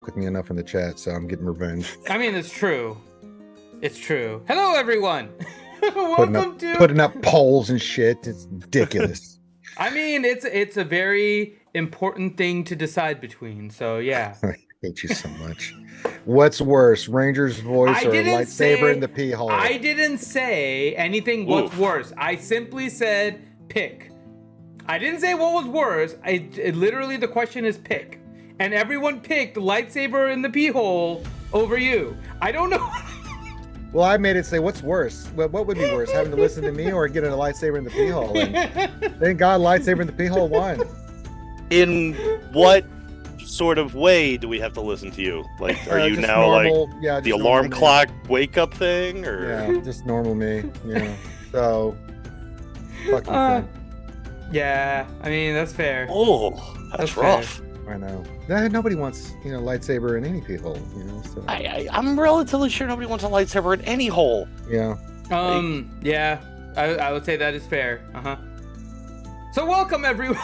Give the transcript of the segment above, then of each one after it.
with me enough in the chat, so I'm getting revenge. I mean, it's true. It's true. Hello, everyone. Putting up polls and shit. It's ridiculous. I mean, it's a very important thing to decide between. So yeah. I hate you so much. What's worse, Ranger's voice or lightsaber in the pee hole? I didn't say anything. What's worse? I simply said pick. I didn't say what was worse. Literally the question is pick, and everyone picked lightsaber in the pee hole over you. I don't know. Well, I made it say, what's worse? What would be worse, having to listen to me or getting a lightsaber in the pee hole? And thank God lightsaber in the pee hole won. In what sort of way do we have to listen to you? Like, are you now normal, like the alarm clock wake up thing? Or yeah, just normal me. Yeah. So, fucking fun. Yeah, I mean, that's fair. Oh, that's rough. Fair. I know. Nobody wants, lightsaber in any pee hole, So. I'm relatively sure nobody wants a lightsaber in any hole. Yeah. Yeah, I would say that is fair. So welcome everyone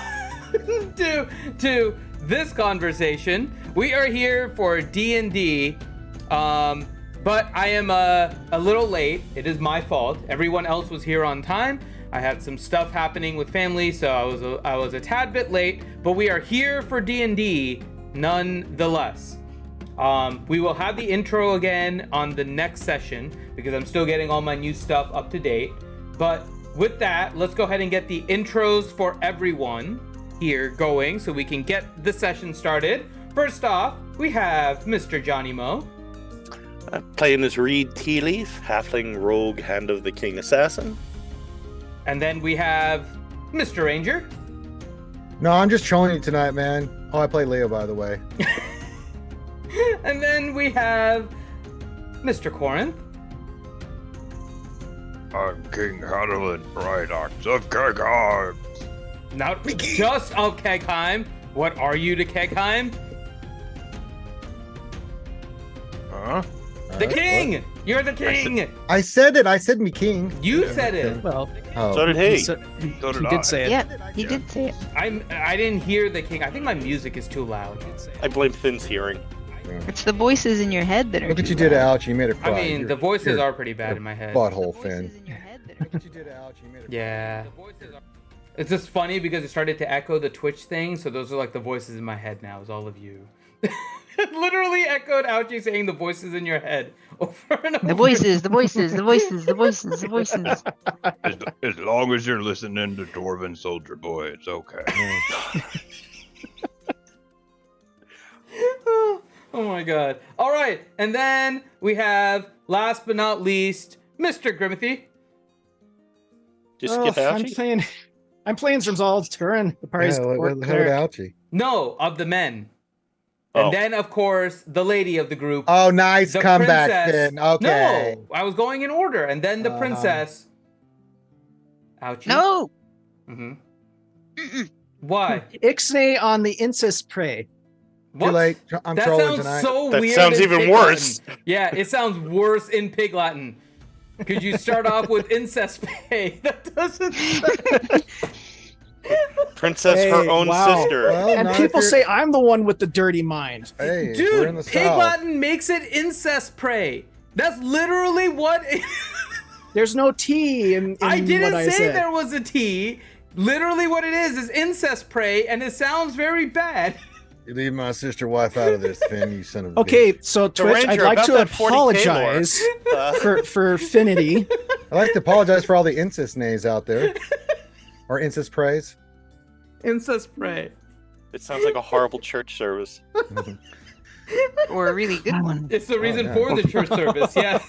to this conversation. We are here for D&D, but I am a little late. It is my fault. Everyone else was here on time. I had some stuff happening with family, so I was a tad bit late, but we are here for D&D nonetheless. We will have the intro again on the next session because I'm still getting all my new stuff up to date. But with that, let's go ahead and get the intros for everyone here going so we can get the session started. First off, we have Mr. Johnny Mo. Playing as Reed Tealeaf, halfling rogue, hand of the king assassin. And then we have Mr. Ranger. No, I'm just trolling you tonight, man. Oh, I play Leo, by the way. And then we have Mr. Corinth. I'm King Hadelin, Bright Ox of Kegheim. Not just of Kegheim. What are you to Kegheim? Huh? The king! You're the king! I said it. I said me king. You said it. Well, so did he. So he did say it. Yeah, he did say it. I didn't hear the king. I think my music is too loud. I blame Finn's hearing. Yeah. It's the voices in your head that are. Look what you did to Ouch. You made her cry. I mean, the voices are pretty bad in my head. Butthole, Finn. Look what you did to Ouch. You made her cry. Yeah. It's just funny because it started to echo the Twitch thing, so those are like the voices in my head now, is all of you. It literally echoed Ouchie saying the voices in your head over and over. The voices, the voices, the voices, the voices, the voices. As long as you're listening to Dwarven Soldier Boy, it's okay. Oh my god. All right, and then we have, last but not least, Mr. Grimothy. Just skip Ouchie? I'm playing Zal's Turin, the party's court cleric. Ouchie. No, of the men. And then, of course, the lady of the group. Oh, nice the comeback, princess. Finn. Okay. No, I was going in order. And then the princess. Ouchie. No! Mm-hmm. Why? Ixnay on the incest prey. What? Like, I'm that trolling sounds tonight. so that weird. Sounds even worse. Latin. Yeah, it sounds worse in Pig Latin. Could you start off with incest pay? That doesn't. Princess, her own sister. Well, And people say I'm the one with the dirty mind. Hey, we're Dude, in the Pig South. Latin makes it incest prey. That's literally what. There's no T in I didn't what I say said. there was a T. Literally, what it is incest prey, and it sounds very bad. You leave my sister wife out of this, Finn, you son of a Okay, bitch. so Twitch, Ranger, I'd like about to that 40K apologize for Finity. I'd like to apologize for all the incest nays out there. Or incest praise. Incest prey. It sounds like a horrible church service. Or a really good one. It's the reason yeah. for the church service, yeah.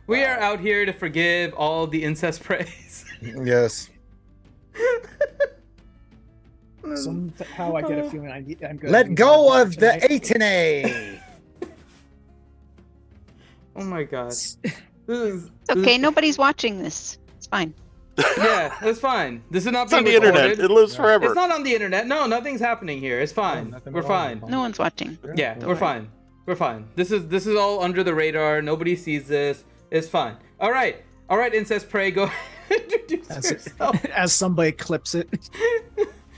We are out here to forgive all the incest praise. Yes. Somehow I get a feeling I'm good. Let go of the Atenay. Oh my god. This is, Okay, nobody's watching this. It's fine. Yeah, it's fine. This is not It's on being the recorded. internet. It lives forever. It's not on the internet. No, nothing's happening here. It's fine. nothing We're at all. fine. No one's watching. Yeah, Don't we're worry. fine. We're fine. This is all under the radar. Nobody sees this. It's fine. All right, incest prey. Go introduce yourself. As somebody clips it.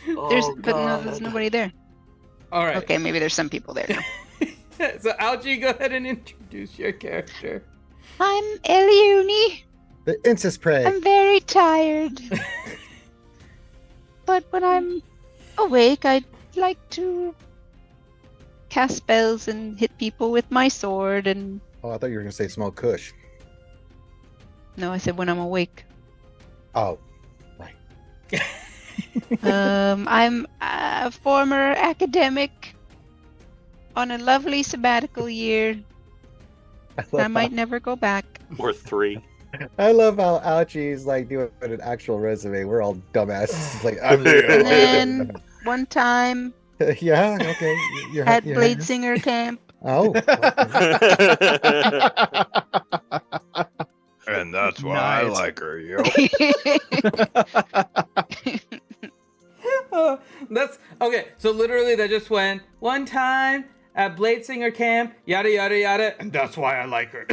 There's nobody there. All right. Okay, maybe there's some people there now. So Algie, go ahead and introduce your character. I'm Eliuni. The incest prey. I'm very tired. But when I'm awake, I'd like to cast spells and hit people with my sword and... Oh, I thought you were going to say smoke kush. No, I said when I'm awake. Oh, right. I'm a former academic on a lovely sabbatical year. I might never go back. Or 3. I love how Ouchie's like doing an actual resume. We're all dumbasses. Like, I'm And then one time yeah, okay. at Bladesinger Camp. Oh. And that's why I Nice. like her, yo. That's okay. So literally, that just went one time at Bladesinger Camp, yada yada yada, and that's why I like her.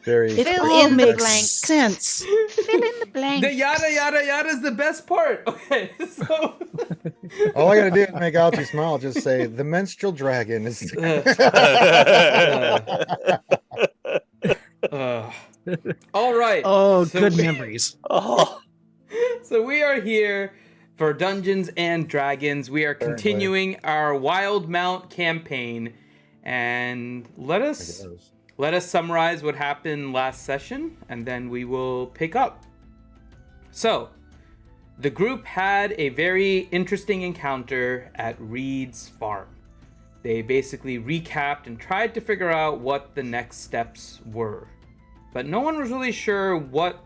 Very. Fill all in the makes blanks. sense. Fill in the blanks. The yada yada yada is the best part. Okay, so All I gotta do is make Ouchie smile. Just say the menstrual dragon is. all right. Oh, So good we- memories. Oh. So we are here for Dungeons and Dragons. We are continuing our Wildemount campaign, and let us summarize what happened last session, and then we will pick up. So, the group had a very interesting encounter at Reed's farm. They basically recapped and tried to figure out what the next steps were, but no one was really sure what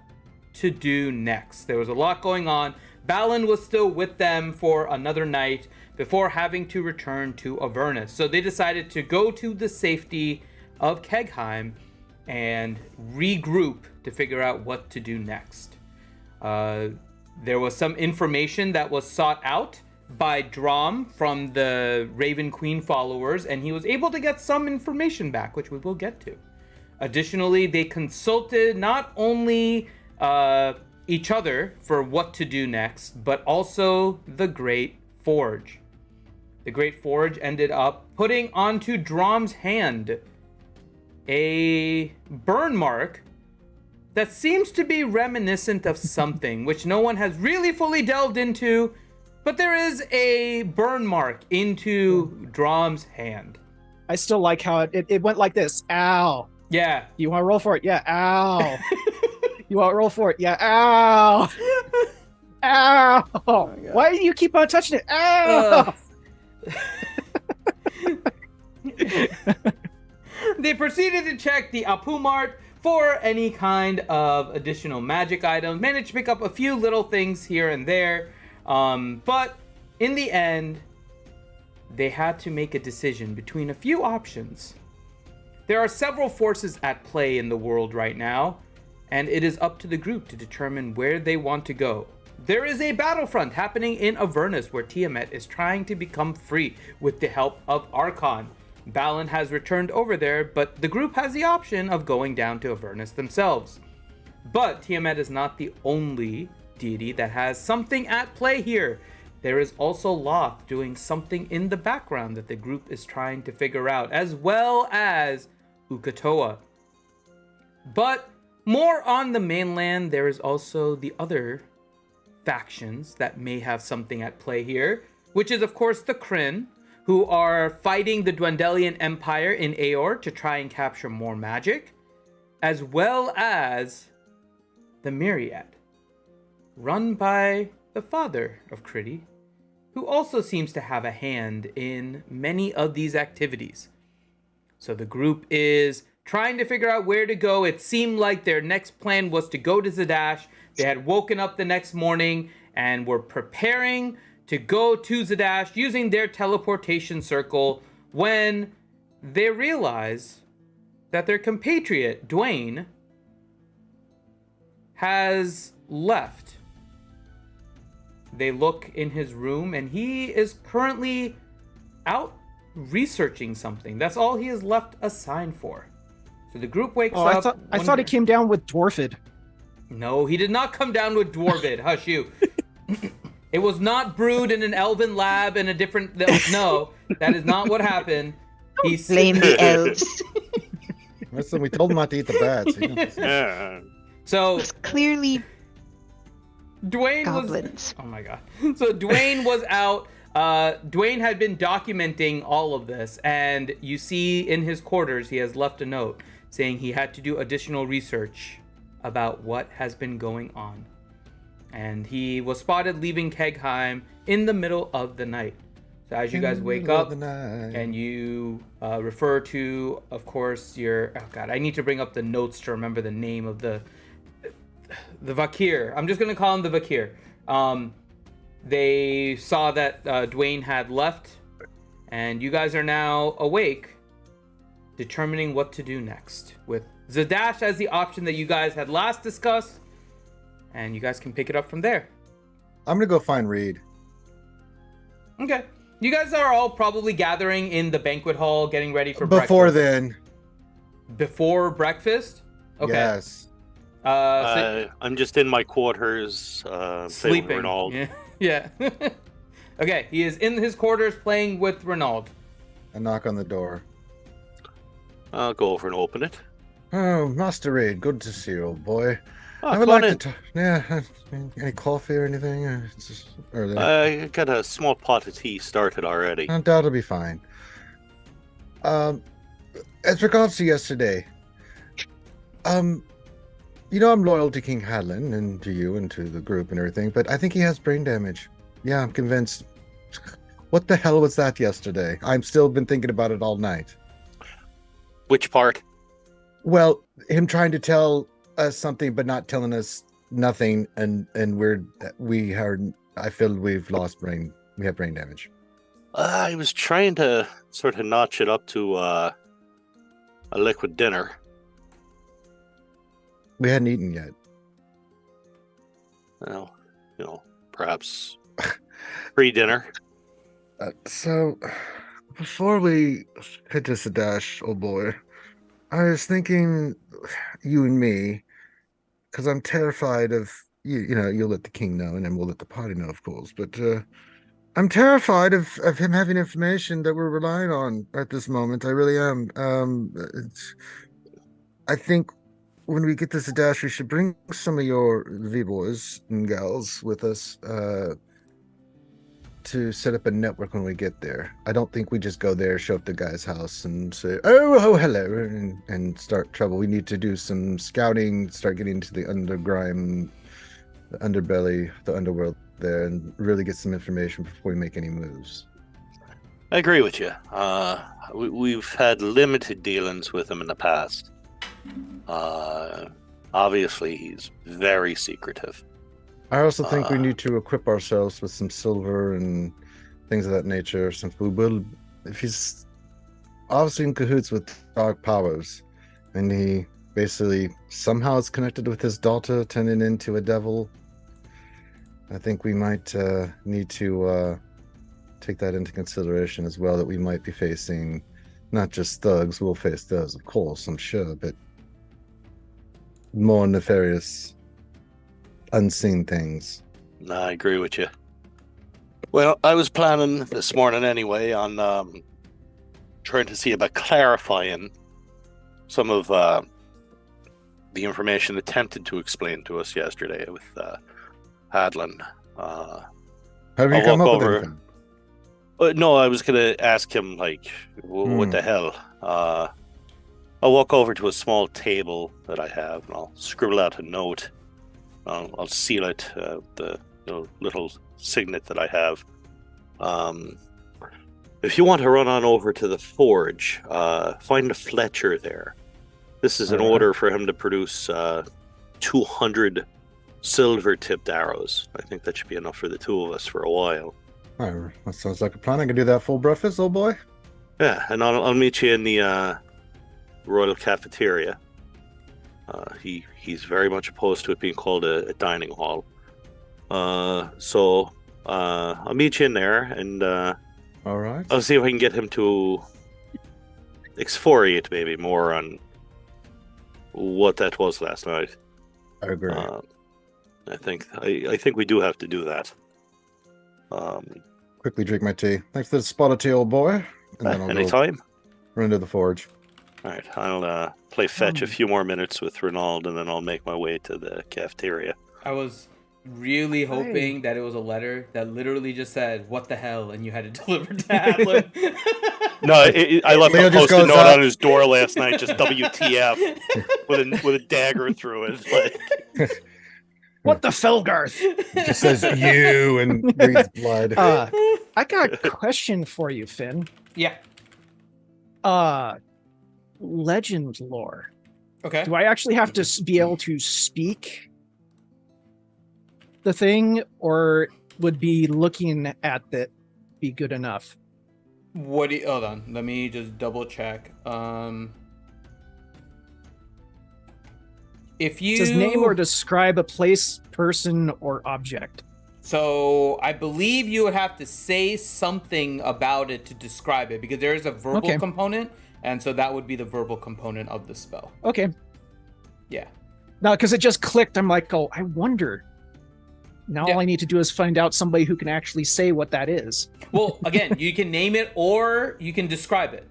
to do next. There was a lot going on. Balin was still with them for another night before having to return to Avernus. So they decided to go to the safety of Kegheim and regroup to figure out what to do next. There was some information that was sought out by Drom from the Raven Queen followers, and he was able to get some information back, which we will get to. Additionally, they consulted not only each other for what to do next, but also the Great Forge. The Great Forge ended up putting onto Drom's hand a burn mark that seems to be reminiscent of something, which no one has really fully delved into, but there is a burn mark into Drom's hand. I still like how it went like this. Ow. Yeah. You want to roll for it? Yeah. Ow. You want to roll for it? Yeah. Ow. Ow. Why do you keep on touching it? Ow. They proceeded to check the Apu Mart for any kind of additional magic items. Managed to pick up a few little things here and there. But in the end, they had to make a decision between a few options. There are several forces at play in the world right now, and it is up to the group to determine where they want to go. There is a battlefront happening in Avernus where Tiamat is trying to become free with the help of Archon. Balin has returned over there, but the group has the option of going down to Avernus themselves. But Tiamat is not the only deity that has something at play here. There is also Loth doing something in the background that the group is trying to figure out, as well as Ukatoa. But more on the mainland, there is also the other factions that may have something at play here, which is of course the Kryn, who are fighting the Dwendalian Empire in Aor to try and capture more magic, as well as the Myriad, run by the father of Critty, who also seems to have a hand in many of these activities. So the group is trying to figure out where to go. It seemed like their next plan was to go to Zadash. They had woken up the next morning and were preparing to go to Zadash using their teleportation circle when they realize that their compatriot, Dwayne, has left. They look in his room and he is currently out researching something. That's all he is left a sign for. So the group wakes up. I thought he came down with Dwarfid. No, he did not come down with Dwarvid. Hush you. It was not brewed in an elven lab in a different. No, that is not what happened. Blame the elves. Listen, we told him not to eat the bats. Yeah. So It's clearly Dwayne goblins. was. Oh my god. So Dwayne was out. Dwayne had been documenting all of this, and you see in his quarters he has left a note saying he had to do additional research about what has been going on. And he was spotted leaving Kegheim in the middle of the night. So as you guys wake up and you refer to, of course, your... Oh god, I need to bring up the notes to remember the name of the Vakir. I'm just going to call him the Vakir. They saw that Dwayne had left, and you guys are now awake, determining what to do next, with Zadash as the option that you guys had last discussed, and you guys can pick it up from there. I'm gonna go find Reed. Okay. You guys are all probably gathering in the banquet hall, getting ready for Before breakfast. then. Before breakfast? Okay. Yes. I'm just in my quarters, sleeping. Renaud. Yeah. Okay, he is in his quarters playing with Renaud. A knock on the door. I'll go over and open it. Oh, Master Reed, good to see you, old boy. Oh, I would come on like in. to. Yeah, any coffee or anything? I got a small pot of tea started already. That'll be fine. As regards to yesterday, I'm loyal to King Hadlin and to you and to the group and everything, but I think he has brain damage. Yeah, I'm convinced. What the hell was that yesterday? I've still been thinking about it all night. Which part? Well, him trying to tell us something but not telling us nothing, and I feel we have brain damage. I was trying to sort of notch it up to a liquid dinner. We hadn't eaten yet. Well, perhaps pre-dinner. So, before we head to Sadash, old boy, I was thinking you and me, because I'm terrified of you'll let the king know, and then we'll let the party know, of course. But I'm terrified of him having information that we're relying on at this moment. I really am. I think when we get to Sadash, we should bring some of your V-boys and gals with us to set up a network when we get there. I don't think we just go there, show up the guy's house, and say, oh hello, and start trouble. We need to do some scouting, start getting into the undergrime, the underbelly, the underworld there, and really get some information before we make any moves. I agree with you. We've had limited dealings with him in the past. Obviously, he's very secretive. I also think we need to equip ourselves with some silver and things of that nature. If he's obviously in cahoots with dark powers, and he basically somehow is connected with his daughter turning into a devil, I think we might need to take that into consideration as well, that we might be facing not just thugs. We'll face those, of course, I'm sure, but more nefarious, unseen things. I agree with you. Well, I was planning this morning anyway on trying to see about clarifying some of the information attempted to explain to us yesterday with Hadlin. Have you come up with anything? No, I was going to ask him, what the hell? I'll walk over to a small table that I have, and I'll scribble out a note. I'll seal it, the little signet that I have. If you want to run on over to the forge, find a Fletcher there. This is an order for him to produce 200 silver-tipped arrows. I think that should be enough for the two of us for a while. Oh, that sounds like a plan. I can do that full breakfast, old boy. Yeah, and I'll meet you in the Royal Cafeteria. He's very much opposed to it being called a dining hall. So I'll meet you in there, and all right. I'll see if I can get him to exfoliate maybe more on what that was last night. I agree. I think we do have to do that. Quickly drink my tea. Thanks for the spot of tea, old boy. And then I'll go anytime. run into the forge. All right, I'll play fetch a few more minutes with Ronald, and then I'll make my way to the cafeteria. I was really hoping that it was a letter that literally just said, "What the hell," and you had to deliver to Hadlin. No, I left Leo a just post-it goes note up. on his door last night, just WTF, with a dagger through it. Like, What the Felgarth? It just says you and breathes blood. I got a question for you, Finn. Yeah. Legend lore. Okay. Do I actually have to be able to speak the thing, or would be looking at it be good enough? Hold on. Let me just double check. If you It says name or describe a place, person, or object. So I believe you would have to say something about it to describe it, because there is a verbal component, and so that would be the verbal component of the spell. Okay. Yeah. No, because it just clicked. I'm like, oh, I wonder. Now Yeah. all I need to do is find out somebody who can actually say what that is. Well, again, you can name it or you can describe it.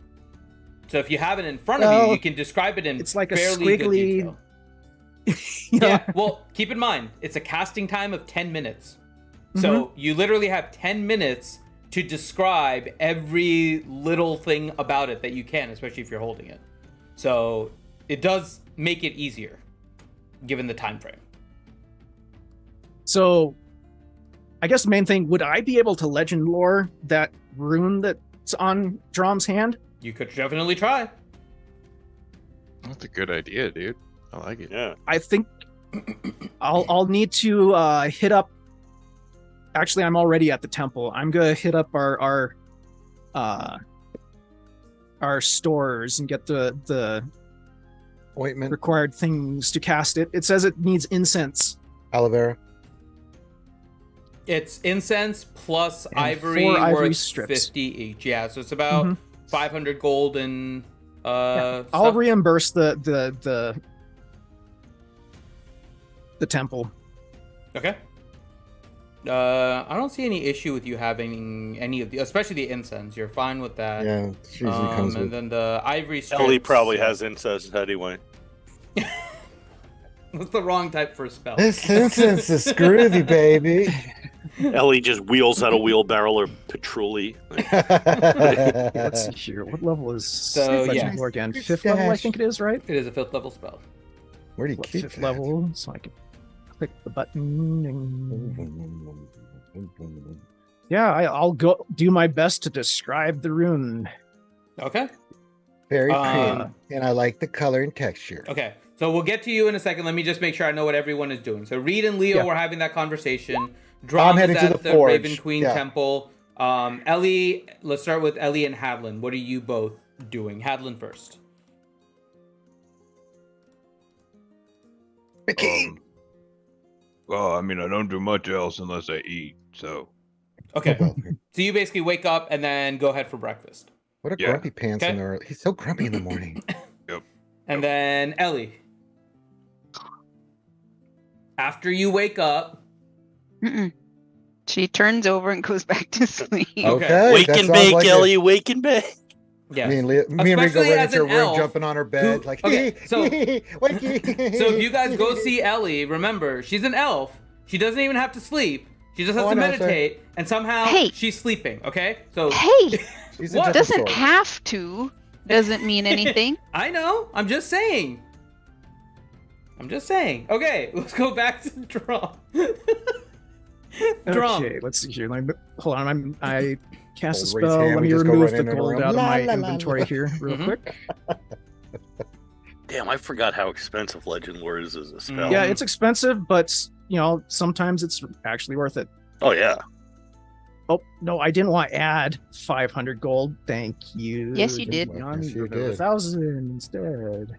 So if you have it in front of Well, you, you can describe it in it's like a fairly good squiggly- detail. You know? Yeah, well, keep in mind, it's a casting time of 10 minutes. Mm-hmm. So you literally have 10 minutes to describe every little thing about it that you can, especially if you're holding it. So it does make it easier, given the time frame. So, I guess the main thing, would I be able to legend lore that rune that's on Drom's hand? You could definitely try. That's a good idea, dude. I like it. yeah. I think I'll need to hit up. Actually, I'm already at the temple. I'm gonna hit up our stores and get the Ointment, required things to cast it. It says it needs incense. aloe vera. It's incense plus And ivory 4 ivory worth strips. 50 each. Yeah, so it's about Mhm. 500 gold and I'll stuff. reimburse the temple. Okay. I don't see any issue with you having any of the, especially the incense. You're fine with that. Yeah, she usually comes And with. then the ivory strips. Ellie probably has incest anyway. That's the wrong type for a spell. This incense is groovy, baby. Ellie just wheels out a wheelbarrow or patchouli. Let's see here. What level is So, Legend yeah. Lore again? 5th level, I think it is, right? It is a 5th level spell. Where do you What, keep 5th that? level, so I can click the button. And... Yeah, I'll go do my best to describe the rune. Okay. Very Um, pretty, and I like the color and texture. Okay. So we'll get to you in a second. Let me just make sure I know what everyone is doing. So Reed and Leo Yeah. were having that conversation. I'm Drom is heading to at the the forge. Raven Queen Yeah. Temple. Ellie, let's start with Ellie and Hadlin. What are you both doing? Hadlin first. Well, I mean, I don't do much else unless I eat. So Okay. Well, So you basically wake up and then go ahead for breakfast. what a Yeah. grumpy pants Okay. in there. He's so grumpy in the morning. And then Ellie. After you wake up, Mm-mm. She turns over and goes back to sleep. Okay. Wake that and sounds bake, like it. Ellie. Wake and bake. yeah. Me and Reed go Especially right as into her an room, elf jumping on her bed, who- like, okay, so- wakey. So if you guys go see Ellie, remember, she's an elf. She doesn't even have to sleep. She just has Oh, to I know, sir. meditate, and somehow Hey. she's sleeping, okay? So Hey, She's What? a doesn't sword. have to. Doesn't mean anything. I know. I'm just saying. Okay, let's go back to Drum. Drum. Okay, let's see here. Hold on, I cast a Old raise spell. hand, Let we me just go remove right the into the gold room. out of La, my la, la, inventory la. here real Mhm. quick. Damn, I forgot how expensive Legend Lore is as a spell. Yeah, it's expensive, but sometimes it's actually worth it. Oh yeah. Oh no, I didn't want to add 500 gold. Thank you. Yes, you did. Yes, you did. 1,000 instead.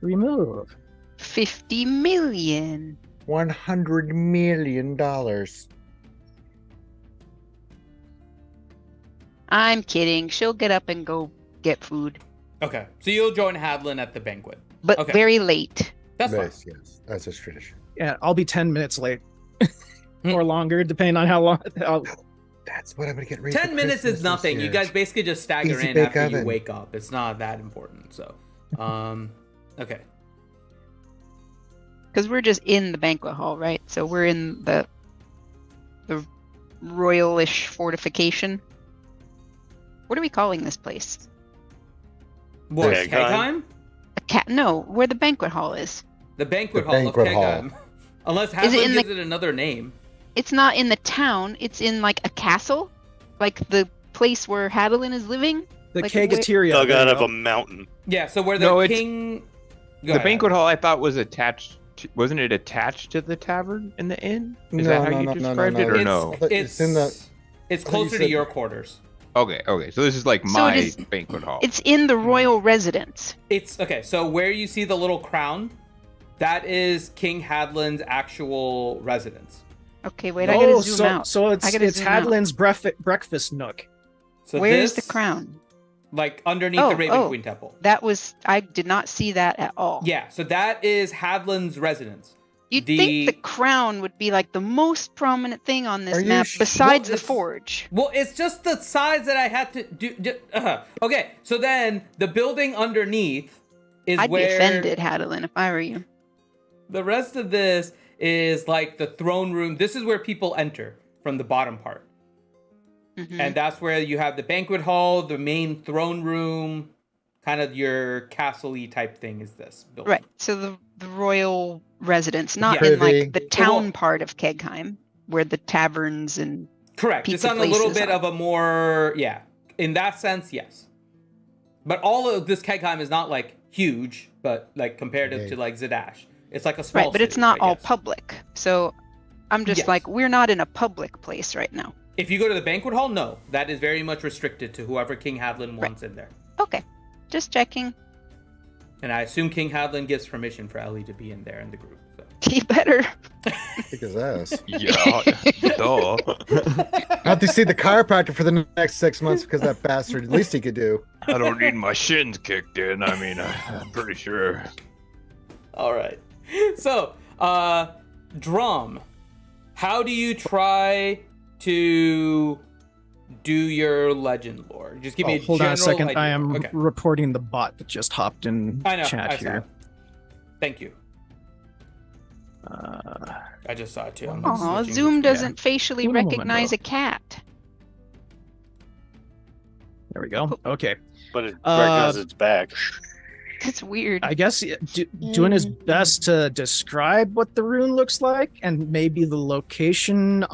Remove. 50 million. $100 million. I'm kidding. She'll get up and go get food, Okay, so you'll join Hadlin at the banquet. but Okay. very late. That's fine. Yes, that's his tradition. Yeah, I'll be 10 minutes late. or longer, depending on how long. That's what I'm gonna get ready. 10 minutes is nothing. You guys basically just stagger Easy in bake after you oven. wake up. It's not that important. So, okay. Because we're just in the banquet hall, right? So we're in the royalish fortification. What are we calling this place? What, Kegheim? Kegheim? No, where the banquet hall is. The banquet The hall banquet of hall. Kegheim. Unless Is it Hadlin in gives it another name. It's not in the town. It's in like a castle, like the place where Hadalin is living. The Like, Kegateria. Dug there out you of go. a mountain. Yeah, so where the No, it's- king... Go The ahead, banquet Hadlin. hall I thought was attached. Wasn't it attached to the tavern in the inn? Is No, that how no, you no, no, described no, it, or no. no? I thought it's in the- It's thought you closer to said- your quarters. Okay. So this is like So my it is- banquet hall. It's in the royal residence. It's okay. So where you see the little crown, that is King Hadlin's actual residence. Okay, wait, I gotta zoom so, out. So I it's gotta zoom out. Hadlin's breakfast nook. So Where's this, the crown? Like underneath the Raven Queen Temple. I did not see that at all. Yeah. So that is Hadlin's residence. You'd the- think the crown would be like the most prominent thing on this Are you map sh- besides Well, the forge. Well, it's just the size that I had to do. Okay. So then the building underneath is I'd where be offended, Hadalin, if I were you. the rest of this is like the throne room. This is where people enter from the bottom part. Mhm. And that's where you have the banquet hall, the main throne room, kind of your castle-y type thing is this building. Right. So the royal residence, not Yeah. in Privy. like the town part of Kegheim, where the taverns and Correct. It's pizza on a little places bit are. of a more, yeah. In that sense, yes. But all of this Kegheim is not like huge, but like comparative Right. to like Zadash. It's like a small right, but it's city, not I all guess. public. So I'm just Yes. like, we're not in a public place right now. If you go to the banquet hall, no. That is very much restricted to whoever King Hadlin wants in there. Okay, just checking. And I assume King Hadlin gives permission for Ellie to be in there in the group. So. He better. Kick his ass. Yeah. Duh. I have to see the chiropractor for the next 6 months because that bastard. At least he could do. I don't need my shins kicked in. I mean, I'm pretty sure. All right. So, Drum, how do you try to do your legend lore? Just give me a Hold on a general second. idea. I am Okay. reporting the bot that just hopped in I know. chat I saw here. it. Thank you. I just saw it too. I'm Aw, switching Zoom between- doesn't facially Uno recognize momento. a cat. There we go. Okay. But it Uh, recognizes its back. That's weird. I guess doing his best to describe what the rune looks like and maybe the location.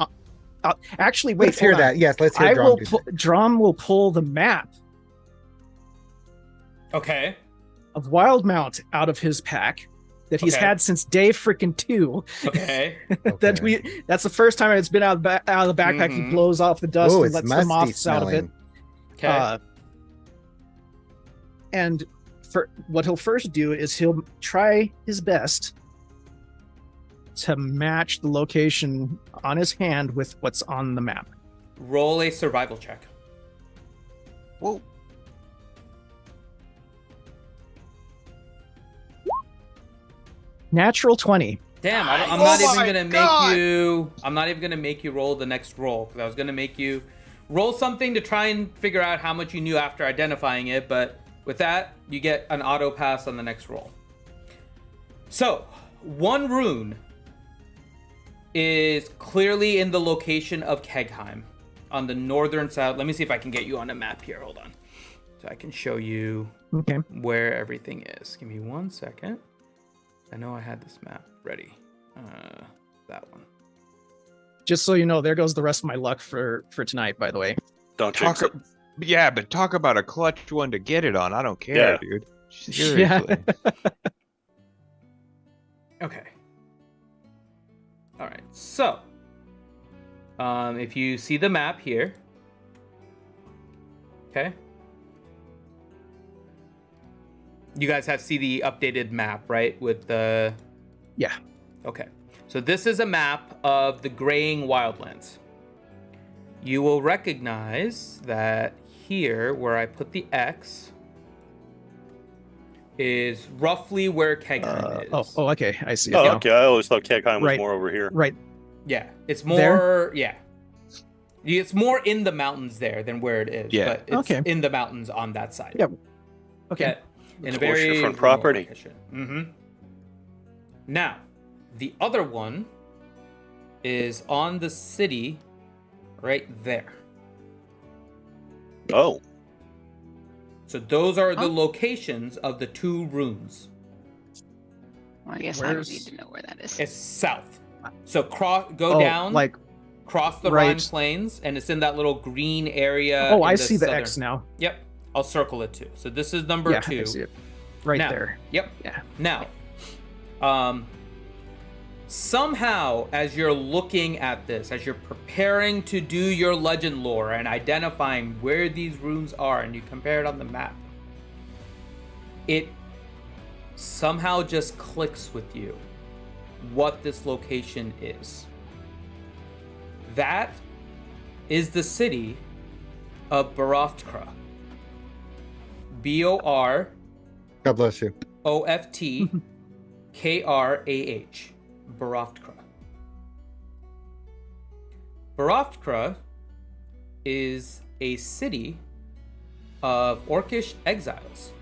Actually, wait. Let's hear hold on. that. Yes, let's hear I Drum will. do that. Drum will pull the map Okay. of Wildemount out of his pack that he's Okay. had since day freaking 2. Okay. That Okay. that's the first time it's been out of the backpack. He Mhm. blows off the dust Oh, and it's lets the musty moths out of it. smelling. Okay. And for what he'll first do is he'll try his best to match the location on his hand with what's on the map. Roll a survival check. Whoa. Natural 20. Damn, I'm Oh not even my gonna God! make you. I'm not even gonna make you roll the next roll because I was gonna make you roll something to try and figure out how much you knew after identifying it. But with that, you get an auto pass on the next roll. So, one rune is clearly in the location of Kegheim on the northern side. Let me see if I can get you on a map here. Hold on, so I can show you Okay. where everything is. Give me 1 second. I know I had this map ready. That one. Just so you know, there goes the rest of my luck for tonight, by the way. Don't jinx Talk, it. yeah, but talk about a clutch one to get it on. I don't care, Yeah. dude. Seriously. Okay. All right. So, if you see the map here, okay. You guys have see the updated map, right? With the Yeah. Okay. So this is a map of the Graying Wildlands. You will recognize that here, where I put the X, is roughly where Kegheim is. Oh, okay. I see it Oh, now. okay. I always thought Kegheim was Right. more over here. Right. Yeah, it's more. Yeah, it's more in the mountains there than where it is. Yeah. But it's in the mountains on that side. Yep. Okay. In a It's very oceanfront remote property. location. Now, the other one is on the city, right there. Oh, So those are the locations of the 2 runes. Well, I guess I don't need to know where that is. It's south. So go down, like cross the right. Rhine Plains, and it's in that little green area. Oh, in I the see the southern- X now. Yep, I'll circle it too. So this is number 2. I see it. Right Now- there. Yep. Yeah. Now, somehow, as you're looking at this, as you're preparing to do your legend lore and identifying where these runes are, and you compare it on the map, it somehow just clicks with you what this location is. That is the city of Boroftkra. Boroftkkrah. God bless you. Boroftkra. Boroftkra is a city of Orcish exiles.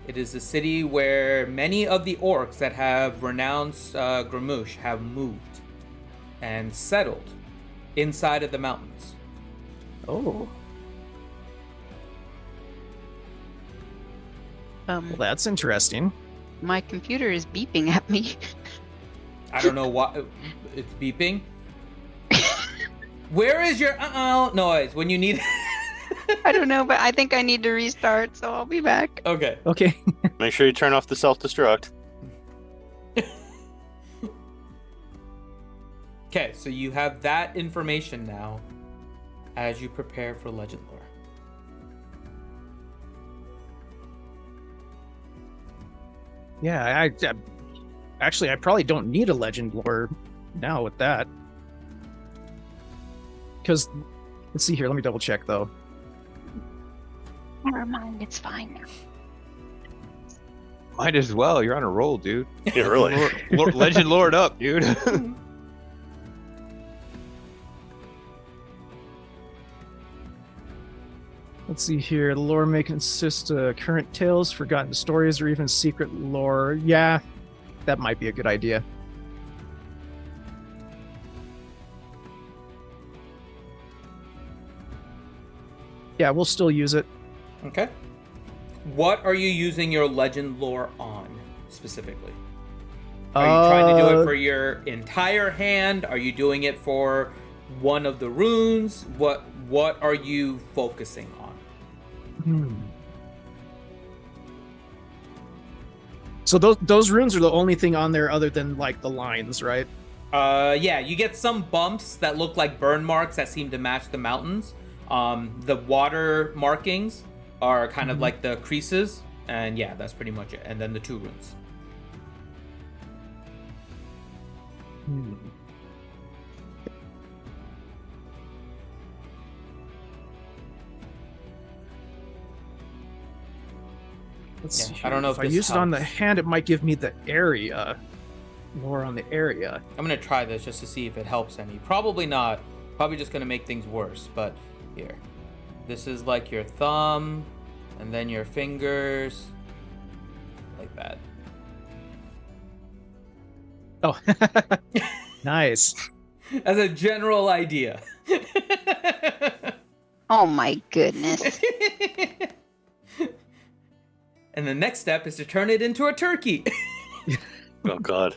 It is a city where many of the orcs that have renounced Gramush have moved and settled inside of the mountains. Oh. Well, that's interesting. My computer is beeping at me. I don't know why it's beeping. Where is your noise when you need I don't know, but I think I need to restart, so I'll be back. Okay. Okay. make sure you turn off the self-destruct. Okay, so you have that information now as you prepare for Legend Lore. Yeah, I probably don't need a legend lore now with that. Because, let's see here, let me double check though. Never mind, it's fine now. Might as well. You're on a roll, dude. Yeah, really. Legend Lord up, dude. Let's see here, the lore may consist of current tales, forgotten stories, or even secret lore. Yeah, that might be a good idea. Yeah, we'll still use it. Okay. What are you using your Legend Lore on specifically? Are you trying to do it for your entire hand? Are you doing it for one of the runes? What are you focusing on? So those runes are the only thing on there other than like the lines, right? Yeah, you get some bumps that look like burn marks that seem to match the mountains. The water markings are kind of like the creases, and yeah, that's pretty much it. And then the 2 runes. Let's see I don't know if if I this use it on the helps. hand, it might give me the area. Lore on the area. I'm gonna try this just to see if it helps any. Probably not. Probably just gonna make things worse. But here, this is like your thumb, and then your fingers, like that. Oh, nice. As a general idea. Oh my goodness. And the next step is to turn it into a turkey. Oh, God.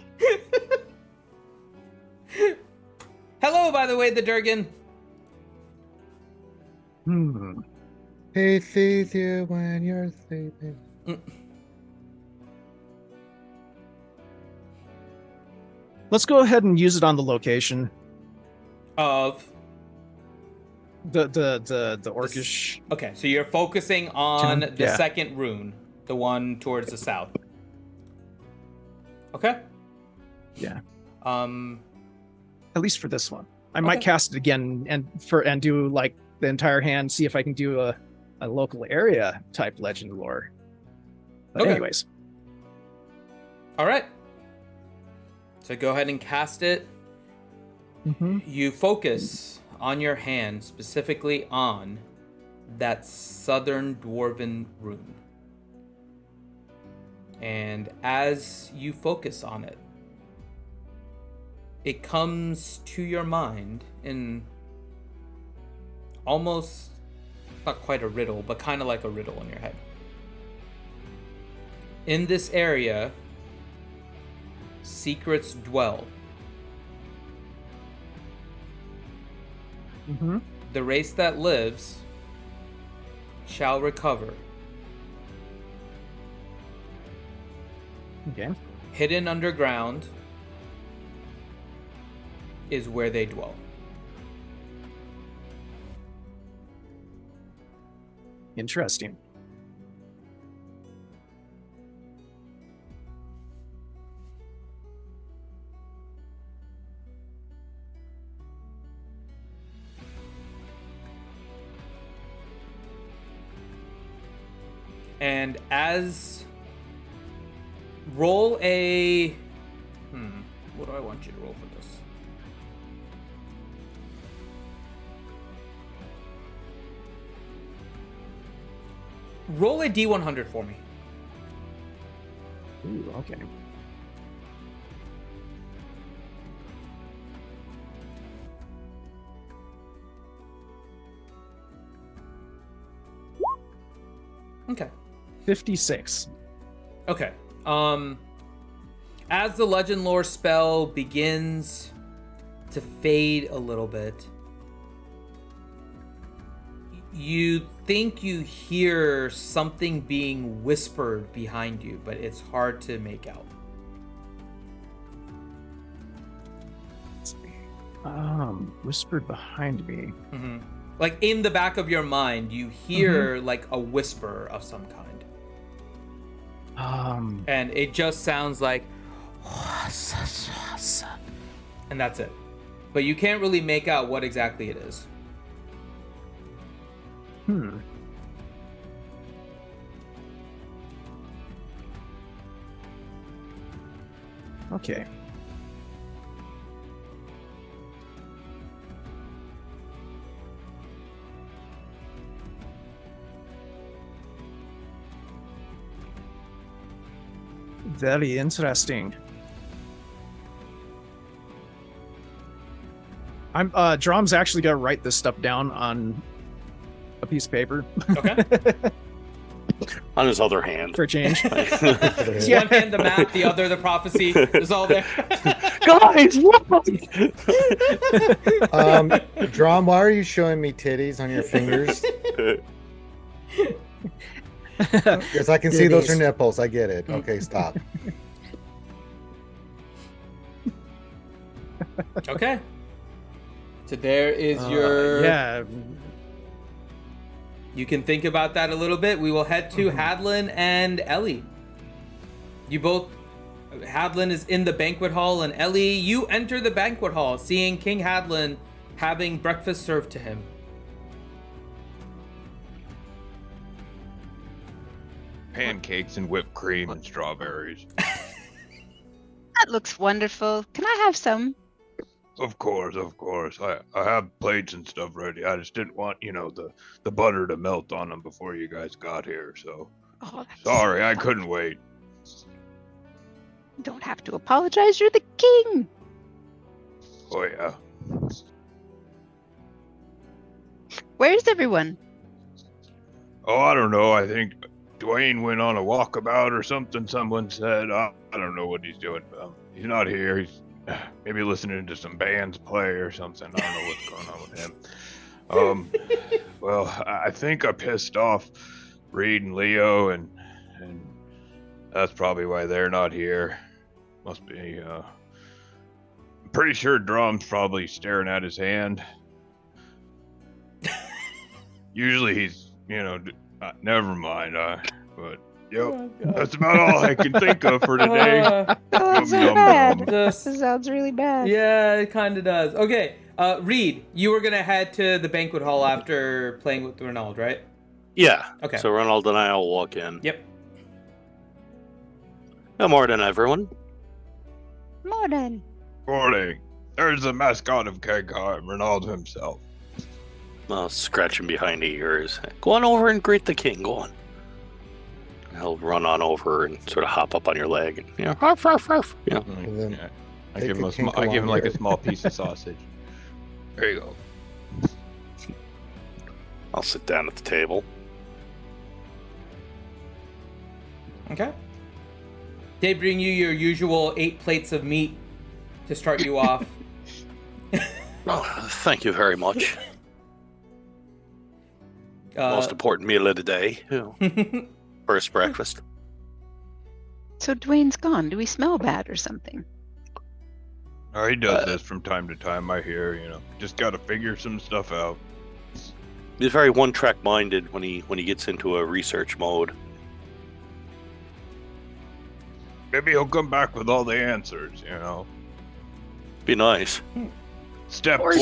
Hello, by the way, the Durgan. He sees you when you're sleeping. Let's go ahead and use it on the location. Of The orcish. okay, so you're focusing on the Yeah. second rune, the one towards the south. Okay. Yeah. At At least for this one. I might Okay. cast it again and do like the entire hand, see if I can do a local area type legend lore. But Okay. anyways. All right. So go ahead and cast it. Mm-hmm. You focus on your hand, specifically on that southern dwarven rune. And as you focus on it, it comes to your mind in almost, not quite a riddle, but kind of like a riddle in your head. In this area, secrets dwell. Mm-hmm. The race that lives shall recover. Okay. Hidden underground is where they dwell. Interesting. And as roll a what do I want you to roll for this? Roll a D100 for me. Ooh, okay. Okay. 56. Okay. As the legend lore spell begins to fade a little bit, you think you hear something being whispered behind you, but it's hard to make out. Whispered behind me. Mm-hmm. Like in the back of your mind, you hear like a whisper of some kind. And it just sounds like, and that's it. But you can't really make out what exactly it is. Okay. Very interesting. Drom's actually gonna write this stuff down on a piece of paper. Okay. On his other hand. For a change. One hand the map, the other the prophecy. It's all there. Guys, what? Drom, why are you showing me titties on your fingers? Because I can see those are nipples. I get it. Okay, stop. Okay. So there is your... Yeah. You can think about that a little bit. We will head to Hadlin and Ellie. You both... Hadlin is in the banquet hall, and Ellie, you enter the banquet hall, seeing King Hadlin having breakfast served to him. Pancakes and whipped cream and strawberries. That looks wonderful. Can I have some? Of course. I have plates and stuff ready. I just didn't want, the butter to melt on them before you guys got here, so. Oh, that's Sorry, I couldn't wait. Don't have to apologize. You're the king. Oh, yeah. Where's everyone? Oh, I don't know. I think Dwayne went on a walkabout or something. Someone said. I don't know what he's doing. He's not here. He's maybe listening to some bands play or something. I don't know what's going on with him. Well, I think I pissed off Reed and Leo, and that's probably why they're not here. Must be. I'm pretty sure Drum's probably staring at his hand. Usually he's, never mind. But yep, that's about all I can think of for today. That's so Yum, bad. yum. This sounds really bad. Yeah, it kind of does. Okay, Reed, you were going to head to the banquet hall after playing with Ronald, right? Yeah. Okay. So Ronald and I will walk in. Yep. Good morning, everyone. Morning. Morning. There's the mascot of Kegheim, Ronald himself. Scratching behind the ears. Go on over and greet the king. Go on. He'll run on over and sort of hop up on your leg. And, ruff, ruff, ruff. And then Yeah. I take give him a a small, tinkle I give him on like a your- small piece of sausage. There you go. I'll sit down at the table. Okay. They bring you your usual 8 plates of meat to start you off. Oh, thank you very much. Most important meal of the day. First breakfast. So Dwayne's gone. Do we smell bad or something? Oh, he does this from time to time, I hear, Just gotta figure some stuff out. He's very one-track minded when he gets into a research mode. Maybe he'll come back with all the answers, Be nice. Step 40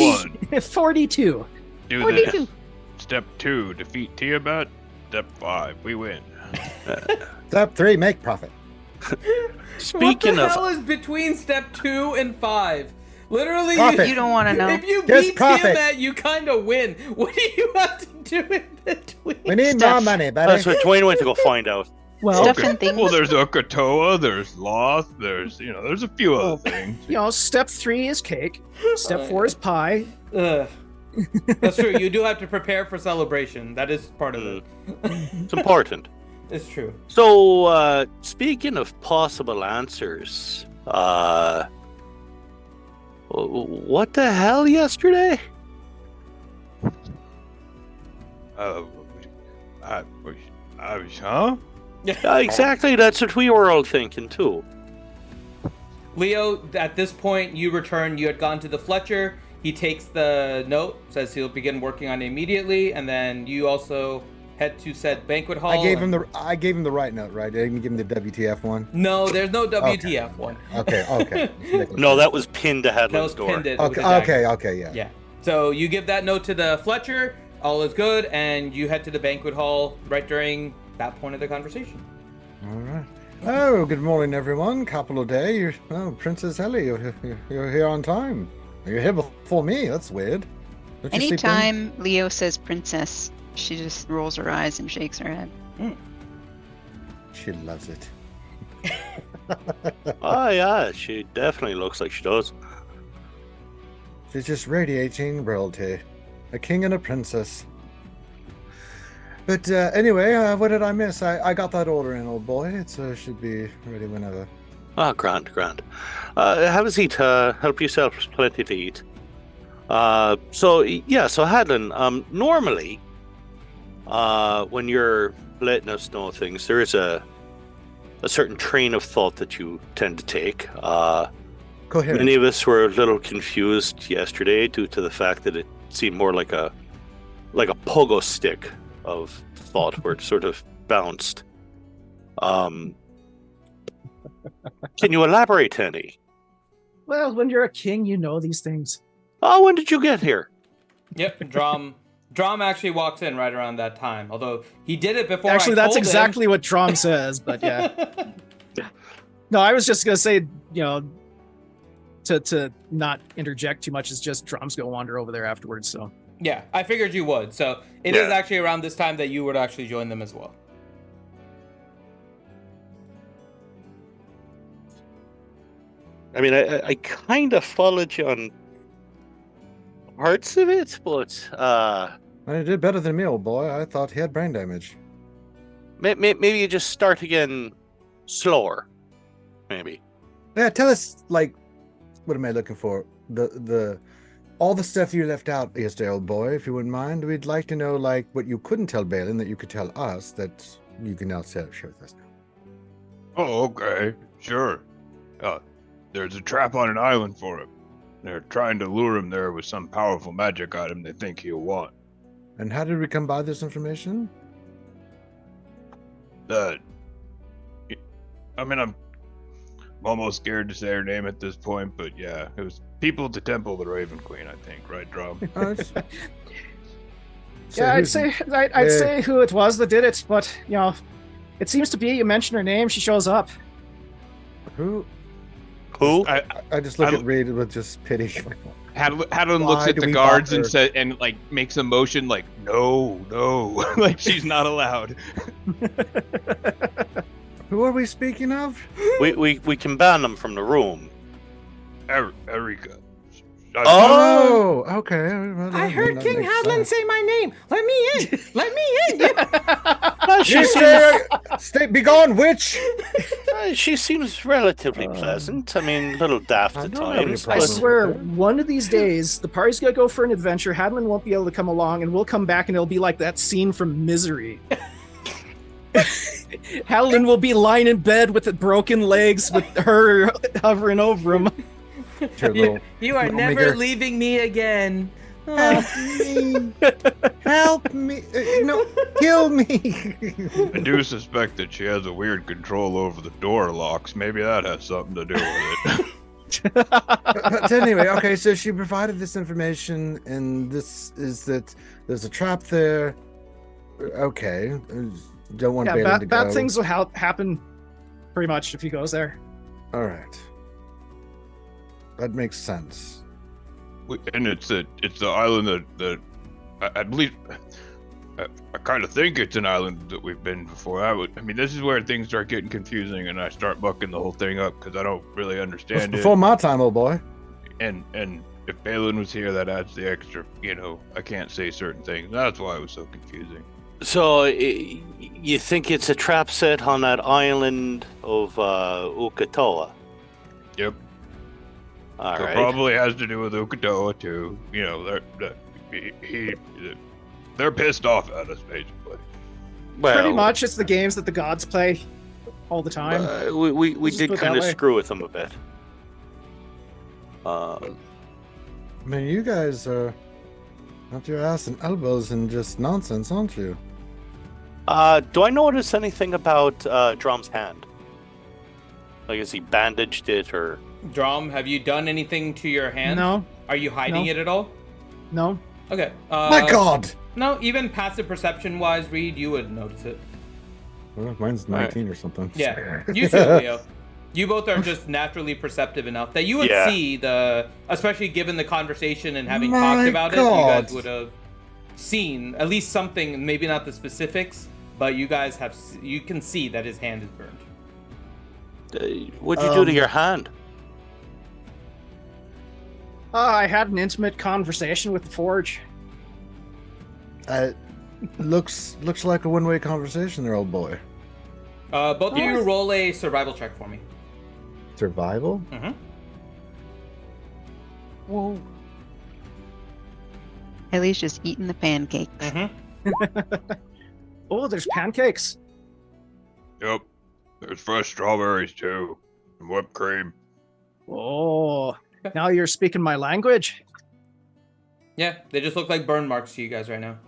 1, 42. do 42. this. Step 2, defeat Tiamat. Step 5, we win. Step 3, make profit. Speaking what the of, hell is between step 2 and 5? Literally, Profit. You don't want to know. if you Just beat profit. Tiamat, you kind of win. What do you have to do in between? We need Steph. more money, buddy. that's what Dwayne went to go find out. Well, Stuff and things. Well, there's Okatoa, there's Loth, there's a few other things. step 3 is cake. Step 4 is pie. Ugh. That's true. You do have to prepare for celebration. That is part of it. It's important. It's true. So, speaking of possible answers, what the hell yesterday? Huh? Yeah, exactly. That's what we were all thinking too. Leo, at this point, you return. You had gone to the Fletcher. He takes the note, says he'll begin working on it immediately, and then you also head to said banquet hall. I gave him the right note, right? I didn't give him the WTF one. No, there's no WTF one. Okay. No, that was pinned to That Hadlin's was door. pinned it. with a Okay, dagger. yeah. Yeah. So you give that note to the Fletcher. All is good, and you head to the banquet hall right during that point of the conversation. All right. Oh, good morning, everyone. Capital day. Princess Ellie, you're here on time. You're here before me. That's weird. Don't you sleep in? Anytime Leo says princess, she just rolls her eyes and shakes her head. She loves it. Oh yeah, she definitely looks like she does. She's just radiating royalty. A king and a princess. But anyway, what did I miss? I got that order in, old boy. It should be ready whenever. Ah, grand. Have a seat. Help yourself. Plenty to eat. So Hadlin, normally, when you're letting us know things, there is a certain train of thought that you tend to take. Coherent. Many of us were a little confused yesterday due to the fact that it seemed more like a pogo stick of thought where it sort of bounced. Can you elaborate any? Well, when you're a king, you know these things. Oh, when did you get here? Yep, Drum actually walks in right around that time. Although he did it before. Actually, I that's told exactly what Drom says, but yeah. No, I was just going to say, to not interject too much, is just Drom's going to wander over there afterwards, so. Yeah, I figured you would. So it is actually around this time that you would actually join them as well. I mean, I kind of followed you on parts of it, but You did better than me, old boy. I thought he had brain damage. maybe you just start again slower. Maybe. Yeah, tell us, what am I looking for? The all the stuff you left out yesterday, old boy, if you wouldn't mind. We'd like to know, what you couldn't tell Balin that you could tell us that you can now share with us now. Oh, okay. Sure. There's a trap on an island for him. They're trying to lure him there with some powerful magic item they think he'll want. And how did we come by this information? I'm almost scared to say her name at this point, but yeah, it was people at the Temple of the Raven Queen, I think, right, Drum? Yeah, I'd say who it was that did it, but it seems to be you mention her name, she shows up. Who? Who? I just look at Reed with just pity. Hadlin looks Why at do the we guards and bother? said, and like makes a motion like no, like she's not allowed. Who are we speaking of? We can ban them from the room. Erika. Oh! Okay. Well, I heard that King makes Hadlin sense. say my name. Let me in. Let me in. She Stay, be gone, witch! she seems relatively pleasant. I mean, a little daft I at don't have any times. I problem. But swear, one of these days, the party's gonna go for an adventure. Hadlin won't be able to come along, and we'll come back, and it'll be like that scene from Misery. Hadlin will be lying in bed with the broken legs, with her hovering over him. You are never Omega. leaving me again. Help me! Help me! No, kill me! I do suspect that she has a weird control over the door locks. Maybe that has something to do with it. But anyway, okay, so she provided this information, and this is that there's a trap there. Okay, don't want Balin to go. Bad things will happen, pretty much, if he goes there. All right, that makes sense. And it's the island that I believe. I kind of think it's an island that we've been before. I mean, this is where things start getting confusing, and I start bucking the whole thing up because I don't really That's understand it. before my time, old boy. And if Balin was here, that adds the extra. I can't say certain things. That's why it was so confusing. so you think it's a trap set on that island of Ukatoa? Yep. All So right. probably has to do with Ukatoa too. They're pissed off at us basically. Well, Pretty much, it's the games that the gods play all the time. we Let's did put it kind that of way. screw with them a bit. I mean, you guys are up your ass and elbows and just nonsense, aren't you? Do I notice anything about Drum's hand? Like, is he bandaged it or? Drom, have you done anything to your hand? No, Are you hiding No. it at all? no. Okay. My God! No, even passive perception wise, Reed, you would notice it. Well, mine's 19 or something. Yeah, you too, Leo. You both are just naturally perceptive enough that you would Yeah. see especially given the conversation and having My talked about it, you God. guys would have seen at least something, maybe not the specifics, but you guys you can see that his hand is burned. What'd you do to your hand? I had an intimate conversation with the Forge. Looks like a one-way conversation there, old boy. Both of you roll a survival check for me. Survival? Mm-hmm. Well, Ellie's just eating the pancake. Mm-hmm. Oh, there's pancakes. Yep. There's fresh strawberries too, and whipped cream. Oh, now you're speaking my language. Yeah, they just look like burn marks to you guys right now.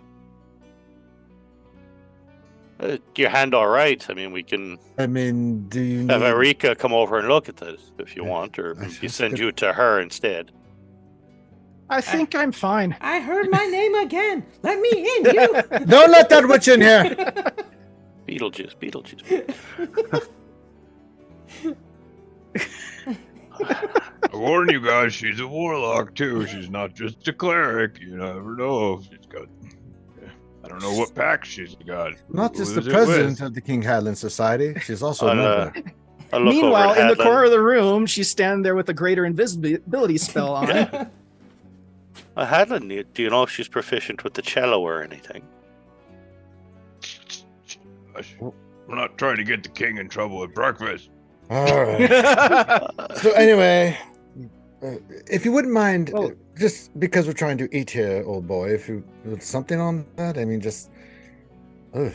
Your hand all right? I mean, we can I mean, do you have need... Erika come over and look at this if you want, or I you just send could- you to her instead. I think I'm fine. I heard my name again. Let me in, you. Don't let that witch in here! Beetlejuice. I warn you guys, she's a warlock too. She's not just a cleric. You never know. She's got. I don't know what pack she's got. Not Who just the is it president with? of the King Hadlin Society, she's also a I'll, member. I look Meanwhile, over at in the Hadlin. corner of the room, she's standing there with a greater invisibility spell on. Hadlin, do you know if she's proficient with the cello or anything? We're not trying to get the king in trouble at breakfast. Alright. So anyway, if you wouldn't mind, Oh. just because we're trying to eat here, old boy, if you with something on that, I mean, just... Ugh.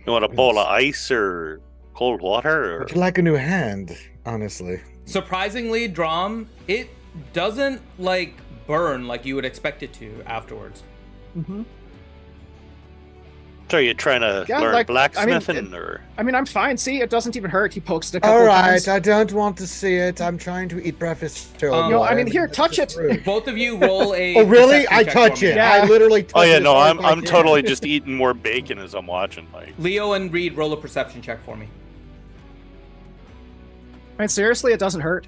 You want a bowl of ice or cold water? Or... Would you like a new hand, honestly? Surprisingly, Drom, it doesn't burn like you would expect it to afterwards. Mhm. So are you trying to Yeah, learn like, blacksmithing? Or I mean, I'm fine. See, it doesn't even hurt. He pokes it a couple Alright, times. I don't want to see it. I'm trying to eat breakfast, old No, boy. I mean, here, That's touch just it. rude. Both of you roll a. Oh, really? perception I check touch for me. it. Yeah. I literally touch oh it. yeah, as no, hard as I I'm can. totally just eating more bacon as I'm watching. Like, Leo and Reed, roll a perception check for me. I mean, seriously, it doesn't hurt.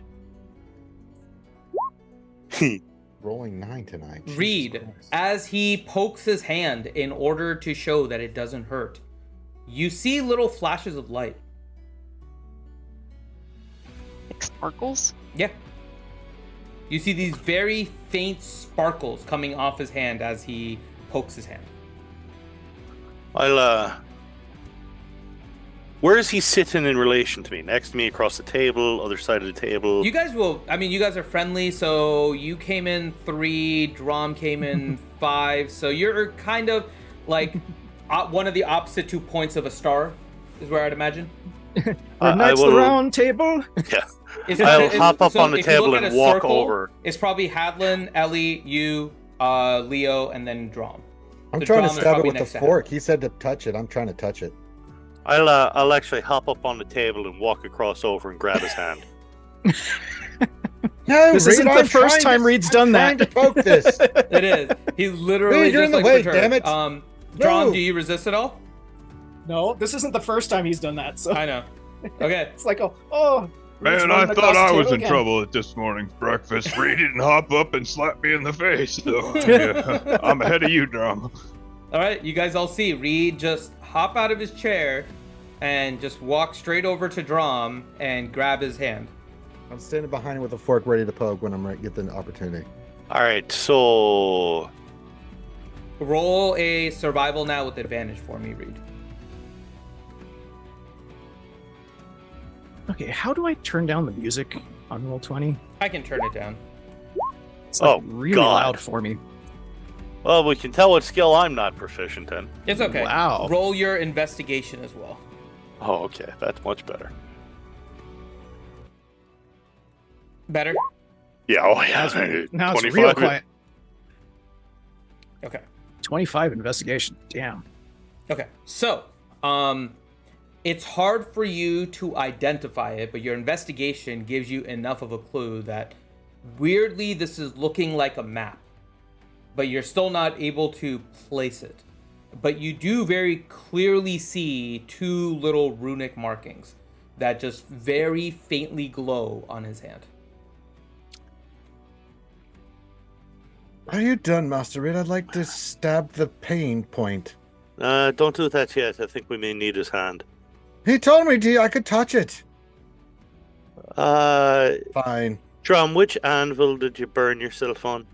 Rolling 9 tonight. Jesus Reed, Christ. as he pokes his hand in order to show that it doesn't hurt, you see little flashes of light. Like sparkles? Yeah. You see these very faint sparkles coming off his hand as he pokes his hand. Where is he sitting in relation to me? Next to me, across the table, other side of the table? You guys you guys are friendly, so you came in 3, Drom came in 5, so you're kind of like one of the opposite 2 points of a star, is where I'd imagine. Knights the round table. Yeah. I'll hop up on the table and walk over. It's probably Hadlin, Ellie, you, Leo, and then Drom. I'm The trying to drum is stab it probably with next the to fork. He said to touch it. I'm trying to touch it. I'll actually hop up on the table and walk across over and grab his hand. No, This Reed, isn't the I'm first trying time to- Reed's I'm done trying that. to poke this. It is. He's literally Reed, you're just in the like way, perturbed. damn it. Drom, No. do you resist at all? No, this isn't the first time he's done that. So I know. Okay. it's like, oh. Reed's Man, I running thought across the I was table in again. trouble at this morning's breakfast. Reed didn't hop up and slap me in the face, so yeah, I'm ahead of you, Drum. All right, you guys all see Reed just hop out of his chair and just walk straight over to Drom and grab his hand. I'm standing behind him with a fork ready to poke when I'm ready get the opportunity. All right, so Roll a survival now with advantage for me, Reed. Okay, how do I turn down the music on Roll20? I can turn it down. It's like Oh, really God. loud for me. well, we can tell what skill I'm not proficient in. It's okay. Wow. Roll your investigation as well. Oh, okay, that's much better. Better? Yeah, oh yeah. Now it's 25. real quiet. Okay. 25 investigation. Damn. Okay. So, it's hard for you to identify it, but your investigation gives you enough of a clue that weirdly this is looking like a map, but you're still not able to place it. But you do very clearly see 2 little runic markings that just very faintly glow on his hand. Are you done, Master Reed? I'd like to stab the pain point. Don't do that yet. I think we may need his hand. He told me I could touch it. Fine. Drum, which anvil did you burn yourself on?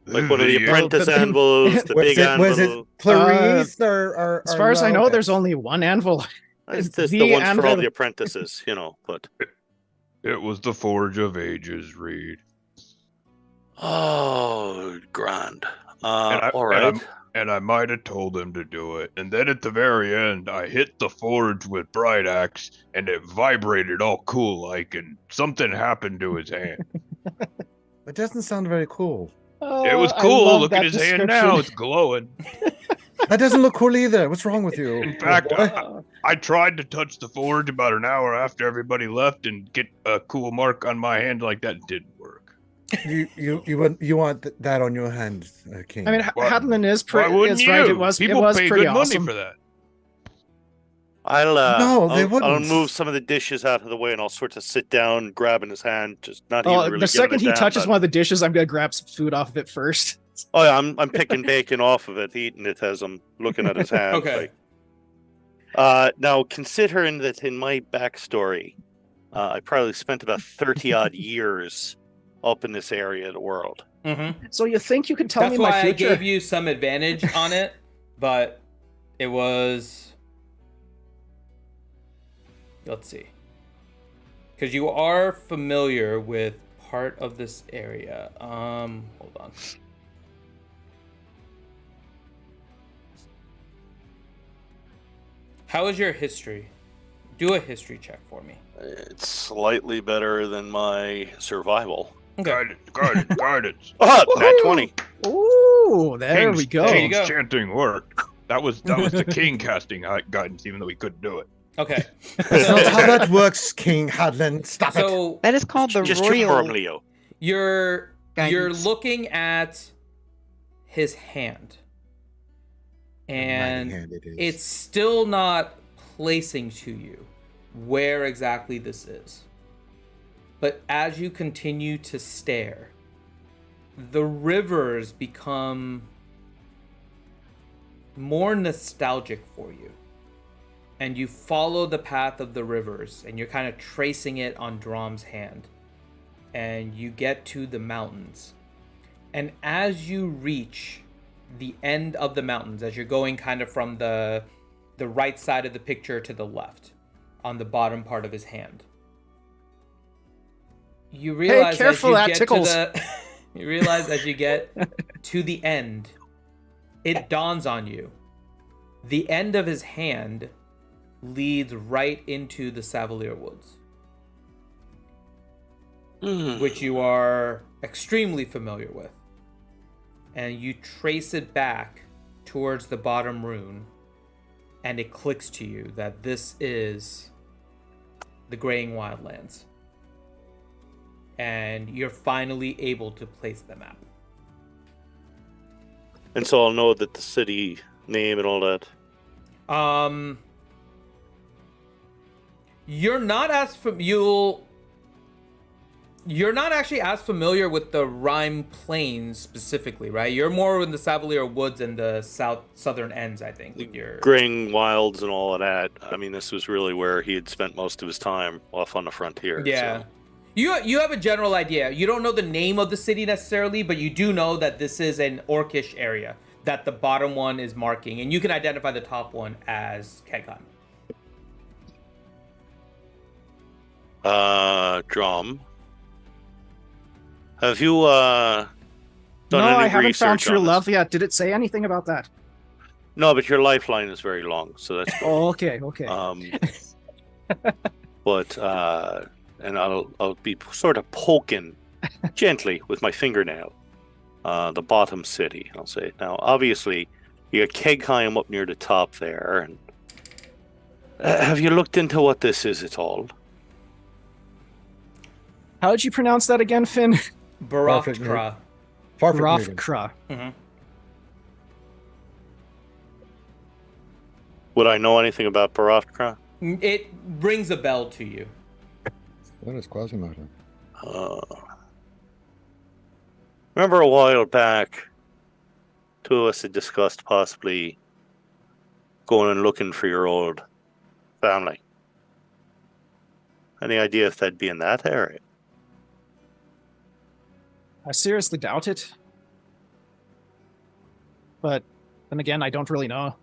Like one of the apprentice anvils, the big anvil. Was it Clarice or As far as I know, Rowan? there's only one anvil. It's the the ones for all anvil. the apprentices, but It was the Forge of Ages, Reed. oh, grand. I- All right. And I might have told him to do it. And then at the very end, I hit the forge with Bright Axe, and it vibrated all cool like, and something happened to his hand. It doesn't sound very cool. It was cool. Look at his hand now; it's glowing. That doesn't look cool either. What's wrong with you? In fact, boy? I tried to touch the forge about an hour after everybody left and get a cool mark on my hand like that. It didn't work. You want that on your hand, King? I mean, Why- Hadlin is Why pretty. wouldn't It's you? right. It was. People it was pay pretty good awesome. money for that. No, they I'll wouldn't. move some of the dishes out of the way and I'll sort of sit down, grabbing his hand, just not even really. The second giving he a damn, touches but- one of the dishes, I'm gonna grab some food off of it first. Oh yeah, I'm picking bacon off of it, eating it as I'm looking at his hand. Okay. Now, considering that in my backstory, I probably spent about 30 odd years up in this area of the world. Mm-hmm. So you think you can tell That's me why my I future? gave you some advantage on it, but it was... Let's see. Because you are familiar with part of this area. Hold on. How is your history? Do a history check for me. It's slightly better than my survival. Okay. Guidance. Oh, nat Woohoo! 20. Ooh, there King's, we go. There you King's go. chanting worked. That was the king casting guidance, even though he couldn't do it. Okay. That's not how that works, King Hadlin. Stop it. So That is called the Just cheer for him, royal Leo. you're guidance. looking at his hand. And Mighty hand it is. it's still not placing to you where exactly this is. But as you continue to stare, the rivers become more nostalgic for you. And you follow the path of the rivers, and you're kind of tracing it on Drom's hand. And you get to the mountains. And as you reach the end of the mountains, as you're going kind of from the right side of the picture to the left, on the bottom part of his hand, you realize careful, as you that get tickles. to the you realize as you get to the end, it dawns on you. The end of his hand leads right into the Savalier Woods, which you are extremely familiar with. And you trace it back towards the bottom rune, and it clicks to you that this is the Graying Wildlands. And you're finally able to place the map. And so I'll know that the city name and all that. You're not actually as familiar with the Rime Plains specifically, right? You're more in the Savalier Woods and the southern ends, I think. With your Graying Wilds and all of that. I mean, this was really where he had spent most of his time, off on the frontier. Yeah. So. You have a general idea. You don't know the name of the city necessarily, but you do know that this is an orcish area that the bottom one is marking, and you can identify the top one as Kegheim. Drum. Have you done any I haven't research found true on this? love yet. Did it say anything about that? No, but your lifeline is very long, so that's good. Oh, okay. But and I'll be sort of poking gently with my fingernail the bottom city. I'll say, now obviously you got Kegheim up near the top there, and have you looked into what this is at all? How did you pronounce that again, Finn? Baroftkra. Baroftkra. Mm-hmm. Would I know anything about Baroftkra? It rings a bell to you. What is Quasimodo? Remember a while back, two of us had discussed possibly going and looking for your old family. Any idea if that'd be in that area? I seriously doubt it. But then again, I don't really know.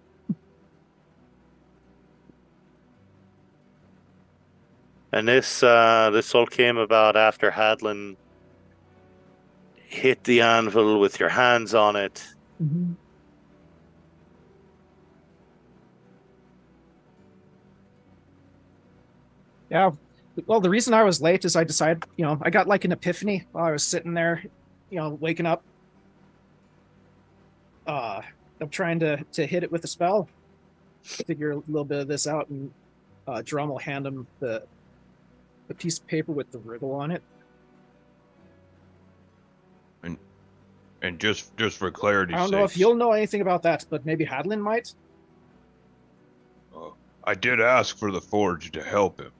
And this all came about after Hadlin hit the anvil with your hands on it. Mm-hmm. Yeah. Well, the reason I was late is I decided, I got like an epiphany while I was sitting there, waking up. I'm trying to hit it with a spell. Figure a little bit of this out, and Drum will hand him the piece of paper with the riddle on it. And just for clarity's I don't know if you'll know anything about that, but maybe Hadlin might. I did ask for the Forge to help him.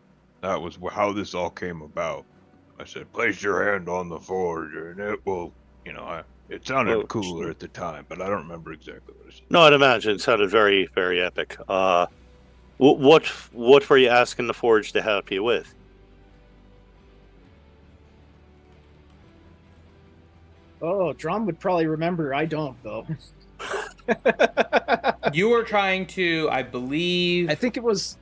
That was how this all came about. I said, place your hand on the Forge, and it will, it sounded cooler at the time, but I don't remember exactly what it said. No, I'd imagine it sounded very, very epic. What were you asking the Forge to help you with? Oh, Drum would probably remember. I don't, though. You were trying to, I believe... I think it was...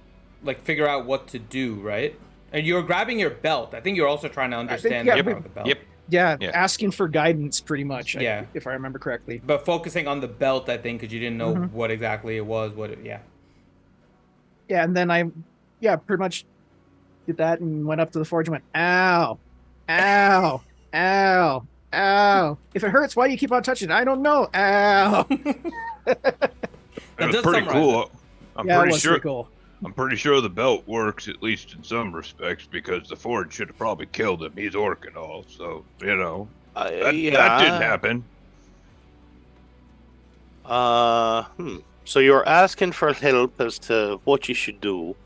figure out what to do, right? And you were grabbing your belt. I think you're also trying to understand the belt. Yep. Yeah, asking for guidance, pretty much, Yeah. if I remember correctly. But focusing on the belt, I think, because you didn't know what exactly it was. Yeah, and then pretty much did that and went up to the Forge and went, ow, ow, ow, ow. If it hurts, why do you keep on touching it? I don't know. Ow. It was pretty cool. It was pretty cool. I'm pretty sure the belt works, at least in some respects, because the Forge should have probably killed him. He's orc and all, so, that didn't happen. So you're asking for help as to what you should do.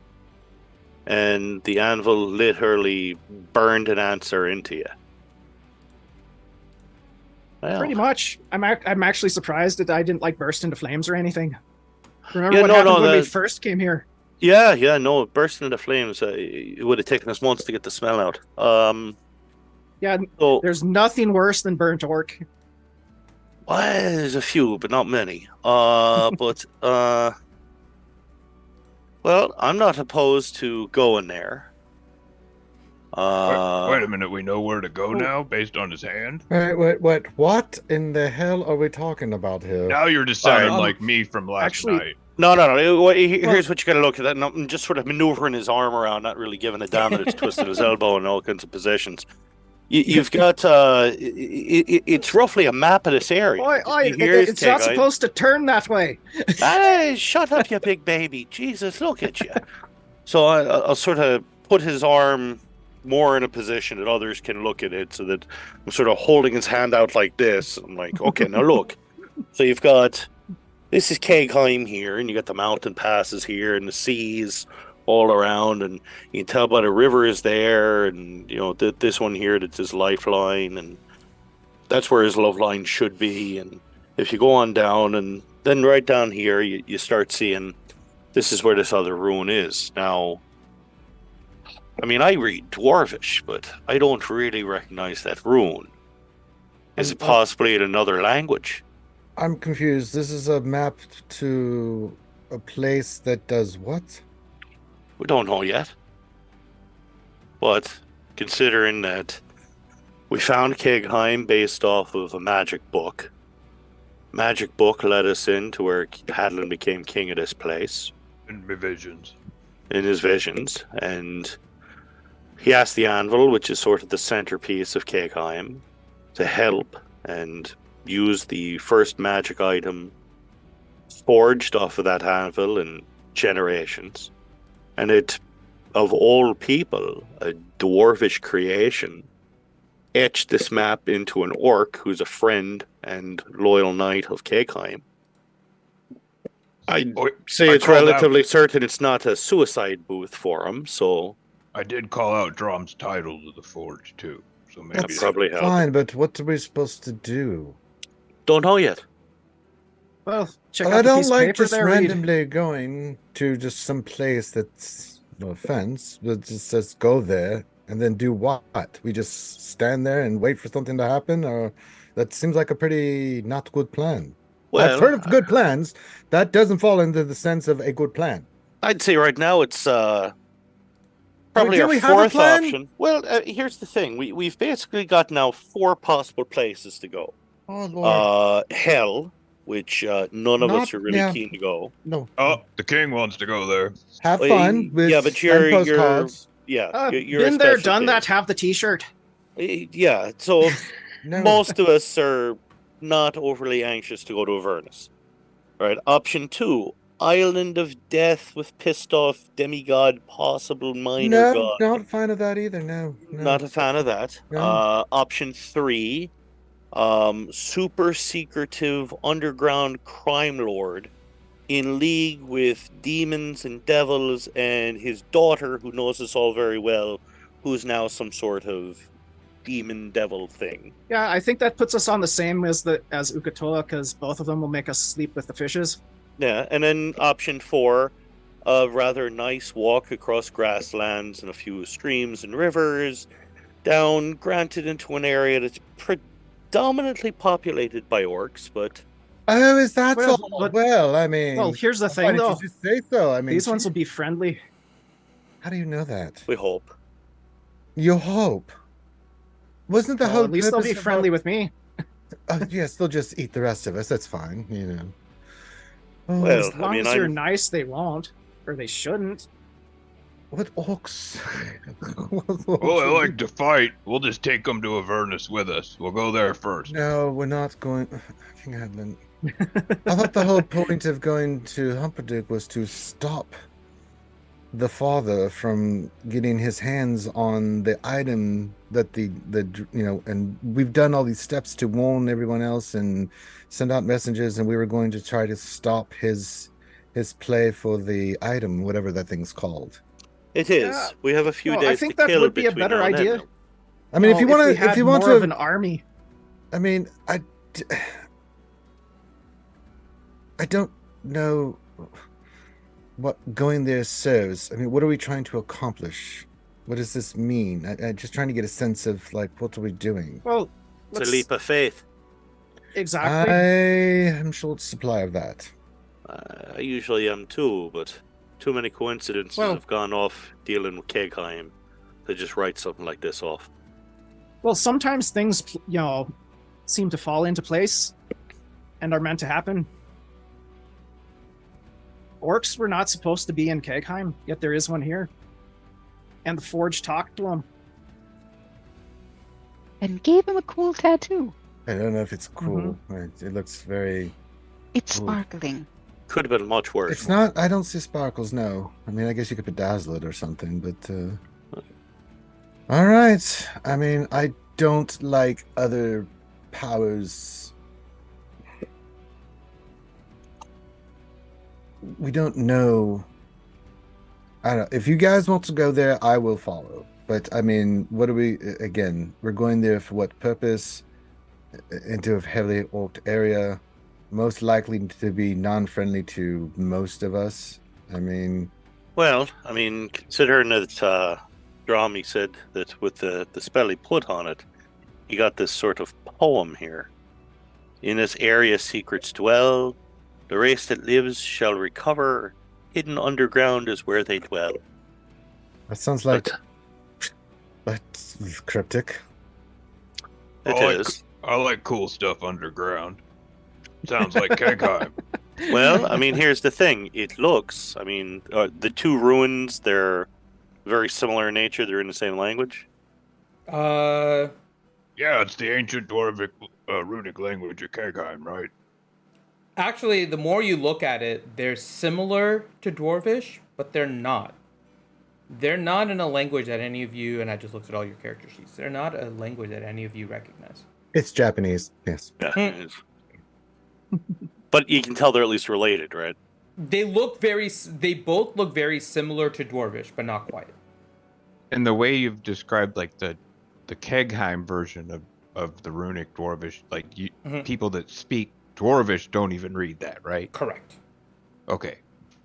and the anvil literally burned an answer into you. Well, Pretty much. I'm actually surprised that I didn't like burst into flames or anything. Remember Yeah, what no, happened no, when we the- first came here? Yeah, no, it burst into flames. It would have taken us months to get the smell out. Yeah, So, there's nothing worse than burnt orc. well, there's a few, but not many. Well, I'm not opposed to going there. Wait a minute, we know where to go now based on his hand? Wait, what in the hell are we talking about here? Now you're just sounding Alright, like me from last actually- night. No. Here's what you gotta look at. That. I'm just sort of maneuvering his arm around, not really giving a damn that it's twisting his elbow in all kinds of positions. You've got it's roughly a map of this area. It's not supposed to turn that way. Hey, shut up, you big baby! Jesus, look at you. So I'll sort of put his arm more in a position that others can look at it, so that I'm sort of holding his hand out like this. I'm like, okay, now look. So you've got. This is Kegheim here, and you got the mountain passes here, and the seas all around, and you can tell by the river is there, and this one here that's his lifeline, and that's where his love line should be. And if you go on down, and then right down here, you start seeing this is where this other ruin is. Now, I mean, I read Dwarvish, but I don't really recognize that rune. Is it possibly in another language? I'm confused. This is a map to a place that does what? We don't know yet. But considering that we found Kegheim based off of a magic book. Magic book led us into where Hadlin became king of this place. In my visions. In his visions. And he asked the anvil, which is sort of the centerpiece of Kegheim, to help and use the first magic item forged off of that anvil in generations. And it, of all people, a dwarvish creation, etched this map into an orc who's a friend and loyal knight of Kegheim. I'd say it's relatively certain it's not a suicide booth for him, so... I did call out Drom's title to the forge, too. So maybe That probably helped. Fine, but what are we supposed to do? Don't know yet. Well, check out I the don't piece of like paper just there, Reed. randomly going to just some place that's, no offense, but just says go there and then do what? We just stand there and wait for something to happen? Or that seems like a pretty not good plan. Well, I've heard of good plans. That doesn't fall into the sense of a good plan. I'd say right now it's probably do our we have a fourth plan? option. Well, here's the thing. We've basically got now 4 possible places to go. Oh, Lord. Hell, which none of us are really keen to go. No. Oh, the king wants to go there. Have Well, fun with yeah, but you're postcards. yeah, you're a Been there, special done case. that, have the t-shirt. Yeah, so No. most of us are not overly anxious to go to Avernus. Right. Option 2, Island of Death with pissed off demigod, possible minor No, god. not a fan of that either. No. Not a fan of that. No. Option 3, super secretive underground crime lord in league with demons and devils, and his daughter, who knows us all very well, who's now some sort of demon devil thing. Yeah, I think that puts us on the same as Ukatoa, because both of them will make us sleep with the fishes. Yeah, and then option 4, a rather nice walk across grasslands and a few streams and rivers, down, granted, into an area that's predominantly populated by orcs, but... Oh, is that Well, so? but- Well, I mean... Well, here's the why thing, didn't though. you just say so? I mean, These ones will be friendly. How do you know that? we hope. You hope. Wasn't the Well, whole at least they'll be purpose friendly with me. yes, they'll just eat the rest of us. That's fine, you know. Oh, Well, As long I mean, as you're I'm- nice, they won't. Or they shouldn't. what orcs? Well, I like to fight. We'll just take them to Avernus with us. We'll go there first. No, we're not going. King Hadlin. I thought the whole point of going to Humperdinck was to stop the father from getting his hands on the item that the and we've done all these steps to warn everyone else and send out messages, and we were going to try to stop his play for the item, whatever that thing's called. It is. Yeah. We have a few No, days I think to that kill would be a between better now and then, idea. though. I mean, if you want we to, had if you want more of to, an army. I mean, I don't know what going there serves. I mean, what are we trying to accomplish? What does this mean? I'm just trying to get a sense of like, what are we doing? Well, It's a leap of faith. Exactly. I am short supply of that. I usually am too, but too many coincidences Well- have gone off dealing with Kegheim to just write something like this off. Well, sometimes things, seem to fall into place and are meant to happen. Orcs were not supposed to be in Kegheim, yet there is one here. And the Forge talked to him. And gave him a cool tattoo. I don't know if it's cool. It looks very. It's Ooh. sparkling. Could have been much worse. It's not. I don't see sparkles. No. I mean, I guess you could bedazzle it or something, but. All right. I mean, I don't like other powers. We don't know. I don't. If you guys want to go there, I will follow. But I mean, what do we? Again, we're going there for what purpose? Into a heavily orked area, most likely to be non-friendly to most of us. I mean, Well, I mean, considering that Drami said that with the spell he put on it, he got this sort of poem here. In this area secrets dwell, the race that lives shall recover, hidden underground is where they dwell. that sounds like But that's cryptic. it is. I like cool stuff underground. Sounds like Kegheim. Well, I mean, here's the thing. It looks, I mean, the two ruins, they're very similar in nature. They're in the same language. Uh, Yeah, it's the ancient Dwarvic runic language of Kegheim, right? actually, the more you look at it, they're similar to Dwarvish, but they're not. They're not in a language that any of you, and I just looked at all your character sheets, they're not a language that any of you recognize. It's Japanese. Yes. Yeah. It is. But you can tell they're at least related, right? They both look very similar to Dwarvish, but not quite. And the way you've described like the Kegheim version of the runic Dwarvish, like people that speak Dwarvish don't even read that, right? Correct. Okay.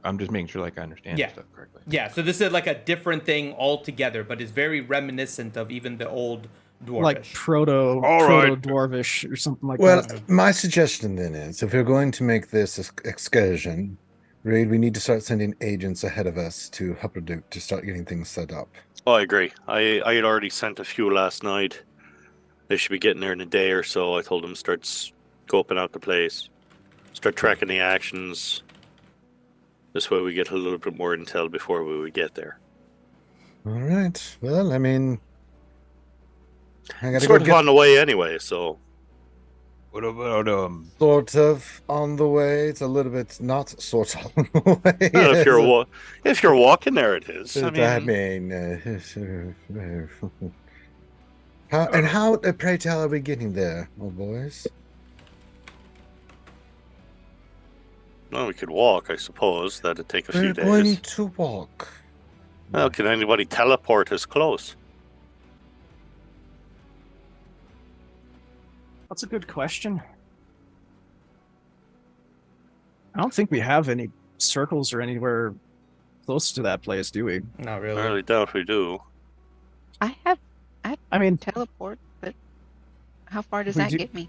I'm just making sure like I understand Yeah. stuff correctly. Yeah, so this is like a different thing altogether, but it's very reminiscent of even the old Dwarvish. Like proto right. dwarvish or something like Well, that. my suggestion then is, if we're going to make this excursion, Reed, we need to start sending agents ahead of us to Hupperduke to start getting things set up. Oh, I agree. I had already sent a few last night. They should be getting there in a day or so. I told them start scoping out the place, start tracking the actions. This way we get a little bit more intel before we would get there. All right. Well, I mean, I gotta Sort go of get on the way anyway, so What about sort of on the way. It's a little bit not sort of on the way. well, Yes. if you're walking there, it is. I mean, how, pray tell, are we getting there, old boys? Well, we could walk, I suppose. That'd take a few We're days. going to walk. Well, can anybody teleport us close? That's a good question. I don't think we have any circles or anywhere close to that place, do we? Not I really. really doubt we do. I have I mean, teleport, but how far does We that do- get me?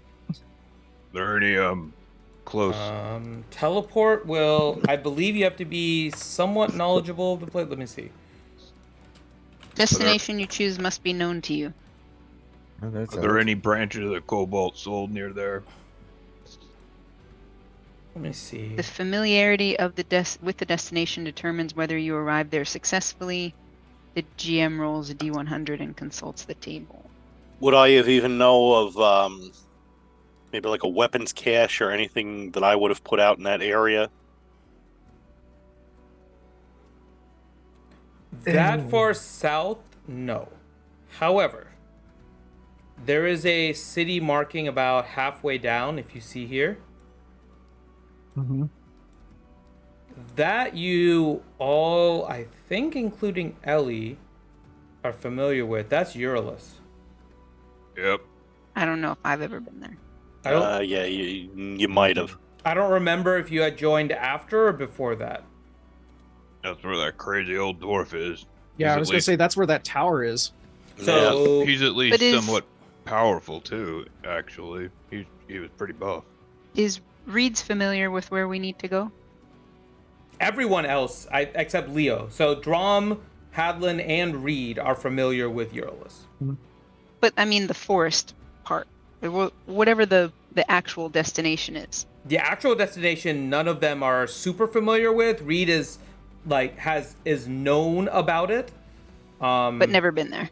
there any close? Teleport will, I believe you have to be somewhat knowledgeable of the place. Let me see. Destination you choose must be known to you. Oh, that's Are there odd. any branches of the Cobalt sold near there? Let me see. The familiarity of with the destination determines whether you arrive there successfully. The GM rolls a D100 and consults the table. Would I have even know of maybe like a weapons cache or anything that I would have put out in that area? That far south, no. However, there is a city marking about halfway down, if you see here. mhm. That you all, I think including Ellie, are familiar with. That's Eurolus. Yep. I don't know if I've ever been there. Yeah, you might have. I don't remember if you had joined after or before that. That's where that crazy old dwarf is. Yeah, I was going to say that's where that tower is. So He's at least somewhat powerful too. Actually, he was pretty buff. Is Reed's familiar with where we need to go? everyone else, except Leo. So Drom, Hadlin, and Reed are familiar with Eurolus. But I mean the forest part, whatever the actual destination is. The actual destination, none of them are super familiar with. Reed is is known about it, but never been there.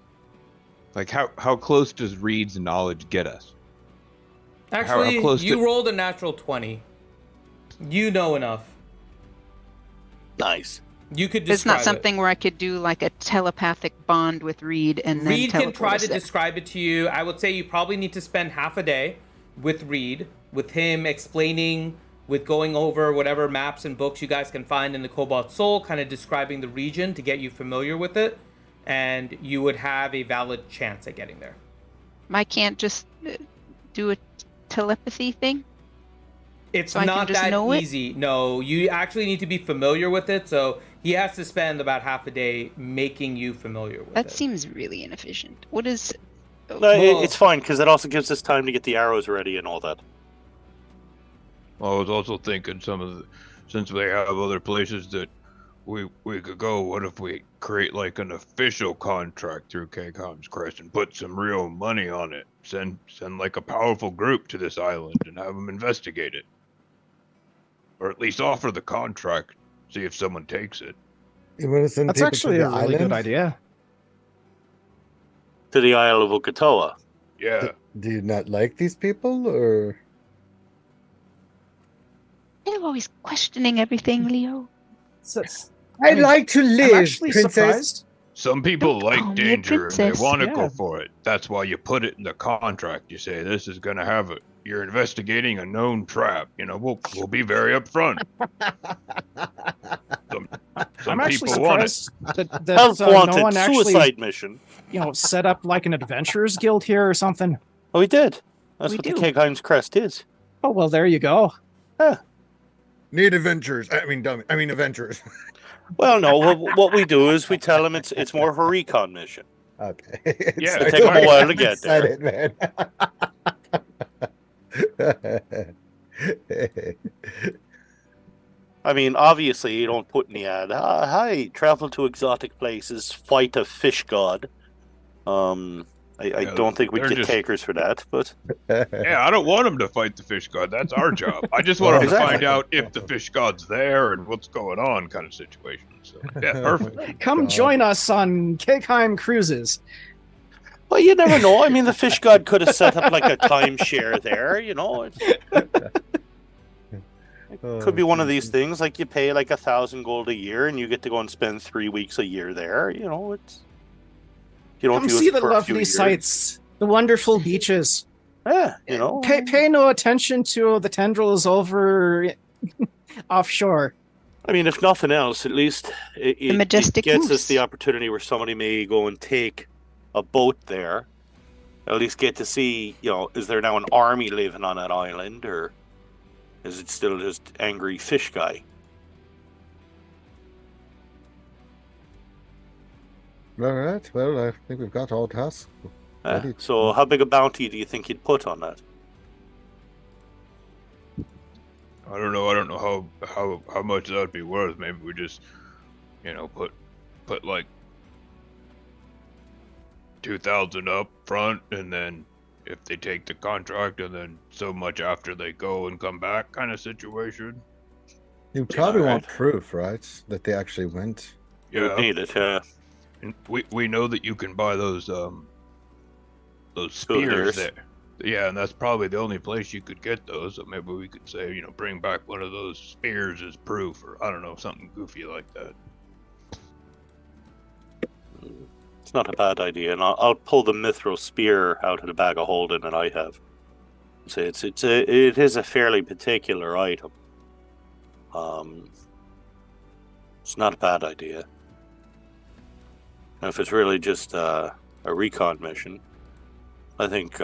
Like how close does Reed's knowledge get us? Actually, you rolled a natural 20. You know enough. Nice. You could describe It's not something where I could do like a telepathic bond with Reed and then Reed can try to there. describe it to you. I would say you probably need to spend half a day with Reed, with him explaining, with going over whatever maps and books you guys can find in the Cobalt Soul, kind of describing the region to get you familiar with it, and you would have a valid chance at getting there. I can't just do a telepathy thing? It's so not that easy. No, you actually need to be familiar with it, so he has to spend about half a day making you familiar with it. That seems really inefficient. What is... No, it's fine, because it also gives us time to get the arrows ready and all that. Well, I was also thinking since they have other places that we could go, what if we create like an official contract through Kegheim's Crest and put some real money on it? Send like a powerful group to this island and have them investigate it. Or at least offer the contract, see if someone takes it. That's actually a really good idea. To the Isle of Okatoa. Yeah. Do you not like these people, or? You're always questioning everything, Leo. I'd like to live, I'm actually princess. surprised. Some people Don't call like me a danger and they princess. want to Yeah. go for it. That's why you put it in the contract. You say this is going to have you're investigating a known trap. You know, we'll be very upfront. Some I'm actually people want it. surprised that Help no wanted one actually, suicide mission. set up like an adventurers guild here or something. Oh, we did. That's We what do. the Kegheim's Crest is. Oh, well, there you go. Need adventures. I mean adventures. Well, no. What we do is we tell them it's more of a recon mission. Okay. Yeah, It'll take them a while to get there. Excited, man. I mean, obviously, you don't put in the ad. Hi, travel to exotic places, fight a fish god. I don't think we'd they're get just- takers for that, but Yeah, I don't want them to fight the fish god. That's our job. I just want them to Exactly. find out if the fish god's there and what's going on, kind of situation. So yeah, perfect. Come join us on Kegheim Cruises. well, you never know. I mean, the fish god could have set up like a timeshare there. You know, it could be one of these things. Like you pay like 1,000 gold a year, and you get to go and spend 3 weeks a year there. You know, it's you don't Come use see it the for a few lovely years. sights, the wonderful beaches. Yeah, you know. Pay no attention to the tendrils over offshore. I mean, if nothing else, at least it majestic gets us moose. the opportunity where somebody may go and take a boat there. At least get to see, is there now an army living on that island, or is it still just angry fish guy? All right. Well, I think we've got all tasks. Ready. So how big a bounty do you think you'd put on that? I don't know how much that would be worth. Maybe we just, put like 2,000 up front, and then if they take the contract, and then so much after they go and come back, kind of situation. You probably All want right. proof, right? That they actually went. You would need it, yeah. And we know that you can buy those spears Souvenirs. there. Yeah, and that's probably the only place you could get those. So maybe we could say, bring back one of those spears as proof, or I don't know, something goofy like that. It's not a bad idea, and I'll pull the Mithro spear out of the bag of holding that I have. So it is a fairly particular item. It's not a bad idea. And if it's really just a recon mission, I think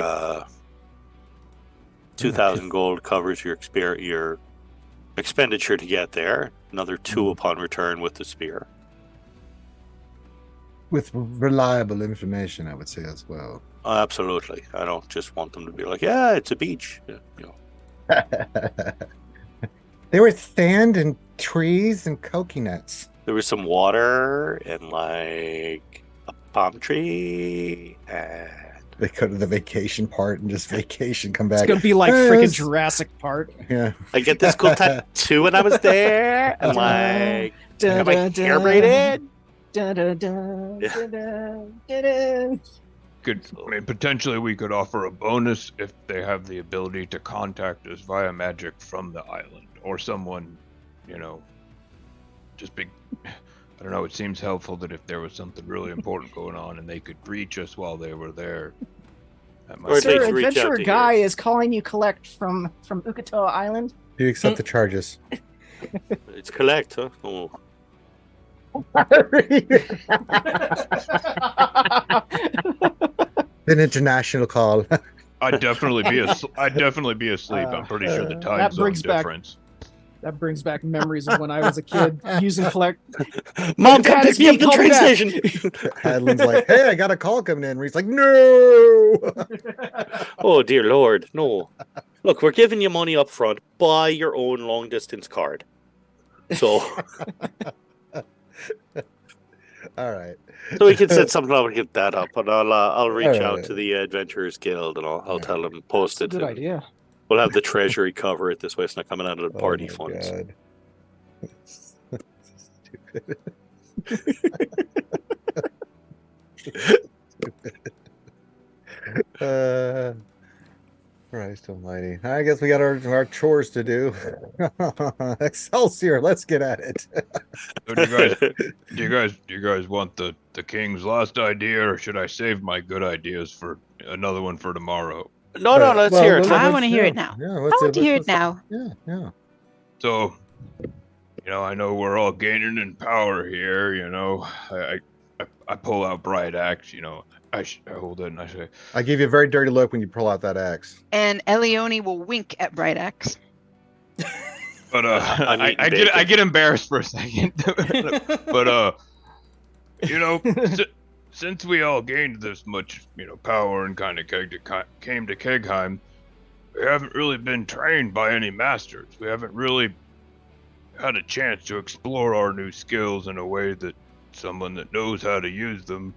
2,000 gold covers your expenditure to get there. Another 2 upon return with the spear. With reliable information, I would say as well. Absolutely. I don't just want them to be like, yeah, it's a beach. You know. There was sand and trees and coconuts. There was some water and like a palm tree and They go to the vacation part and just vacation, come back. It's gonna be like freaking Jurassic Park. Yeah. I get this cool tattoo when I was there and like got my hair braided. Potentially we could offer a bonus if they have the ability to contact us via magic from the island or someone, you know, just big. I don't know. It seems helpful that if there was something really important going on and they could reach us while they were there. That might Sir, adventurer guy is calling you collect from Ukatoa Island. Do you accept the charges? It's collect, huh? Oh. An international call. I'd definitely be asleep. I'm pretty sure the time zone difference. That brings back memories of when I was a kid using collect. Mom, come pick me up at the train station. Hadlin's like, hey, I got a call coming in. Reed's like, no. Oh, dear Lord, no. Look, we're giving you money up front. Buy your own long distance card. So. All right. So we can set something up and get that up, and I'll reach out to the Adventurers Guild and I'll tell them post it. Good idea. We'll have the treasury cover it this way. It's not coming out of the party funds. God. Stupid. Christ almighty. I guess we got our chores to do. Excelsior, let's get at it. So do you guys want the king's last idea, or should I save my good ideas for another one for tomorrow? No, let's hear it. I want to hear it now. Yeah, I want to hear it now. Yeah. So, you know, I know we're all gaining in power here. You know, I pull out Bright Axe. You know, I hold it and I say, I give you a very dirty look when you pull out that axe. And Elione will wink at Bright Axe. But I get embarrassed for a second. But you know, since we all gained this much, you know, power and kind of came to Kegheim, we haven't really been trained by any masters. We haven't really had a chance to explore our new skills in a way that someone that knows how to use them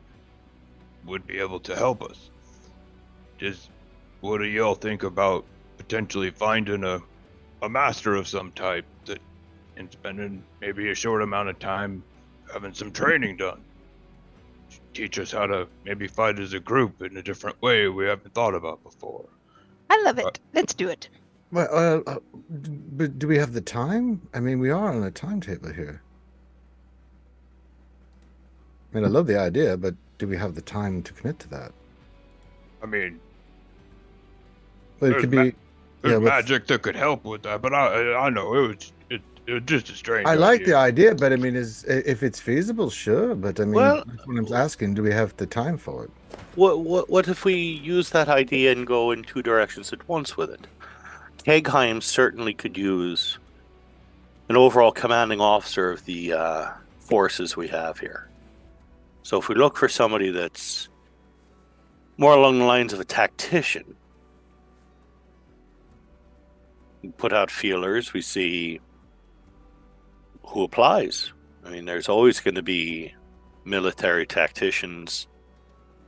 would be able to help us. What do y'all think about potentially finding a master of some type that, and spending maybe a short amount of time having some training done? Teach us how to maybe fight as a group in a different way we haven't thought about before. I love it. Let's do it. Well, but do we have the time? I mean, we are on a timetable here. I mean, I love the idea, but do we have the time to commit to that? I mean, Well, it could be. There's magic that could help with that, but I know it was just a strange. I like the idea, but I mean, if it's feasible, sure. But I mean, Well, that's what I'm asking. Do we have the time for it? What if we use that idea and go in two directions at once with it? Kegheim certainly could use an overall commanding officer of the forces we have here. So if we look for somebody that's more along the lines of a tactician, we put out feelers, we see who applies. I mean, there's always going to be military tacticians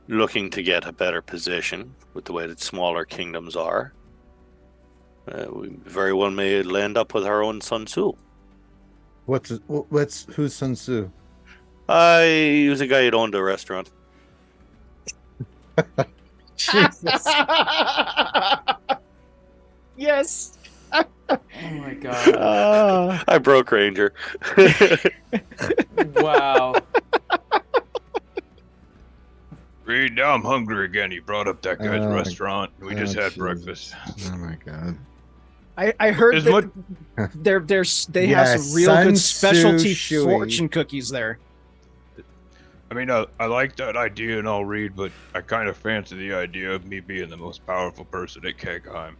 looking to get a better position with the way that smaller kingdoms are. We very well may land up with our own Sun Tzu. Who's Sun Tzu? He was a guy who owned a restaurant. Jesus. Yes. Oh my god. I broke Ranger. Wow. Reed, now I'm hungry again. You brought up that guy's restaurant. We just had breakfast. Oh my god. I heard Is that what- they have Yes, some real good Sun specialty Tzu Shui. fortune cookies there. I mean, I like that idea and I'll read, but I kind of fancy the idea of me being the most powerful person at Kegheim.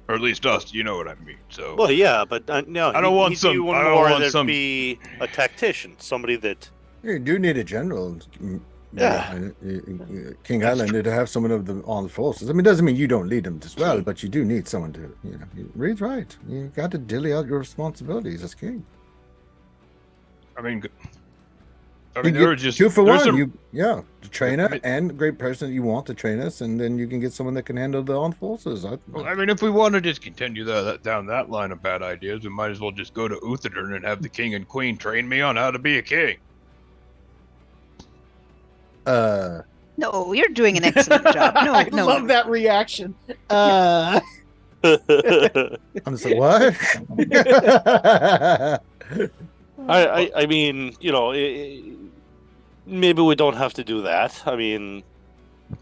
Or at least us, you know what I mean. So. Well, yeah, but no, I don't want he'd some- be one I don't more want that'd some- be a tactician, somebody that. You do need a general. Yeah. King Highland to have someone of the armed forces. I mean, it doesn't mean you don't lead them as well, but you do need someone to, Reed's right. You got to dilly out your responsibilities as king. I mean, You there were get just 2 for there's 1. some- The trainer Yeah. and a great person you want to train us, and then you can get someone that can handle the armed forces. Well, I mean, if we want to just continue down that line of bad ideas, we might as well just go to Uthadern and have the king and queen train me on how to be a king. No, you're doing an excellent job. No, I no. love that reaction. I'm just like, what? I mean, maybe we don't have to do that. I mean,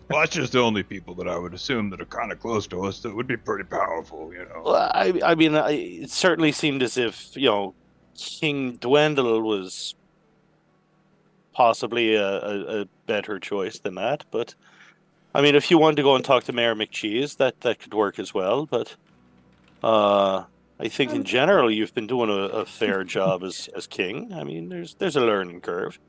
Well, that's just the only people that I would assume that are kind of close to us that would be pretty powerful, well, I mean, it certainly seemed as if King Dwendal was possibly a better choice than that. But I mean, if you wanted to go and talk to Mayor McCheese, that could work as well. But I think in general you've been doing a fair job as king. I mean, there's a learning curve.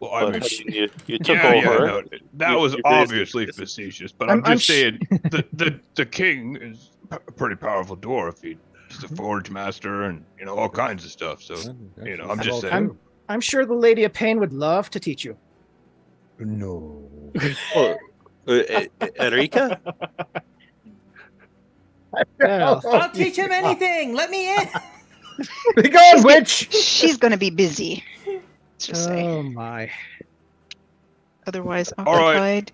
Well, I But mean, you took yeah, over. no, that You- was you basically- obviously facetious, but I'm just saying the king is a pretty powerful dwarf. He's a forge master and all kinds of stuff. So I'm just saying. I'm sure the Lady of Pain would love to teach you. No. Oh, Enrica? Well, I'll teach him anything. Let me in. Be gone, witch! She's going to be busy. Let's just say. oh my. Otherwise All right.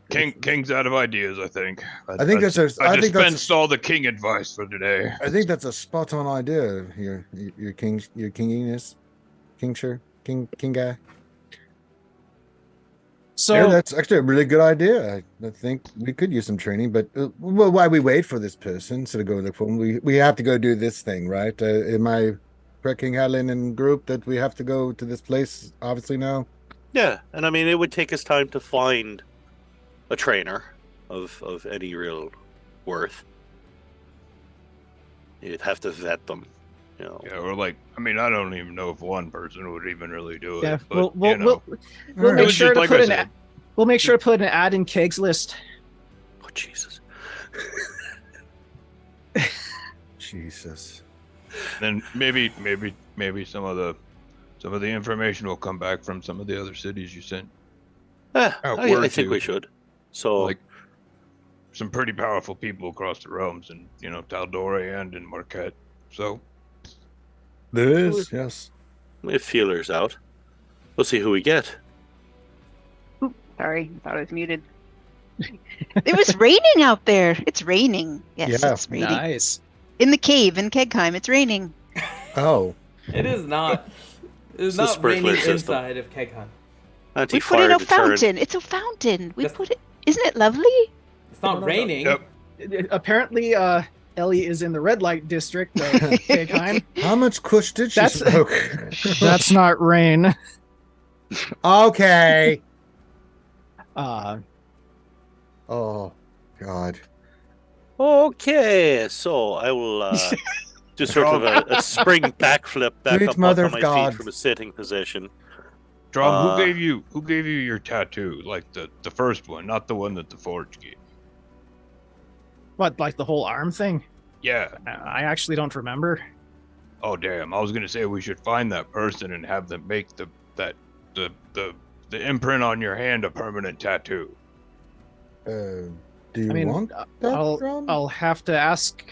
occupied. King's out of ideas, I think. I think that's I think that's dispensed all the king advice for today. I think that's a spot on idea. Your kinginess, king guy. So Yeah, that's actually a really good idea. I think we could use some training, but why we wait for this person instead of go look for him? We have to go do this thing, right? Am I correct, King Hadlin and group, that we have to go to this place? Obviously, now. Yeah, and I mean, it would take us time to find a trainer of any real worth. You'd have to vet them, Yeah, or I don't even know if one person would even really do it. yeah, But, we'll Alright. make was sure just to like put I an said. we'll make sure to put an ad in Keg's list. Oh, Jesus. Jesus. then maybe some of the information will come back from some of the other cities you sent. I word think to- we should. So, Like some pretty powerful people across the realms, and Taldore and in Marquette. So There is, yes. we have feelers out. We'll see who we get. Sorry, I thought I was muted. It was raining out there. It's raining. Yes, Yeah. it's raining. Nice. In the cave in Kegheim, it's raining. Oh, It is not. It's the not sprinkler raining system. inside of Kegheim. We put in a fountain. It's a fountain. We That's- put it. Isn't it lovely? It's not No. raining. Yep. Apparently, Ellie is in the red light district of Kegheim. how much kush did she That's- smoke? That's not rain. Okay. Uh, Oh, God. Okay, so I will do sort of a spring backflip back Sweet up Mother onto of my God. feet from a sitting position. Drum, Uh, who gave you your tattoo? Like the first one, not the one that the forge gave. what, like the whole arm thing? Yeah. I actually don't remember. Oh damn! I was gonna say we should find that person and have them make the imprint on your hand a permanent tattoo. Do you I mean, want that, I'll Drum? I'll have to ask.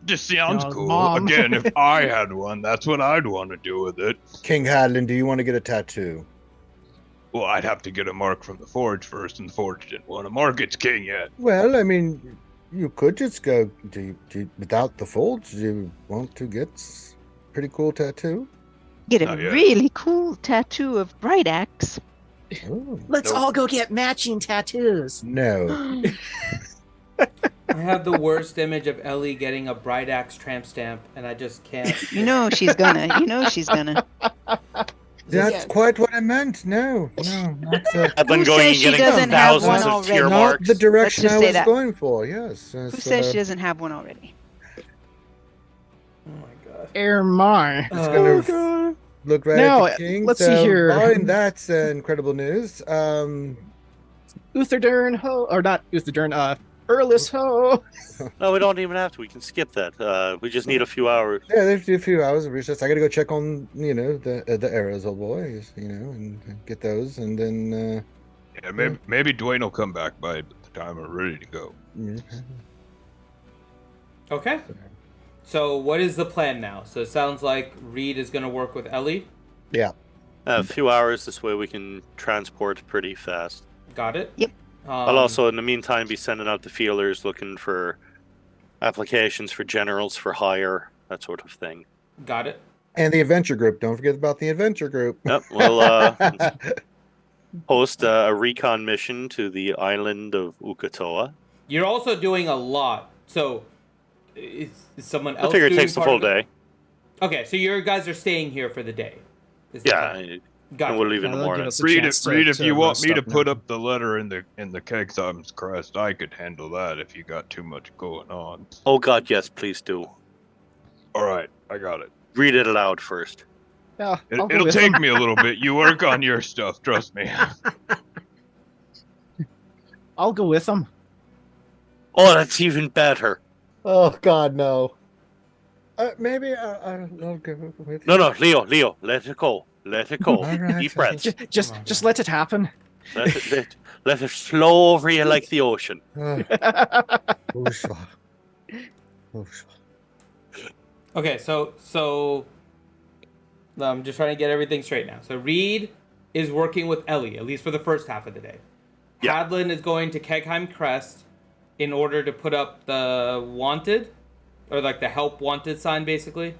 Just sounds No, cool. Mom. Again, if I had one, that's what I'd want to do with it. King Hadlin, do you want to get a tattoo? Well, I'd have to get a mark from the forge first, and the forge didn't want to mark its king yet. Well, I mean, you could just go without the folds. Do you want to get pretty cool tattoo? Get a Not yet. really cool tattoo of Bright Axe. Oh, Let's Nope. all go get matching tattoos. no. I have the worst image of Ellie getting a Bright Axe tramp stamp, and I just can't. You know she's gonna. You know she's gonna. That's Yes. quite what I meant. No, not I've been Who going says and she getting doesn't have one thousands of tier already? not marks. the direction just I say was that. going for. Yes. Who says she doesn't have one already? Oh my god. Air my. It's gonna look right Now, at the king. let's see so, here. Barring that incredible news, Utherdern ho, or not Utherdern, Earlis ho. No, we don't even have to. We can skip that. We just need a few hours. yeah, there's a few hours of research. I got to go check on the arrows, old boy, and get those, and then Yeah, maybe Dwayne will come back by the time we're ready to go. Okay. So what is the plan now? So it sounds like Reed is going to work with Ellie. yeah. A few hours. This way we can transport pretty fast. Got it? Yep. I'll also, in the meantime, be sending out the feelers, looking for applications for generals for hire, that sort of thing. Got it. And the adventure group. Don't forget about the adventure group. Yep, we'll host a recon mission to the island of Ukatoa. You're also doing a lot. So is someone else I figure it doing takes the part full of it? day. Okay, so your guys are staying here for the day. Is the Yeah, plan. Got and it. we'll leave in the That'll give morning. us a Reed, chance Reed, to- if to you want rest me to up put now. up the letter in the Kegtham's crest, I could handle that if you got too much going on. Oh God, yes, please do. All right, I got it. Read it aloud first. Yeah, I'll go It'll with take them. me a little bit. You work on your stuff, trust me. I'll go with them. Oh, that's even better. Oh God, no. Maybe I'll go with No, Leo, let it go. Let it go. All right, Deep breaths. Just let it happen. Let it flow over you like the ocean. Oosha. Oosha. Okay, so I'm just trying to get everything straight now. So Reed is working with Ellie, at least for the first half of the day. Yeah. Hadlin is going to Kegheim Crest in order to put up the wanted, or like the help wanted sign, basically.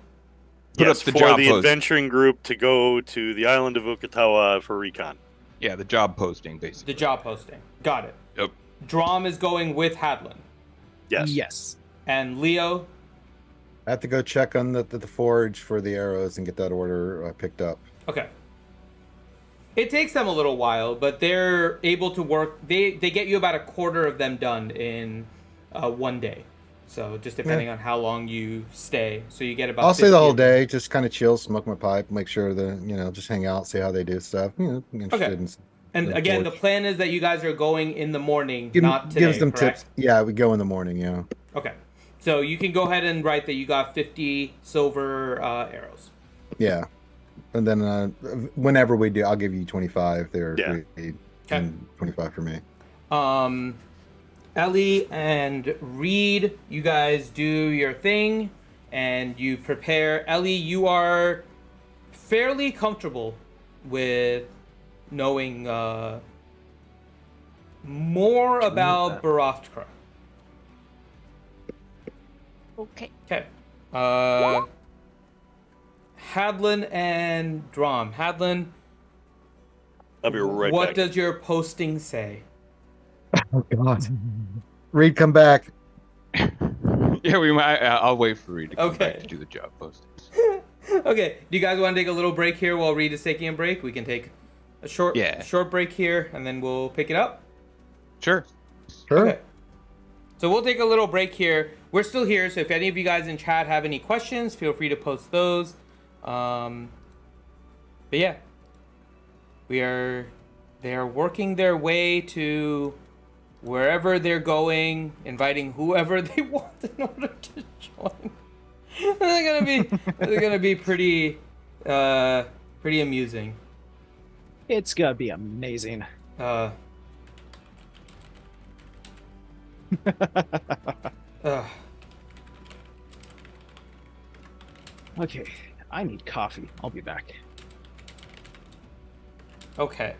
Put Yes, up the for job the post. adventuring group to go to the island of Ukatawa for recon. Yeah, the job posting, basically. The job posting. Got it. Yep. Drom is going with Hadlin. Yes. Yes. And Leo, I have to go check on the forge for the arrows and get that order picked up. okay. It takes them a little while, but they're able to work. They get you about a quarter of them done in one day. So just depending on how long you stay. So you get about. I'll stay the whole 50 day, just kind of chill, smoke my pipe, make sure just hang out, see how they do stuff. I'm interested in And the again, the forge. plan is that you guys are going in the morning, not today. Gives them correct? tips. Yeah, we go in the morning. Yeah. Okay. So you can go ahead and write that you got 50 silver arrows. Yeah. And then whenever we do, I'll give you 25 there. Yeah. And 25 for me. Ellie and Reed, you guys do your thing and you prepare. Ellie, you are fairly comfortable with knowing more about Baroftkra. Okay. Okay. Hadlin and Drom. Hadlin, I'll be right what back. does your posting say? Oh God. Reed, come back. Yeah, we might. I'll wait for Reed to come Okay. back to do the job posting. Okay. Do you guys want to take a little break here while Reed is taking a break? We can take a short break here, and then we'll pick it up. Sure. Sure. Okay. So we'll take a little break here. We're still here, so if any of you guys in chat have any questions, feel free to post those. But yeah, they are working their way to wherever they're going, inviting whoever they want in order to join. They're gonna be pretty amusing. It's gonna be amazing. Okay, I need coffee. I'll be back. Okay.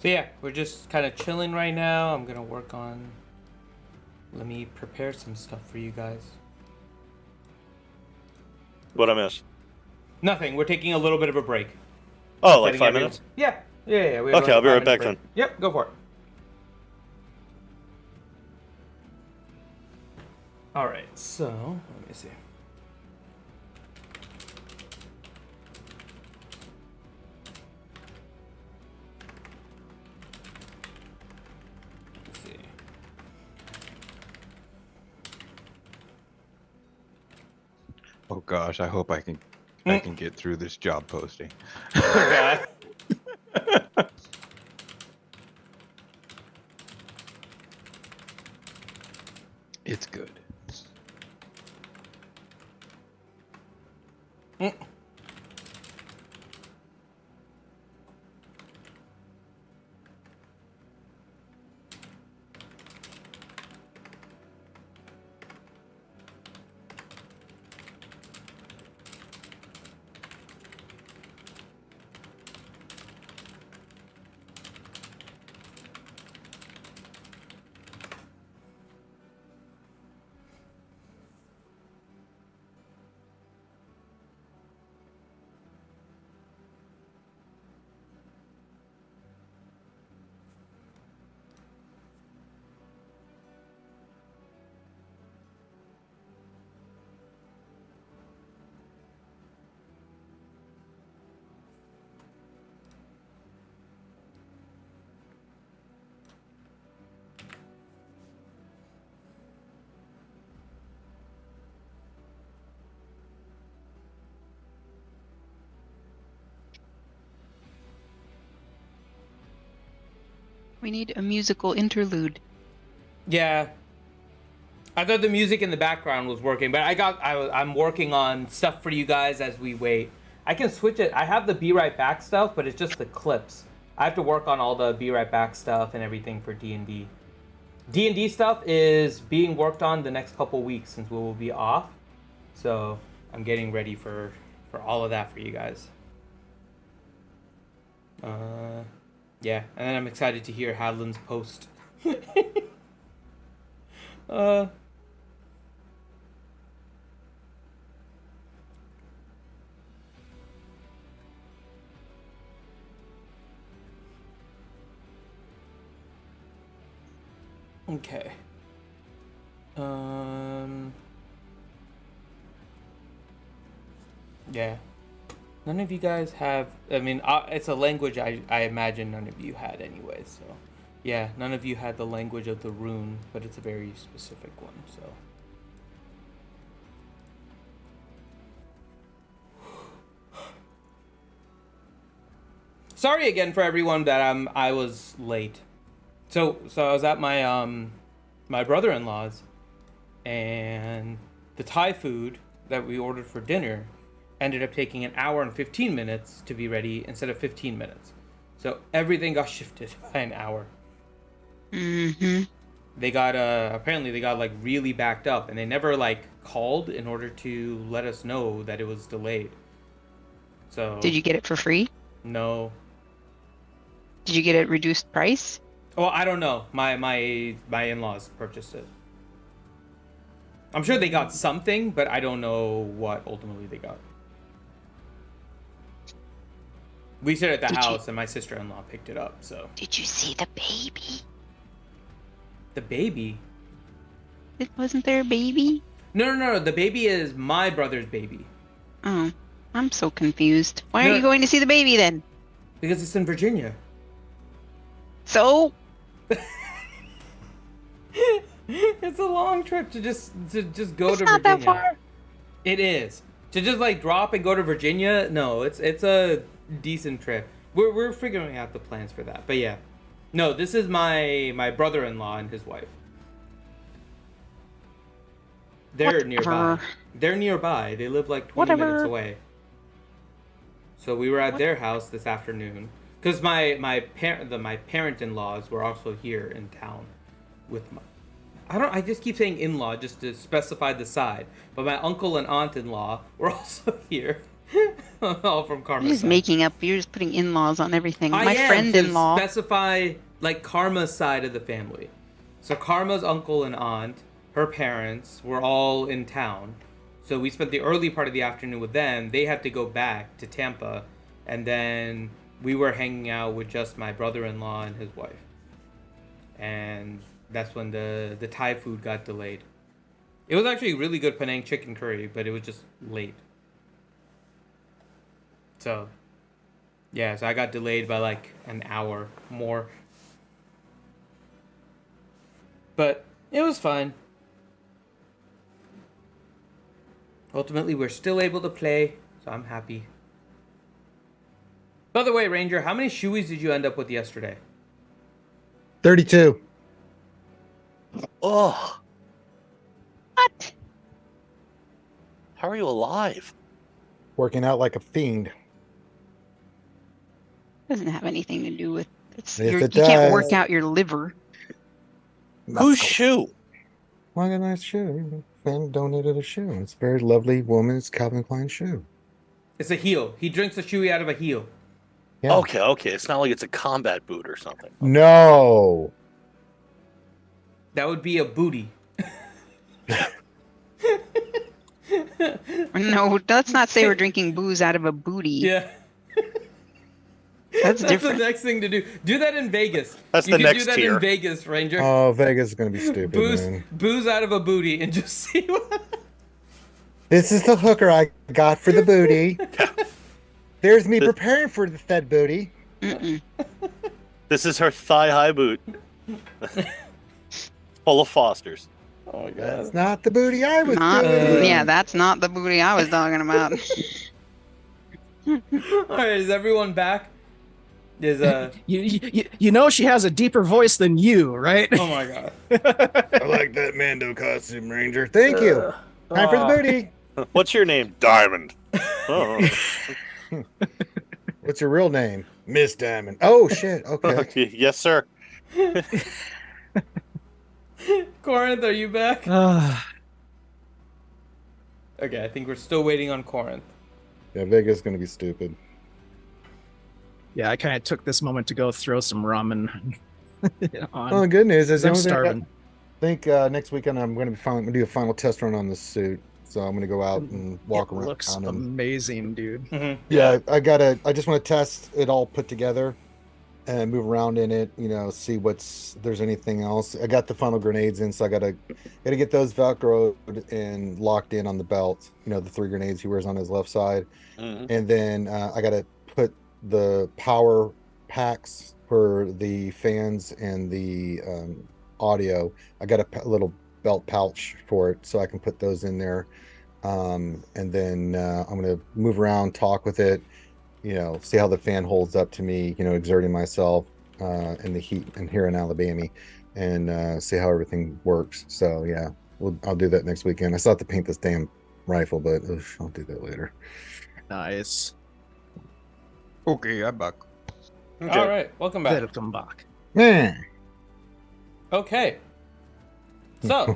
So yeah, we're just kind of chilling right now. I'm gonna work on. Let me prepare some stuff for you guys. What I miss? Nothing. We're taking a little bit of a break. Oh, like Letting 5 everyone- minutes? Yeah. Yeah. We have Okay, I'll be a right 5-minute back break. then. Yep, go for it. All right. So let me see. Let's see. Oh gosh, I hope I can get through this job posting. Okay. It's good. We need a musical interlude. Yeah. I thought the music in the background was working, but I'm working on stuff for you guys as we wait. I can switch it. I have the be right back stuff, but it's just the clips. I have to work on all the be right back stuff and everything for D&D. D&D stuff is being worked on the next couple weeks since we will be off. So I'm getting ready for all of that for you guys. Yeah, and then I'm excited to hear Hadlin's post. Okay. Yeah. None of you guys have. I mean, it's a language I imagine none of you had anyway. So, yeah, none of you had the language of the rune, but it's a very specific one. So. Sorry again for everyone that I was late. So I was at my my brother-in-law's, and the Thai food that we ordered for dinner ended up taking an hour and 15 minutes to be ready instead of 15 minutes. So everything got shifted by an hour. Mm-hmm. They got apparently they got like really backed up, and they never like called in order to let us know that it was delayed. So Did you get it for free? No. Did you get it reduced price? Oh, I don't know. My in-laws purchased it. I'm sure they got something, but I don't know what ultimately they got. We stayed at the house, and my sister-in-law picked it up. So. Did you see the baby? The baby? It wasn't there a baby? No. The baby is my brother's baby. Oh, I'm so confused. Why are you going to see the baby then? Because it's in Virginia. So? It's a long trip to just go It's to Virginia. not that far. It is. To just like drop and go to Virginia, no, it's a decent trip. We're figuring out the plans for that. But yeah. No, this is my brother-in-law and his wife. They're nearby. They're nearby. They live like 20 minutes away. So we were at their house this afternoon. Because my parent-in-laws were also here in town with my... I just keep saying in-law just to specify the side. But my uncle and aunt-in-law were also here. All from You're Karma's just side. making up. You're just putting in-laws on everything. I My am friend-in-law. to specify like Karma's side of the family. So Karma's uncle and aunt, her parents were all in town. So we spent the early part of the afternoon with them. They had to go back to Tampa, and then we were hanging out with just my brother-in-law and his wife. And that's when the Thai food got delayed. It was actually really good Penang chicken curry, but it was just late. So, yeah, so I got delayed by like an hour more. But it was fine. Ultimately, we're still able to play, so I'm happy. By the way, Ranger, how many shoeys did you end up with yesterday? 32. Oh, What? how are you alive? Working out like a fiend. Doesn't have anything to do with Yes, you it can't work does. out your liver. Whose shoe? Well, I got a nice shoe. Fan donated a shoe. It's a very lovely woman. It's Calvin Klein shoe. It's a heel. He drinks a shoey out of a heel. Yeah. Okay. It's not like it's a combat boot or something. No. That would be a booty. No, let's not say we're drinking booze out of a booty. Yeah. That's That's different. the next thing to do. Do that in Vegas. That's you the can next do that tier. in Vegas, Ranger. Oh, Vegas is going to be stupid, man. Booze out of a booty and just see what... This is the hooker I got for the booty. There's me preparing for the said booty. Mm-mm. This is her thigh-high boot. Full of Fosters. Oh my That's not the booty I was Not, doing. yeah, that's not the booty I was talking about. Alright, is everyone back? Is You know she has a deeper voice than you, right? oh my god. I like that Mando costume, Ranger. Thank you. Time for the booty. What's your name? Diamond. Oh. What's your real name? Miss Diamond. Oh, shit. Okay. Yes, sir. Corinth, are you back? Ah, Okay, I think we're still waiting on Corinth. Yeah, Vegas is going to be stupid. yeah, I kind of took this moment to go throw some ramen on. Well, the good news is the I'm only thing starving. I think next weekend I'm going to do a final test run on this suit. So I'm going to go out and walk It around. looks and, amazing, dude. Mm-hmm. yeah, I just want to test it all put together and move around in it, see there's anything else. I got the funnel grenades in, so I gotta get those velcroed and locked in on the belt, the 3 grenades he wears on his left side. Mhm. And then I gotta put the power packs for the fans and the audio. I got a little belt pouch for it, so I can put those in there. And then I'm gonna move around, talk with it, see how the fan holds up to me, exerting myself in the heat and here in Alabama, and see how everything works. So yeah, I'll do that next weekend. I still have to paint this damn rifle, but I'll do that later. Nice. Okay, I'm back. Okay. All right, welcome back. Welcome back. Man. Okay. So,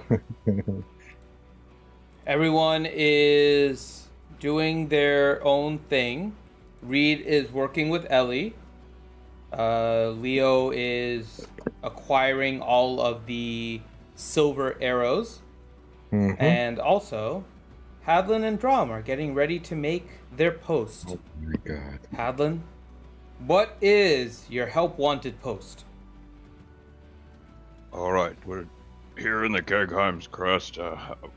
everyone is doing their own thing. Reed is working with Ellie. Leo is acquiring all of the silver arrows. Mhm. And also, Hadlin and Drum are getting ready to make their post. Oh my god. Hadlin, what is your help wanted post? All right, we're here in the Kegheim's crest.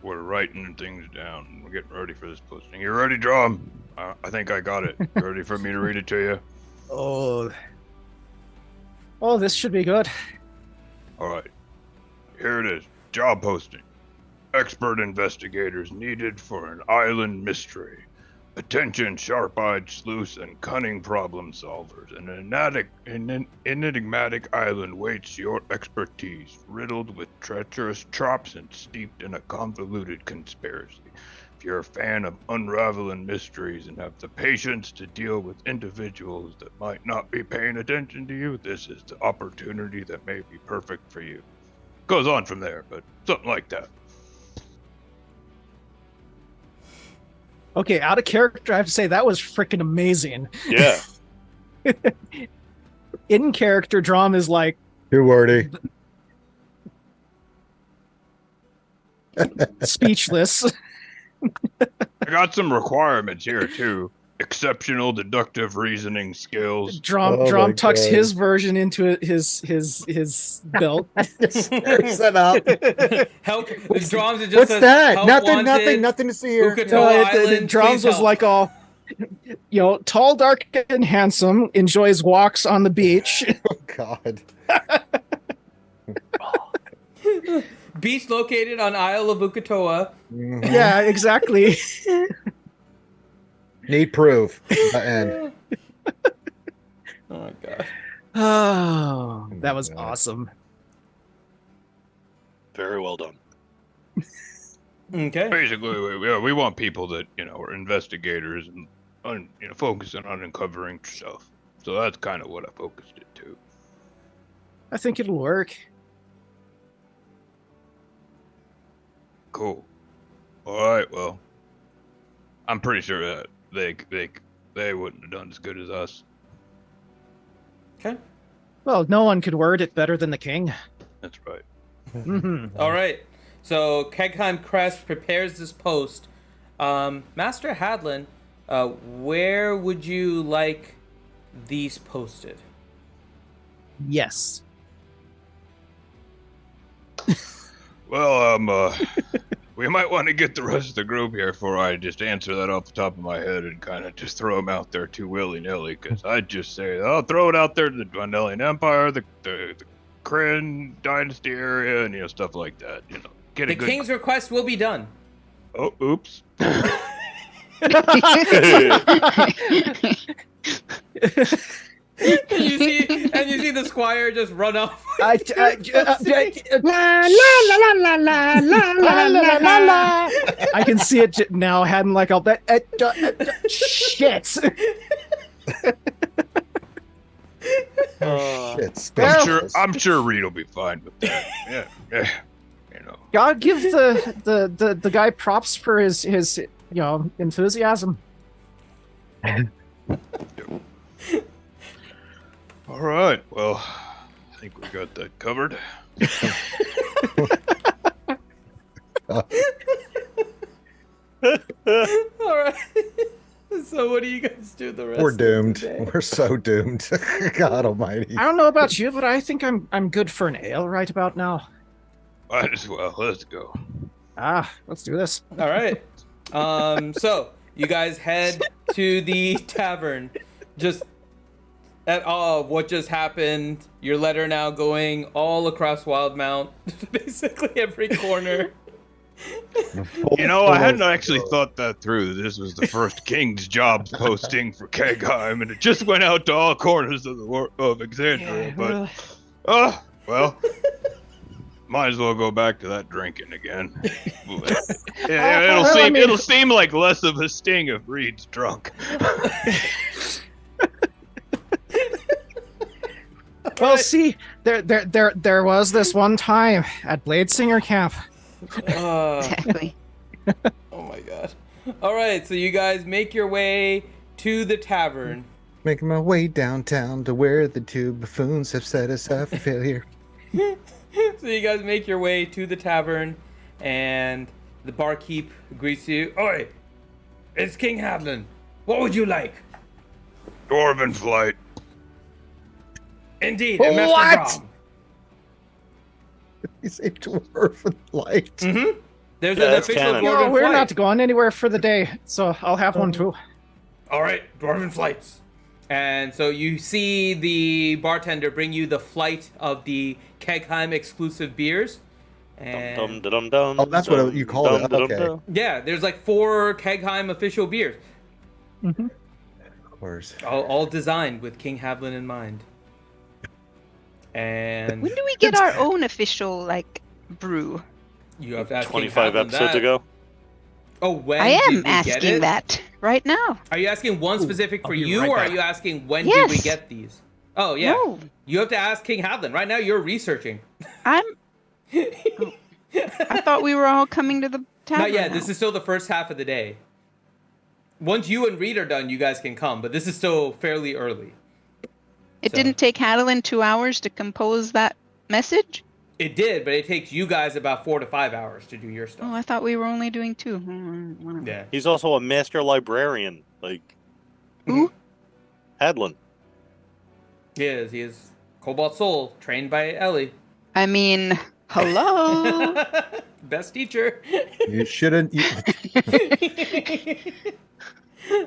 We're writing things down. We're getting ready for this posting. You ready, Drum? I think I got it. You ready for me to read it to you? Oh, this should be good. All right. Here it is. Job posting. Expert investigators needed for an island mystery. Attention, sharp-eyed sleuths and cunning problem solvers. An enigmatic island waits your expertise, riddled with treacherous traps and steeped in a convoluted conspiracy. If you're a fan of unraveling mysteries and have the patience to deal with individuals that might not be paying attention to you, this is the opportunity that may be perfect for you. Goes on from there, but something like that. Okay, out of character, I have to say that was freaking amazing. Yeah. In character, Drum is like, Too wordy. speechless. I got some requirements here too. Exceptional deductive reassoning skills. Drum Oh my tucks God. his version into his belt. Tears it up. Help. Drums it just What's says, that? help Nothing, wanted, nothing to see here. Ukatoa No, Island, Drums please was help. like all, tall, dark, and handsome, enjoys walks on the beach. Oh God. Beach located on Isle of Ukatoa. Mhm. Yeah, exactly. Need proof. End. Oh my god. Oh, that was God. awesome. Very well done. Okay. Basically, we want people that are investigators and focusing on uncovering stuff. So that's kind of what I focused it to. I think it'll work. Cool. All right. Well, I'm pretty sure that they wouldn't have done as good as us. Okay. Well, no one could word it better than the king. That's right. Mm-hmm. All right. So Kegheim Crest prepares this post. Master Hadlin, where would you like these posted? Yes. Well, we might want to get the rest of the group here before I just answer that off the top of my head and kind of just throw them out there too willy-nilly, because I'd just say, I'll throw it out there to the Dwendalian Empire, the Kryn Dynasty area, and, stuff like that, Get The a good... king's request will be done. Oh, oops. And you see the squire just run off. I can see it now. Hadn't like all that. Shit. Shit. I'm sure Reed will be fine with that. Yeah. God give the guy props for his enthusiasm. All right. Well, I think we got that covered. All right. So what do you guys do the rest We're of the doomed. day? We're so doomed. God almighty. I don't know about you, but I think I'm good for an ale right about now. Might as well. Let's go. Let's do this. All right. So you guys head to the tavern. Just at all, what just happened? Your letter now going all across Wildemount, basically every corner. I hadn't actually thought that through. This was the first King's job posting for Kegheim, and it just went out to all corners of Exandria. Yeah, Well, might as well go back to that drinking again. It'll seem like less of a sting if Reed's drunk. Well, see, there was this one time at Bladesinger Camp. Exactly. Oh my god. All right, so you guys make your way to the tavern. Making my way downtown to where the two buffoons have set us up for failure. So you guys make your way to the tavern, and the barkeep greets you. Oi, it's King Hadlin. What would you like? Dwarven flight. Indeed, and Master What? Drom. He's a dwarven light. Mm-hmm. There's Yeah, an that's official canon. dwarven No, we're flight. not going anywhere for the day, so I'll have one too. All right, dwarven flights. And so you see the bartender bring you the flight of the Kegheim exclusive beers. And Oh, that's what you call it. Okay. yeah, there's like 4 Kegheim official beers, Of course. all designed with King Hadlin in mind. And When do we get our own official brew? you have to ask 25 King Hadlin episodes that. ago. Oh, when I did am we get asking it? that right now. Are you asking one specific for I'll be you, right or are back. you asking when Yes. did we get these? Oh yeah, No, you have to ask King Hadlin. Right now, you're researching. I thought we were all coming to the tavern. Not yet. now. This is still the first half of the day. once you and Reed are done, you guys can come. But this is still fairly early. It didn't take Hadelin 2 hours to compose that message? It did, but it takes you guys about 4 to 5 hours to do your stuff. Oh, I thought we were only doing 2. Whatever. Yeah. He's also a master librarian. Like, Who? Hadlin. He is Cobalt Soul, trained by Ellie. I mean, hello? Best teacher. You shouldn't.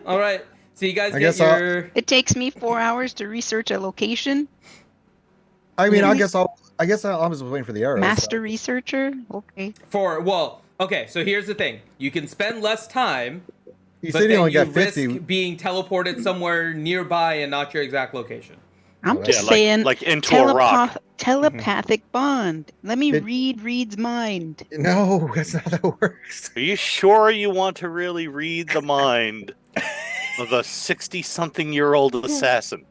All right. So you guys I get guess your... It takes me 4 hours to research a location. I mean, I guess I was waiting for the arrows. Master researcher? Okay. Okay, so here's the thing. You can spend less time, You but said you then only you got 50. risk being teleported somewhere nearby and not your exact location. I'm Yeah, just saying, like into a rock. telepathic bond. Let me It- read Reed's mind. No, that's not how that works. Are you sure you want to really read the mind of a 60-something-year-old assassin?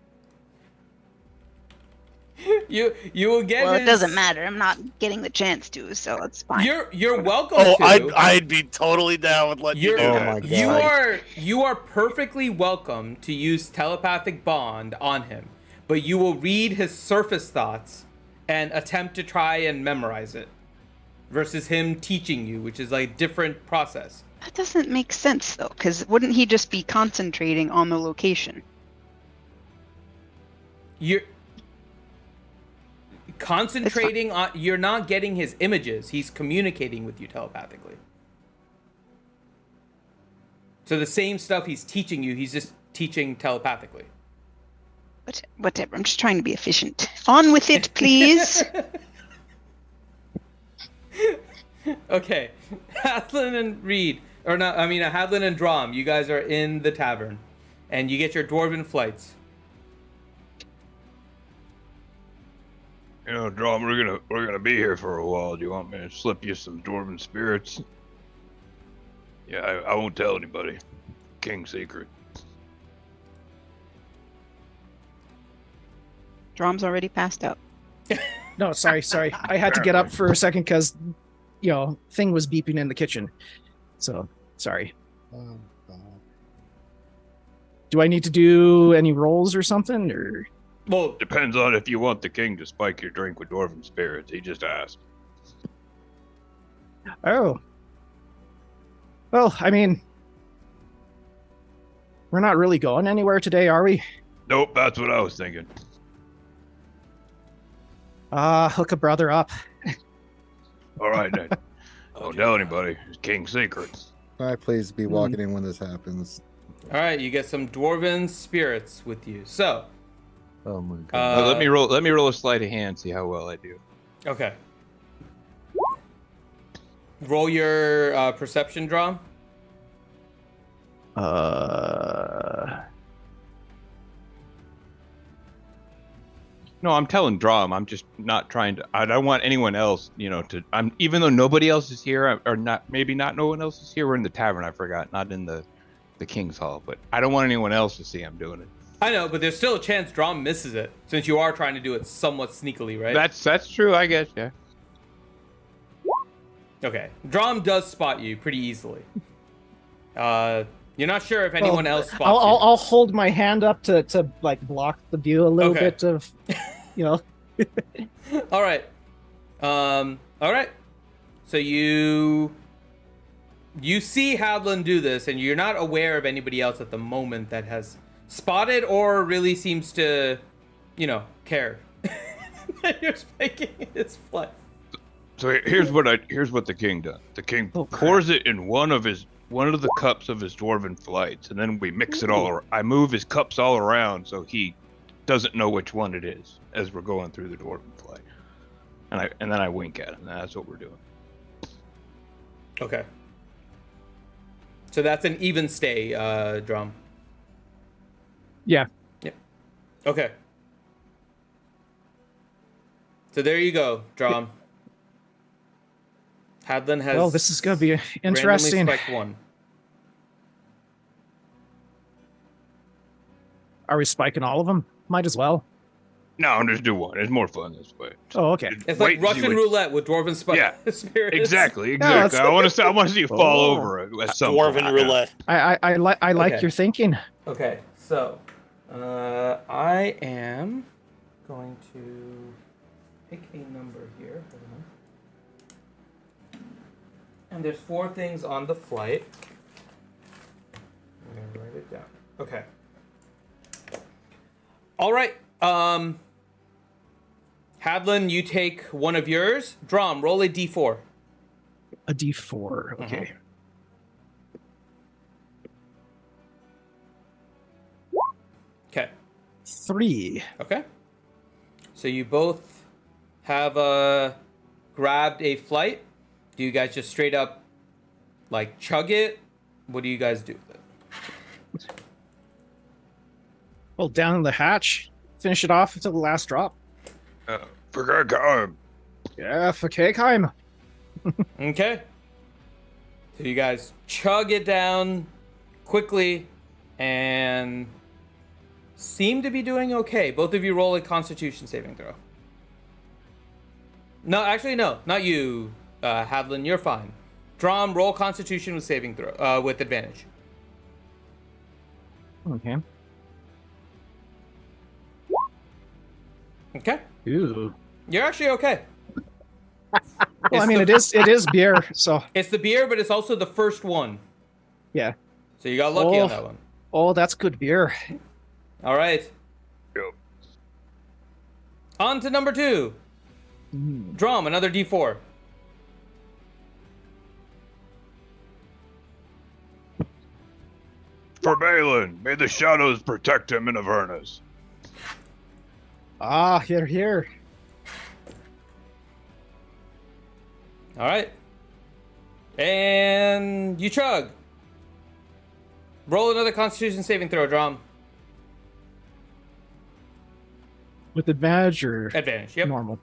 You will get Well, it his- doesn't matter. I'm not getting the chance to, so it's fine. You're welcome Oh, to. I'd be totally down with letting you do Oh that. my God. You are perfectly welcome to use telepathic bond on him, but you will read his surface thoughts and attempt to try and memorize it, versus him teaching you, which is like different process. That doesn't make sense, though, because wouldn't he just be concentrating on the location? You're concentrating on. You're not getting his images. He's communicating with you telepathically. So the same stuff he's teaching you, he's just teaching telepathically. Whatever. I'm just trying to be efficient. On with it, please. Okay, Hadlin and Reed, or not? I mean, Hadlin and Drom. You guys are in the tavern, and you get your dwarven flights. You know, Drom, we're gonna be here for a while. Do you want me to slip you some dwarven spirits? Yeah, I won't tell anybody. King secret. Drom's already passed out. No, sorry. I had to get up for a second because, thing was beeping in the kitchen. So, sorry. Do I need to do any rolls or something? Or Well, Depends on if you want the king to spike your drink with dwarven spirits. He just asked. oh, well, I mean, we're not really going anywhere today, are we? Nope, that's what I was thinking. Hook a brother up. All right, then. Don't tell anybody. It's king secrets. All right, please be walking in when this happens. all right. You get some dwarven spirits with you. So, Oh my God. Let me roll a sleight of hand, see how well I do. okay. Roll your perception, Drom. No, I'm telling Drom. I'm just not trying to. I don't want anyone else, to. Even though nobody else is here, or not. Maybe not. No one else is here. We're in the tavern. I forgot. Not in the King's Hall. But I don't want anyone else to see I'm doing it. I know, but there's still a chance Drom misses it, since you are trying to do it somewhat sneakily, right? That's true. I guess. Yeah. Okay. Drom does spot you pretty easily. You're not sure if anyone else spots I'll hold my hand up to like block the view a little Okay. bit of, you. All right. All right. So you see Hadlin do this, and you're not aware of anybody else at the moment that has spotted or really seems to, care that you're spiking his flight. So here's what the king does. The king pours it in one of the cups of his dwarven flights, and then we mix it all around. I move his cups all around so he doesn't know which one it is as we're going through the dwarven flight. And then I wink at him. And that's what we're doing. Okay. So that's an even stay, Drum. yeah. Yep. Okay. So there you go, Drum. Hadlin has. Well, this is gonna be interesting. Randomly spiked one. Are we spiking all of them? Might as well. No, just do one. It's more fun this way. Oh, okay. It's Wait like and see Russian what- roulette with dwarven Yeah, spirits. Exactly. No, it's- I want to see you fall Oh. over at some Dwarven point. roulette. I like Okay. your thinking. Okay, so I am going to pick a number here. Hold on. And there's 4 things on the flight. I'm gonna write it down. Okay. All right. Hadlin, you take one of yours. Drom, roll a d4. A D4. Okay. Okay. 3. Okay. So you both have grabbed a flight. Do you guys just straight up like chug it? What do you guys do with it? Well, down the hatch. Finish it off until the last drop. Forget time. Yeah, for Cakeheim. Okay. So you guys chug it down quickly and seem to be doing okay. Both of you roll a Constitution saving throw. No, actually, no, not you, Hadlin. You're fine. Drom, roll Constitution with saving throw with advantage. Okay. Okay. Ooh. You're actually okay. Well, I mean, it is beer, so It's the beer, but it's also the first one. yeah. So you got lucky Oh. on that one. Oh, that's good beer. All right. Yep. On to number 2. Drum, another D4. For Balin, may the shadows protect him in Avernus. Ah, here. All right. And you chug. Roll another Constitution saving throw, Drum. With advantage or Advantage, yep. normal?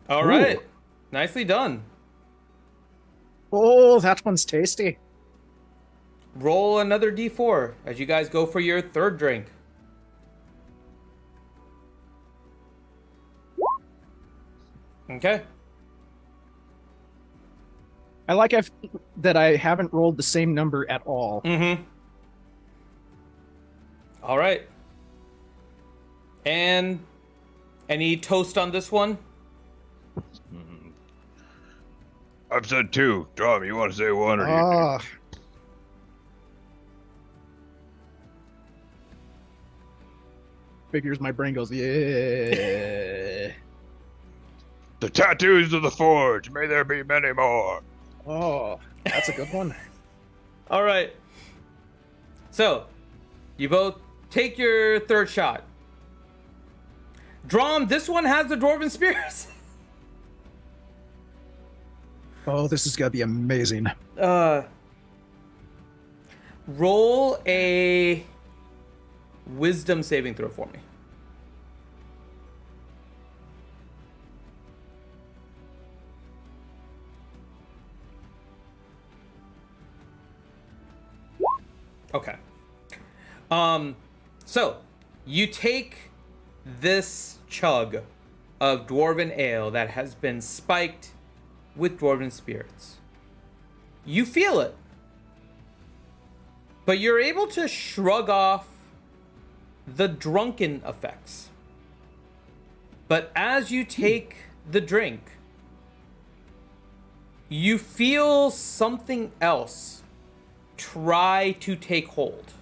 All Ooh. right. Nicely done. Oh, that one's tasty. Roll another D4 as you guys go for your third drink. Okay. I like that I haven't rolled the same number at all. Mm-hmm. All right. And any toast on this one? I've said 2. Drum, you want to say 1 or do you Ah. Figures my brain goes, yeah. The tattoos of the forge, may there be many more. Oh, that's a good one. All right. So, you both take your third shot. Drom, this one has the Dwarven Spears. Oh, this is gonna be amazing. Roll a Wisdom saving throw for me. Okay. So you take this chug of dwarven ale that has been spiked with dwarven spirits. You feel it, but you're able to shrug off the drunken effects. But as you take the drink, you feel something else try to take hold.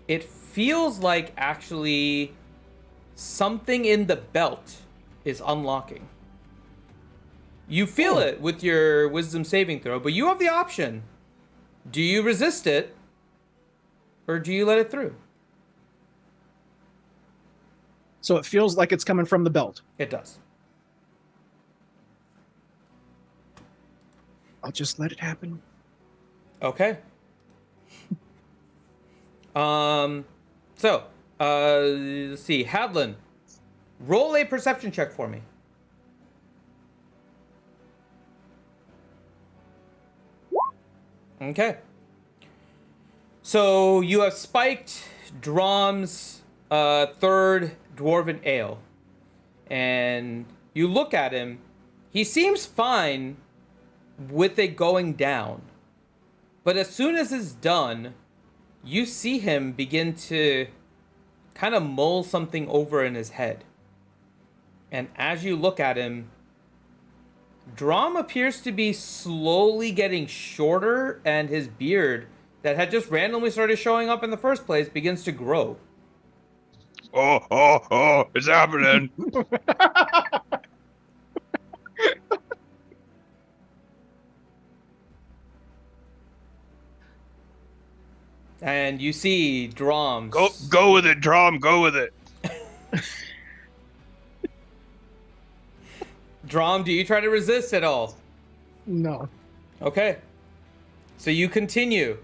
It feels like actually something in the belt is unlocking. You feel it with your wisdom saving throw, but you have the option. Do you resist it, or do you let it through? So it feels like it's coming from the belt. It does. I'll just let it happen. Okay. So, let's see. Hadlin, roll a perception check for me. Okay. So you have spiked Drom's third dwarven ale, and you look at him. He seems fine with it going down, but as soon as it's done, you see him begin to kind of mull something over in his head. And as you look at him, Drom appears to be slowly getting shorter, and his beard that had just randomly started showing up in the first place begins to grow. Oh, it's happening. And you see Drom. Go with it, Drom, go with it. Drom, do you try to resist at all? No. Okay. So you continue.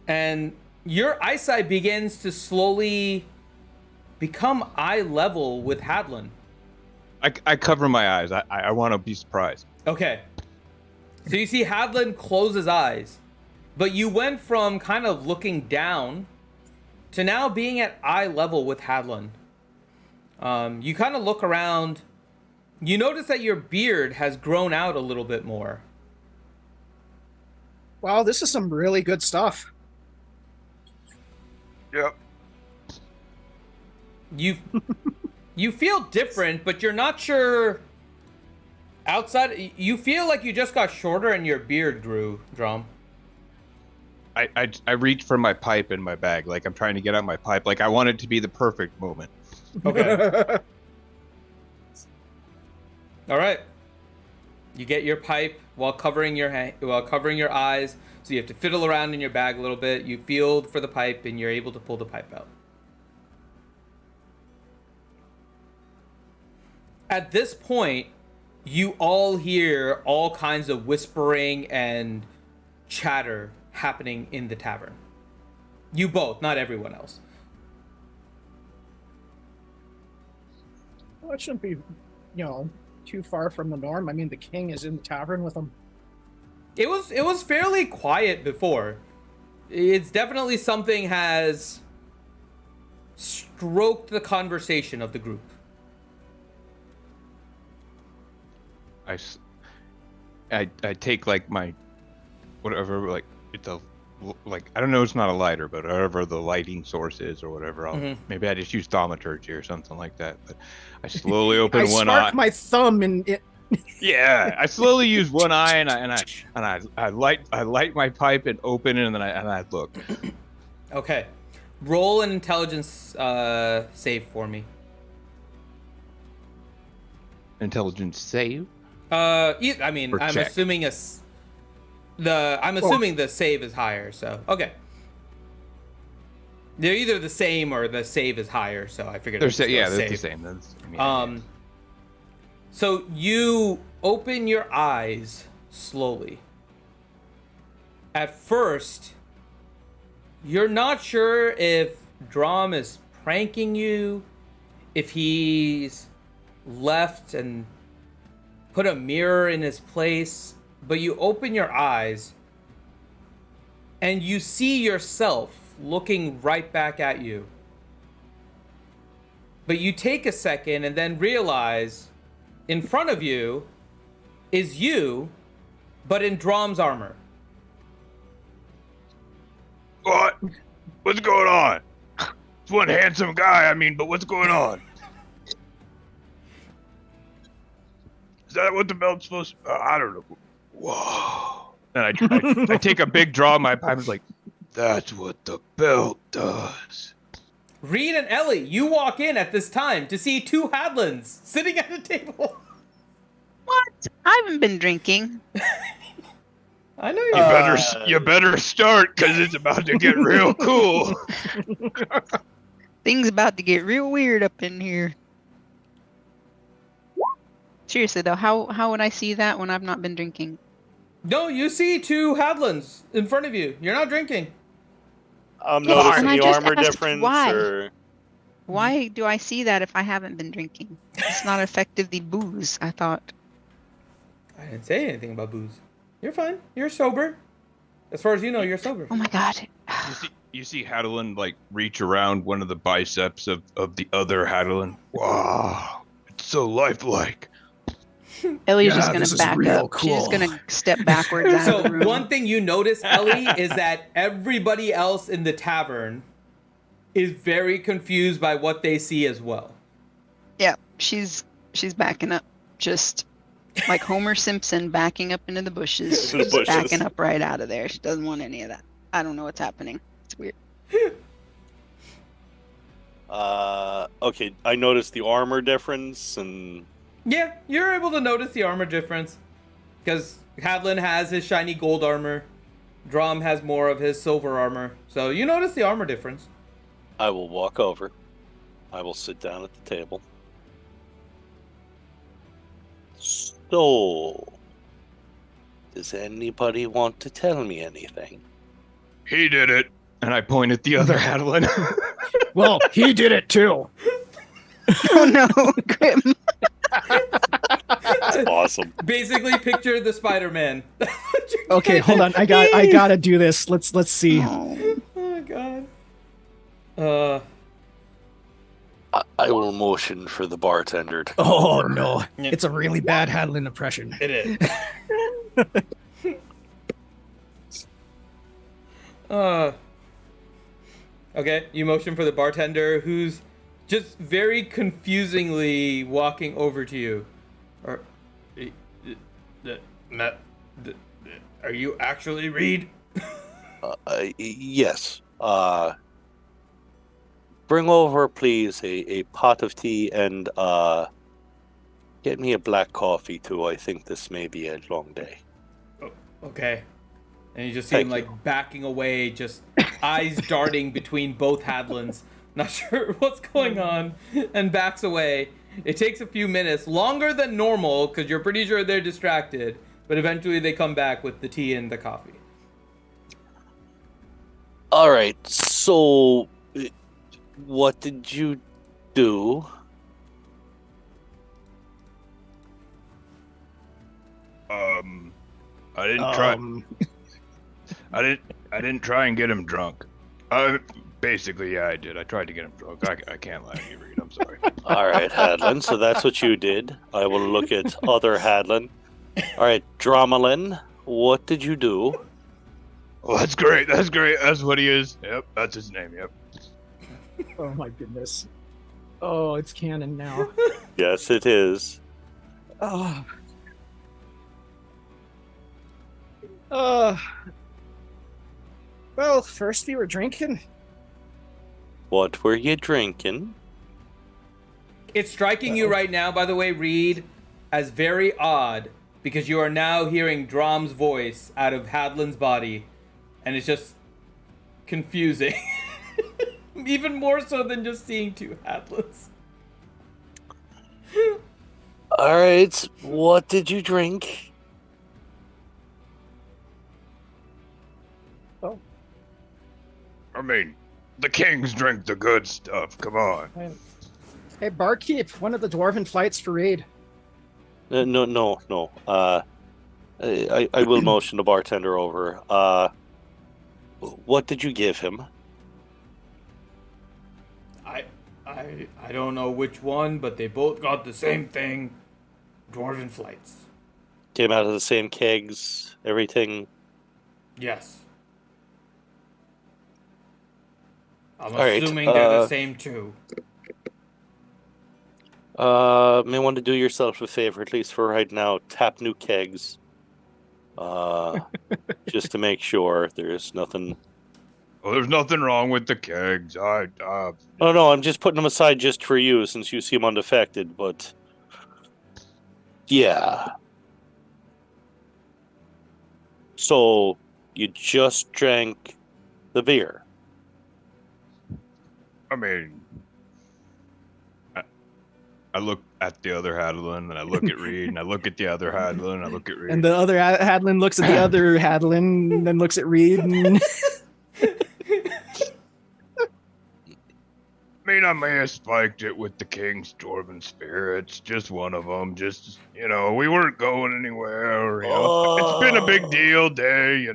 And your eyesight begins to slowly become eye level with Hadlin. I cover my eyes. I want to be surprised. Okay. So you see Hadlin close his eyes, but you went from kind of looking down to now being at eye level with Hadlin. You kind of look around. You notice that your beard has grown out a little bit more. Wow, this is some really good stuff. Yep. You feel different, but you're not sure. Outside, you feel like you just got shorter and your beard grew, Drum. I reach for my pipe in my bag, like I'm trying to get out my pipe. Like I want it to be the perfect moment. Okay. All right. You get your pipe while covering your eyes, so you have to fiddle around in your bag a little bit. You feel for the pipe, and you're able to pull the pipe out. At this point, you all hear all kinds of whispering and chatter happening in the tavern. You both, not everyone else. Well, it shouldn't be, too far from the norm. I mean, the king is in the tavern with him. It was fairly quiet before. It's definitely something has stroked the conversation of the group. I take like my whatever, like it's a, like I don't know, it's not a lighter, but whatever the lighting source is or whatever. Maybe I just use thaumaturgy or something like that. But I slowly open one eye. I spark my thumb in it. Yeah, I slowly use one eye and I light my pipe and open it and then I look. Okay, roll an intelligence save for me. Intelligence save. I mean, Or I'm check. assuming assuming the save is higher. So okay, they're either the same or the save is higher. So I figured They're it's still they're the save. same. That's, I mean, So you open your eyes slowly. At first, you're not sure if Drom is pranking you, if he's left and put a mirror in his place, but you open your eyes and you see yourself looking right back at you. But you take a second and then realize in front of you is you, but in Drom's armor. What? What's going on? It's one handsome guy, but what's going on? Is that what the belt's supposed to... I don't know. Whoa. and I take a big draw of my pipe. It's like, that's what the belt does. Reed and Ellie, you walk in at this time to see two Hadlins sitting at a table. What? I haven't been drinking. I know You better start, because it's about to get real cool. Things about to get real weird up in here. Seriously though, how would I see that when I've not been drinking? No, you see two Hadlins in front of you. You're not drinking. I'm Yeah, noticing and I the just armor asked difference, why. or Why do I see that if I haven't been drinking? It's not effectively booze, I thought. I didn't say anything about booze. You're fine. You're sober. As far as you know, you're sober. Oh my god. You see Hadlin like reach around one of the biceps of the other Hadlin. Wow, it's so lifelike. Ellie's just this gonna is back real up. She's cool. gonna step backwards out of the So room. one thing you notice, Ellie, is that everybody else in the tavern is very confused by what they see as well. Yeah, she's backing up, just like Homer Simpson backing up into the bushes. Into the She's bushes. backing up right out of there. She doesn't want any of that. I don't know what's happening. It's weird. Okay, I noticed the armor difference, and Yeah, you're able to notice the armor difference. Because Hadlin has his shiny gold armor. Drum has more of his silver armor. So you notice the armor difference. I will walk over. I will sit down at the table. So, does anybody want to tell me anything? He did it, and I point at the other Hadlin. Well, he did it too. Oh no, Grim. That's awesome. Basically, picture the Spider-Man. Okay, hold on. I gotta do this. Let's see. Oh. Oh, God. I will motion for the bartender to Oh no, it's a really bad Hadlin impression. It is. Okay, you motion for the bartender, who's just very confusingly walking over to you. Are you actually Reed? Yes. Bring over, please, a pot of tea and get me a black coffee too. I think this may be a long day. Oh, okay. And you just see him Thank like backing away, just eyes darting between both Hadlins, not sure what's going on, and backs away. It takes a few minutes, longer than normal, because you're pretty sure they're distracted, but eventually they come back with the tea and the coffee. All right. So, what did you do? I didn't try. I didn't try and get him drunk. Basically, yeah, I did. I tried to get him drunk. I can't lie to you, Reed. I'm sorry. All right, Hadlin. So that's what you did. I will look at other Hadlin. All right, Dromelin, what did you do? Well, that's great. That's great. That's what he is. Yep, that's his name. Yep. Oh my goodness. Oh, it's canon now. Yes, it is. Oh. Well, first we were drinking. What were you drinking? It's striking you right now, by the way, Reed, as very odd, because you are now hearing Drom's voice out of Hadlin's body, and it's just confusing. Even more so than just seeing two Hadlins. All right, what did you drink? I mean, the kings drink the good stuff. Come on. Hey, barkeep, one of the dwarven flights for Raid. No. I will motion the bartender over. What did you give him? I don't know which one, but they both got the same thing. Dwarven flights. Came out of the same kegs, everything. Yes. I'm All right, assuming they're the same too. May want to do yourself a favor, at least for right now. Tap new kegs. Just to make sure there's nothing. Well, there's nothing wrong with the kegs. Oh no, I'm just putting them aside just for you, since you seem undefected. But yeah. So you just drank the beer. I mean, I look at the other Hadlin, and I look at Reed, and I look at the other Hadlin, and I look at Reed. And the other Hadlin looks at the other Hadlin, and then looks at Reed. And... I mean, mean, I may have spiked it with the King's Dwarven spirits, just one of them. Just, we weren't going anywhere. It's been a big deal day.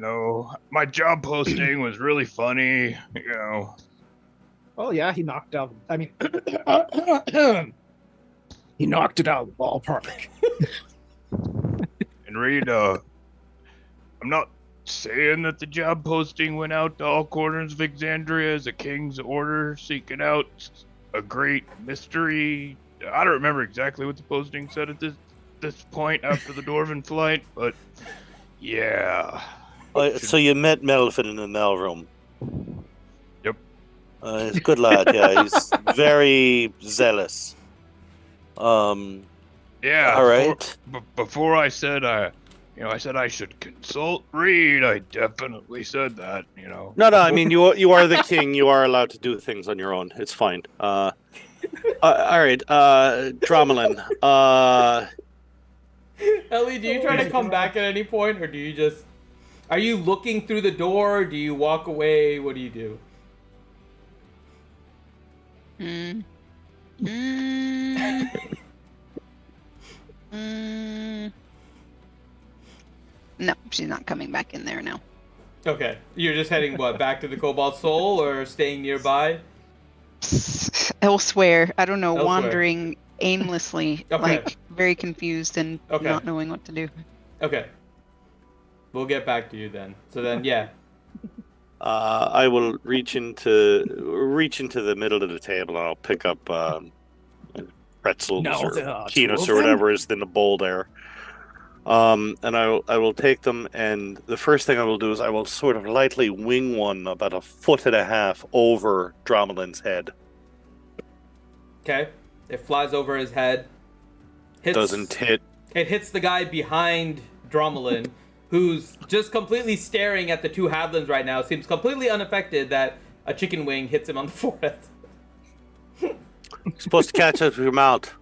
My job posting was really funny. Oh yeah, he knocked out. I mean, he knocked it out of the ballpark. And Reed, I'm not saying that the job posting went out to all corners of Exandria as a king's order seeking out a great mystery. I don't remember exactly what the posting said at this point after the Dwarven flight, but yeah. So you met Melvin in the mail room. Yep. He's a good lad. Yeah, he's very zealous. Yeah. All right. Before I said I said I should consult Reed. I definitely said that, No, I mean, you are the king. You are allowed to do things on your own. It's fine. All right, Dromelin. Ellie, do you try to come back at any point, or do you just... Are you looking through the door? Do you walk away? What do you do? No, she's not coming back in there now. Okay. You're just heading, back to the Cobalt Soul, or staying nearby? Elsewhere. I don't know, Elsewhere. wandering aimlessly, Okay. very confused and not knowing what to do. Okay. We'll get back to you then. So then, yeah. I will reach into the middle of the table and I'll pick up pretzels or peanuts or whatever is in the bowl there. And I will take them, and the first thing I will do is I will sort of lightly wing one about 1.5 feet over Dromelin's head. Okay. It flies over his head. Doesn't hit. It hits the guy behind Dromelin, who's just completely staring at the two Hadlins right now. Seems completely unaffected that a chicken wing hits him on the forehead. You're supposed to catch it with your mouth.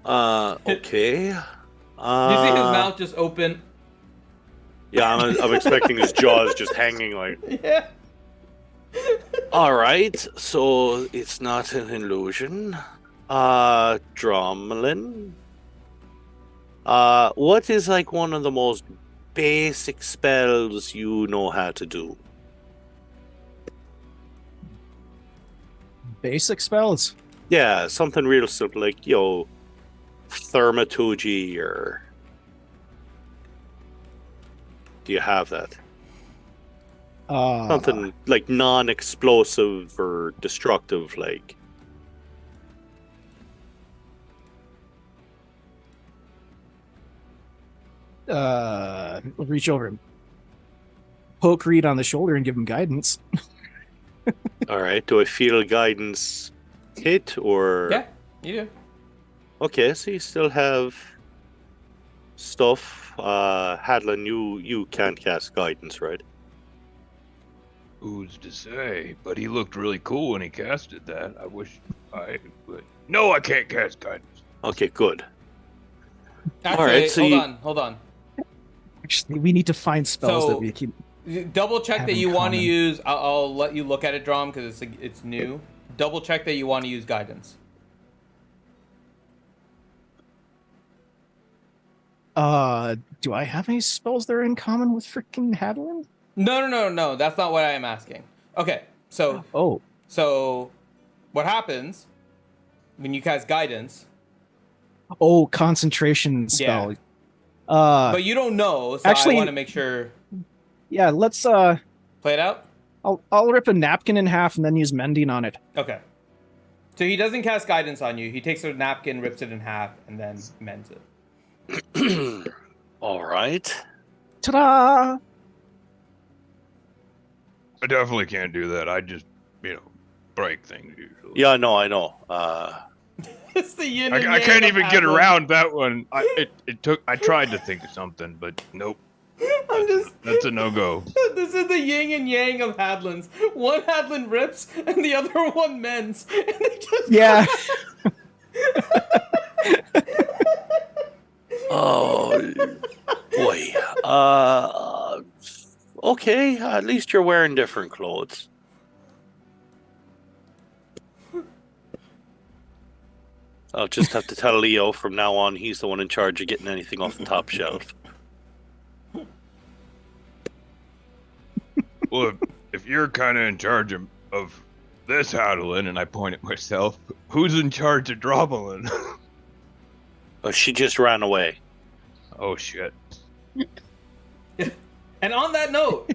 Okay. You see his mouth just open. Yeah, I'm expecting his jaws just hanging like. Yeah. All right, so it's not an illusion. Dromelin. What is like one of the most basic spells you know how to do? Basic spells? Yeah, something real simple like, Thaumaturgy, or do you have that? Something like non-explosive or destructive, like. Reach over him, poke Reed on the shoulder, and give him guidance. All right. Do I feel guidance hit or? Yeah, you do. Okay, so you still have stuff. Hadlin, you can't cast guidance, right? Who's to say? But he looked really cool when he casted that. I wish I would. No, I can't cast guidance. Okay, good. Actually, all right, so hold on. Actually, we need to find spells that we keep. Double check that in you want to common. use. I'll let you look at it, Drom, because it's new. Double check that you want to use guidance. Do I have any spells that are in common with freaking Hadlin? No. That's not what I am asking. Okay, so So, what happens when you cast guidance? Oh, concentration spell. Yeah. But you don't know, so actually, I want to make sure. Yeah, let's play it out. I'll rip a napkin in half and then use mending on it. Okay. So he doesn't cast guidance on you. He takes a napkin, rips it in half, and then mends it. All right. Ta-da! I definitely can't do that. I just, break things usually. Yeah, no, I know. It's the yin and I yang can't of even get Hadlin. around that one. I tried to think of something, but nope. That's a no-go. This is the yin and yang of Hadlins. One Hadlin rips, and the other one mends. And they just Yeah. Oh, boy. Okay, at least you're wearing different clothes. I'll just have to tell Leo from now on he's the one in charge of getting anything off the top shelf. Well, if you're kind of in charge of this Hadolin, and I point at myself, who's in charge of Dromelin? Oh, she just ran away. Oh, shit. And on that note,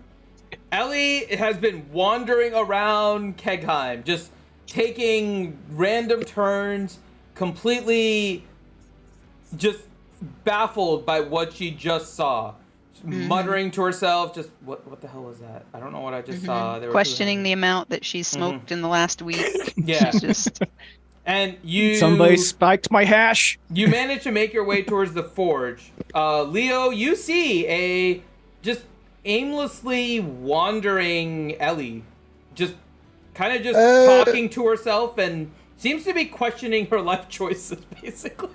Ellie has been wandering around Kegheim, just taking random turns, completely just baffled by what she just saw. Muttering to herself, just, what the hell was that? I don't know what I just saw. There were Questioning the amount that she's smoked in the last week. Yeah. She's just... And you... Somebody spiked my hash. You manage to make your way towards the forge. Leo, you see a just aimlessly wandering Ellie. Just kind of just talking to herself and seems to be questioning her life choices, basically.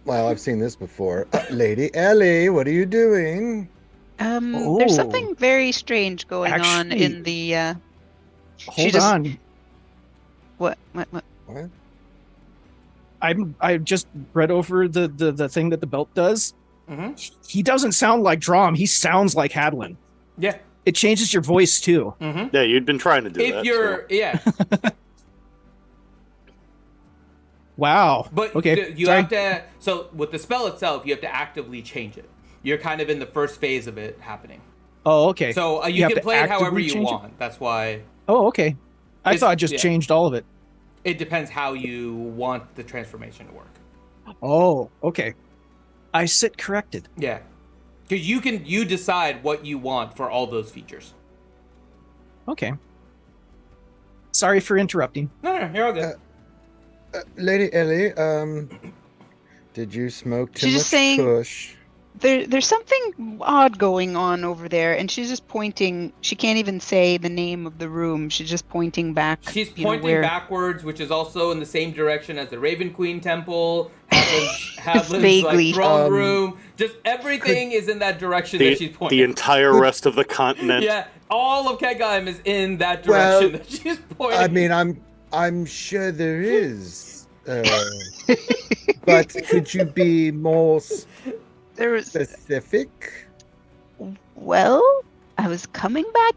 Well, I've seen this before. Lady Ellie, what are you doing? There's something very strange going on in the... Hold on. What? I just read over the thing that the belt does. Mm-hmm. He doesn't sound like Drom. He sounds like Hadlin. Yeah. It changes your voice too. Mm-hmm. Yeah, you'd been trying to do that. If you're... So. Yeah. Wow. But okay. you have to... So with the spell itself, you have to actively change it. You're kind of in the first phase of it happening. Oh, okay. So You have can to play it however actively you change it? want. That's why... Oh, okay. I thought I just changed all of it. It depends how you want the transformation to work. Oh, okay. I sit corrected. Yeah. Because you decide what you want for all those features. Okay. Sorry for interrupting. No, you're all good. Lady Ellie, did you smoke too She's much just saying- kush? There's something odd going on over there, and she's just pointing. She can't even say the name of the room. She's just pointing back. She's pointing backwards, which is also in the same direction as the Raven Queen Temple, Hadlin's Vaguely. like throne room. Just everything is in that direction that she's pointing. The entire rest of the continent. Yeah, all of Kegheim is in that direction that she's pointing. I mean, I'm sure there is, but could you be more specific? Well, I was coming back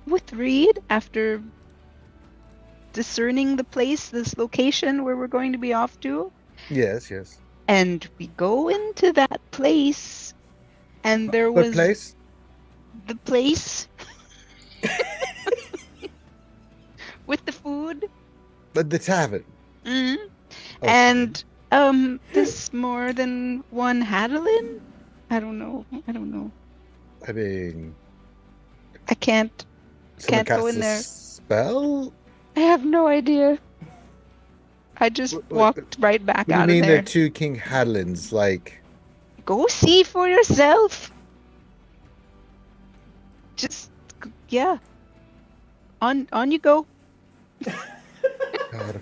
with Reed after discerning the place, this location where we're going to be off to. Yes. And we go into that place, and there was... What place? The place. With the food. The tavern. Mm-hmm. Okay. And, this more than one Hadolin? I don't know. I mean, I can't go in there. Spell? I have no idea. I just walked right back out What do you mean of there. they're two King Hadlins? Like, Go see for yourself. Just, yeah. On you go. God,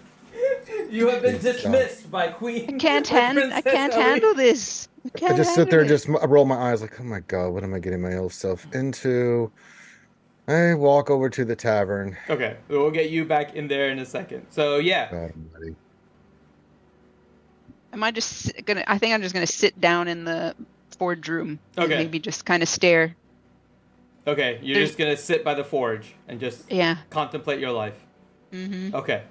You have been dismissed by Queen. I can't handle this. I just sit there and just roll my eyes like, oh my God, what am I getting myself into? I walk over to the tavern. Okay, we'll get you back in there in a second. So yeah. God almighty. I think I'm just gonna sit down in the forge room. And Okay. maybe just kind of stare. Okay, you're just gonna sit by the forge and just contemplate your life. Mm-hmm. Okay.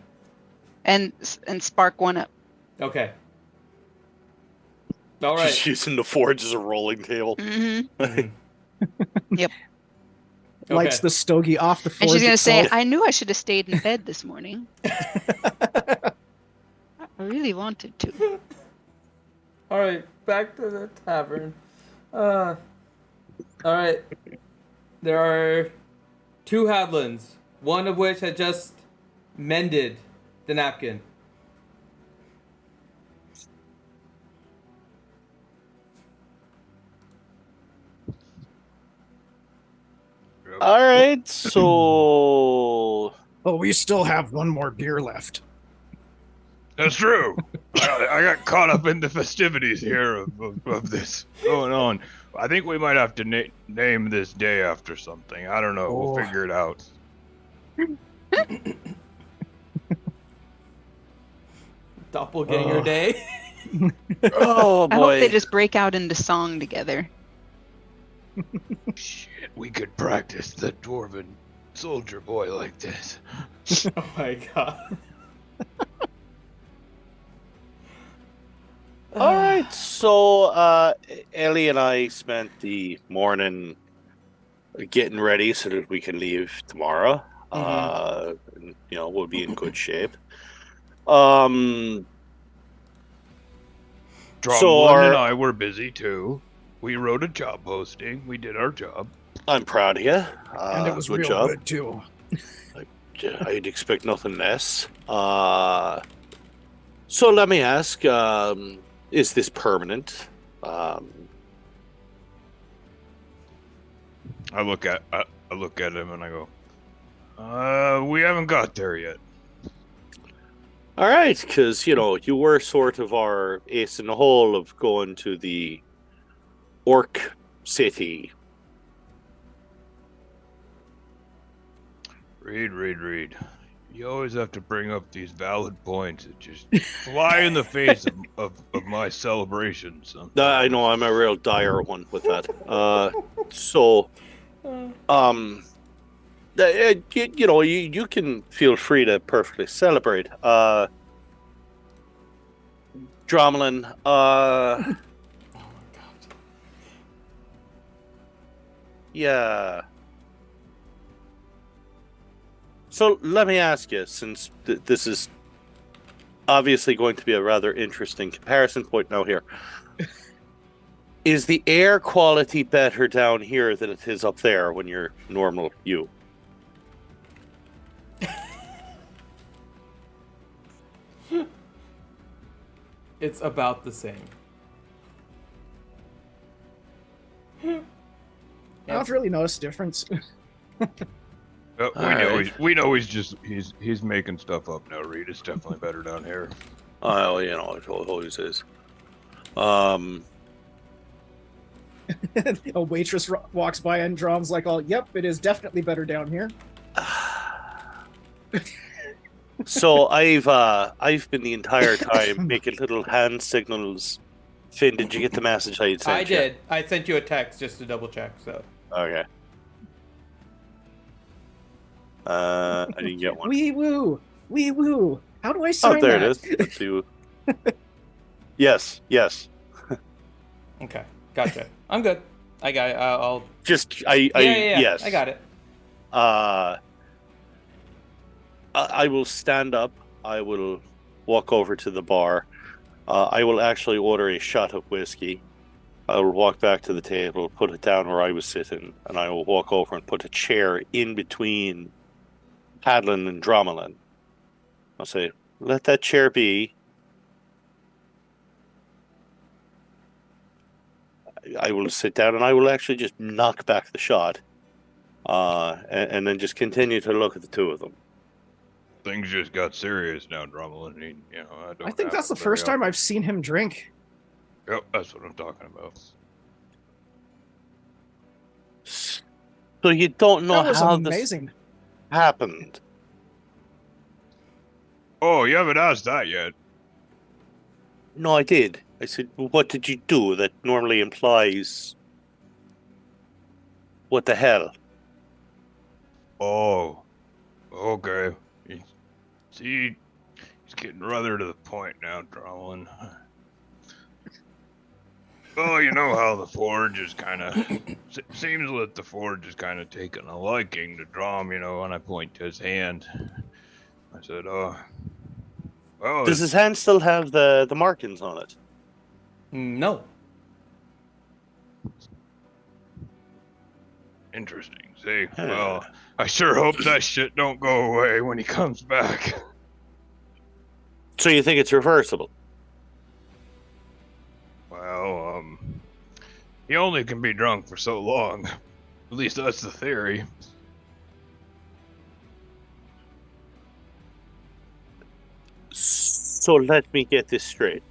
And spark one up. Okay. All right. Just using the forge as a rolling table. Mm-hmm. Yep. Lights the stogie off the forge And she's gonna say, itself. "I knew I should have stayed in bed this morning. I really wanted to." All right, back to the tavern. All right. There are two Hadlins, one of which had just mended the napkin. All right, so Oh, we still have one more beer left. That's true. I got caught up in the festivities here of this going on. I think we might have to name this day after something. I don't know. We'll figure it out. Doppelganger day. Oh I hope boy. they just break out into song together. Shit, we could practice the dwarven soldier boy like this. Oh my god. All right, so Ellie and I spent the morning getting ready so that we can leave tomorrow. And, we'll be in good shape. Drumlin So and I were busy too. We wrote a job posting. We did our job. I'm proud of you. And it was good real job. good too. I'd expect nothing less. So let me ask, is this permanent? I look at him and I go, we haven't got there yet. All right, because, you were sort of our ace in the hole of going to the Orc City. Reed. You always have to bring up these valid points that just fly in the face of my celebrations. I know, I'm a real dire one with that. You can feel free to perfectly celebrate. Dromelin, Oh my god. yeah. So let me ask you, since this is obviously going to be a rather interesting comparison point now here. Is the air quality better down here than it is up there when you're normal you? It's about the same. I don't really notice a difference. We know he's making stuff up now, Reed. It's definitely better down here. Oh, it always is. A waitress walks by and Drom's like, "Oh, yep, it is definitely better down here." So I've been the entire time making little hand signals. Finn, did you get the message I sent you? I did. I sent you a text just to double check. So. Okay. I didn't get one. Wee woo. How do I sign Oh, there that? it is. Let's see. Yes. Okay, gotcha. I'm good. I got it. I'll. Just Yeah. yes. I got it. I will stand up. I will walk over to the bar. I will actually order a shot of whiskey. I will walk back to the table, put it down where I was sitting, and I will walk over and put a chair in between Hadlin and Dromelin. I'll say, "Let that chair be." I will sit down and I will actually just knock back the shot, and then just continue to look at the two of them. Things just got serious now, Drummond. I think that's the first time I've seen him drink. Yep, that's what I'm talking about. So you don't know That was how amazing. this happened? Oh, you haven't asked that yet. No, I did. I said, well, what did you do? That normally implies... What the hell? Oh, okay. See, he's getting rather to the point now, Drummond. Oh, you know how the Forge is kind of... seems that the Forge is kind of taking a liking to Drum, when I point to his hand. I said, well... Does his hand still have the markings on it? No. Interesting. See, well, I sure hope that shit don't go away when he comes back. So you think it's reversible? Well, he only can be drunk for so long. At least that's the theory. So let me get this straight.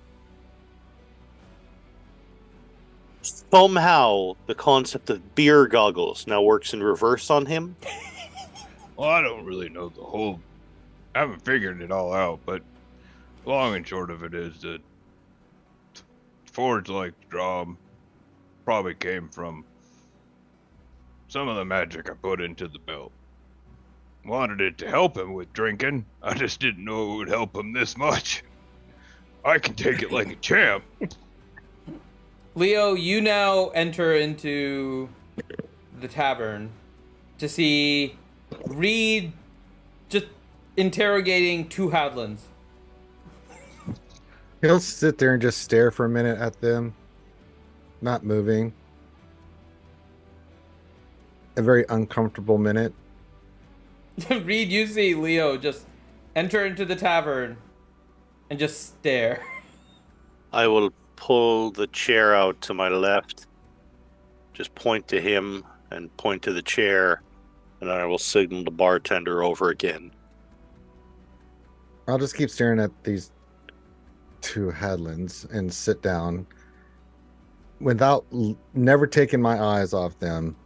Somehow, the concept of beer goggles now works in reverse on him? Well, I don't really know I haven't figured it all out, but long and short of it is that Forge like Drum probably came from some of the magic I put into the belt. Wanted it to help him with drinking. I just didn't know it would help him this much. I can take it like a champ. Leo, you now enter into the tavern to see Reed just interrogating two Hadlins. He'll sit there and just stare for a minute at them, not moving. A very uncomfortable minute. Reed, you see Leo just enter into the tavern and just stare. I will pull the chair out to my left, just point to him and point to the chair, and I will signal the bartender over again. I'll just keep staring at these two Hadlins and sit down without never taking my eyes off them.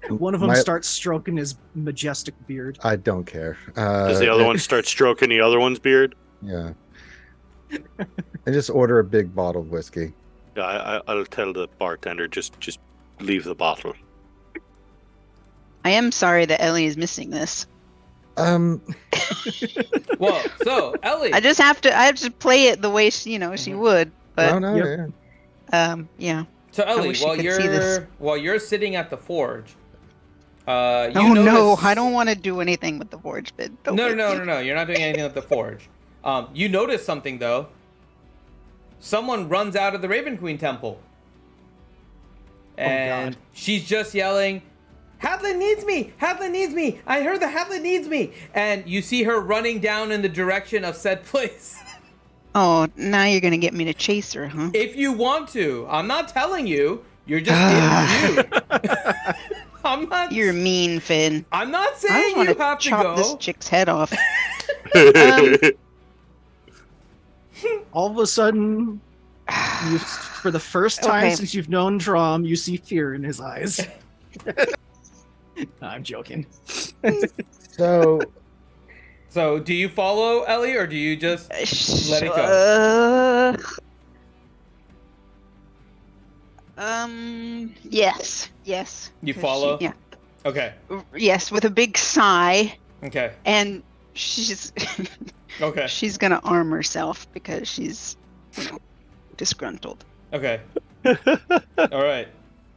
One of them starts stroking his majestic beard. I don't care. Does the other one start stroking the other one's beard? Yeah. And just order a big bottle of whiskey. Yeah, I'll tell the bartender, just leave the bottle. I am sorry that Ellie is missing this. Well, so Ellie, I have to play it the way she would. But no, Yep. yeah. So I Ellie, wish you could see this. while you're sitting at the forge, No, I don't want to do anything with the forge bit. No, you're not doing anything with the forge. You notice something though. Someone runs out of the Raven Queen temple, and she's just yelling, "Hadlin needs me! Hadlin needs me! I heard the Hadlin needs me!" And you see her running down in the direction of said place. Oh, now you're gonna get me to chase her, huh? If you want to, I'm not telling you. You're just in view. I'm not. You're mean, Finn. I'm not I saying want you to have to chop go. this chick's head off. All of a sudden, for the first time Okay. since you've known Drom, you see fear in his eyes. I'm joking. So, So, do you follow Ellie, or do you just let it go? Yes. You 'Cause follow? yeah. Okay. Yes, with a big sigh, Okay. and she's Okay. she's gonna arm herself because she's disgruntled. Okay. All right.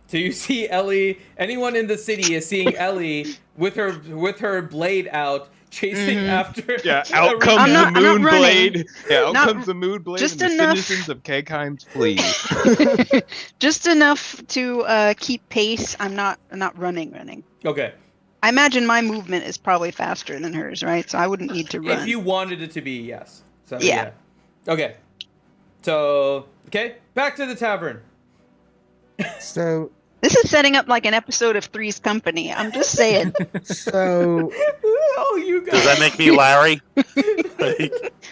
So you see Ellie. Anyone in the city is seeing Ellie with her blade out, chasing after. Yeah, out comes I'm not the moon running. blade. Yeah, out Not- comes the moon blade just and the enough- citizens of Kegheim's flee. Just enough to keep pace. I'm not running. Okay. I imagine my movement is probably faster than hers, right? So I wouldn't need to run. If you wanted it to be, yes. So Yeah. Okay. So back to the tavern. so, This is setting up like an episode of Three's Company. I'm just saying. Oh, you guys. Does that make me Larry?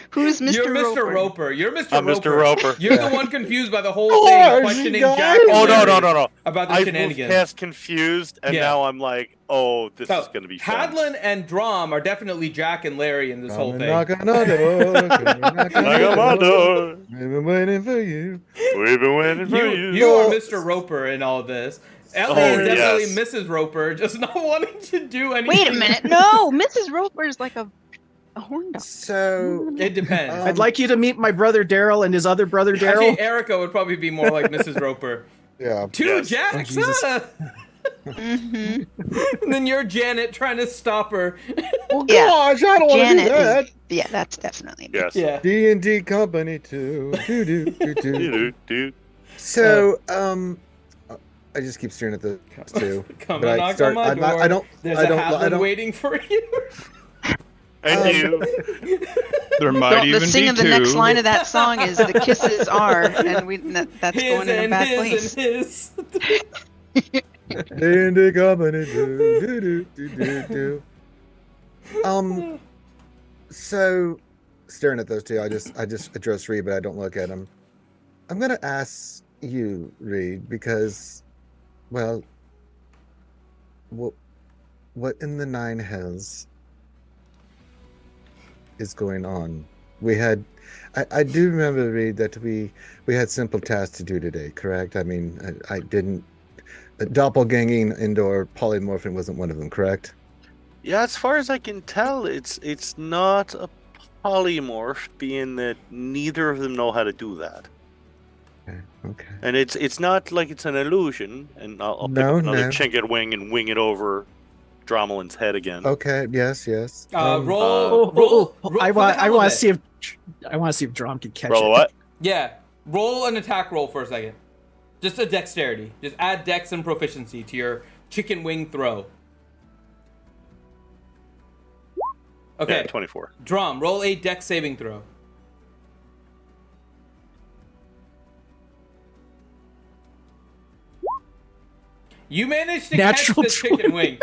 Who's Mr. You're Mr. Roper? Roper. You're Mr. I'm Roper. Mr. Roper. You're the one confused by the whole thing, questioning Jack. and Oh, no, Larry no. About the I moved shenanigans. past confused, and Yeah. now I'm like, oh, this So, is going to be fun. Hadlin and Drom are definitely Jack and Larry in this whole thing. knock on our door. Knock on my door. We've been waiting for you. We've been waiting for you. You are Mr. Roper in all this. Ellie Oh, is definitely yes. Mrs. Roper, just not wanting to do anything. Wait a minute. No, Mrs. Roper's like a horn dog. So, It depends. I'd like you to meet my brother Daryl and his other brother Actually, Daryl. Erica would probably be more like Mrs. Roper. yeah. Two Yes. Jacks, Oh, Jesus. huh? Mm-hmm. And then you're Janet trying to stop her. Well, Yeah. gosh, I don't want to do Janet that. Yeah, that's definitely. me. Yes. Yeah. D&D Company too. Dude. So, I just keep staring at the two. Come But and I knock start- on my I'm not- door. I don't- There's I a don't- I Hadlin don't- waiting for you. And you. There might The even sing be of the two. next line of that song is "The kisses are," and that's His going in a and bad his place. and his. D&D Company do. So, staring at those two, I just address Reed, but I don't look at him. I'm gonna ask you, Reed, because, well, what in the nine hells is going on we had. I do remember, Reed, that we had simple tasks to do today. Correct? I mean, I didn't. Doppelganging indoor polymorphing wasn't one of them. Correct? Yeah, as far as I can tell, it's not a polymorph, being that neither of them know how to do that. Okay. And it's not like it's an illusion, and I'll pick up another Chinket wing and wing it over Dromelin's head again. Okay. Yes. Roll. I want to see if Drom can catch Roll it. what? Yeah, roll an attack roll for a second. Just a dexterity. Just add dex and proficiency to your chicken wing throw. Okay. Yeah, 24. Drum, roll a dex saving throw. You managed to catch the chicken wing.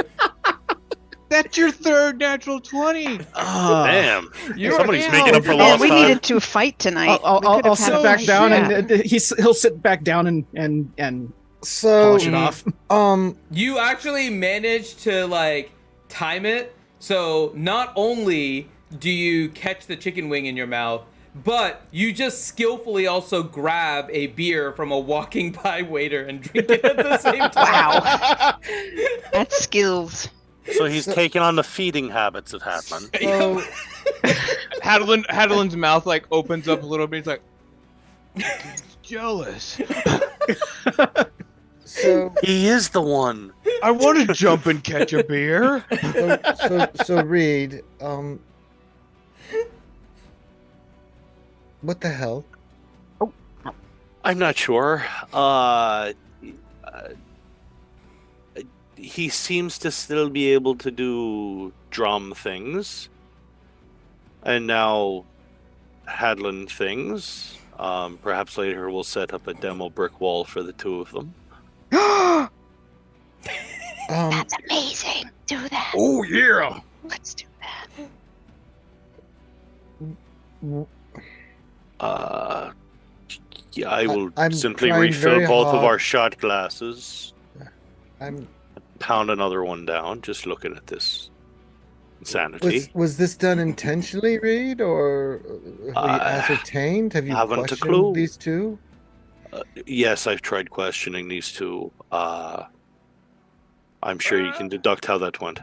That's your third natural 20. Damn. You're Somebody's down. making up for Man, lost we time. needed to fight tonight. I'll sit back down, and he'll sit back down and So polish it off. You actually managed to like time it, so not only do you catch the chicken wing in your mouth, but you just skillfully also grab a beer from a walking by waiter and drink it at the same time. Wow. That's skills. So he's taking on the feeding habits of Hadlin. So, Hadlin's mouth like opens up a little bit. He's like, he's jealous. so He is the one. I want to jump and catch a beer. so Reed, what the hell? I'm not sure. He seems to still be able to do drum things, and now Hadlin things. Perhaps later we'll set up a demo brick wall for the two of them. That's amazing. Do that. Oh yeah. Let's do that. Yeah, I will I'm simply trying refill very both of hard. our shot glasses, I'm. pound another one down, just looking at this insanity. Was this done intentionally, Reed, or have you ascertained? Have you haven't a questioned clue. these two? Yes, I've tried questioning these two. I'm sure you can deduct how that went.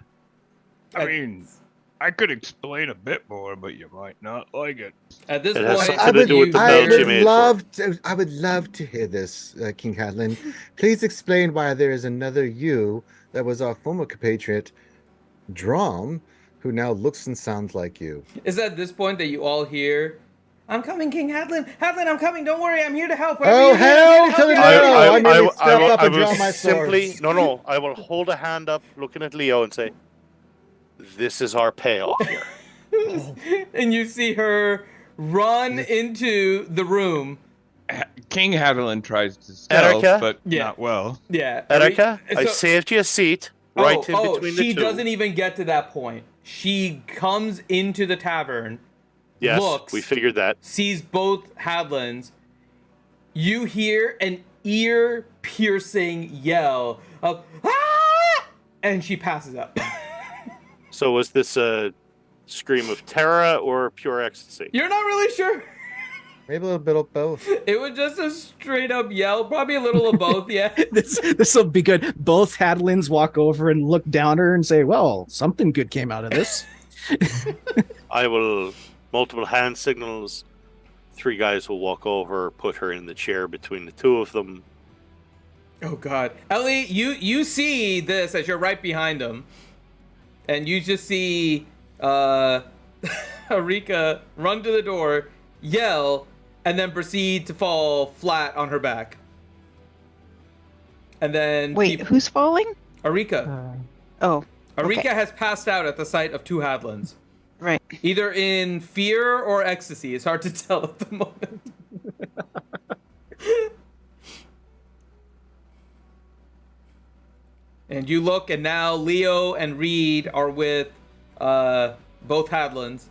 I mean, I could explain a bit more, but you might not like it. At this It has point, something to do with the belt you made for it. I would love to hear this, King Hadlin. Please explain why there is another you that was our former compatriot, Drom, who now looks and sounds like you. it's at this point that you all hear, "I'm coming, King Hadlin. Hadlin, I'm coming. Don't worry, I'm here to help. Oh, hell to the no! I nearly stepped up and will draw my simply sword. no. I will hold a hand up, looking at Leo, and say, "This is our payoff here." And you see her run into the room. King Hadlin tries to stealth, Erica? but Yeah. not well. Yeah. Erica, I So- saved you a seat right in between the she two. doesn't even get to that point. She comes into the tavern, Yes, looks, we figured that. sees both Hadlins. You hear an ear-piercing yell of "Ah!" and she passes out. So was this a scream of terror or pure ecstasy? You're not really sure. Maybe a little bit of both. It was just a straight up yell, probably a little of both, yeah. This will be good. Both Hadlins walk over and look down at her and say, "Well, something good came out of this." I will multiple hand signals. 3 guys will walk over, put her in the chair between the two of them. Oh god. Ellie, you see this as you're right behind him. And you just see Arika run to the door, yell, and then proceed to fall flat on her back. And then Wait, who's falling? Arika. Oh, Arika okay. has passed out at the sight of 2 Hadlins. Right. Either in fear or ecstasy. It's hard to tell at the moment. And you look, and now Leo and Reed are with both Hadlins.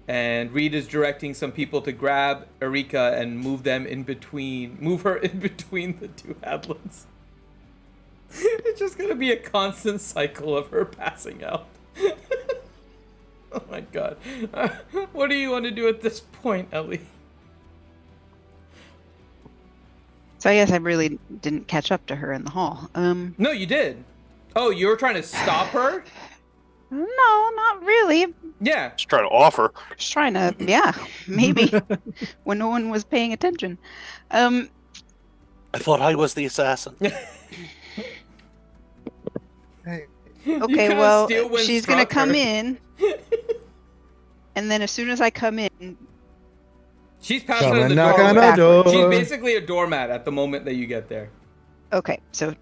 And Reed is directing some people to grab Erika and move her in between the 2 Hadlins. It's just gonna be a constant cycle of her passing out. Oh my god. What do you want to do at this point, Ellie? So I guess I really didn't catch up to her in the hall. No, you did. Oh, you were trying to stop her? No, not really. Yeah. Just trying to offer. Just trying to, yeah, maybe when no one was paying attention. I thought I was the assassin. Hey, Okay, kinda well, steal when she's gonna struck come her. in, and then as soon as I come in, She's passing come in and the knock on doorway. our door. She's basically a doormat at the moment that you get there. okay, so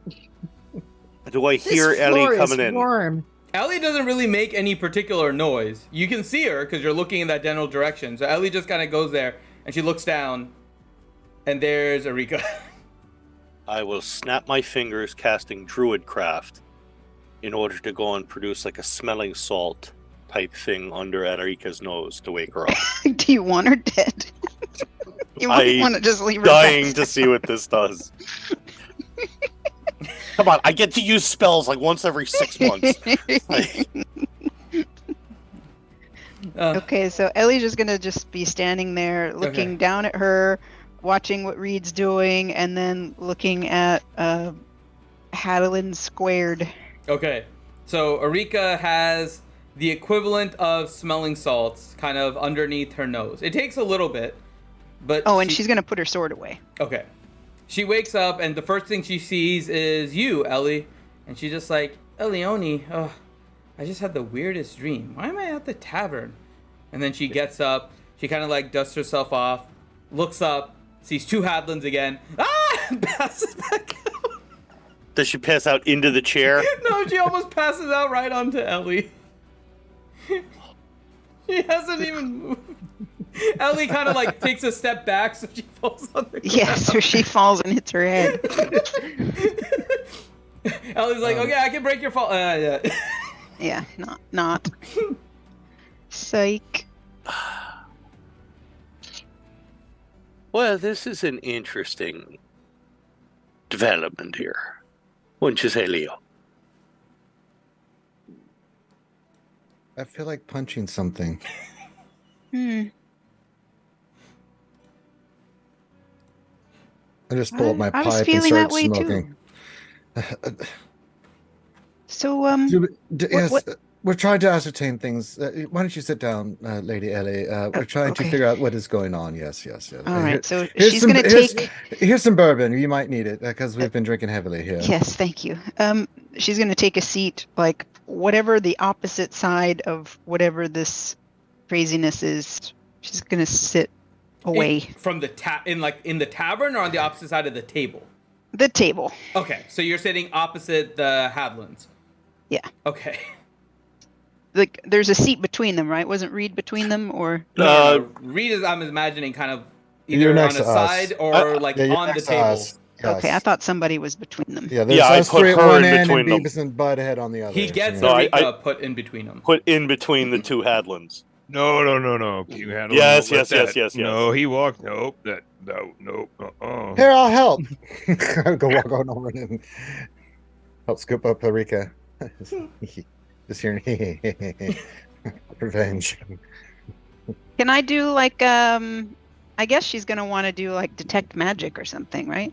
Do I hear This floor Ellie is coming in? warm. Ellie doesn't really make any particular noise. You can see her because you're looking in that general direction. So Ellie just kind of goes there and she looks down, and there's Erika. I will snap my fingers casting Druidcraft in order to go and produce like a smelling salt type thing under Enrica's nose to wake her up. do you want her dead? You might I want to just leave her Dying back. to see what this does. Come on, I get to use spells like once every 6 months. Okay, so Ellie's just gonna just be standing there, looking Okay. down at her, watching what Reed's doing, and then looking at Hadelin squared. Okay, so Erika has the equivalent of smelling salts kind of underneath her nose. It takes a little bit, but Oh, and she's gonna put her sword away. okay. She wakes up and the first thing she sees is you, Ellie, and she's just like, Elione, oh, I just had the weirdest dream. Why am I at the tavern? And then she gets up, she kind of like dusts herself off, looks up, sees two Hadlins again. Ah! Passes back out. Does she pass out into the chair? No, she almost passes out right onto Ellie. She hasn't even moved. Ellie kind of like takes a step back so she falls on the ground. Yeah, so she falls and hits her head. Ellie's like, okay, I can break your fall. Yeah. Yeah, not. Psych. Well, this is an interesting development here. Wouldn't you say, Leo? I feel like punching something. I just pull up my I was pipe and feeling start that way smoking. too. So, Yes, what- we're trying to ascertain things. Why don't you sit down, Lady Ellie? We're trying to okay. figure out what is going on. Yes. all right, so here's she's some- gonna here's- take. Here's some bourbon. You might need it because we've been drinking heavily here. Yes, thank you. She's gonna take a seat, like whatever the opposite side of whatever this craziness is. She's gonna sit away. From the in the tavern or on the opposite side of the table? The table. Okay, so you're sitting opposite the Hadlins. Yeah. Okay. Like there's a seat between them, right? Wasn't Reed between them, or No. Reed is, I'm imagining, kind of You're either on next a to us. side or like Yeah, you're on the next to table. us. Yes. okay? I thought somebody was between them. Yeah, there's Yeah, I us put three at her one in end and between them. Beavis and Butthead on the other. He gets No, I- Erika put in between them. Put in between the two Hadlins. No. You handle Yes, it. yes, yes, yes, No, he walked. Nope. Nope. Here, I'll help. I'll go walk on over and help scoop up Eureka. Just hearing revenge. Can I do like I guess she's gonna want to do like detect magic or something, right?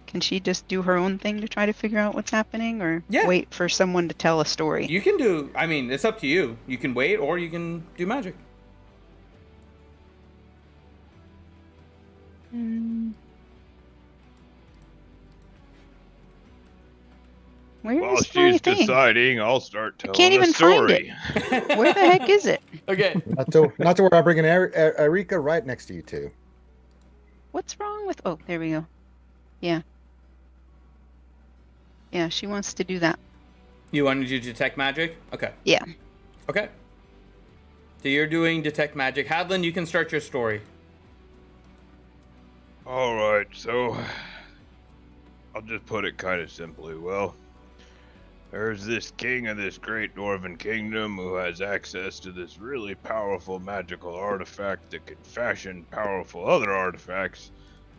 Can she just do her own thing to try to figure out what's happening, or Yeah. wait for someone to tell a story? You can do, I mean, it's up to you. You can wait or you can do magic. Where While is my she's thing? deciding, I'll start telling can't a even find story. Where the heck is it? Okay. Not to worry, I'm bringing Eureka right next to you two. What's wrong with? Oh, there we go. Yeah. Yeah, she wants to do that. You wanted to detect magic? Okay. Yeah. Okay. So you're doing detect magic. Hadlin, you can start your story. All right, so I'll just put it kind of simply. Well, there's this king of this great dwarven kingdom who has access to this really powerful magical artifact that can fashion powerful other artifacts,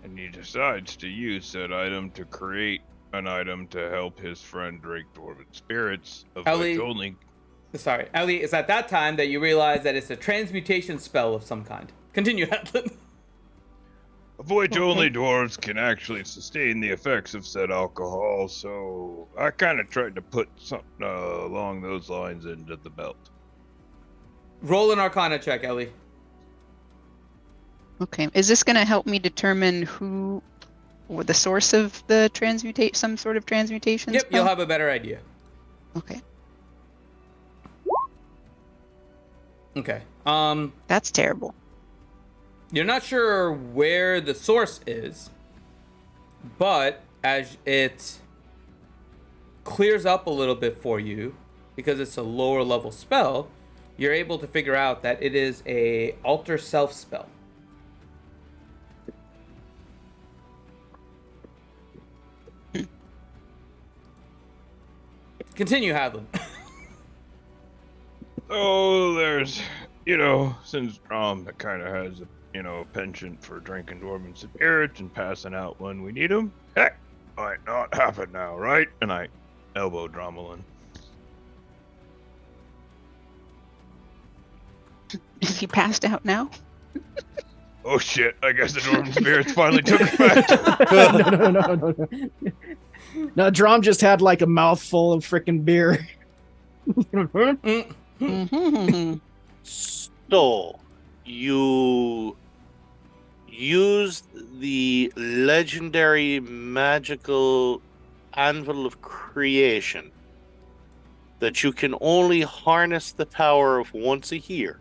and he decides to use said item to create an item to help his friend drink dwarven spirits, of Ellie? which only... Sorry, Ellie, it's at that time that you realize that it's a transmutation spell of some kind. Continue, Hadlin. Of which only dwarves can actually sustain the effects of said alcohol, so I kind of tried to put something along those lines into the belt. Roll an Arcana check, Ellie. Okay. Is this going to help me determine or the source of the some sort of transmutation? Yep, spell? you'll have a better idea. Okay. Okay. That's terrible. You're not sure where the source is, but as it clears up a little bit for you, because it's a lower level spell, you're able to figure out that it is a alter self spell. Continue, Hadlin. Oh, there's, since that kind of has a, penchant for drinking dwarven spirits and passing out when we need them, heck, might not happen now, right? And I elbow Dromelin. Is he passed out now? Oh shit, I guess the dwarven spirits finally took effect. No. No, Drom just had like a mouthful of freaking beer. Mm-hmm. So, you used the legendary magical anvil of creation that you can only harness the power of once a year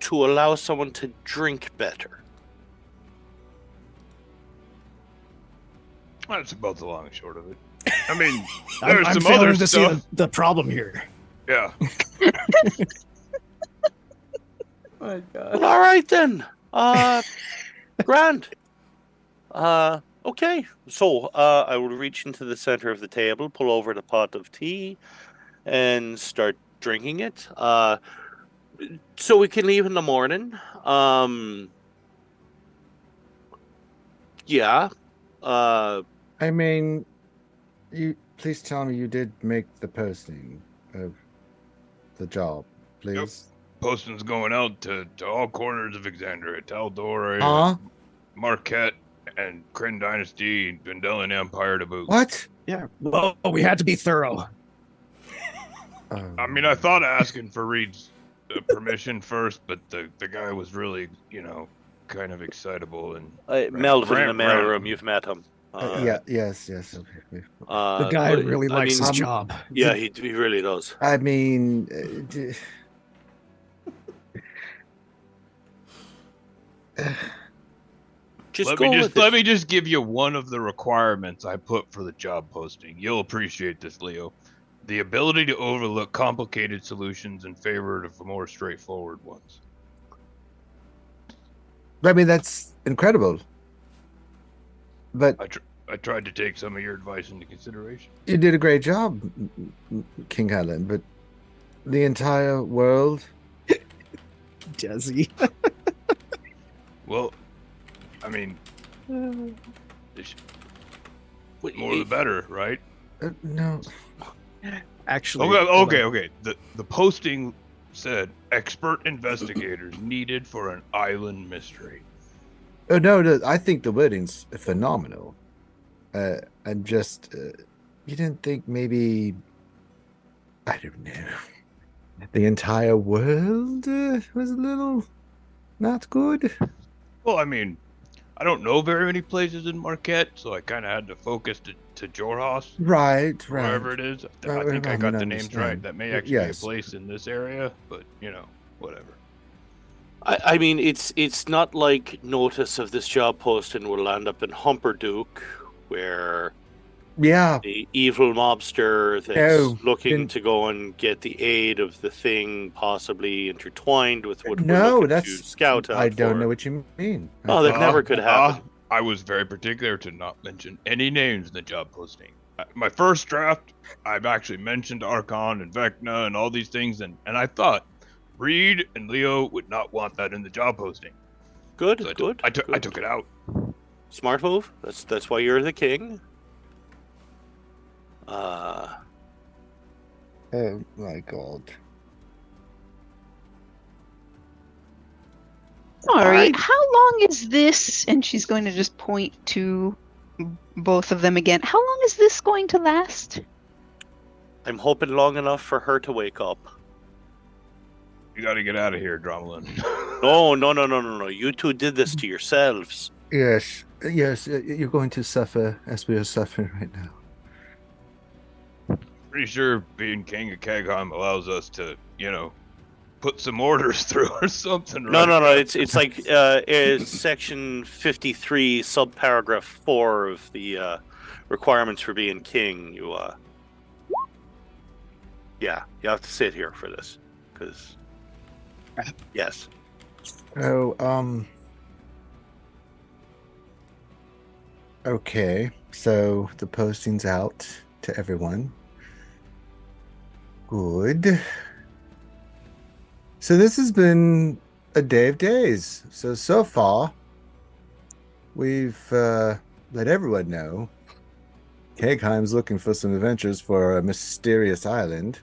to allow someone to drink better. That's about the long and short of it. I mean, I'm there's some failing other to stuff. see the problem here. Yeah. My God. Well, all right then. Grand. Okay. So, I will reach into the center of the table, pull over the pot of tea, and start drinking it. So we can leave in the morning. Yeah. I mean, you please tell me you did make the posting of the job, please. Posting's going out to all corners of Exandria, Taldor, Huh? Marquette, and Kryn Dynasty, Vendelian Empire to boot. What? Yeah. Well, we had to be thorough. I mean, I thought of asking for Reed's permission first, but the guy was really, kind of excitable and Melvin in the ran- mailroom, you've met him. Yes. Okay. The guy but, really I likes mean, his job. Yeah, he really does. I mean, Just let go me with let it. me just give you one of the requirements I put for the job posting. You'll appreciate this, Leo. The ability to overlook complicated solutions in favor of more straightforward ones. I mean that's incredible. But I tried to take some of your advice into consideration. you did a great job, King Helen. But the entire world. Does he? Well, I mean, What, more the better, right? No. Actually. Okay. The posting said expert investigators needed for an island mystery. Oh no! I think the wording's phenomenal. I'm just. You didn't think maybe. I don't know. The entire world was a little not good. Well, I mean, I don't know very many places in Marquette, so I kind of had to focus to Jorhas, Right. wherever it is. I think I got the names right. That may actually Yes. be a place in this area, but whatever. I mean, it's not like notice of this job posting will land up in Humperduke, where Yeah. the evil mobster that's No, looking didn't- to go and get the aid of the thing possibly intertwined with what we're No, looking that's. to scout out I don't for. know what you mean. Oh, that never could happen. I was very particular to not mention any names in the job posting. My first draft, I've actually mentioned Archon and Vecna and all these things, and I thought Reed and Leo would not want that in the job posting. Good, So good. I good. took it out. Smart move. That's why you're the king. Oh my god. Sorry, how long is this? And she's going to just point to both of them again. How long is this going to last? I'm hoping long enough for her to wake up. You got to get out of here, Dromelin. No. You two did this to yourselves. Yes, you're going to suffer as we are suffering right now. Pretty sure being king of Kegheim allows us to, put some orders through or something. No. Right? It's like section 53, subparagraph 4 of the requirements for being king. You have to sit here for this, because yes. Oh, okay. So the posting's out to everyone. Good. So this has been a day of days. So far, we've let everyone know Kegheim's looking for some adventures for a mysterious island.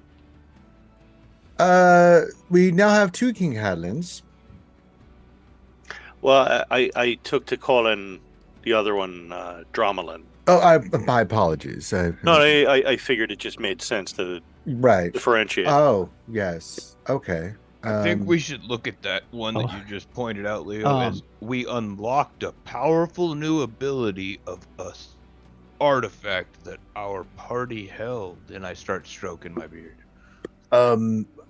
We now have 2 King Hadlands. Well, I took to calling the other one Dromelin. Oh, my apologies. I figured it just made sense to differentiate. Oh, yes. Okay. I think we should look at that one that you just pointed out, Leo, as we unlocked a powerful new ability of us artifact that our party held, and I start stroking my beard.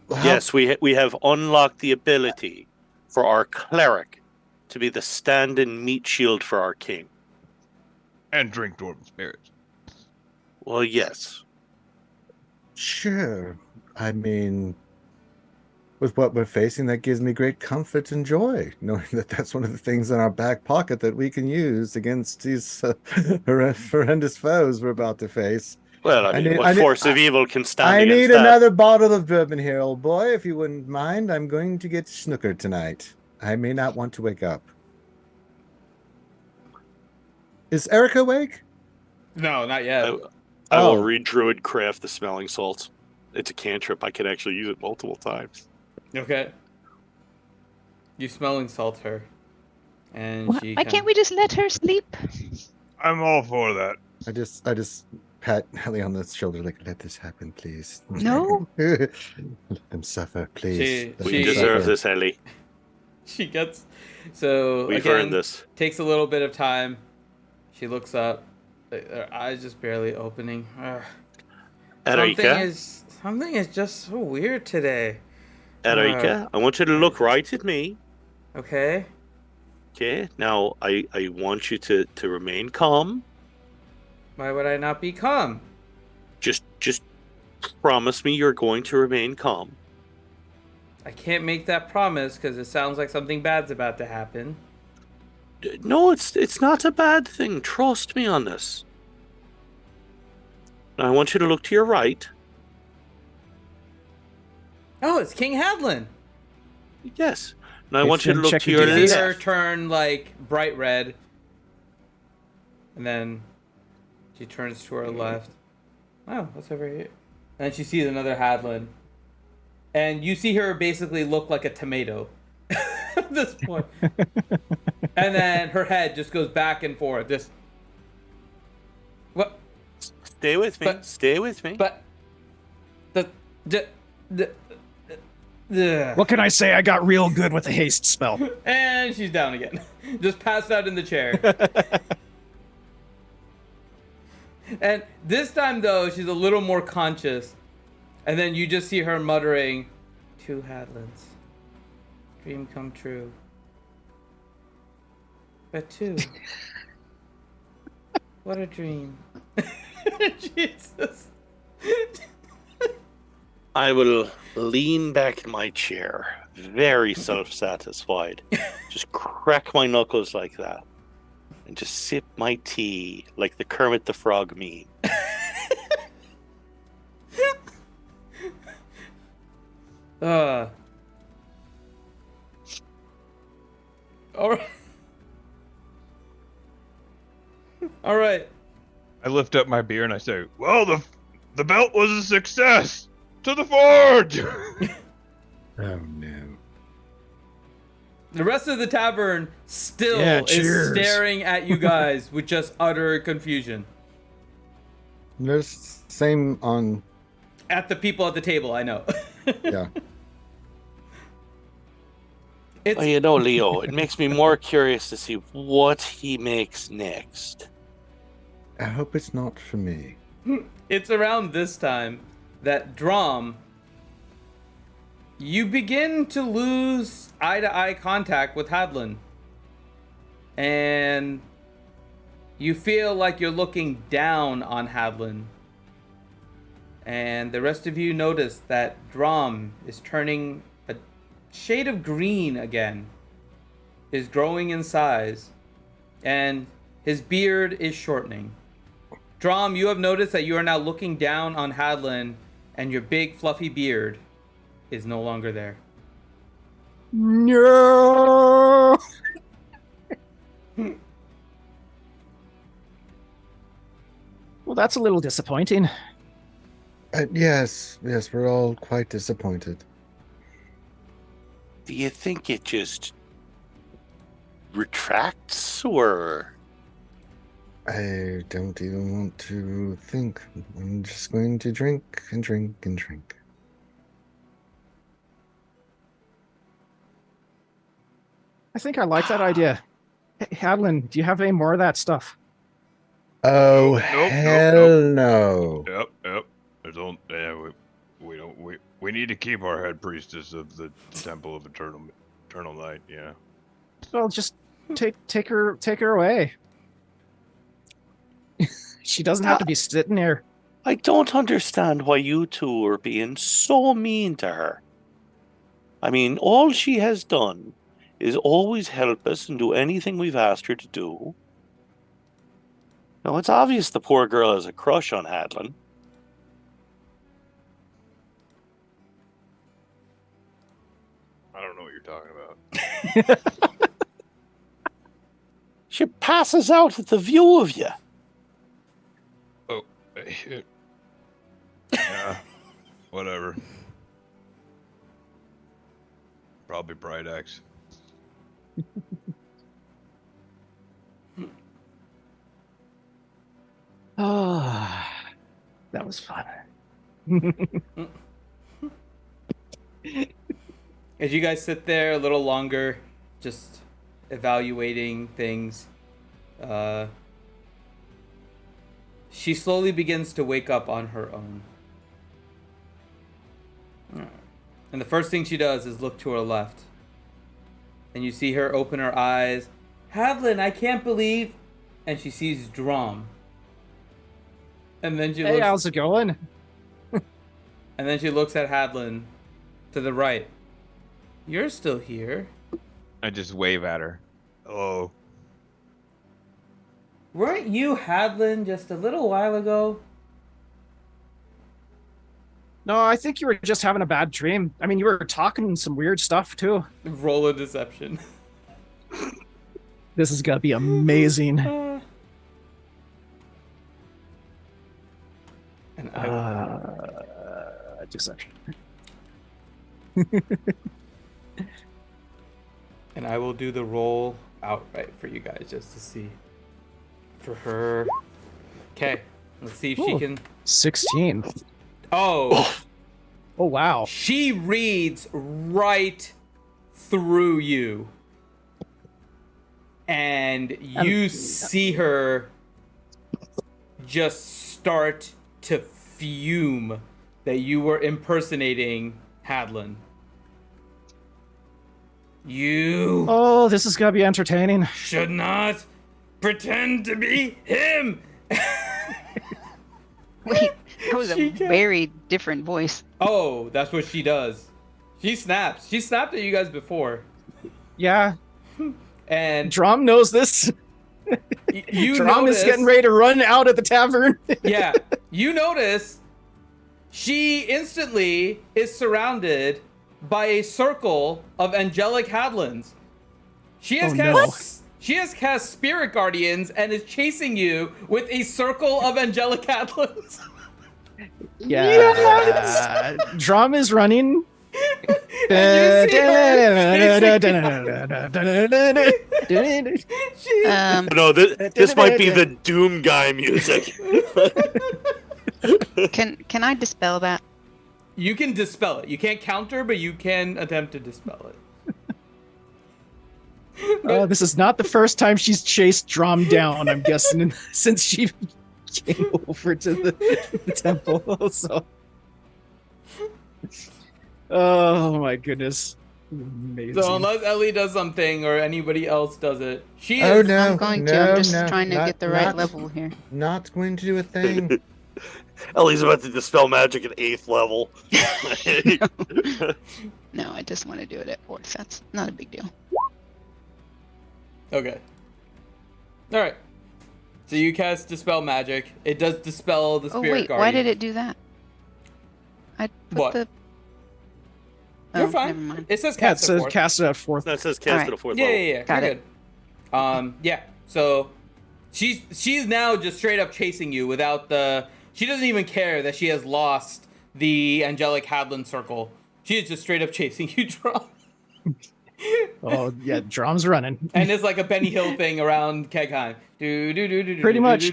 Yes, we have unlocked the ability for our cleric to be the stand-in meat shield for our king. And drink dwarven spirits. Well, yes. Sure. I mean, with what we're facing, that gives me great comfort and joy, knowing that that's one of the things in our back pocket that we can use against these horrendous foes we're about to face. Well, what force of evil can stand against that? I need another bottle of bourbon here, old boy, if you wouldn't mind. I'm going to get snookered tonight. I may not want to wake up. Is Erica awake? No, not yet. I will re-druid craft the smelling salts. It's a cantrip. I can actually use it multiple times. Okay. You smelling salt her. And Why can't we just let her sleep? I'm all for that. I just pat Ellie on the shoulder, like, let this happen, please. No. Let them suffer, please. We deserve this, Ellie. She gets... So, We've again, earned this. Takes a little bit of time. She looks up. Her eyes just barely opening. Something is just so weird today. Erika, I want you to look right at me. Okay. Okay. Now, I want you to remain calm. Why would I not be calm? Just promise me you're going to remain calm. I can't make that promise because it sounds like something bad's about to happen. No, it's not a bad thing. Trust me on this. Now, I want you to look to your right. Oh, it's King Hadlin. Yes. Now I want you to look to your You see her left. turn like bright red, and then she turns to her left. Oh, what's over here? And she sees another Hadlin, and you see her basically look like a tomato at this point. And then her head just goes back and forth. Just what? Stay with me. Stay with me. But What can I say? I got real good with the haste spell. And she's down again. Just passed out in the chair. And this time, though, she's a little more conscious. And then you just see her muttering, 2 Hadlins. Dream come true. But 2. What a dream. Jesus. I will lean back in my chair, very self-satisfied. Just crack my knuckles like that. And just sip my tea like the Kermit the Frog meme. Alright. Alright. I lift up my beer and I say, well, the belt was a success. To the forge! Oh no. The rest of the tavern still Yeah, is cheers. staring at you guys with just utter confusion. There's same on. At the people at the table, I know. Yeah. It's Well, you know, Leo, it makes me more curious to see what he makes next. I hope it's not for me. it's around this time that Drom, you begin to lose eye-to-eye contact with Hadlin. And you feel like you're looking down on Hadlin. And the rest of you notice that Drom is turning a shade of green again, is growing in size, and his beard is shortening. Drom, you have noticed that you are now looking down on Hadlin, and your big fluffy beard is no longer there. No. Well, that's a little disappointing. Yes, we're all quite disappointed. Do you think it just retracts, or? I don't even want to think. I'm just going to drink and drink and drink. I think I like that idea. Hey, Hadlin, do you have any more of that stuff? Oh, Nope, hell no. Yep. There's only, we need to keep our head priestess of the Temple of Eternal Night, yeah. Well, just take her away. She doesn't have to be sitting here. I don't understand why you two are being so mean to her. I mean, all she has done is always help us and do anything we've asked her to do. Now, it's obvious the poor girl has a crush on Hadlin. I don't know what you're talking about. She passes out at the view of you. Yeah, whatever. Probably Bright Axe. Ah, that was fun. As you guys sit there a little longer, just evaluating things, she slowly begins to wake up on her own. And the first thing she does is look to her left. And you see her open her eyes. Hadlin, I can't believe... And she sees Drom. And then she Hey, looks... how's it going? And then she looks at Hadlin to the right. You're still here. I just wave at her. Hello. Weren't you Hadlin just a little while ago? No, I think you were just having a bad dream. I mean, you were talking some weird stuff, too. Roll a deception. This is gonna be amazing. And I will... Deception. And I will do the roll outright for you guys just to see. For her. Okay. Let's see if she Ooh. can... 16. Oh! Oh, wow. She reads right through you. And you see her just start to fume that you were impersonating Hadlin. You Oh, this is gonna be entertaining. should not pretend to be him. Wait, that was She a can't- very different voice. Oh, that's what she does. She snaps. She snapped at you guys before. Yeah, And Drum knows this. you Drum notice, is getting ready to run out of the tavern. Yeah, you notice she instantly is surrounded by a circle of angelic Hadlins. She has Oh, cast she has cast spirit guardians and is chasing you with a circle of angelic Hadlins. Yeah. Drum is running. And you see her No, this might be the Doom guy music. Can I dispel that? You can dispel it. You can't counter, but you can attempt to dispel it. This is not the first time she's chased Drum down, I'm guessing, since she came over to the temple. So, oh my goodness, amazing. So unless Ellie does something or anybody else does it, she Oh is. no! I'm going to. I'm just trying to get the right level here. Not going to do a thing. Ellie's about to dispel magic at 8th level. No, I just want to do it at 4th. That's not a big deal. Okay. All right. So you cast dispel magic. It does dispel the Oh spirit wait, guardian. why did it do that? I put What? the. You're Oh, fine. never mind. It says Yeah, it cast at says fourth. cast it at 4th. That says cast Alright. at a 4th Yeah, level. yeah, yeah. Got You're it. good. Yeah. So she's now just straight up chasing you without the. She doesn't even care that she has lost the angelic Hadlin circle. She is just straight up chasing you, Drum. Oh yeah, Drum's running. And it's like a Benny Hill thing around Kegheim. Pretty much.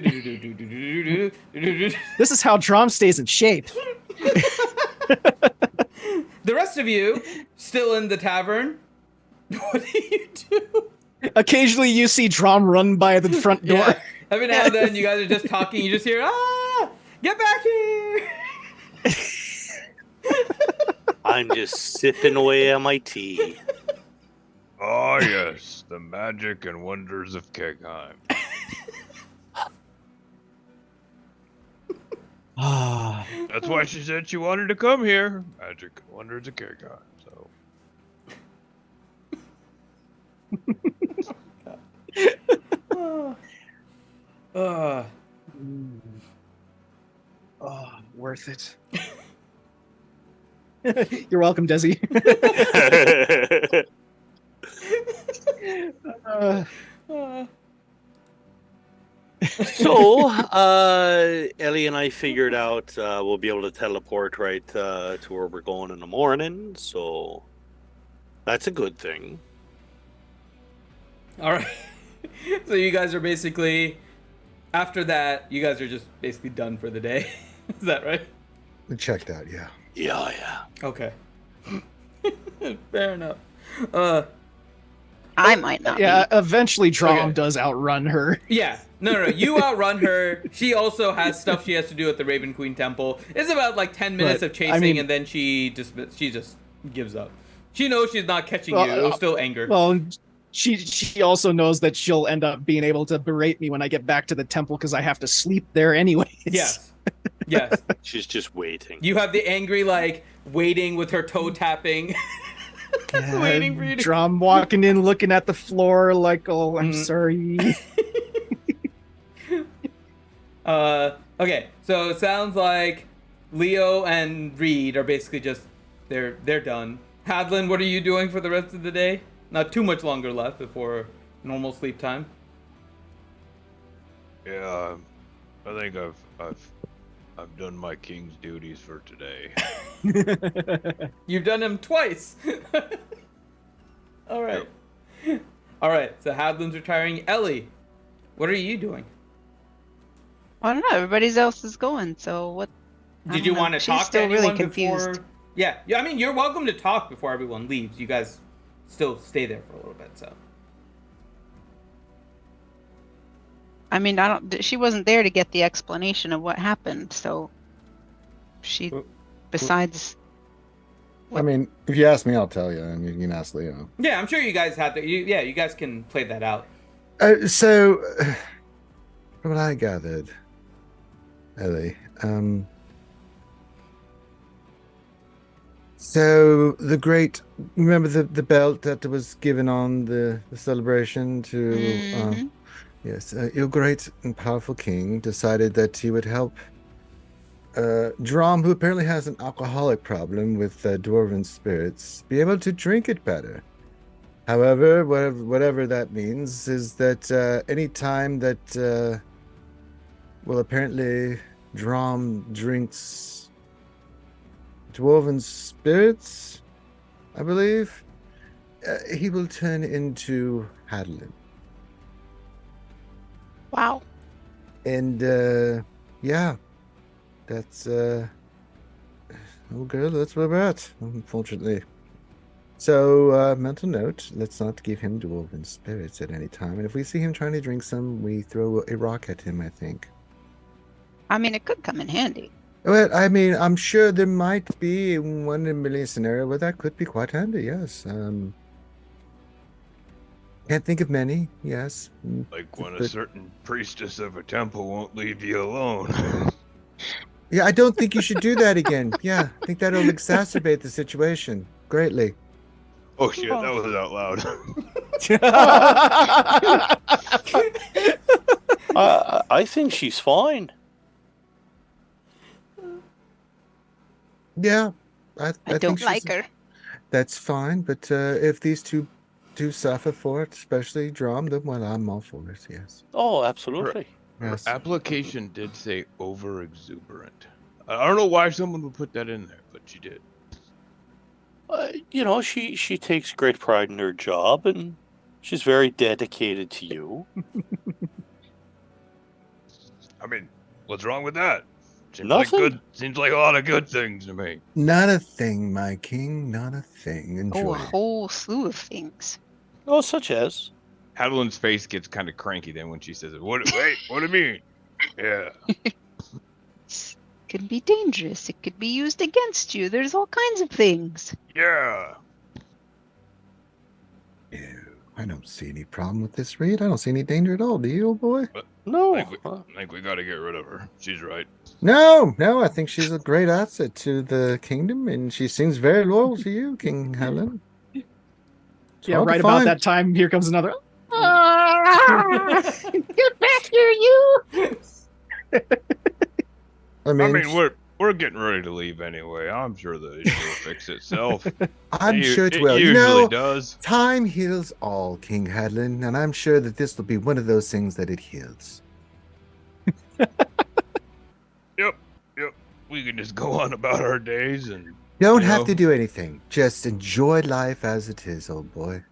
This is how Drum stays in shape. The rest of you still in the tavern. What do you do? Occasionally, you see Drum run by the front door. Yeah. Every now and then, you guys are just talking. You just hear, get back here! I'm just sipping away on my tea. Oh, yes, the magic and wonders of Kegheim. Ah, That's why she said she wanted to come here. Magic and wonders of Kegheim. So worth it. You're welcome, Desi. So, Ellie and I figured out we'll be able to teleport right to where we're going in the morning. So, that's a good thing. All right. So you guys are basically, after that, you guys are just basically done for the day. Is that right? We checked out, yeah. Yeah. Okay. Fair enough. I might not. Yeah, eventually Drum Okay. does outrun her. Yeah. No. You outrun her. She also has stuff she has to do at the Raven Queen Temple. It's about like 10 minutes But, of chasing, I mean- and then she just gives up. She knows she's not catching Well, you. It was still anger. Well, she also knows that she'll end up being able to berate me when I get back to the temple because I have to sleep there anyways. Yes. She's just waiting. You have the angry, like, waiting with her toe tapping. Waiting for you to... Drum walking in, looking at the floor like, oh, I'm sorry. Okay, so it sounds like Leo and Reed are basically just, they're done. Hadlin, what are you doing for the rest of the day? Not too much longer left before normal sleep time. yeah, I think I've done my king's duties for today. You've done him twice. All right. All right, so Hadlin's retiring. Ellie, what are you doing? I don't know. Everybody else is going. So what? I Did don't you know. want to She's talk to still anyone really confused. before? Yeah. I mean, you're welcome to talk before everyone leaves. You guys still stay there for a little bit, so. I mean, she wasn't there to get the explanation of what happened. So she, besides, I mean, if you ask me, I'll tell you, and you can ask Leo. Yeah, I'm sure you guys have to. You guys can play that out. So, from what I gathered, Ellie, so remember the belt that was given on the celebration to, Mhm. yes, your great and powerful king decided that he would help Drum, who apparently has an alcoholic problem with dwarven spirits, be able to drink it better. However, whatever that means is that any time that, well, apparently Drom drinks dwarven spirits, I believe, he will turn into Hadlin. Wow. And yeah, that's oh girl, that's where we're at, unfortunately. So mental note, let's not give him dwarven spirits at any time. And if we see him trying to drink some, we throw a rock at him, I think. I mean, it could come in handy. Well, I mean, I'm sure there might be 1 in a million scenario where that could be quite handy, yes. Can't think of many, yes. Like when a certain priestess of a temple won't leave you alone. Yeah, I don't think you should do that again. Yeah, I think that'll exacerbate the situation greatly. Oh shit, that was out loud. I think she's fine. Yeah, I I don't think like her. That's fine, but if these two do suffer for it, especially Drum, then well, I'm all for it, yes. Oh, absolutely. Yes. Her application did say over exuberant. I don't know why someone would put that in there, but she did. You know, she takes great pride in her job, and she's very dedicated to you. I mean, what's wrong with that? Nothing. Seems like a lot of good things to me. Not a thing, my king, not a thing. Enjoy. Oh, a whole slew of things. Oh, such as? Hadlin's face gets kind of cranky then when she says it. Wait, what do you mean? Yeah. It can be dangerous. It could be used against you. There's all kinds of things. Yeah. Ew, I don't see any problem with this, Reed. I don't see any danger at all, do you, old boy? No. I think we gotta get rid of her. She's right. No, I think she's a great asset to the kingdom, and she seems very loyal to you, King Helen. Yeah, right about that time, here comes another. Get back here, you! I mean, we're getting ready to leave anyway. I'm sure the issue will fix itself. I'm sure it will. It You usually know, does. time heals all, King Hadlin, and I'm sure that this will be one of those things that it heals. Yep. We can just go on about our days and Don't have to do anything. Just enjoy life as it is, old boy.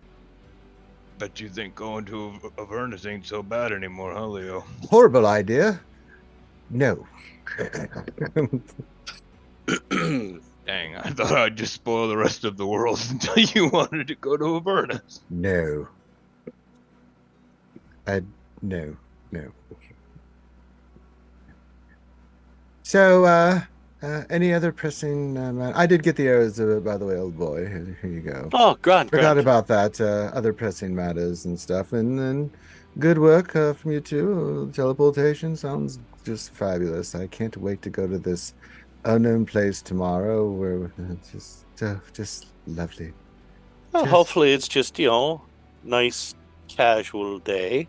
Bet you think going to Avernus ain't so bad anymore, huh, Leo? Horrible idea. No. Dang, I thought I'd just spoil the rest of the world until you wanted to go to Avernus. No. No. So, any other pressing I did get the arrows, by the way, old boy. Here you go. Oh, grand. Forgot about that. Other pressing matters and stuff. And then good work from you two. Teleportation sounds just fabulous. I can't wait to go to this unknown place tomorrow where it's just lovely. Well, hopefully it's just, nice casual day.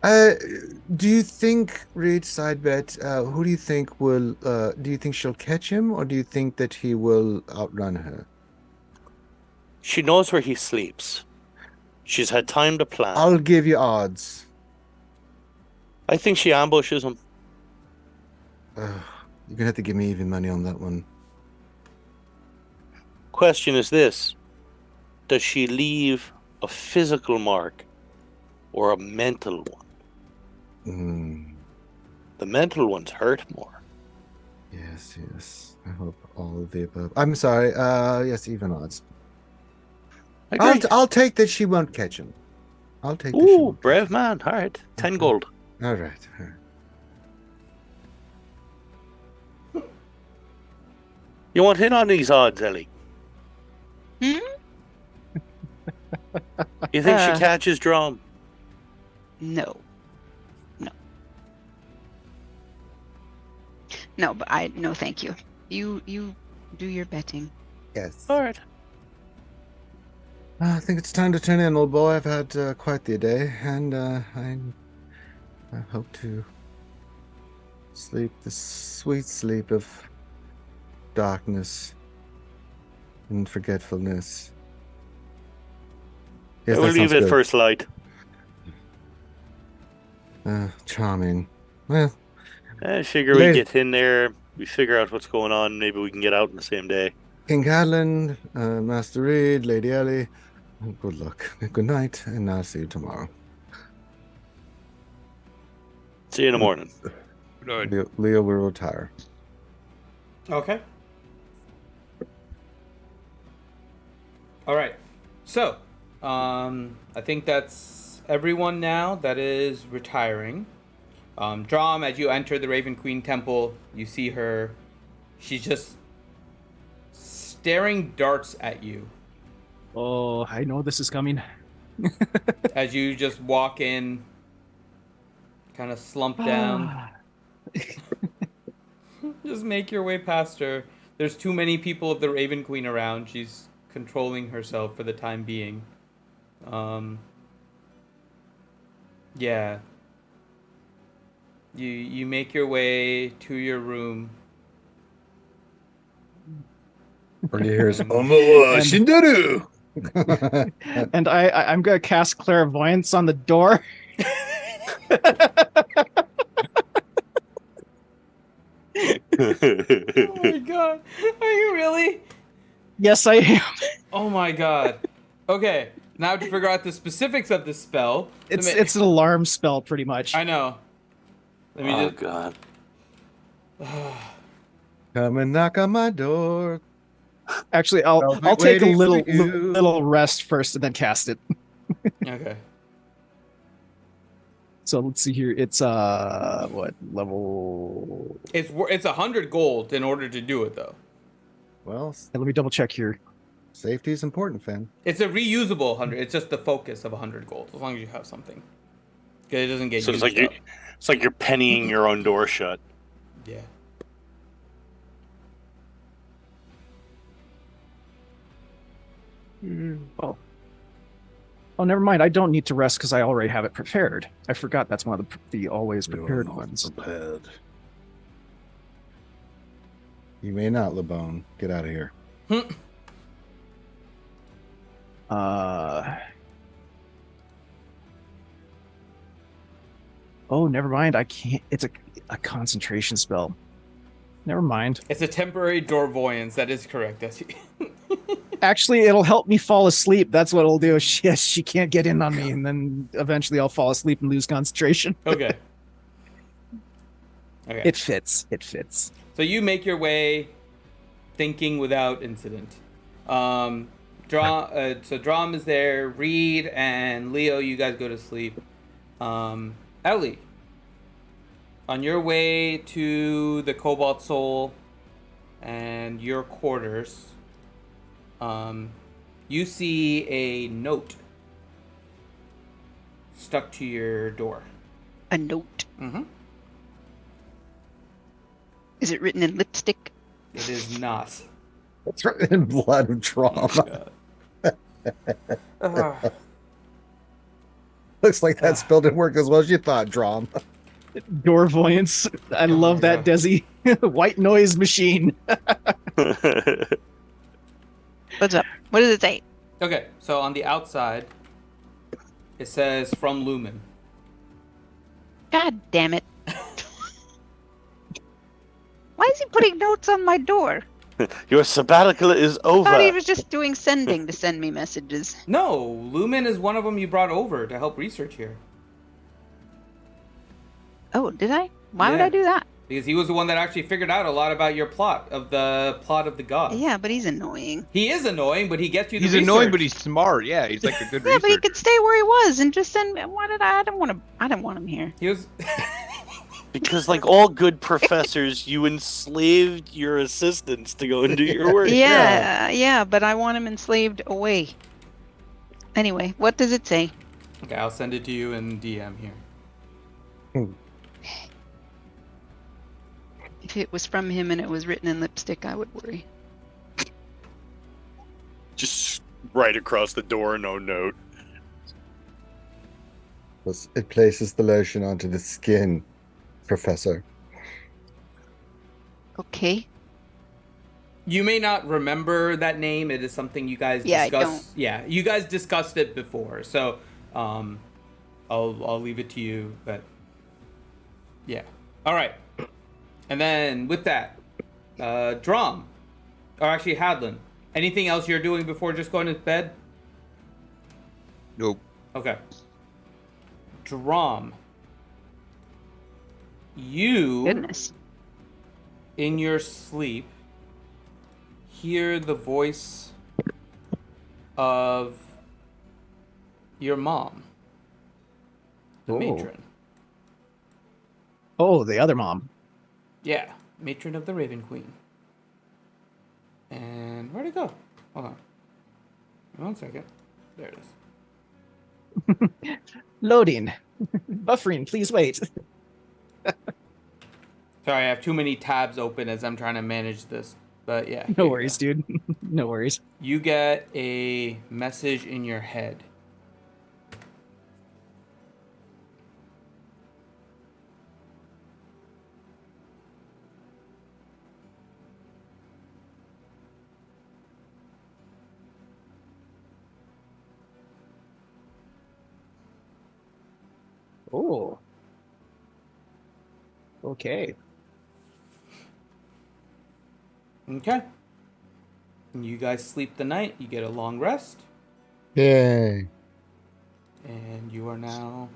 Do you think, Reed, side bet, who do you think will, do you think she'll catch him, or do you think that he will outrun her? She knows where he sleeps. She's had time to plan. I'll give you odds. I think she ambushes him. You're gonna have to give me even money on that one. Question is this: does she leave a physical mark or a mental one? The mental ones hurt more. Yes. I hope all of the above. I'm sorry. Yes, even odds. I'll take that she won't catch him. I'll take that. Ooh, brave man. All right. 10 gold. All right. You want in on these odds, Ellie? Hmm? You think she catches Drum? No, but no, thank you. You do your betting. Yes. All right. I think it's time to turn in, old boy. I've had quite the day, and I hope to sleep the sweet sleep of darkness and forgetfulness. Yes, we'll leave it first light. Charming. Well, I figure we get in there, we figure out what's going on, maybe we can get out in the same day. King Cadlin, Master Reed, Lady Ellie, good luck. Good night, and I'll see you tomorrow. See you in the morning. Leo will retire. Okay. All right. So, I think that's everyone now that is retiring. Drom, as you enter the Raven Queen Temple, you see her. She's just staring darts at you. Oh, I know this is coming. As you just walk in, kind of slump down. Just make your way past her. There's too many people of the Raven Queen around. She's controlling herself for the time being. Yeah. You make your way to your room. Or you hear And I'm gonna cast clairvoyance on the door. Oh my god. Are you really? Yes, I am. Oh my god. Okay. Now to figure out the specifics of this spell. It's an alarm spell, pretty much. I know. Let me just. God. Come and knock on my door. Actually, I'll take a little rest first and then cast it. Okay. So let's see here. It's what level? It's 100 gold in order to do it though. Well, Let me double check here. safety is important, Finn. It's a reusable 100. It's just the focus of 100 gold, as long as you have something. It doesn't get So used it's like up. it's like you're pennying your own door shut. Yeah. Oh, never mind. I don't need to rest because I already have it prepared. I forgot that's one of the always prepared ones. Prepared. You may not, LeBone. Get out of here. Oh, never mind. I can't. It's a concentration spell. Never mind. It's a temporary doorvoyance. That is correct. That's Actually, it'll help me fall asleep. That's what it'll do. She can't get in on me, and then eventually I'll fall asleep and lose concentration. Okay. Okay. It fits. It fits. So you make your way, thinking without incident. So Drom is there. Reed and Leo, you guys go to sleep. Ellie, on your way to the Cobalt Soul and your quarters, you see a note stuck to your door. A note. Mm-hmm. Is it written in lipstick? It is not. It's written in blood and trauma. Looks like that spell didn't work as well as you thought, Drom. Doorvoyance. I love that, Desi. White noise machine. What's up? What does it say? Okay, so on the outside, it says from Lumen. God damn it. Why is he putting notes on my door? Your sabbatical is I over. thought he was just doing sending to send me messages. No, Lumen is one of them you brought over to help research here. Oh, did I? Why would Yeah. I do that? Because he was the one that actually figured out a lot about your plot of the gods. Yeah, but he's annoying. He is annoying, but he gets you the He's research. annoying, but he's smart. Yeah, he's like a good Yeah, but he researcher. could stay where he was and just send me. Why did I didn't want him here. He was... Because, like all good professors, you enslaved your assistants to go and do your work. Yeah, but I want him enslaved away. Anyway, what does it say? Okay, I'll send it to you in DM here. If it was from him and it was written in lipstick, I would worry. Just right across the door, no note. It places the lotion onto the skin, Professor. Okay. You may not remember that name. It is something you guys discussed. I don't. Yeah, you guys discussed it before. So, I'll leave it to you. But yeah, All right. And then with that, Drum, or actually Hadlin, anything else you're doing before just going to bed? Nope. Okay. Drum, you, Goodness. in your sleep, hear the voice of your mom, the matron. Oh, the other mom. Yeah, matron of the Raven Queen. And where'd it go? Hold on. 1 second. There it is. Loading. Buffering, please wait. Sorry, I have too many tabs open as I'm trying to manage this. But yeah. No worries, dude. No worries. You get a message in your head. Oh. Okay. Okay. And you guys sleep the night. You get a long rest. Yay. And you are now...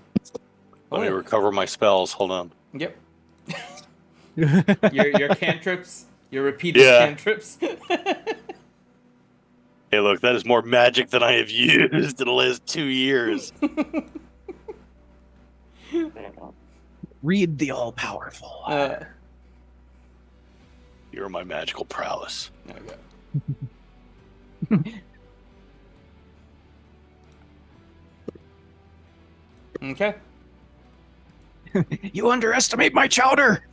Let me recover my spells. Hold on. Yep. your cantrips. Your repeated cantrips. Hey, look, that is more magic than I have used in the last 2 years. Read the all-powerful. You're my magical prowess. Okay. You underestimate my chowder!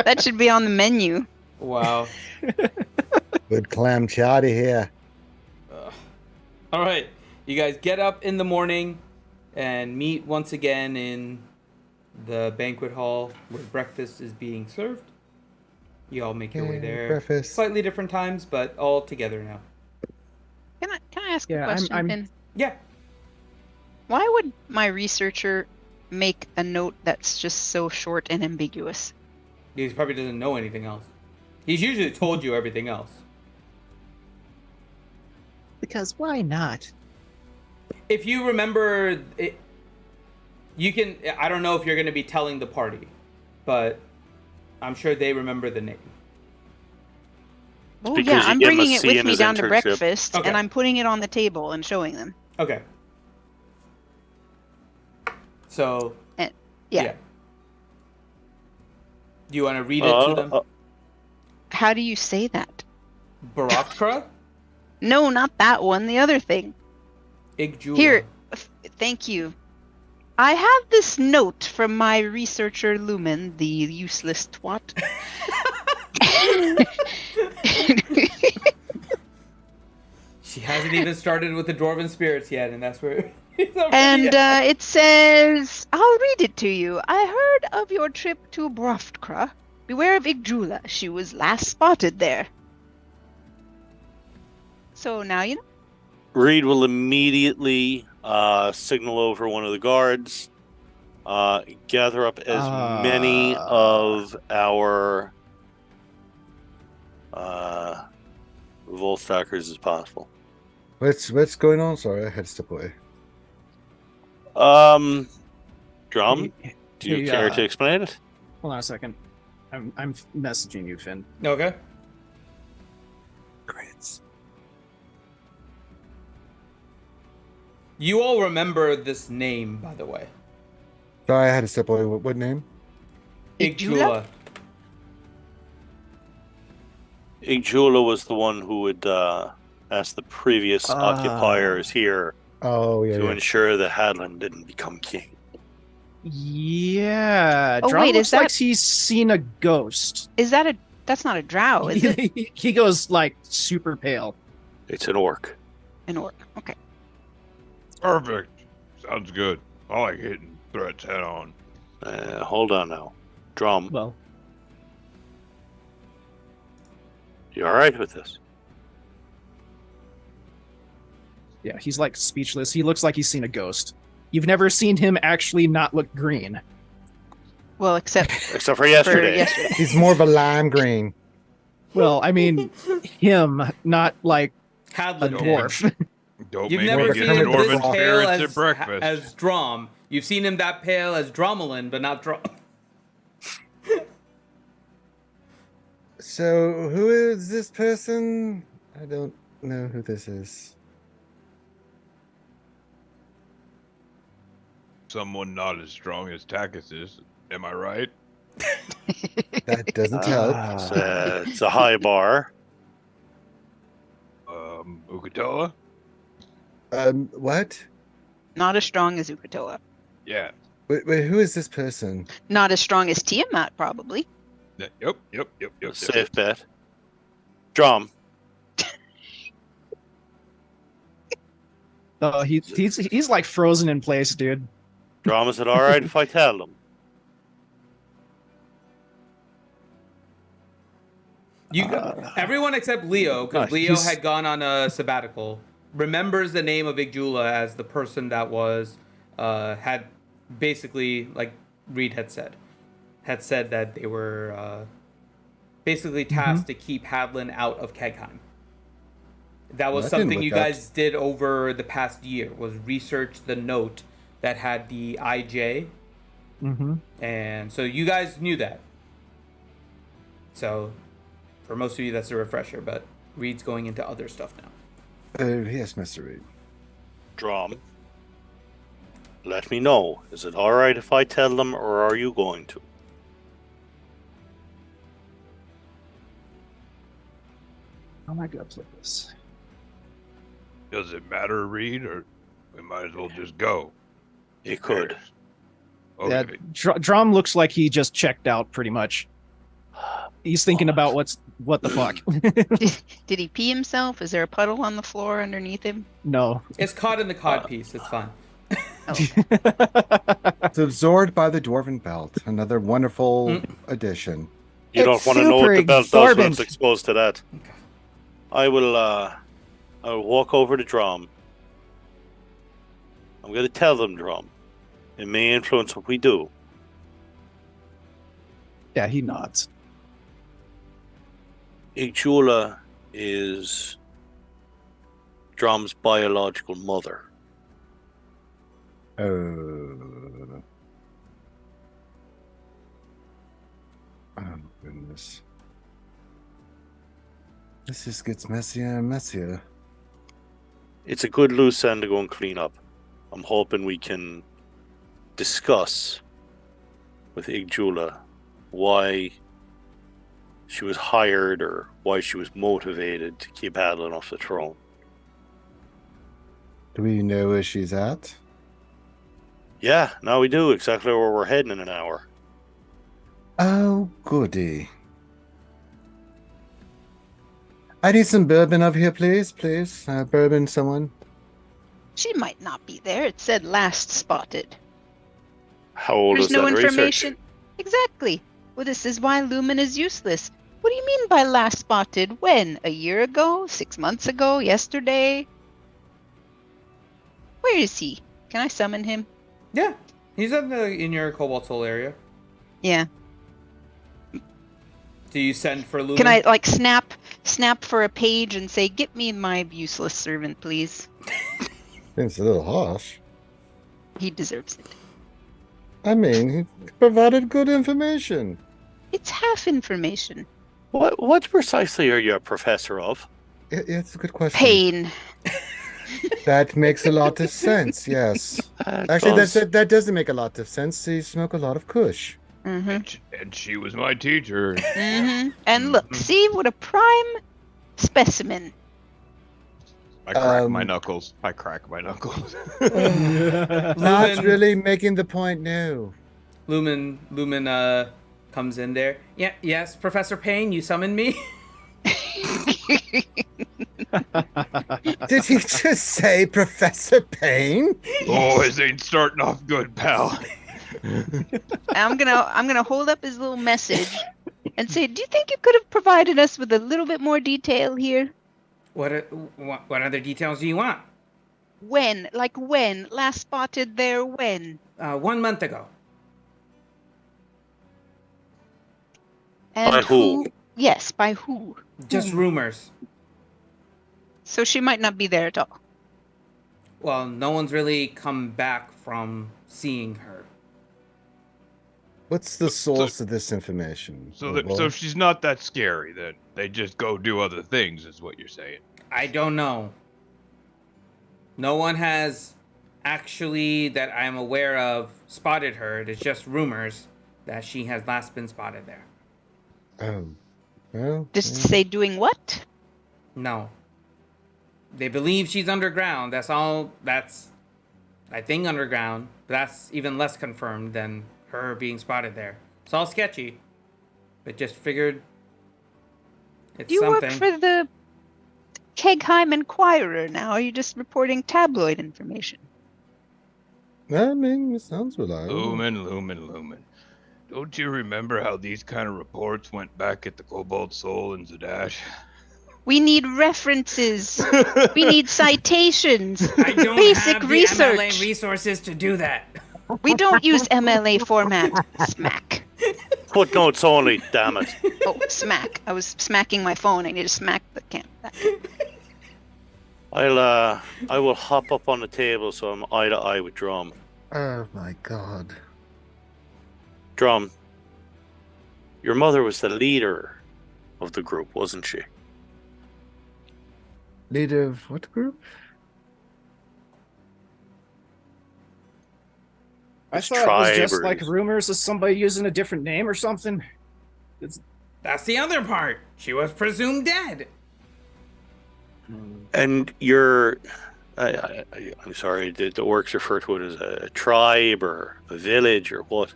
That should be on the menu. Wow. Good clam chowder here. All right. You guys get up in the morning and meet once again in the banquet hall where breakfast is being served. You all make your way there. Breakfast. Slightly different times, but all together now. Can I ask a question, Finn? Yeah. Why would my researcher make a note that's just so short and ambiguous? He probably doesn't know anything else. He's usually told you everything else. Because why not? If you remember, you can... I don't know if you're going to be telling the party, but I'm sure they remember the name. Oh because yeah, you I'm give him bringing a it C with in me his down to internship. breakfast, Okay. and I'm putting it on the table and showing them. Okay. So... Yeah. Do you want to read it to them? How do you say that? Barakra? No, not that one. The other thing. Igjula. Here, thank you. I have this note from my researcher Lumen, the useless twat. She hasn't even started with the Dwarven Spirits yet, and that's where... And it says, I'll read it to you. I heard of your trip to Broftkra. Beware of Igjula. She was last spotted there. So now you know. Reed will immediately signal over one of the guards, gather up as many of our Volstackers as possible. What's going on? Sorry, I had to step away. Drum, do you care to explain it? Hold on a second. I'm messaging you, Finn. Okay. Grants. You all remember this name, by the way. Sorry, I had to step away. What name? Igjula. Igjula was the one who would ask the previous occupiers here to ensure that Hadlin didn't become king. Yeah. Oh, Drow wait, looks is that- like he's seen a ghost. Is that that's not a drow, is it? He goes like super pale. It's an orc. An orc. Okay. Perfect. Sounds good. I like hitting threats head on. Hold on now. Drum, Well, you alright with this? Yeah, he's like speechless. He looks like he's seen a ghost. You've never seen him actually not look green. Well, except for yesterday. He's more of a lime green. Well, I mean, him, not like a Hadlin did. dwarf. Don't You've make never me seen get him this Dwarven pale spirits at breakfast. as Drom. You've seen him that pale as Dromelin, but not Drom. So, who is this person? I don't know who this is. Someone not as strong as Takis is. Am I right? That doesn't help. It's a high bar. Ukatoa? What? Not as strong as Ukatoa. Yeah. Wait, who is this person? Not as strong as Tiamat, probably. Yep. Safe bet. Drum. Oh, he's like frozen in place, dude. Drum, is it all right if I tell them? Everyone except Leo, because Leo had gone on a sabbatical, remembers the name of Igjula as the person that was had basically, like Reed had said that they were basically tasked to keep Hadlin out of Kegheim. That was something you guys did over the past year, was research the note that had the IJ. And so you guys knew that. So for most of you, that's a refresher, but Reed's going into other stuff now. Yes, Mr. Reed. Drum. Let me know. Is it all right if I tell them, or are you going to? How am I gonna play this? Does it matter, Reed, or we might as well just go? It could. Yeah, Okay. Drum looks like he just checked out pretty much. He's thinking about what the fuck. Did he pee himself? Is there a puddle on the floor underneath him? No. It's caught in the cod piece. It's fine. Oh. It's absorbed by the Dwarven belt. Another wonderful addition. You don't It's want to know what the super belt does when absorbent. it's exposed to that. I will walk over to Drum. I'm going to tell them, Drum. It may influence what we do. Yeah, he nods. Igjula is Drum's biological mother. Oh goodness. This just gets messier and messier. It's a good loose end to go and clean up. I'm hoping we can discuss with Igjula why she was hired or why she was motivated to keep Hadlin off the throne. Do we know where she's at? Yeah, now we do exactly where we're heading in an hour. Oh, goody. I need some bourbon over here, please. Please. Bourbon, someone. She might not be there. It said last spotted. How old There's is no that information. research? Exactly. Well, this is why Lumen is useless. What do you mean by last spotted? When? A year ago? 6 months ago? Yesterday? Where is he? Can I summon him? Yeah, he's in your Cobalt Soul area. Yeah. Do you send for Lumen? Can I like snap for a page and say, "Get me my useless servant, please"? Seems a little harsh. He deserves it. I mean, he provided good information. It's half information. What precisely are you a professor of? It's a good question. Pain. That makes a lot of sense, yes. Actually, that doesn't make a lot of sense. You smoke a lot of kush. And she was my teacher. And look, see what a prime specimen. I crack my knuckles. Not really making the point now. Lumen comes in there. Yeah, yes, Professor Payne, you summoned me? Did he just say Professor Payne? Oh, this ain't starting off good, pal. I'm gonna hold up his little message and say, "Do you think you could have provided us with a little bit more detail here?" What other details do you want? When? Like when? Last spotted there when? 1 month ago. And By who? Yes, by who? Just Whom? rumors. So she might not be there at all. Well, no one's really come back from seeing her. What's the source of this information? So little so boy? if she's not that scary, then they just go do other things, is what you're saying. I don't know. No one has actually, that I'm aware of, spotted her. It's just rumors that she has last been spotted there. Oh, well. Just say doing what? No. They believe she's underground. That's all. That's, I think, underground. But that's even less confirmed than her being spotted there. It's all sketchy. But just figured it's You something. work for the Kegheim Enquirer now. Are you just reporting tabloid information? I mean, it sounds reliable. Lumen. Don't you remember how these kind of reports went back at the Cobalt Soul and Zadash? We need references. We need citations. I don't Basic have the research. MLA resources to do that. We don't use MLA format. Smack. Footnotes only, damn it. Oh, smack. I was smacking my phone. I need to smack the camp. I will hop up on the table so I'm eye to eye with Drum. Oh my god. Drum, your mother was the leader of the group, wasn't she? Leader of what group? I It's thought it was just tribers. like rumors of somebody using a different name or something. That's the other part. She was presumed dead. And you're, I'm sorry, the orcs refer to it as a tribe or a village or what?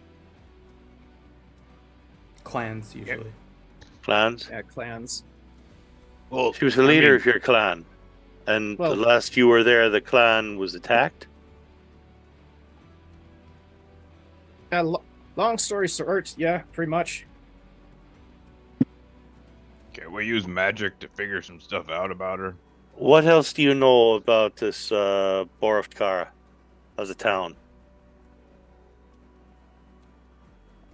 Clans, usually. Clans? Yeah, clans. Well, She was the leader of your clan. And Well- the last you were there, the clan was attacked? Long story short, yeah, pretty much. Can we use magic to figure some stuff out about her? What else do you know about this Boroftkara as a town?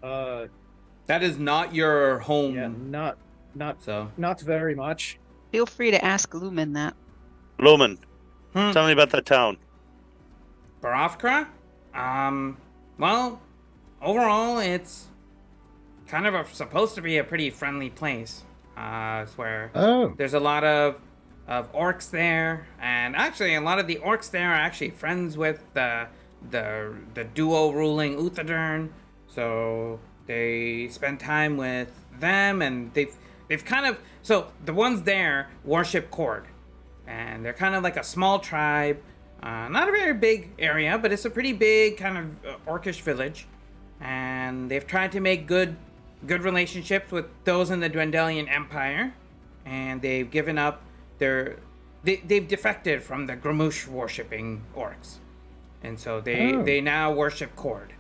That is not your home. Yeah, So. not very much. Feel free to ask Lumen that. Lumen, Hmm. tell me about that town. Barafkra? Well, overall, it's kind of supposed to be a pretty friendly place. It's where Oh, there's a lot of orcs there, and actually a lot of the orcs there are actually friends with the duo ruling Uthadern, so they spend time with them, and they've kind of, so the ones there worship Cord, and they're kind of like a small tribe, not a very big area, but it's a pretty big kind of orcish village, and they've tried to make good relationships with those in the Dwendalian Empire, and they've given up they've defected from the Gramoosh worshipping orcs, and so they now worship Cord.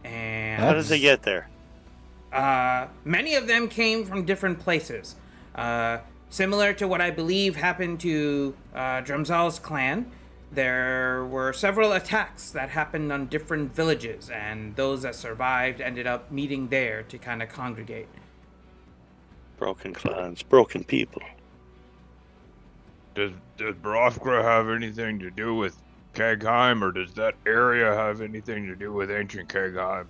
And How does it get there? many of them came from different places, similar to what I believe happened to Drumzal's clan. There were several attacks that happened on different villages, and those that survived ended up meeting there to kind of congregate. Broken clans, broken people. Does Barofkra have anything to do with Kegheim, or does that area have anything to do with ancient Kegheim?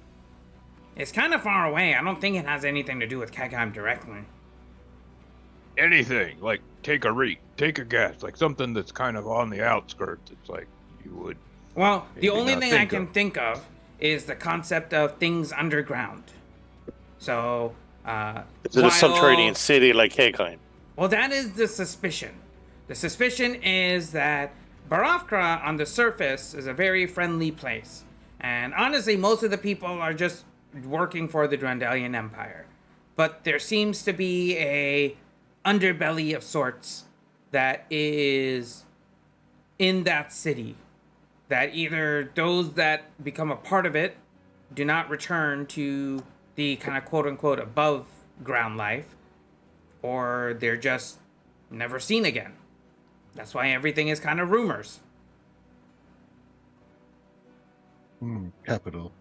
It's kind of far away. I don't think it has anything to do with Kegheim directly. Anything, like take a guess, like something that's kind of on the outskirts. It's like you would. Well, the Maybe only not thing I think can of. think of is the concept of things underground. So, Is it a while- subterranean city like Kegheim? Well, that is the suspicion. The suspicion is that Barafkra on the surface is a very friendly place. And honestly, most of the people are just working for the Dwendalian Empire. But there seems to be a underbelly of sorts that is in that city. That either those that become a part of it do not return to the kind of quote-unquote above ground life, or they're just never seen again. That's why everything is kind of rumors. Capital.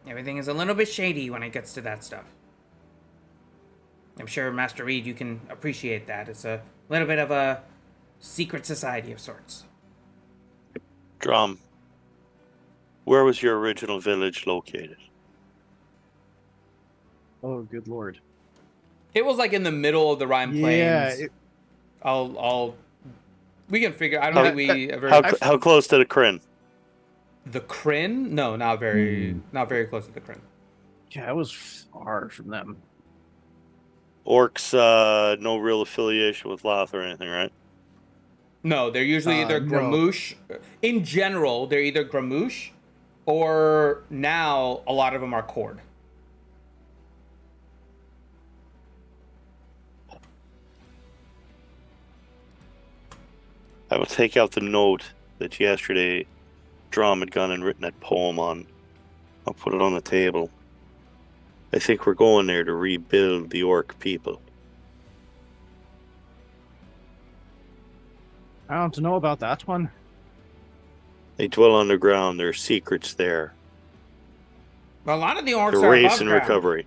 Everything is a little bit shady when it gets to that stuff. I'm sure, Master Reed, you can appreciate that. It's a little bit of a secret society of sorts. Drum, where was your original village located? Oh, good lord. It was like in the middle of the Rhine Yeah. Plains. We can figure. I don't think we ever. How close to the Kryn? The Kryn? No, not very close to the Kryn. Yeah, it was far from them. Orcs, no real affiliation with Loth or anything, right? No, they're usually either no. Gramoosh. In general, they're either Gramoosh, or now a lot of them are Cord. I will take out the note that yesterday Drum had gone and written that poem on. I'll put it on the table. I think we're going there to rebuild the orc people. I don't know about that one. They dwell underground. There are secrets there. Well, a lot of the orcs The are race above and ground. recovery.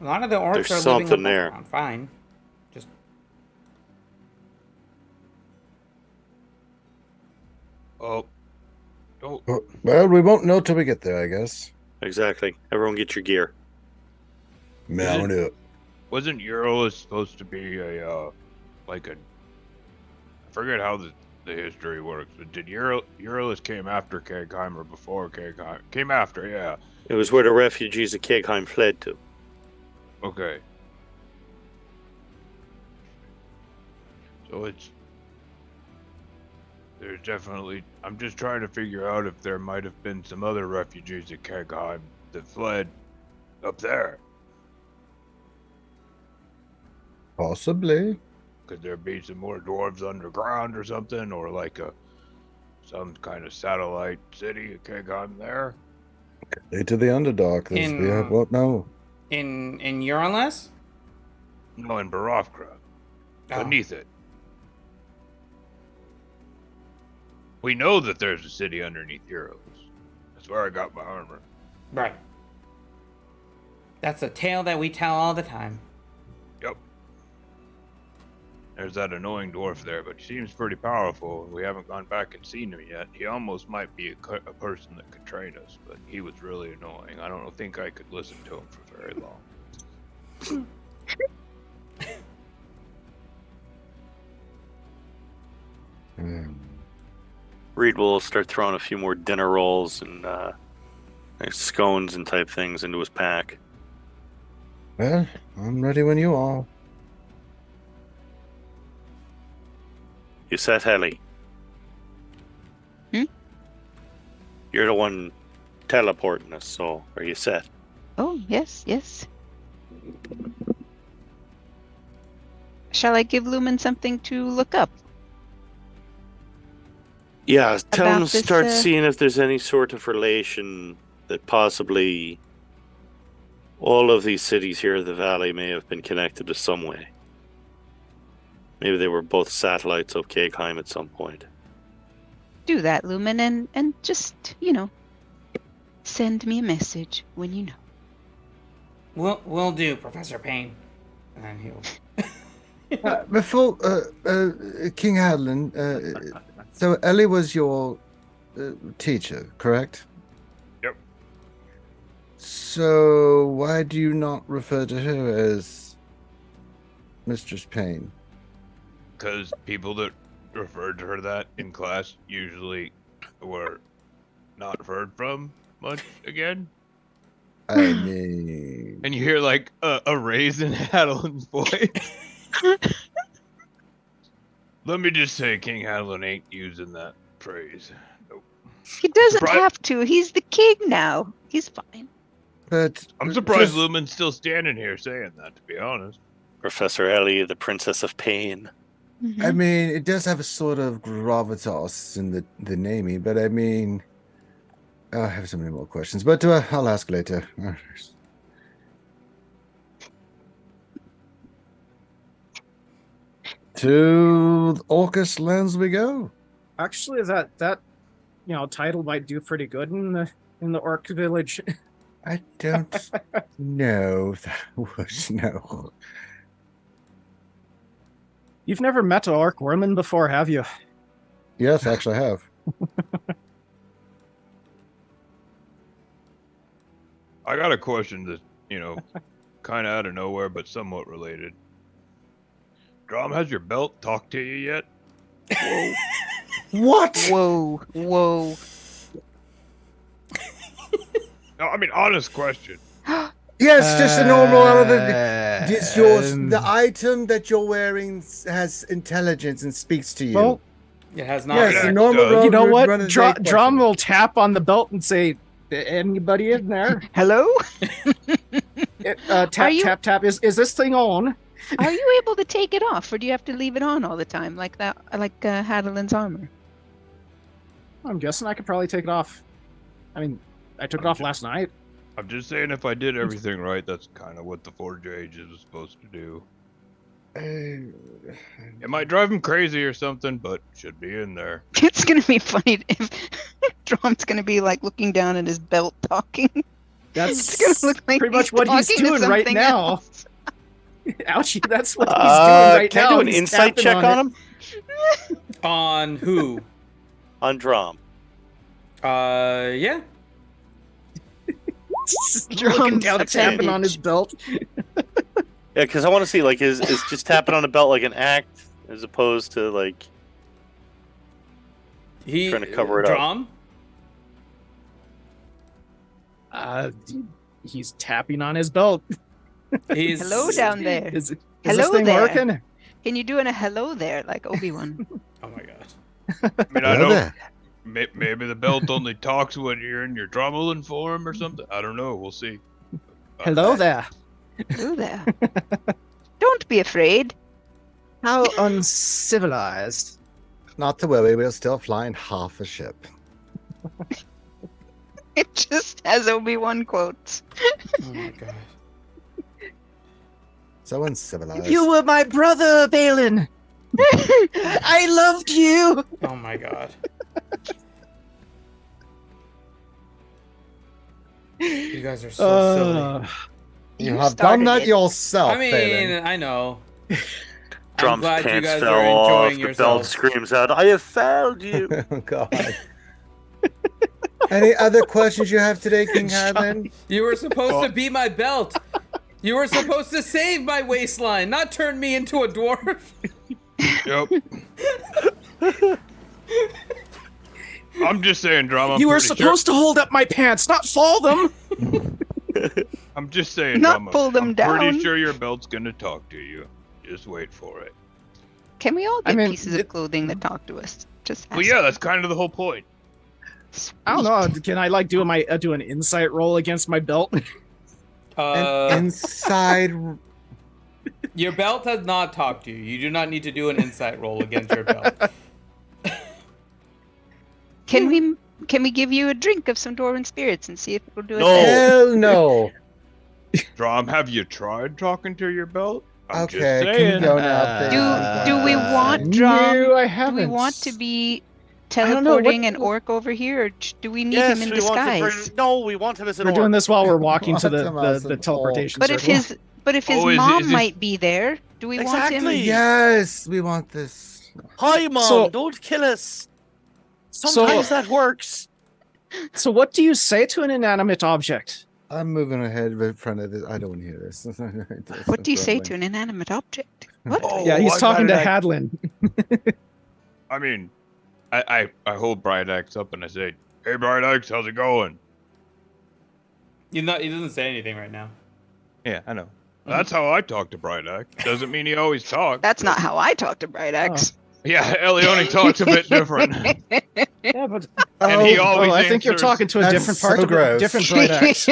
A lot of the orcs There's are living something above there. ground. Fine. Just Oh. Oh. Well, we won't know till we get there, I guess. Exactly. Everyone get your gear. Mount up. Wasn't Eurolus supposed to be a, like a... I forget how the history works, but did Eurolus came after Kegheim or before Kegheim? Came after, yeah. It was where the refugees of Kegheim fled to. Okay. So there's definitely... I'm just trying to figure out if there might have been some other refugees at Kegheim that fled up there. Possibly. Could there be some more dwarves underground or something, or like some kind of satellite city at Kegheim there? Lead to the Underdark, as we have what now. in Uranus? No, in Barovkra. Oh. Beneath it. We know that there's a city underneath Euros. That's where I got my armor. Right. That's a tale that we tell all the time. Yep. There's that annoying dwarf there, but he seems pretty powerful. We haven't gone back and seen him yet. He almost might be a person that could train us, but he was really annoying. I don't think I could listen to him for very long. Reed will start throwing a few more dinner rolls and scones and type things into his pack. Well, I'm ready when you are. You set, Helly? You're the one teleporting us, so are you set? Oh, yes, yes. Shall I give Lumen something to look up? Yeah, tell About him to this, start seeing if there's any sort of relation that possibly all of these cities here in the valley may have been connected to some way. Maybe they were both satellites of Kegheim at some point. Do that, Lumen, and just, send me a message when you know. We'll do, Professor Payne. And he'll Before King Hadlin, so Ellie was your teacher, correct? Yep. So why do you not refer to her as Mistress Payne? Because people that referred to her that in class usually were not heard from much again. I mean, And you hear like a raise in Hadlin's voice. Let me just say, King Hadlin ain't using that phrase. Nope. He doesn't Surprise- have to. He's the king now. He's fine. but I'm surprised just- Lumen's still standing here saying that, to be honest. Professor Ellie, the Princess of Pain. Mhm. I mean, it does have a sort of gravitas in the naming, but I mean, I have so many more questions, but I'll ask later. To Orcus lands we go. Actually, that title might do pretty good in the orc village. I don't know. That was no. You've never met an orc woman before, have you? Yes, actually, I have. I got a question that, kind of out of nowhere, but somewhat related. Drom, has your belt talked to you yet? Whoa. What? Whoa. Whoa. No, I mean, honest question. Yes, just a normal. The item that you're wearing has intelligence and speaks to you. Well, It has not. yes, Yeah, the it normal. does. road you know would what? run a date Drum question. will tap on the belt and say, "Anybody in there?" Hello? Tap, Are you- tap, tap. Is this thing on? Are you able to take it off, or do you have to leave it on all the time, like that, like Hadelin's armor? I'm guessing I could probably take it off. I mean, I took it off last night. I'm just saying, if I did everything right, that's kind of what the Forge Ages was supposed to do. It might drive him crazy or something, but should be in there. It's gonna be funny if Drum's gonna be like looking down at his belt talking. That's It's gonna look like pretty much he's what he's talking to doing right something now. else. Ouchie, that's what he's doing right can now. I do an He's insight tapping check on it. him? On who? On Drom. Yeah. Looking down, That's tapping it. on his belt. Yeah, because I want to see, like, is just tapping on a belt like an act, as opposed to, like... He Trying to cover it up. Drum? He's tapping on his belt. He's Hello down there. Is Hello this thing there. working? Can you do a hello there, like Obi-Wan? Oh my god. I mean, I Hello don't. there. Maybe the belt only talks when you're in your Dromelin form or something. I don't know. We'll see. Hello there. Hello there. Don't be afraid. How uncivilized. Not to worry, we're still flying half a ship. It just has Obi-Wan quotes. Oh my god. So uncivilized. You were my brother, Balin. I loved you. Oh my god. You guys are so silly. You You have started done that it. yourself, I mean, Balin. I know. I'm Drum's glad you pants guys fell are off, enjoying the belt yourselves. screams out, I have failed you! Oh, God. Any other questions you have today, King Hadlin? You were supposed to be my belt. You were supposed to save my waistline, not turn me into a dwarf. Yep. I'm just saying, Drum. You were supposed to hold up my pants, not fall them. I'm just saying, Not Drum. pull them I'm down. pretty sure your belt's gonna talk to you. Just wait for it. Can we all get mean, pieces of clothing that talk to us? Just Well, ask. yeah, that's kind of the whole point. I don't know. Can I like do an insight roll against my belt? Inside. Your belt has not talked to you. You do not need to do an insight roll against your belt. Can we give you a drink of some dwarven spirits and see if it will do it? No. better? Hell no. Drum, have you tried talking to your belt? I'm just Okay, can you saying. go now, please? Do we want No, Drum? I Do haven't. we want to be don't know, teleporting what- an orc over here, or do we need Yes, him in we want to disguise? bring... No, we want him as an We're orc. doing this while we're walking to What the an teleportation But if circle. his Oh, is mom it- might be there, do we want Exactly. him? Yes, we want this. Hi, Mom, So- don't kill us! Sometimes that works. So what do you say to an inanimate object? I'm moving ahead in front of this. I don't want to hear this. What do you say to an inanimate object? What? Oh, Yeah, he's I talking to got it. Hadlin. I mean, I hold Bright Axe up and I say, "Hey, Bright Axe, how's it going?" He doesn't say anything right now. Yeah, I know. That's how I talk to Bright Axe. Doesn't mean he always talks. That's not how I talk to Bright Axe. Yeah, Elione talks a bit different. Yeah, but And he always I think you're answers- talking to a That's different part so of it, gross. different bright axe.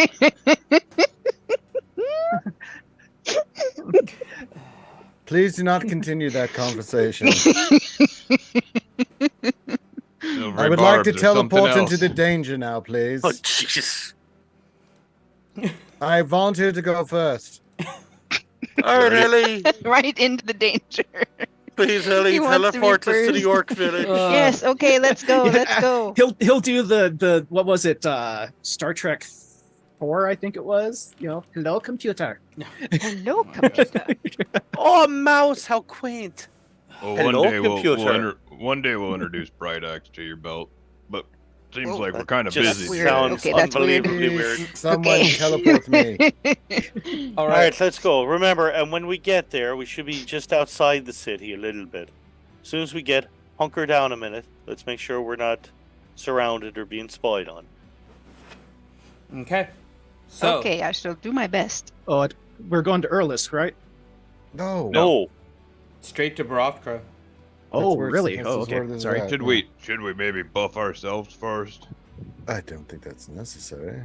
Please do not continue that conversation. Silvery I would like barbs to or teleport something into the else. danger now, please. Oh, Jesus. I volunteer to go first. Oh, really? Right into the danger. Please, Ellie, He wants to be teleport us to the first. York village. Yes, okay, let's go. Yeah. Let's go. He'll do the what was it? Star Trek 4, I think it was. Hello, computer. Hello, computer. Oh, mouse, how quaint. Well, Hello, computer. one day we'll introduce Bright Axe to your belt, but seems Oh, like we're kind of Just busy. weird. sounds Okay, that's weird. unbelievably weird. Someone Okay. teleport me. All All right. right, let's go. Remember, and when we get there, we should be just outside the city a little bit. As soon as we get, hunker down a minute. Let's make sure we're not surrounded or being spied on. Okay. So, Okay, I shall do my best. Oh, we're going to Earlisk, right? No. No. straight to Barovkra. Oh, where it's really? supposed Oh, to- okay. where this Sorry. is at. Should we maybe buff ourselves first? I don't think that's necessary.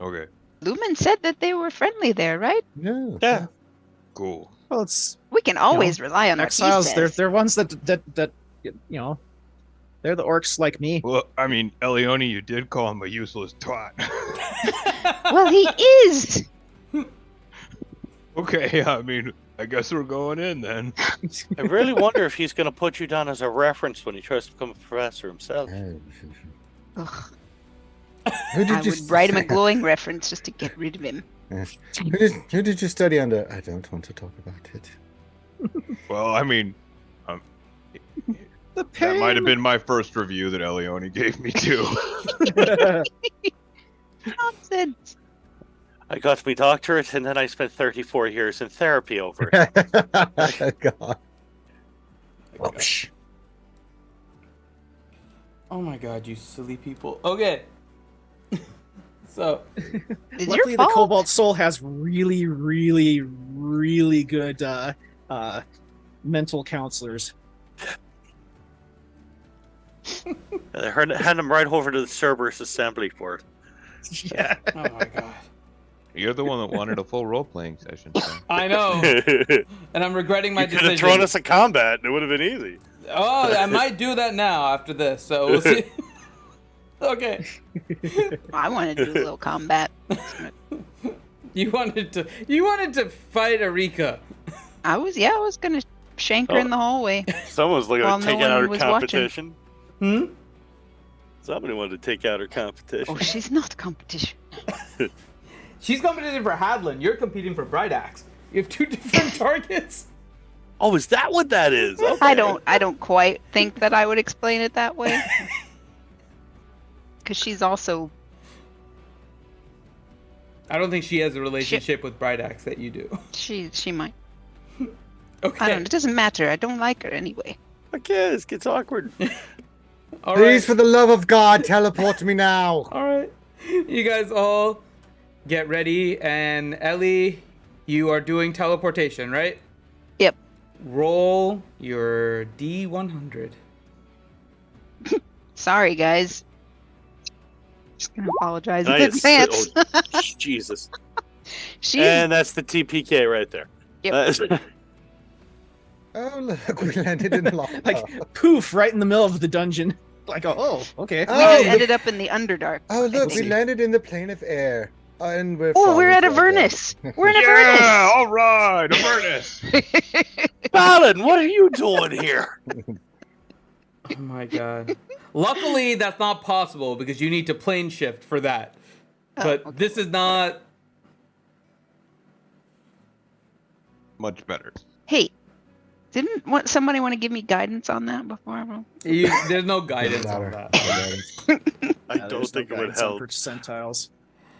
Okay, Lumen said that they were friendly there, right? Yeah. Yeah. cool. Well, it's We can always rely on what he exiles. says. They're ones that they're the orcs like me. Well, I mean, Elione, you did call him a useless twat. Well, he is. Okay, I mean, I guess we're going in then. I really wonder if he's going to put you down as a reference when he tries to become a professor himself. Ugh, Who did I you would write him a glowing reference just to get rid of him. Who did you study under? I don't want to talk about it. Well, I mean, The that might have been my first review that Elione gave me too. Nonsense. I got to be doctorate, and then I spent 34 years in therapy over it. God. Oh my god, you silly people. Okay. So, It's Luckily, your the fault. Cobalt Soul has really, really, really good mental counselors. Hand him right over to the Cerberus Assembly for it. Yeah. oh my god. You're the one that wanted a full role-playing session. So. I know. And I'm regretting my You could have decision. thrown us a combat, and it would have been easy. Oh, I might do that now after this, so we'll see. Okay. I want to do a little combat. You wanted to fight Arika. I was gonna shank her in the hallway. Someone's looking Well, to no take out one her was watching. competition. Hmm? Somebody wanted to take out her competition. Oh, she's not competition. She's competing for Hadlin. You're competing for Bright Axe. You have two different targets. Oh, is that what that is? Okay. I don't quite think that I would explain it that way. Because she's also I don't think she has a relationship with Bright Axe that you do. she might. Okay. I don't. It doesn't matter. I don't like her anyway. Okay, this gets awkward. All Please, right. for the love of God, teleport me now. All right. You guys all get ready, and Ellie, you are doing teleportation, right? Yep. Roll your D100. Sorry, guys. Just gonna apologize in Nice. advance. Oh, Jesus. She's And that's the TPK right there. Yep. That is- Oh, look, we landed in lava. Like poof, right in the middle of the dungeon. Like, oh, okay. we Oh, just look. ended up in the Underdark. Oh, I look, we think. landed in the plane of air. And we're Oh, we're falling at to our Avernus. death. We're in Yeah, all right, Avernus. Balin, what are you doing here? Oh my god. Luckily, that's not possible because you need to plane shift for that. But okay. this is not. Much better. Hey, didn't somebody want to give me guidance on that before I roll? There's no guidance on Matter. that. I Yeah, don't there's no think it would guidance on help. percentiles.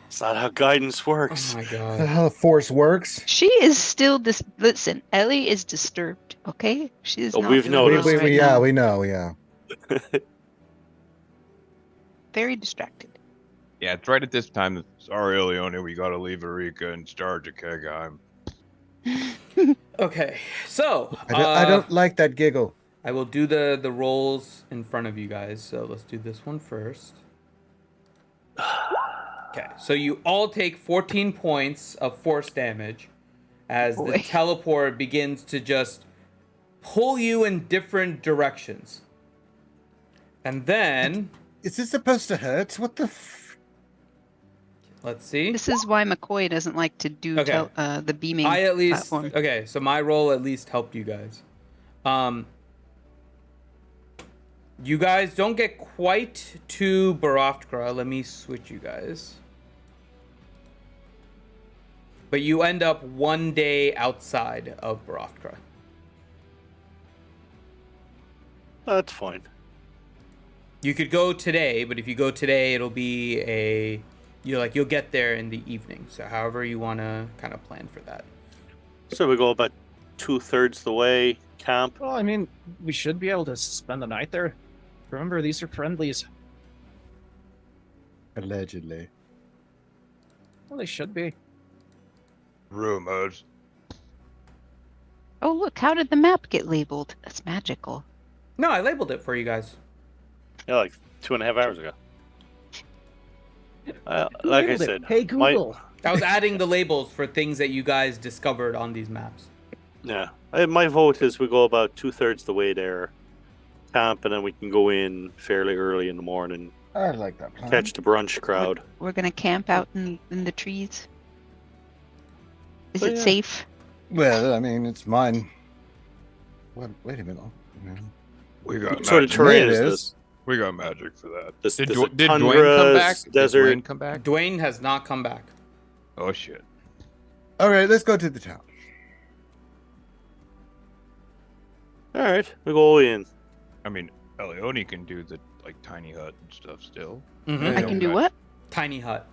It's not how guidance Oh works. my Is that god. how the force works? She is still listen, Ellie is disturbed, okay? She is Oh, not we've doing noticed. well right yeah, now. we know, yeah. Very distracted. Yeah, it's right at this time. That, sorry, Elione, we gotta leave Arika in charge of Kegheim. Okay, so I don't like that giggle. I will do the rolls in front of you guys. So let's do this one first. Okay, so you all take 14 points of force damage as the Boy. teleport begins to just pull you in different directions. And then, Is this supposed to hurt? What the let's see. This is why McCoy doesn't like to do Okay. the beaming I at least platform. okay, so my roll at least helped you guys. You guys don't get quite to Baroftkra. Let me switch you guys. But you end up 1 day outside of Baroftkra. That's fine. You could go today, but if you go today, it'll be you'll get there in the evening. So however you want to kind of plan for that. So we go about 2/3 the way, camp. Well, I mean, we should be able to spend the night there. Remember, these are friendlies. Allegedly. Well, they should be. Rumors. Oh, look, how did the map get labeled? That's magical. No, I labeled it for you guys. Yeah, like 2.5 hours ago. Like I said, Hey Google. I was adding the labels for things that you guys discovered on these maps. Yeah, my vote is we go about 2/3 the way there, camp, and then we can go in fairly early in the morning, I like that plan. catch the brunch crowd. We're gonna camp out in the trees. Is Oh, it yeah. safe? Well, I mean, it's mine. What? Wait a minute. We got What sort of magic. terrain It is is. this? We got magic for that. This Did, this Dw- a did Dwayne come tundra, back? desert. Did Dwayne come back? Dwayne has not come back. Oh shit. All right, let's go to the town. All right, we go in. I mean, Elione can do the tiny hut and stuff still. Mhm. I can do what? Tiny Hut.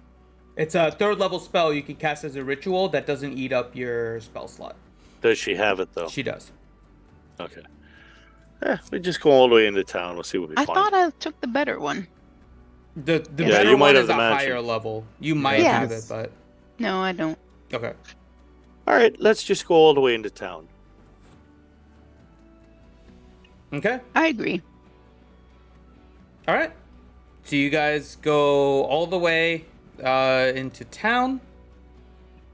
It's a 3rd level spell you can cast as a ritual that doesn't eat up your spell slot. Does she have it though? She does. Okay. Yeah, we just go all the way into town. We'll see what we I find. thought I took the better one. The Yeah, better you might one have is the a mansion. higher level. You might Yeah. have it, but No, I don't. okay. All right, let's just go all the way into town. Okay. I agree. All right. So you guys go all the way into town,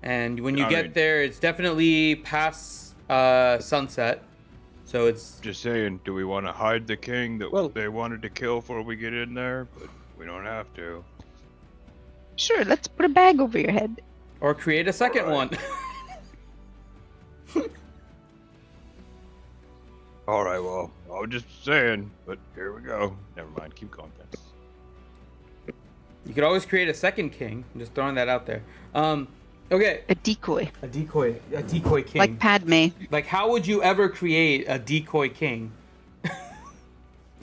and when you I get mean- there, it's definitely past sunset. So it's Just saying, do we want to hide the king that Well- they wanted to kill before we get in there? But we don't have to. Sure, let's put a bag over your head. or create a second Alright. one. All right, well, I was just saying, but here we go. Never mind, keep going, Vince. You could always create a second king. I'm just throwing that out there. Okay. A decoy. A decoy king. Like Padme. Like, how would you ever create a decoy king?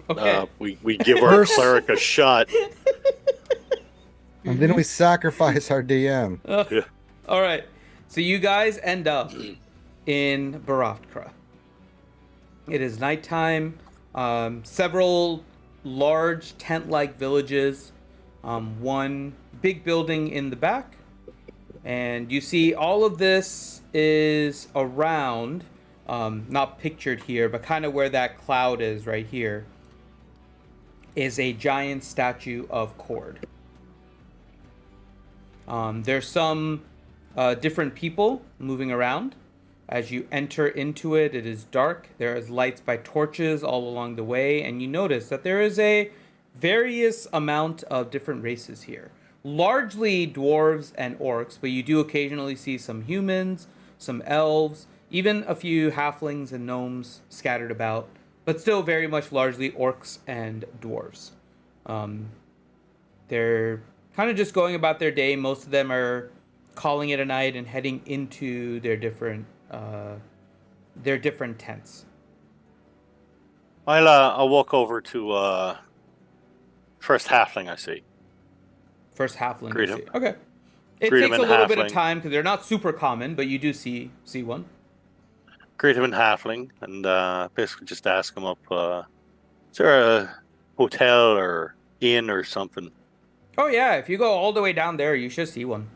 Okay. We give our cleric a shot. And then we sacrifice our DM. Yeah. All right. So you guys end up in Baroftkra. It is nighttime. Several large tent-like villages. One big building in the back. And you see all of this is around, not pictured here, but kind of where that cloud is right here, is a giant statue of Cord. There's some different people moving around. As you enter into it, it is dark. There is lights by torches all along the way, and you notice that there is a various amount of different races here. Largely dwarves and orcs, but you do occasionally see some humans, some elves, even a few halflings and gnomes scattered about, but still very much largely orcs and dwarves. They're kind of just going about their day. Most of them are calling it a night and heading into their different tents. I'll walk over to first halfling I see. First halfling. Greet you him. see. Okay. It Greet takes him a in little bit of halfling. time because they're not super common, but you do see one. Greet him in halfling and basically just ask him up. Is there a hotel or inn or something? Oh yeah, if you go all the way down there, you should see one.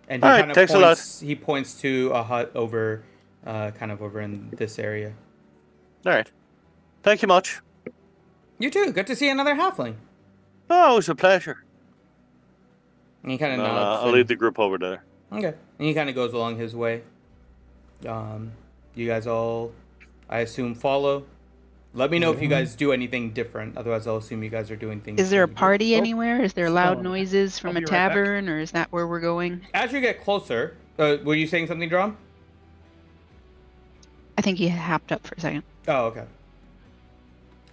And he All right, kind of thanks a lot. He points to a hut over, kind of over in this area. All right. Thank you much. You too. Good to see another halfling. Oh, it was a pleasure. And he kind of And, nods. I'll lead the group over there. Okay. And he kind of goes along his way. You guys all, I assume, follow. Let me know if you guys do anything different. Otherwise, I'll assume you guys are doing things. Is there a similar. party anywhere? Is there loud Phone. noises from I'll a be right back. tavern, or is that where we're going? As you get closer, were you saying something, Drum? I think he hopped up for a second. Oh, okay.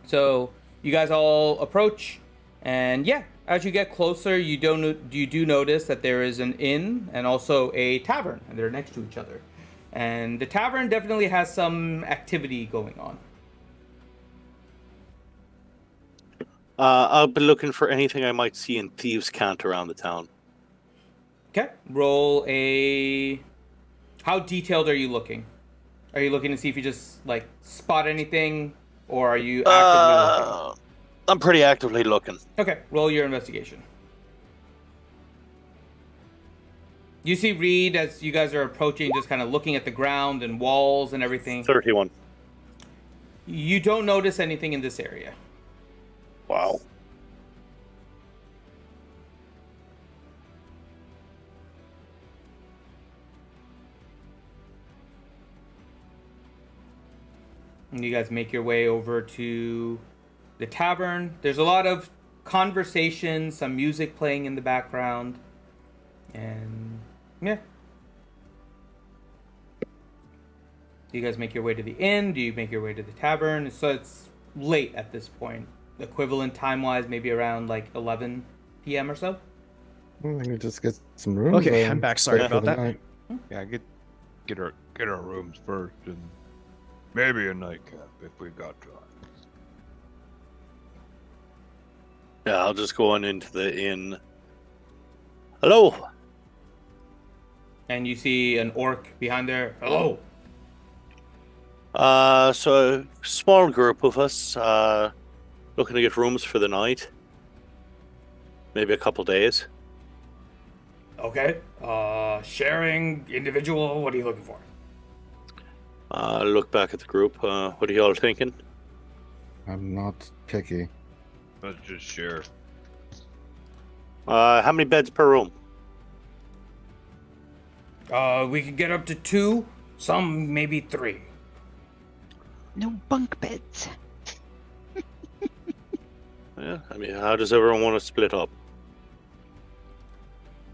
So you guys all approach, and yeah, as you get closer, you do notice that there is an inn and also a tavern, and they're next to each other. And the tavern definitely has some activity going on. I'll be looking for anything I might see in thieves' cant around the town. Okay, roll a. How detailed are you looking? Are you looking to see if you just like spot anything, or are you actively looking? I'm pretty actively looking. Okay, roll your investigation. You see Reed as you guys are approaching, just kind of looking at the ground and walls and everything. 31. You don't notice anything in this area. Wow. And you guys make your way over to the tavern. There's a lot of conversation, some music playing in the background. And yeah. Do you guys make your way to the inn? Do you make your way to the tavern? So it's late at this point. Equivalent time-wise, maybe around like 11 p.m. or so. I think we just get some rooms. Okay, and I'm back. Sorry stay for about the that. night. Yeah, get our rooms first, and maybe a nightcap if we got time. Yeah, I'll just go on into the inn. Hello. And you see an orc behind there. Hello. So a small group of us, looking to get rooms for the night. Maybe a couple days. Okay. Sharing, individual, what are you looking for? Look back at the group. What are you all thinking? I'm not picky. Let's just share. How many beds per room? We could get up to 2, some maybe 3. No bunk beds. Yeah, I mean, how does everyone want to split up?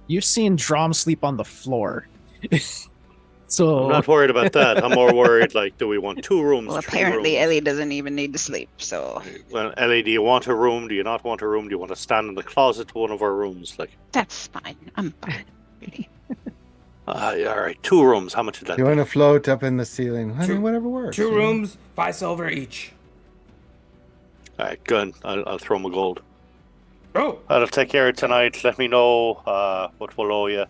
You've seen Drom sleep on the floor. So I'm not worried about that. I'm more worried, like, do we want 2 rooms? Well, 3 apparently rooms? Ellie doesn't even need to sleep, so Well, Ellie, do you want a room? Do you not want a room? Do you want to stand in the closet to one of our rooms? Like, that's fine. I'm fine. Really. yeah, all right, 2 rooms. How much is that? You want to float up in the ceiling? I Two- mean, whatever works. 2 you know? rooms, 5 silver each. All right, good. I'll throw my gold. Oh, I'll take care of it tonight. Let me know what we'll owe you.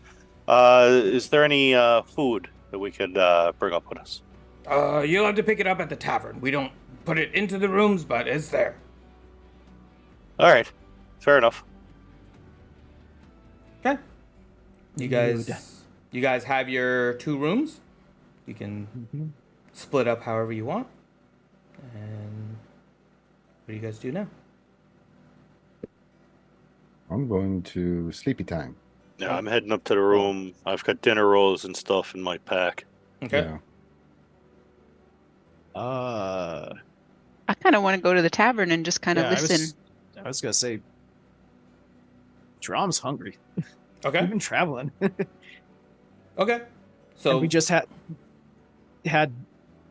Is there any food that we could bring up with us? you'll have to pick it up at the tavern. We don't put it into the rooms, but it's there. All right, fair enough. Okay. You guys have your 2 rooms. You can split up however you want. And what do you guys do now? I'm going to sleepy time. Yeah, I'm heading up to the room. I've got dinner rolls and stuff in my pack. Okay. Yeah. I kind of want to go to the tavern and just kind of yeah, listen. I was gonna say, Drom's hungry. Okay. We've been traveling. Okay. So And we just had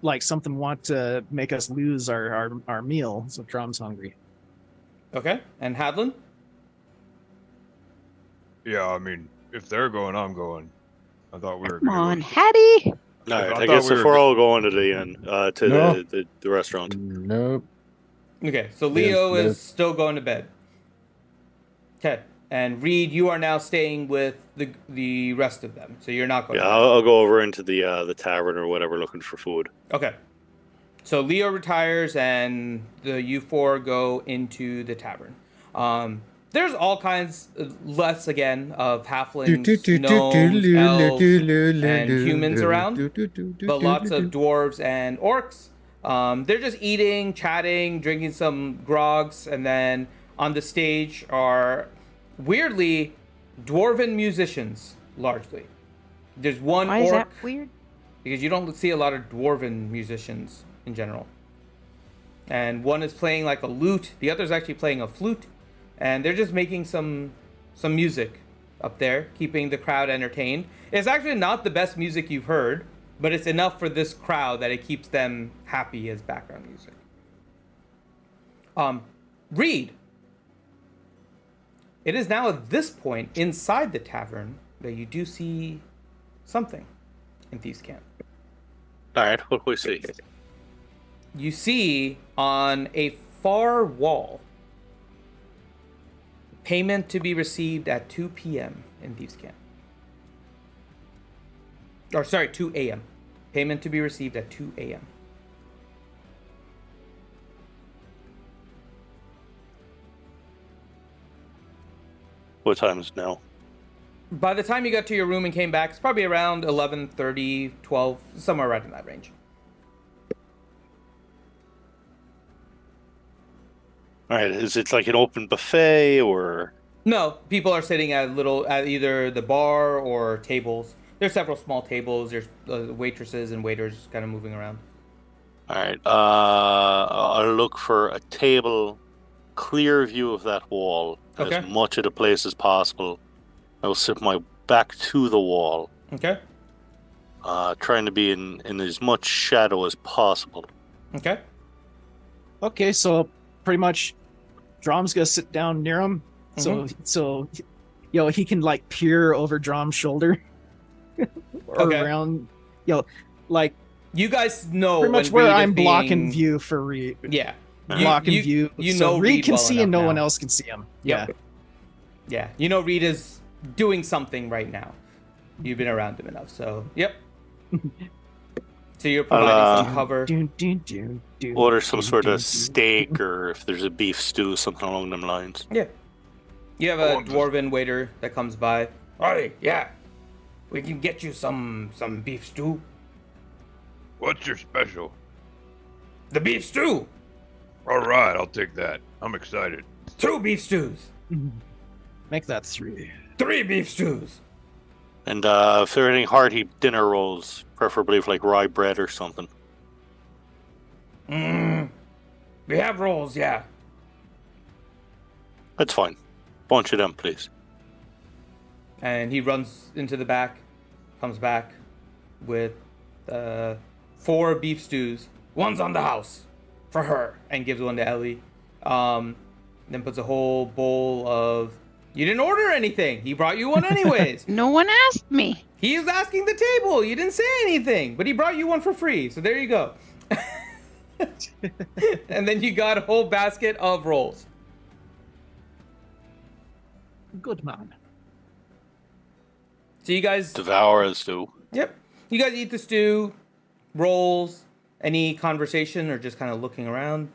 like something want to make us lose our meal, so Drom's hungry. okay. And Hadlin? Yeah, I mean, if they're going, I'm going. I thought we were Come gonna on, go. Hattie. All right, I I thought guess we if were we're go- all going to the inn, to No. the restaurant. Nope. Okay. So Leo Yes, is yes. still going to bed. Okay. And Reed, you are now staying with the rest of them. So you're not going Yeah, to bed. I'll go over into the tavern or whatever looking for food. Okay. So Leo retires and the you 4 go into the tavern. There's all kinds, less again, of halflings, gnomes, elves, and humans around, but lots of dwarves and orcs. They're just eating, chatting, drinking some grogs, and then on the stage are, weirdly, dwarven musicians, largely. There's one Why orc, is that weird? because you don't see a lot of dwarven musicians in general. And one is playing like a lute, the other's actually playing a flute, and they're just making some music up there, keeping the crowd entertained. It's actually not the best music you've heard. but it's enough for this crowd that it keeps them happy as background music. Reed. It is now at this point inside the tavern that you do see something in Thieves' Camp. All right, what do we see? You see on a far wall, payment to be received at 2 p.m. in Thieves' Camp. Or sorry, 2 a.m. Payment to be received at 2 a.m. What time is it now? By the time you got to your room and came back, it's probably around 11:30, 12, somewhere right in that range. All right, is it like an open buffet or? No, people are sitting at either the bar or tables. There's several small tables. There's waitresses and waiters kind of moving around. All right, I'll look for a table, clear view of that wall, Okay. as much of the place as possible. I will sit my back to the wall, Okay. trying to be in as much shadow as possible. Okay. Okay, so pretty much, Drom's gonna sit down near him, so he can like peer over Drom's shoulder, or Okay. around, like You guys know pretty much when where Reed is I'm blocking being- view for Reed. Yeah. Blocking view. You so know Reed can well see and enough no one now. else can see him. Yep. Yeah. You know Reed is doing something right now. You've been around him enough, so yep. So you're providing some cover. Order some sort of steak, or if there's a beef stew, something along them lines. Yeah. You have a dwarven waiter that comes by. Hey, yeah. We can get you some beef stew. What's your special? The beef stew. All right, I'll take that. I'm excited. 2 beef stews. Make that 3. 3 beef stews. And if there are any hearty dinner rolls, preferably with like rye bread or something. We have rolls, yeah. That's fine. Bunch of them, please. And he runs into the back, comes back with 4 beef stews. One's on the house for her, and gives one to Ellie. Then puts a whole bowl of... You didn't order anything. He brought you one anyways. No one asked me. He was asking the table. You didn't say anything, but he brought you one for free. So there you go. And then you got a whole basket of rolls. Good man. So you guys... Devour as do. Yep. You guys eat the stew, rolls, any conversation, or just kind of looking around?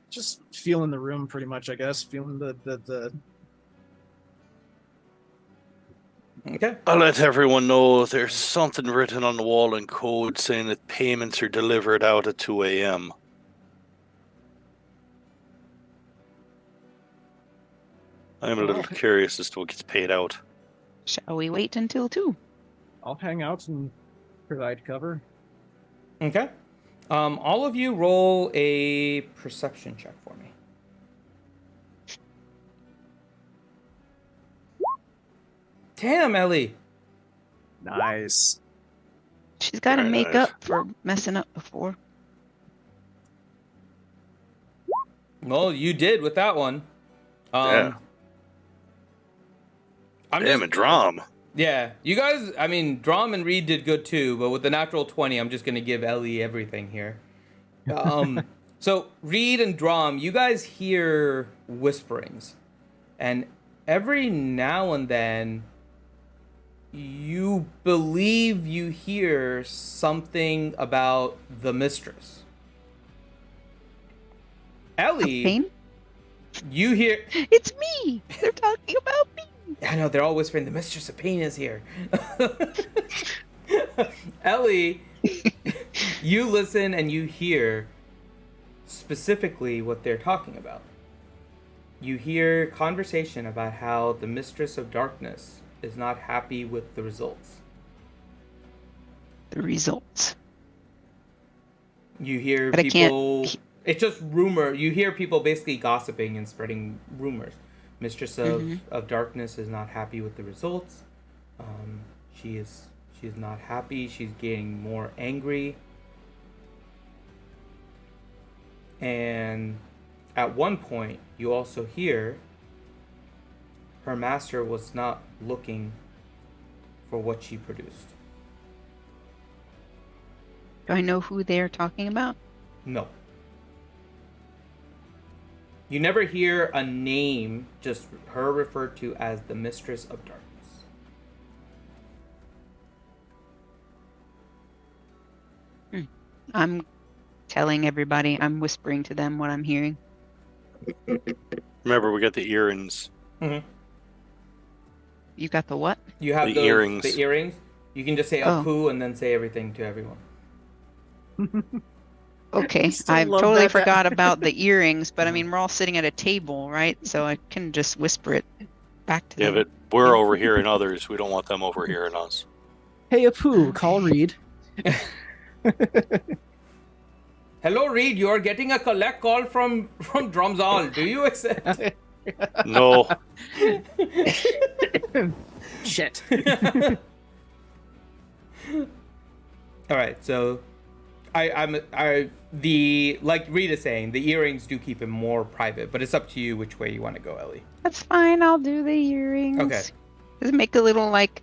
Just feeling the room, pretty much. I guess feeling the. Okay. I'll let everyone know there's something written on the wall in code saying that payments are delivered out at 2 a.m. I'm a little curious as to what gets paid out. Shall we wait until 2? I'll hang out and provide cover. Okay. All of you roll a perception check for me. Damn, Ellie. Nice. She's got to Very make nice. up for messing up before. Well, you did with that one. Yeah. I'm Damn just, it, Drom. Yeah, you guys, I mean, Drom and Reed did good too, but with the natural 20, I'm just going to give Ellie everything here. So, Reed and Drom, you guys hear whisperings. And every now and then, you believe you hear something about the mistress. Ellie, Pain? you hear... It's me. They're talking about me. I know, they're all whispering, the Mistress of Pain is here. Ellie, you listen and you hear specifically what they're talking about. You hear conversation about how the Mistress of Darkness is not happy with the results. The results. You hear But I can't- people... It's just rumor. You hear people basically gossiping and spreading rumors. Mistress of Darkness is not happy with the results. She's She's not happy. She's getting more angry. And at one point, you also hear her master was not looking for what she produced. Do I know who they're talking about? No. You never hear a name, just her referred to as the Mistress of Darkness. I'm telling everybody. I'm whispering to them what I'm hearing. Remember, we got the earrings. Mm-hmm. You got the what? You have The those, earrings. The earrings. You can just say Oh. Apu and then say everything to everyone. Okay, Still I love totally that. forgot about the earrings, but I mean, we're all sitting at a table, right? So I can just whisper it back to Yeah, them. but we're overhearing others. We don't want them overhearing us. Hey, Apu, call Reed. Hello, Reed. You are getting a collect call from Drumzal. Do you accept? No. Shit. All right. So, like Reed is saying, the earrings do keep it more private, but it's up to you which way you want to go, Ellie. That's fine. I'll do the earrings. Okay. Does it make a little like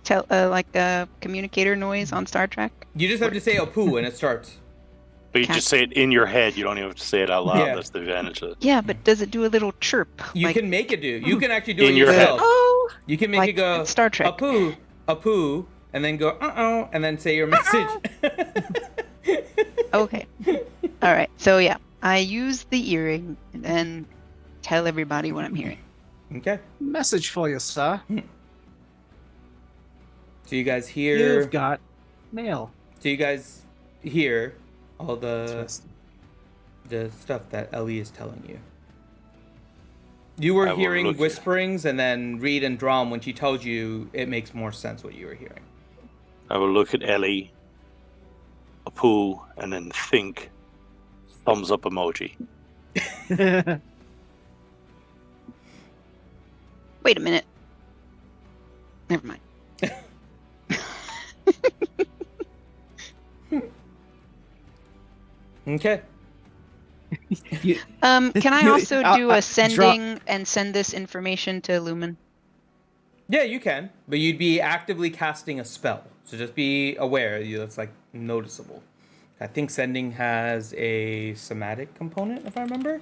a communicator noise on Star Trek? You just have to say Apu and it starts. But you just say it in your head. You don't even have to say it out loud. Yeah. That's the advantage of it. Yeah, but does it do a little chirp? You like, can make it do. You can actually do In it your yourself. head. Oh, You can make like it go Star Trek. Apu, and then go and then say your message. Okay. All right. So yeah, I use the earring and then tell everybody what I'm hearing. Okay. Message for you, sir. So you guys hear. You've got mail. So you guys hear all the stuff that Ellie is telling you. You were I will hearing look- whisperings, and then Reed and Drum, when she told you, it makes more sense what you were hearing. I will look at Ellie, Apu, and then think thumbs up emoji. Wait a minute. Never mind. Okay. Can I also do a drop- sending and send this information to Lumen? Yeah, you can, but you'd be actively casting a spell. So just be aware, that's like noticeable. I think sending has a somatic component, if I remember.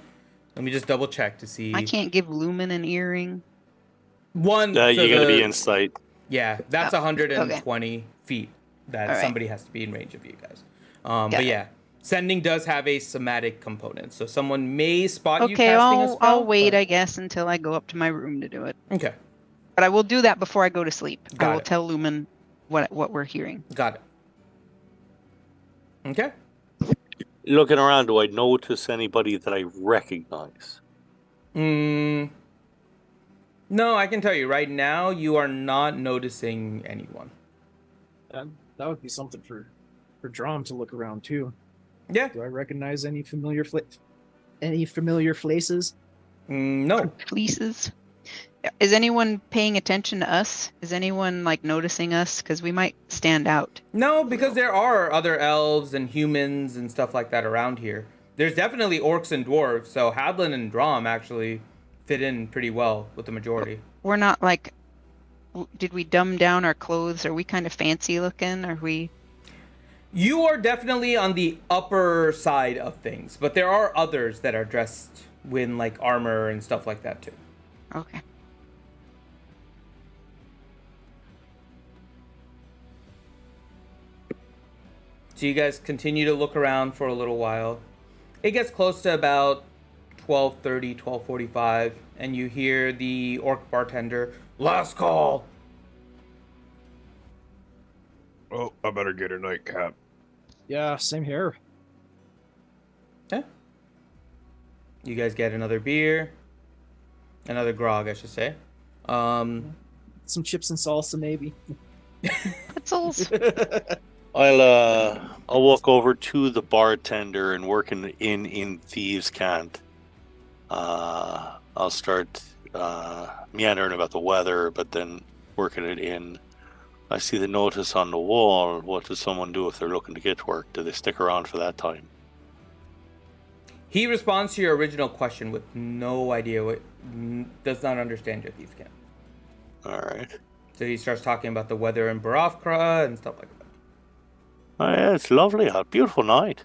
Let me just double check to see. I can't give Lumen an earring. One. You so gotta be the- in sight. Yeah, that's Oh, 120 feet that All right. somebody has to be in range of you guys. Got But it. yeah, sending does have a somatic component, so someone may spot you Okay, casting a I'll spell. wait, but- I guess, until I go up to my room to do it. Okay, But I will do that before I go to sleep. Got I will it. tell Lumen what we're hearing. got it. Okay. Looking around, do I notice anybody that I recognize? No, I can tell you right now, you are not noticing anyone. That would be something for Drum to look around too. Yeah. Do I recognize any familiar faces? No. Fleeces. Is anyone paying attention to us? Is anyone like noticing us? Because we might stand out. No, because there are other elves and humans and stuff like that around here. There's definitely orcs and dwarves, so Hadlin and Drom actually fit in pretty well with the majority. We're not like. Did we dumb down our clothes? Are we kind of fancy looking? Are we? You are definitely on the upper side of things, but there are others that are dressed in like armor and stuff like that too. Okay. So you guys continue to look around for a little while. It gets close to about 12:30, 12:45, and you hear the orc bartender, "Last call." Oh, I better get a nightcap. Yeah, same here. Yeah. You guys get another beer, another grog, I should say. Some chips and salsa, maybe. Pretzels. I'll walk over to the bartender and work in Thieves' Cant. I'll start meandering about the weather, but then working it in. I see the notice on the wall. What does someone do if they're looking to get to work? Do they stick around for that time? He responds to your original question with no idea does not understand your thieves' camp. All right. So he starts talking about the weather in Barovkra and stuff like that. Oh, yeah, it's lovely. A beautiful night.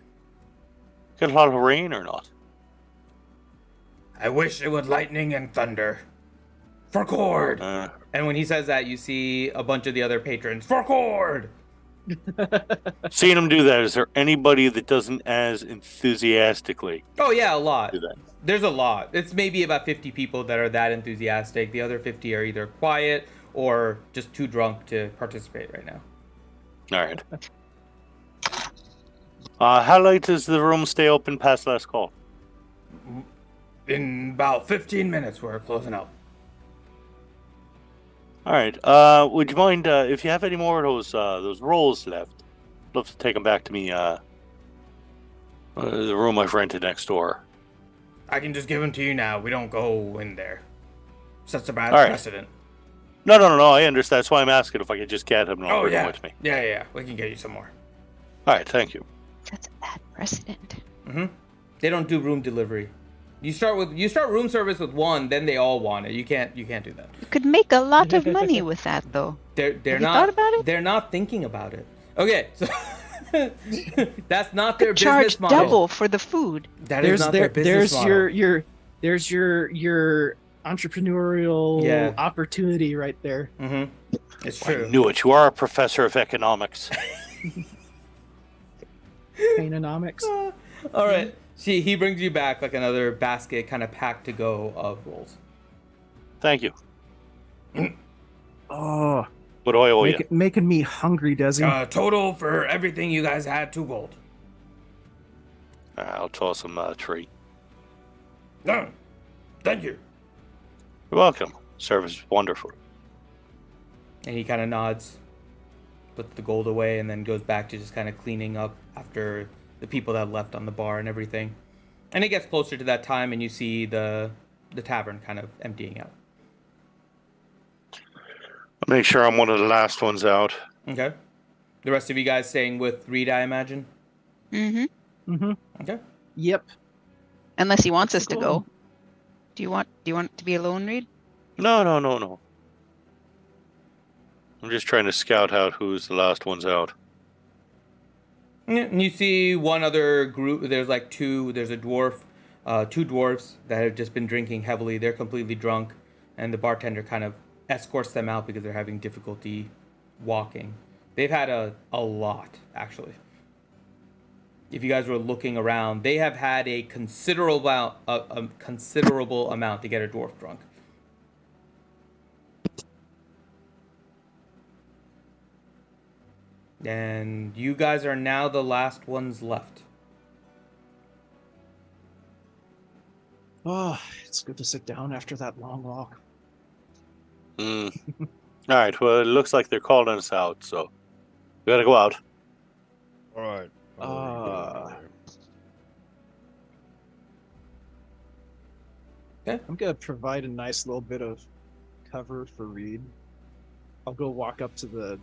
Get a lot of rain or not? I wish it would lightning and thunder. For Cord! And when he says that, you see a bunch of the other patrons. For Cord! Seeing him do that, is there anybody that doesn't as enthusiastically? Oh yeah, a lot. Do that? There's a lot. It's maybe about 50 people that are that enthusiastic. The other 50 are either quiet or just too drunk to participate right now. All right. How late does the room stay open past last call? In about 15 minutes, we're closing up. All right. Would you mind if you have any more of those rolls left? I'd love to take them back to me. The room I've rented next door. I can just give them to you now. We don't go in there. Sets a bad All right. precedent. No. I understand. That's why I'm asking if I could just get them and I'll bring them with me. Yeah. We can get you some more. All right. Thank you. That's a bad precedent. Mm-hmm. They don't do room delivery. You start room service with one, then they all want it. You can't do that. You could make a lot of money with that, though. They're Have you not thought about it? They're not thinking about it. Okay, so that's not their Charge business model. double for the food. That is not their business model. There's your entrepreneurial opportunity right there. Mm-hmm. It's true. I knew it. You are a professor of economics. Painomics. All right. He brings you back like another basket, kind of packed to go of rolls. Thank you. Oh, What do I owe you? making me hungry, Desi. Total for everything you guys had, 2 gold. I'll toss him a treat. No, thank you. You're welcome. Service is wonderful. And he kind of nods, puts the gold away, and then goes back to just kind of cleaning up after the people that left on the bar and everything. And it gets closer to that time, and you see the tavern kind of emptying out. I'll make sure I'm one of the last ones out. Okay. The rest of you guys staying with Reed, I imagine? Mm-hmm. Mm-hmm. Okay. Yep. Unless he wants us to go. Do you want it to be alone, Reed? No. I'm just trying to scout out who's the last ones out. Yeah, and you see one other group. There's like there's a dwarf, 2 dwarves that have just been drinking heavily. They're completely drunk, and the bartender kind of escorts them out because they're having difficulty walking. They've had a lot, actually. If you guys were looking around, they have had a considerable amount to get a dwarf drunk. And you guys are now the last ones left. Oh, it's good to sit down after that long walk. All right. Well, it looks like they're calling us out, so we gotta go out. All right. I'm gonna provide a nice little bit of cover for Reed. I'll go walk up to the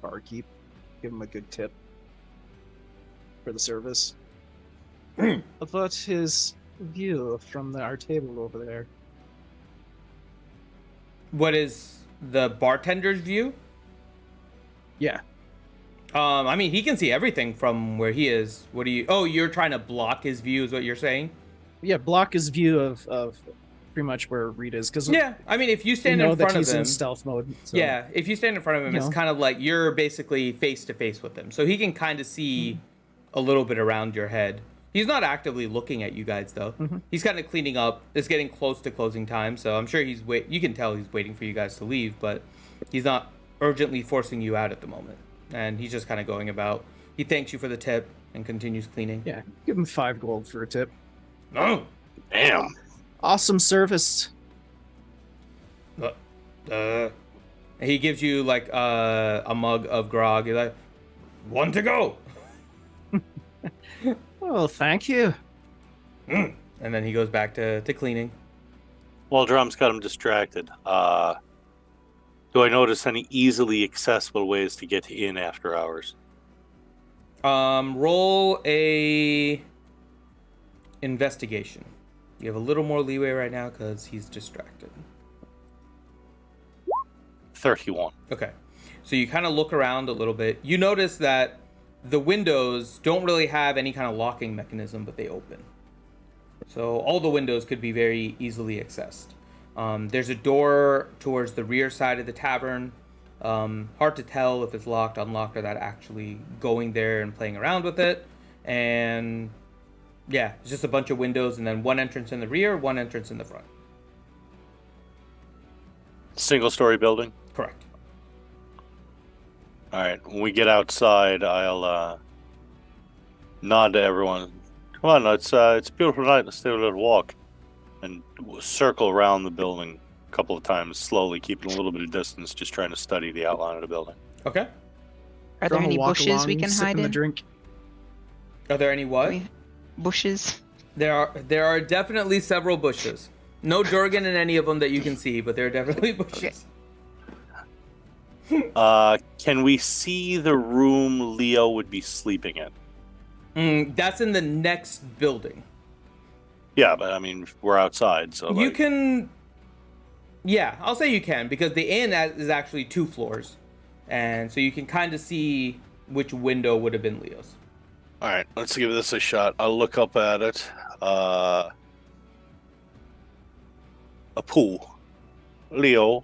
barkeep, give him a good tip for the service. About his view from our table over there. What is the bartender's view? Yeah. I mean, he can see everything from where he is. What do you... Oh, you're trying to block his view is what you're saying? Yeah, block his view of pretty much where Reed is. Cause yeah, I mean, if you stand in front of him... he's in stealth mode. So. Yeah, if you stand in front of him, it's kind of like you're basically face-to-face with him. So he can kind of see a little bit around your head. He's not actively looking at you guys, though. Mm-hmm. He's kind of cleaning up. It's getting close to closing time, so I'm sure you can tell he's waiting for you guys to leave, but he's not urgently forcing you out at the moment. And he's just kind of going about. He thanks you for the tip and continues cleaning. Yeah, give him 5 gold for a tip. No. Damn. Awesome service. He gives you like a mug of grog. He's like, 1 to go. Well, thank you. And then he goes back to cleaning. Well, Drum's got him distracted. Do I notice any easily accessible ways to get in after hours? Roll a investigation. You have a little more leeway right now because he's distracted. 31. Okay. So you kind of look around a little bit. You notice that the windows don't really have any kind of locking mechanism, but they open. So all the windows could be very easily accessed. There's a door towards the rear side of the tavern. Hard to tell if it's locked, unlocked, or that actually going there and playing around with it. And yeah, it's just a bunch of windows and then one entrance in the rear, one entrance in the front. Single-story building? Correct. All right. When we get outside, I'll nod to everyone. Come on, it's a beautiful night. Let's take a little walk, and we'll circle around the building a couple of times, slowly, keeping a little bit of distance, just trying to study the outline of the building. Okay. Are there any bushes we can hide in? The drink. Are there any what? Bushes. There are definitely several bushes. No Durgan in any of them that you can see, but there are definitely bushes. Can we see the room Leo would be sleeping in? That's in the next building. Yeah, but I mean, we're outside, so you can. Yeah, I'll say you can because the inn is actually 2 floors, and so you can kind of see which window would have been Leo's. All right, let's give this a shot. I'll look up at it. A pool. Leo,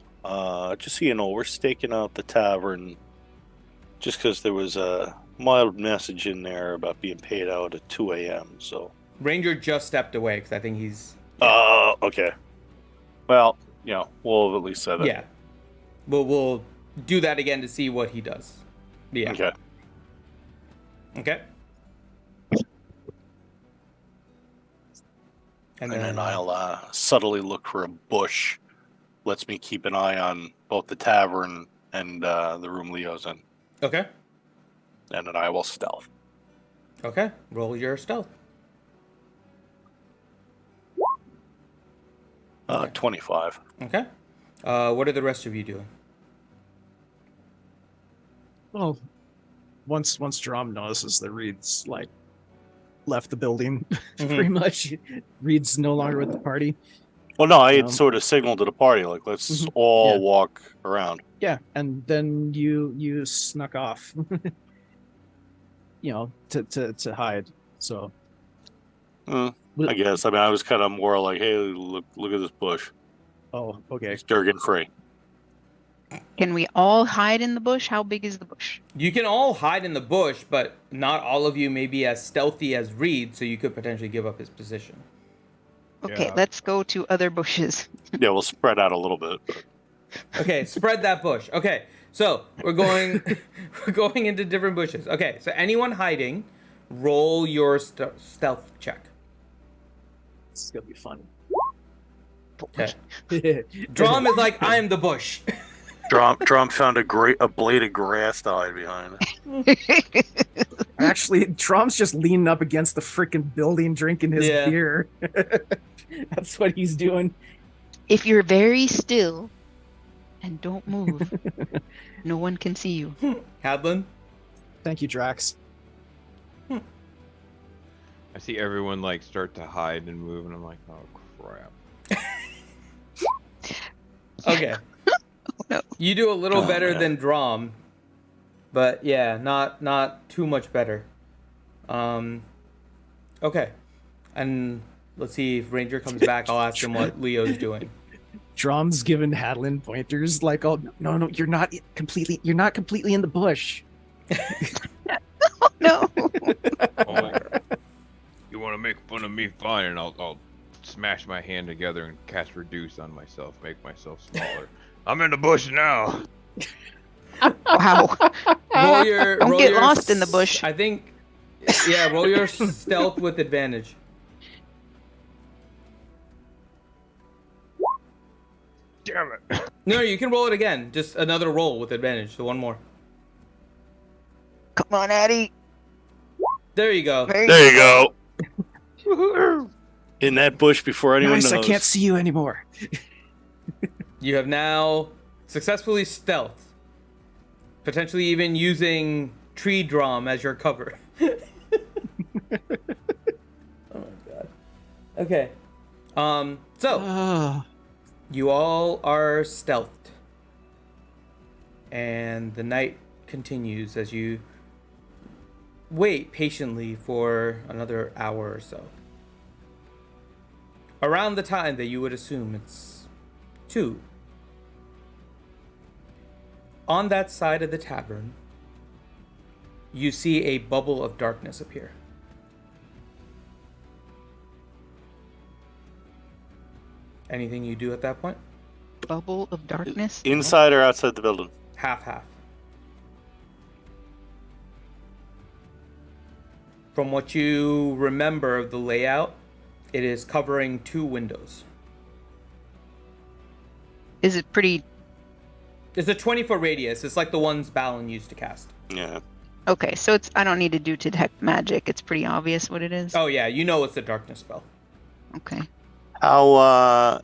just so you know, we're staking out the tavern just because there was a mild message in there about being paid out at 2 a.m., so... Ranger just stepped away because I think he's... Oh, okay. Well, you know, we'll have at least said it. Yeah. We'll do that again to see what he does. Yeah. Okay. Okay. And then I'll subtly look for a bush. Lets me keep an eye on both the tavern and the room Leo's in. Okay. And then I will stealth. Okay. Roll your stealth. 25. Okay. What are the rest of you doing? Well, once Drum notices that Reed's like left the building, pretty much. Reed's no longer with the party. Well, no, I had sort of signaled to the party, like, let's all walk around. Yeah, and then you snuck off, you know, to hide. So, I guess. I mean, I was kind of more like, hey, look at this bush. Oh, okay. It's Durgan free. Can we all hide in the bush? How big is the bush? You can all hide in the bush, but not all of you may be as stealthy as Reed, so you could potentially give up his position. Okay, Yeah. let's go to other bushes. Yeah, we'll spread out a little bit. Okay, spread that bush. Okay, so we're going into different bushes. Okay, so anyone hiding, roll your stealth check. This is gonna be fun. Okay. Drum is like, I am the bush. Drum found a blade of grass to hide behind. Actually, Drum's just leaning up against the freaking building, drinking his beer. That's what he's doing. If you're very still and don't move, no one can see you. Hadlin? Thank you, Drax. I see everyone like start to hide and move, and I'm like, oh crap. Okay. No. You do a little better than Drum, but yeah, not too much better. Okay. And let's see if Ranger comes back. I'll ask him what Leo's doing. Drum's giving Hadlin pointers like, "Oh no, you're not completely in the bush." Oh, no. Oh, you want to make fun of me? Fine, and I'll smash my hand together and cast reduce on myself, make myself smaller. I'm in the bush now. Wow. Roll your, Don't roll get your lost in the bush. I think, yeah, roll your stealth with advantage. Damn it. No, you can roll it again. Just another roll with advantage. So one more. Come on, Addie. There you go. There you go. In that bush before anyone Nice, knows. I can't see you anymore. You have now successfully stealth, potentially even using tree drum as your cover. Oh my god. Okay. So you all are stealthed, and the night continues as you wait patiently for another hour or so. Around the time that you would assume it's 2. On that side of the tavern, you see a bubble of darkness appear. Anything you do at that point? Bubble of darkness. Inside or outside the building? Half. From what you remember of the layout, it is covering 2 windows. Is it pretty? It's a 20-foot radius. It's like the ones Balin used to cast. Yeah. Okay, so it's. I don't need to do detect magic. It's pretty obvious what it is. Oh yeah, you know it's a darkness spell. Okay. How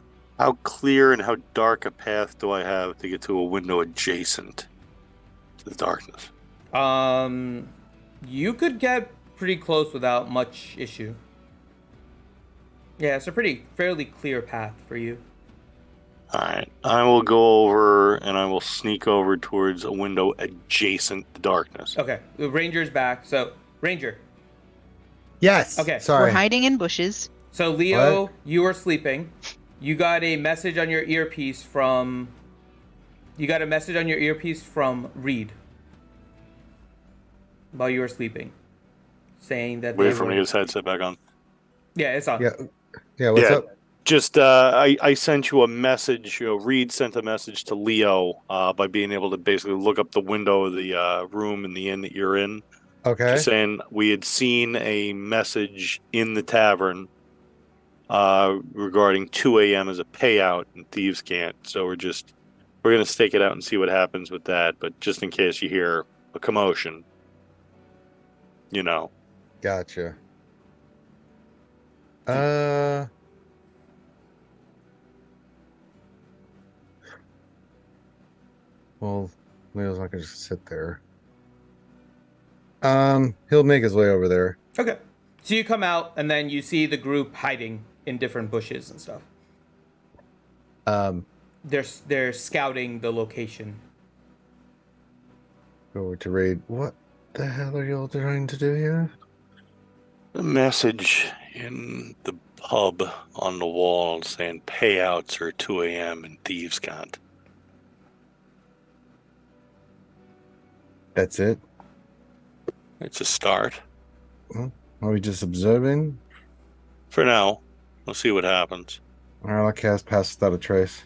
clear and how dark a path do I have to get to a window adjacent to the darkness? You could get pretty close without much issue. Yeah, it's a fairly clear path for you. Alright, I will go over and I will sneak over towards a window adjacent to darkness. Okay, the Ranger's back. So, Ranger. Yes. Okay. Sorry. We're hiding in bushes. So, Leo, What? you were sleeping. You got a message on your earpiece from... Reed. While you were sleeping. Saying that Wait for me to get his headset back on. Yeah, it's on. Yeah. What's Yeah. up? Just, I sent you a message. Reed sent a message to Leo by being able to basically look up the window of the room in the inn that you're in. Okay. Just saying we had seen a message in the tavern regarding 2 a.m. as a payout in Thieves' Cant. So we're going to stake it out and see what happens with that. But just in case you hear a commotion, you know. Gotcha. Well, Leo's not gonna just sit there. He'll make his way over there. Okay. So you come out, and then you see the group hiding in different bushes and stuff. They're scouting the location. Go over to raid. What the hell are y'all trying to do here? A message in the pub on the wall saying payouts are 2 a.m. in Thieves' Cant. That's it? It's a start. Are we just observing? For now, we'll see what happens. Alright, I'll cast Pass Without a Trace.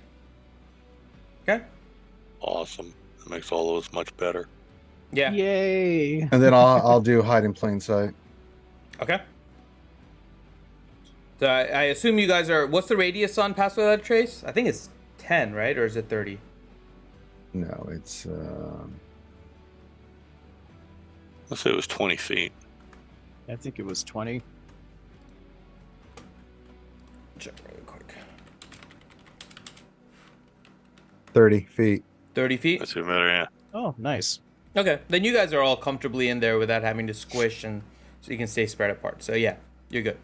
Okay. Awesome. That makes all of us much better. Yeah. Yay. And then I'll do Hide in Plain Sight. Okay. So I assume you guys are... What's the radius on Pass Without a Trace? I think it's 10, right? Or is it 30? No, it's... Let's say it was 20 feet. I think it was 20. Check really quick. 30 feet. 30 feet? That's even better, yeah. Oh, nice. Okay. Then you guys are all comfortably in there without having to squish, and so you can stay spread apart. So yeah, you're good.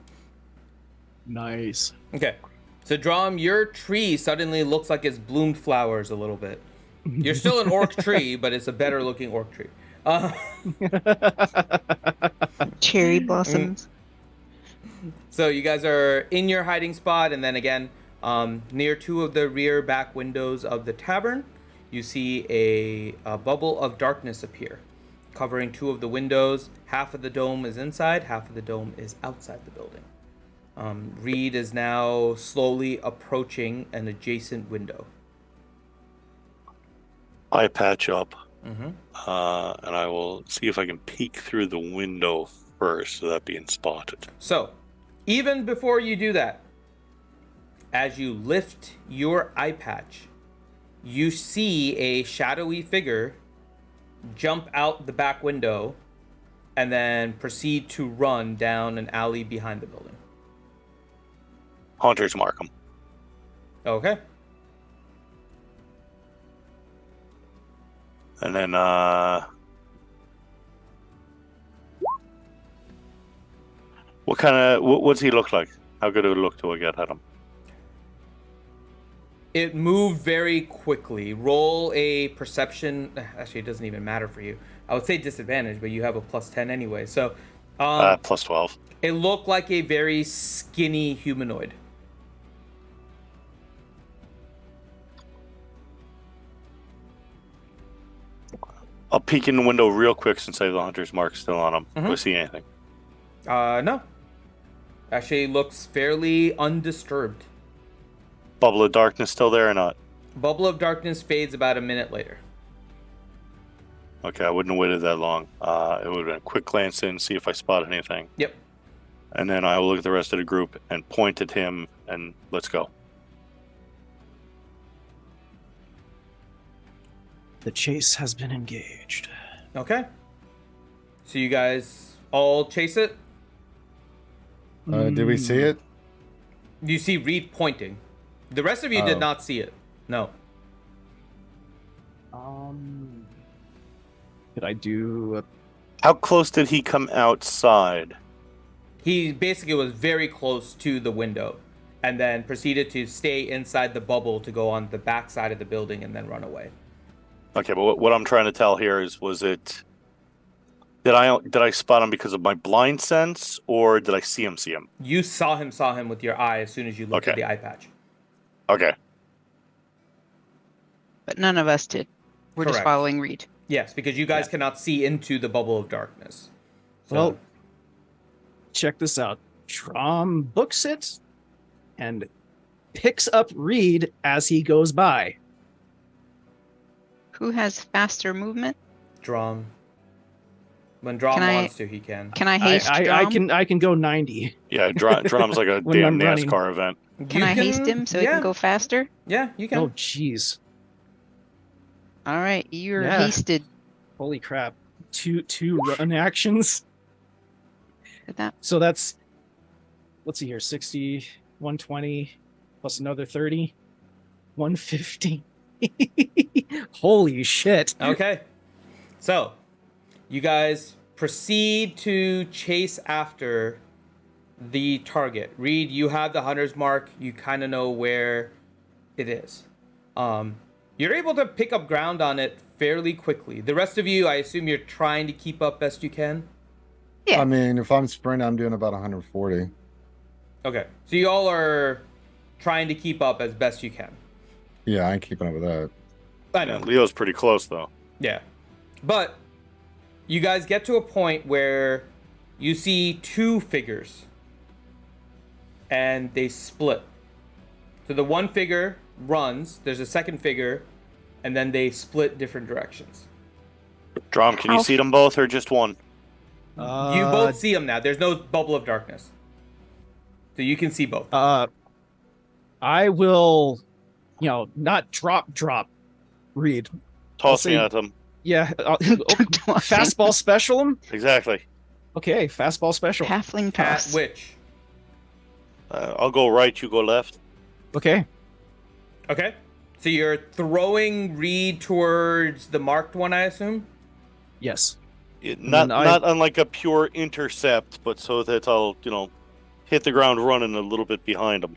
Nice. Okay. So Drom, your tree suddenly looks like it's bloomed flowers a little bit. You're still an orc tree, but it's a better looking orc tree. Cherry blossoms. So you guys are in your hiding spot, and then again, near 2 of the rear back windows of the tavern, you see a bubble of darkness appear, covering 2 of the windows. Half of the dome is inside, half of the dome is outside the building. Reed is now slowly approaching an adjacent window. I patch up, Mm-hmm. and I will see if I can peek through the window first without being spotted. So, even before you do that, as you lift your eye patch, you see a shadowy figure jump out the back window and then proceed to run down an alley behind the building. Hunter's Markham. Okay. And then, what's he look like? How good of a look do I get at him? It moved very quickly. Roll a perception. Actually, it doesn't even matter for you. I would say disadvantage, but you have a +10 anyway. So, +12. it looked like a very skinny humanoid. I'll peek in the window real quick since I have the hunter's mark still on him. Mm-hmm. Do I see anything? No. Actually, looks fairly undisturbed. Bubble of darkness still there or not? Bubble of darkness fades about a minute later. Okay, I wouldn't have waited that long. It would have been a quick glance in, see if I spot anything. Yep. And then I will look at the rest of the group and point at him and let's go. The chase has been engaged. Okay. So you guys all chase it? Did we see it? You see Reed pointing. The rest of you did not see it. No. Could I do? How close did he come outside? He basically was very close to the window and then proceeded to stay inside the bubble to go on the back side of the building and then run away. Okay, but what I'm trying to tell here is, did I spot him because of my blind sense, or did I see him? You saw him with your eye as soon as you looked at the eye patch. Okay. But none of us did. We're just Correct. following Reed. Yes, because you guys cannot see into the bubble of darkness. So, Well, check this out. Trom books it and picks up Reed as he goes by. Who has faster movement? Drum. When Drum wants to, he can. Can I haste Drum? I can go 90. Yeah, drum's like a When damn I'm running. NASCAR event. Can I haste him so he can go faster? Yeah, you can. Oh, jeez. All right, you're Yeah. hasted. Holy crap. Two run actions. At that. So that's, let's see here, 60, 120, plus another 30, 150. Holy shit. Okay. So, you guys proceed to chase after the target. Reed, you have the hunter's mark. You kind of know where it is. You're able to pick up ground on it fairly quickly. The rest of you, I assume you're trying to keep up best you can? Yeah. I mean, if I'm sprinting, I'm doing about 140. Okay. So you all are trying to keep up as best you can. Yeah, I ain't keeping up with that. I know. Leo's pretty close though. Yeah. But you guys get to a point where you see two figures and they split. So the one figure runs, there's a second figure, and then they split different directions. Drum, can you see them both or just one? You both see them now. There's no bubble of darkness. So you can see both. I will, not drop Reed. Toss me say- at them. Yeah. Fastball special him? Exactly. Okay, fastball special. Halfling At toss. which? I'll go right, you go left. Okay. Okay. So you're throwing Reed towards the marked one, I assume? Yes. Not I- not unlike a pure intercept, but so that I'll, hit the ground running a little bit behind them.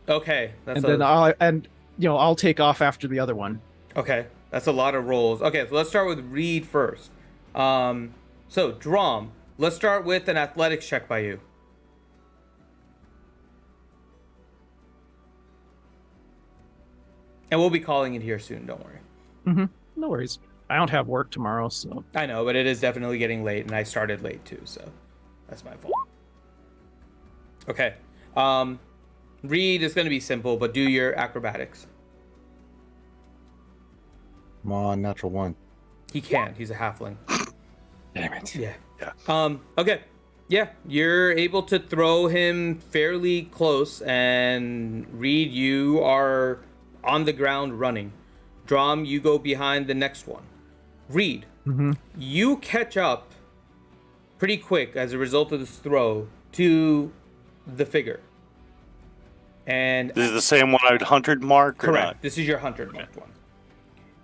Okay. And then I'll take off after the other one. Okay, that's a lot of rolls. Okay, so let's start with Reed first. So Drum, let's start with an athletics check by you. And we'll be calling it here soon, don't worry. No worries. I don't have work tomorrow, so. I know, but it is definitely getting late, and I started late too, so that's my fault. Okay. Reed is going to be simple, but do your acrobatics. Come on, natural one. He can't. He's a halfling. Damn it. Yeah. Okay. Yeah, you're able to throw him fairly close, and Reed, you are on the ground running. Drum, you go behind the next one. Reed, you catch up pretty quick as a result of this throw to the figure. And This is the same one I'd hunted mark or correct. not? This is your hunter marked one.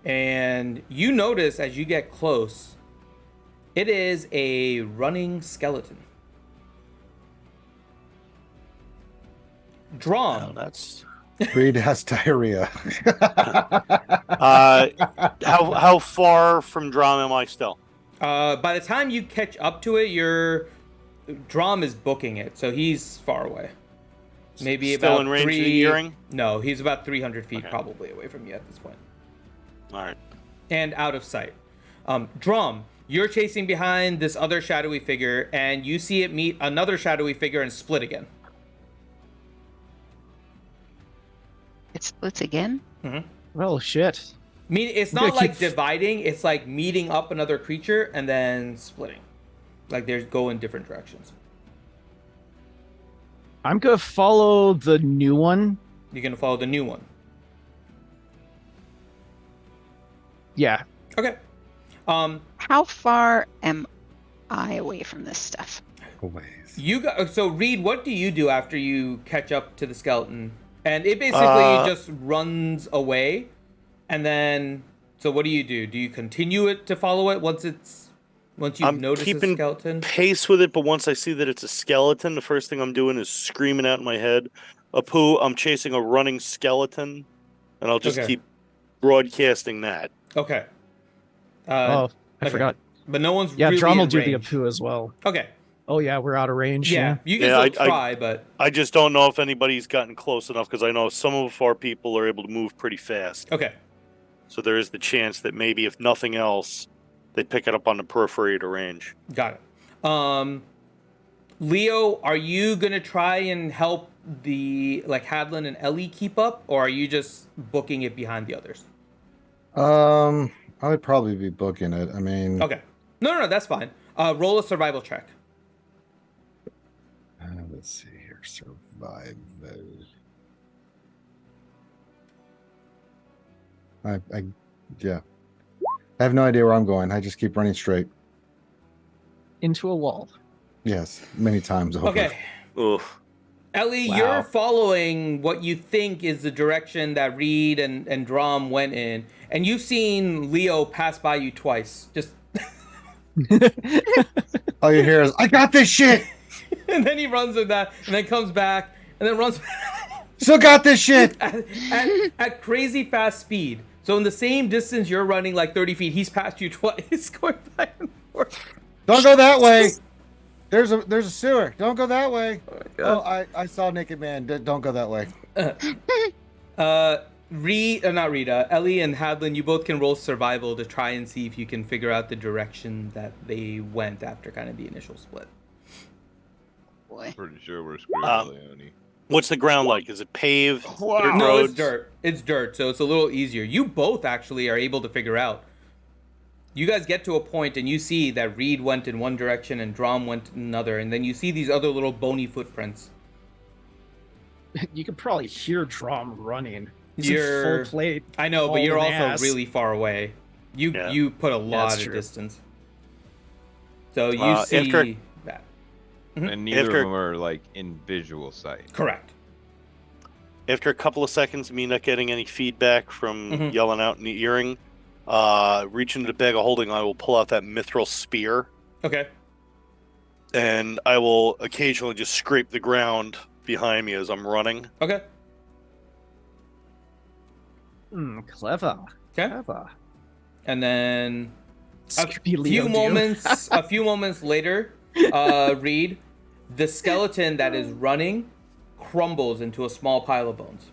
And you notice as you get close, it is a running skeleton. Drum. Oh, that's Reed has diarrhea. how far from Drum am I still? By the time you catch up to it, your Drum is booking it, so he's far away. Maybe Still about in range of the 3. earring? No, he's about 300 feet Okay. probably away from you at this point. All right. And out of sight. Drum, you're chasing behind this other shadowy figure, and you see it meet another shadowy figure and split again. It splits again? Oh shit. It's We're not gonna like keep- dividing, it's like meeting up another creature and then splitting. Like they go in different directions. I'm gonna follow the new one. You're going to follow the new one. Yeah. Okay. How far am I away from this stuff? Always. So Reed, what do you do after you catch up to the skeleton? And it basically just runs away. And then, so what do you do? Do you continue it to follow it once you've I'm noticed the keeping skeleton? pace with it, but once I see that it's a skeleton, the first thing I'm doing is screaming out in my head, Apu, I'm chasing a running skeleton, and I'll just Okay. keep broadcasting that. Okay. I okay. forgot. But no one's Yeah, really Drum will in do the range. Apu as well. Okay. Oh yeah, we're out of range. Yeah, you can Yeah, still try, but I just don't know if anybody's gotten close enough, because I know some of our people are able to move pretty fast. okay. So there is the chance that maybe, if nothing else, they pick it up on the periphery to range. Got it. Leo, are you gonna try and help the Hadlin and Ellie keep up, or are you just booking it behind the others? I would probably be booking it. I mean, Okay. No, that's fine. Roll a survival check. let's see here. Survival. Yeah. I have no idea where I'm going. I just keep running straight. Into a wall. Yes, many times over. Okay. Oof. Ellie, Wow. you're following what you think is the direction that Reed and Drum went in, and you've seen Leo pass by you twice. Just All you hear is, I got this shit! and then he runs with that, and then comes back, and then runs Still got this shit! at crazy fast speed. So in the same distance you're running, like 30 feet, he's passed you twice, going back and forth. Don't go that way! There's a sewer. Don't go that way. Oh, I saw a naked man. Don't go that way. Not Rita, Ellie and Hadlin, you both can roll survival to try and see if you can figure out the direction that they went after kind of the initial split. Boy. Pretty sure we're screwed, Leone. What's the ground like? Is it paved? Wow. Dirt No, it's roads? dirt. It's dirt, so it's a little easier. You both actually are able to figure out. You guys get to a point and you see that Reed went in one direction and Drum went in another, and then you see these other little bony footprints. You can probably hear Drum running. He's You're- in full plate. I know, but All you're in also ass. really far away. You put a lot that's of true. distance. So you After- see that. And neither After- of them are like in visual sight. Correct. After a couple of seconds of me not getting any feedback from Mhm. yelling out in the earring, reach into the bag of holding, I will pull out that mithril spear, Okay. and I will occasionally just scrape the ground behind me as I'm running. Okay. Clever. Okay. Clever. And then Scooby a Leo few moments later, Reed, the skeleton that is running crumbles into a small pile of bones.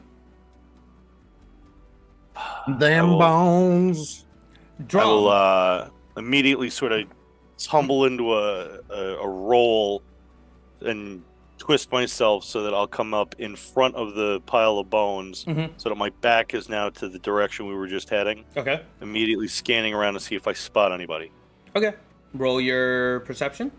Damn will- bones. I Drum. will immediately sort of tumble into a roll and twist myself so that I'll come up in front of the pile of bones, Mhm. so that my back is now to the direction we were just heading. Okay. Immediately scanning around to see if I spot anybody. Okay. Roll your perception.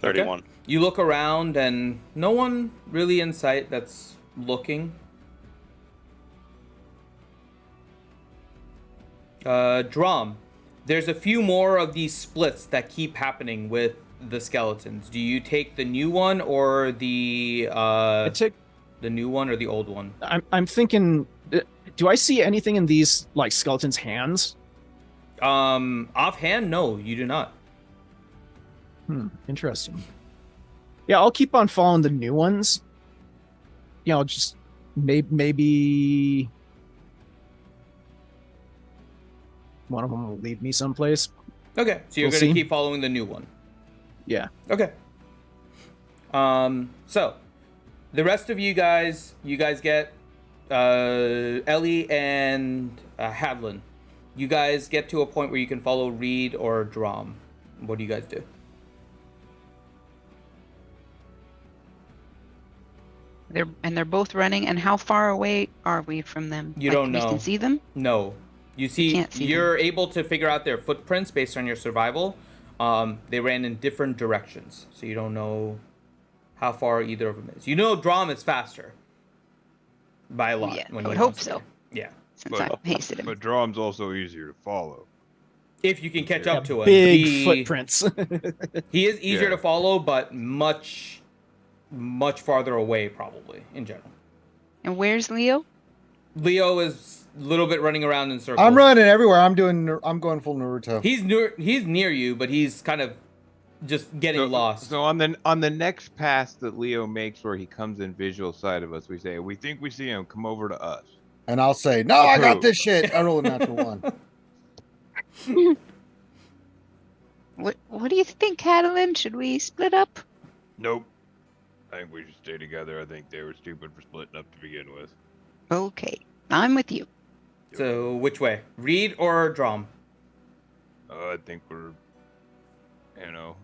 Okay. 31. You look around and no one really in sight that's looking. Drum. There's a few more of these splits that keep happening with the skeletons? Do you take the new one or the I take. the new one or the old one? I'm thinking. Do I see anything in these like skeletons' hands? Offhand, no, you do not. Interesting. Yeah, I'll keep on following the new ones. You know, just maybe one of them will lead me someplace. Okay, so you're We'll gonna see. keep following the new one. Yeah. Okay. So the rest of you guys get Ellie and Hadlin. You guys get to a point where you can follow Reed or Drom. What do you guys do? They're both running. And how far away are we from them? You Like, don't know. We can see them. No. You see, can't see you're able to figure out their footprints based on your survival. They ran in different directions, so you don't know how far either of them is. You know Drom is faster by a lot. Yeah, when I he would hope wants to so. be. Yeah. Since I hasted him. But Drom's also easier to follow. If you can catch up to him. Big footprints. He is easier Yeah. to follow, but much farther away, probably, in general. And where's Leo? Leo is a little bit running around in circles. I'm running everywhere. I'm going full Naruto. He's near you, but he's kind of just getting lost. So on the next pass that Leo makes, where he comes in visual sight of us, we say, "We think we see him. Come over to us." And I'll say, no, I got Approve. this shit. I roll a natural one. What do you think, Catalin? Should we split up? Nope. I think we should stay together. I think they were stupid for splitting up to begin with. Okay, I'm with you. So which way? Reed or Drom? I think we're, 50-50.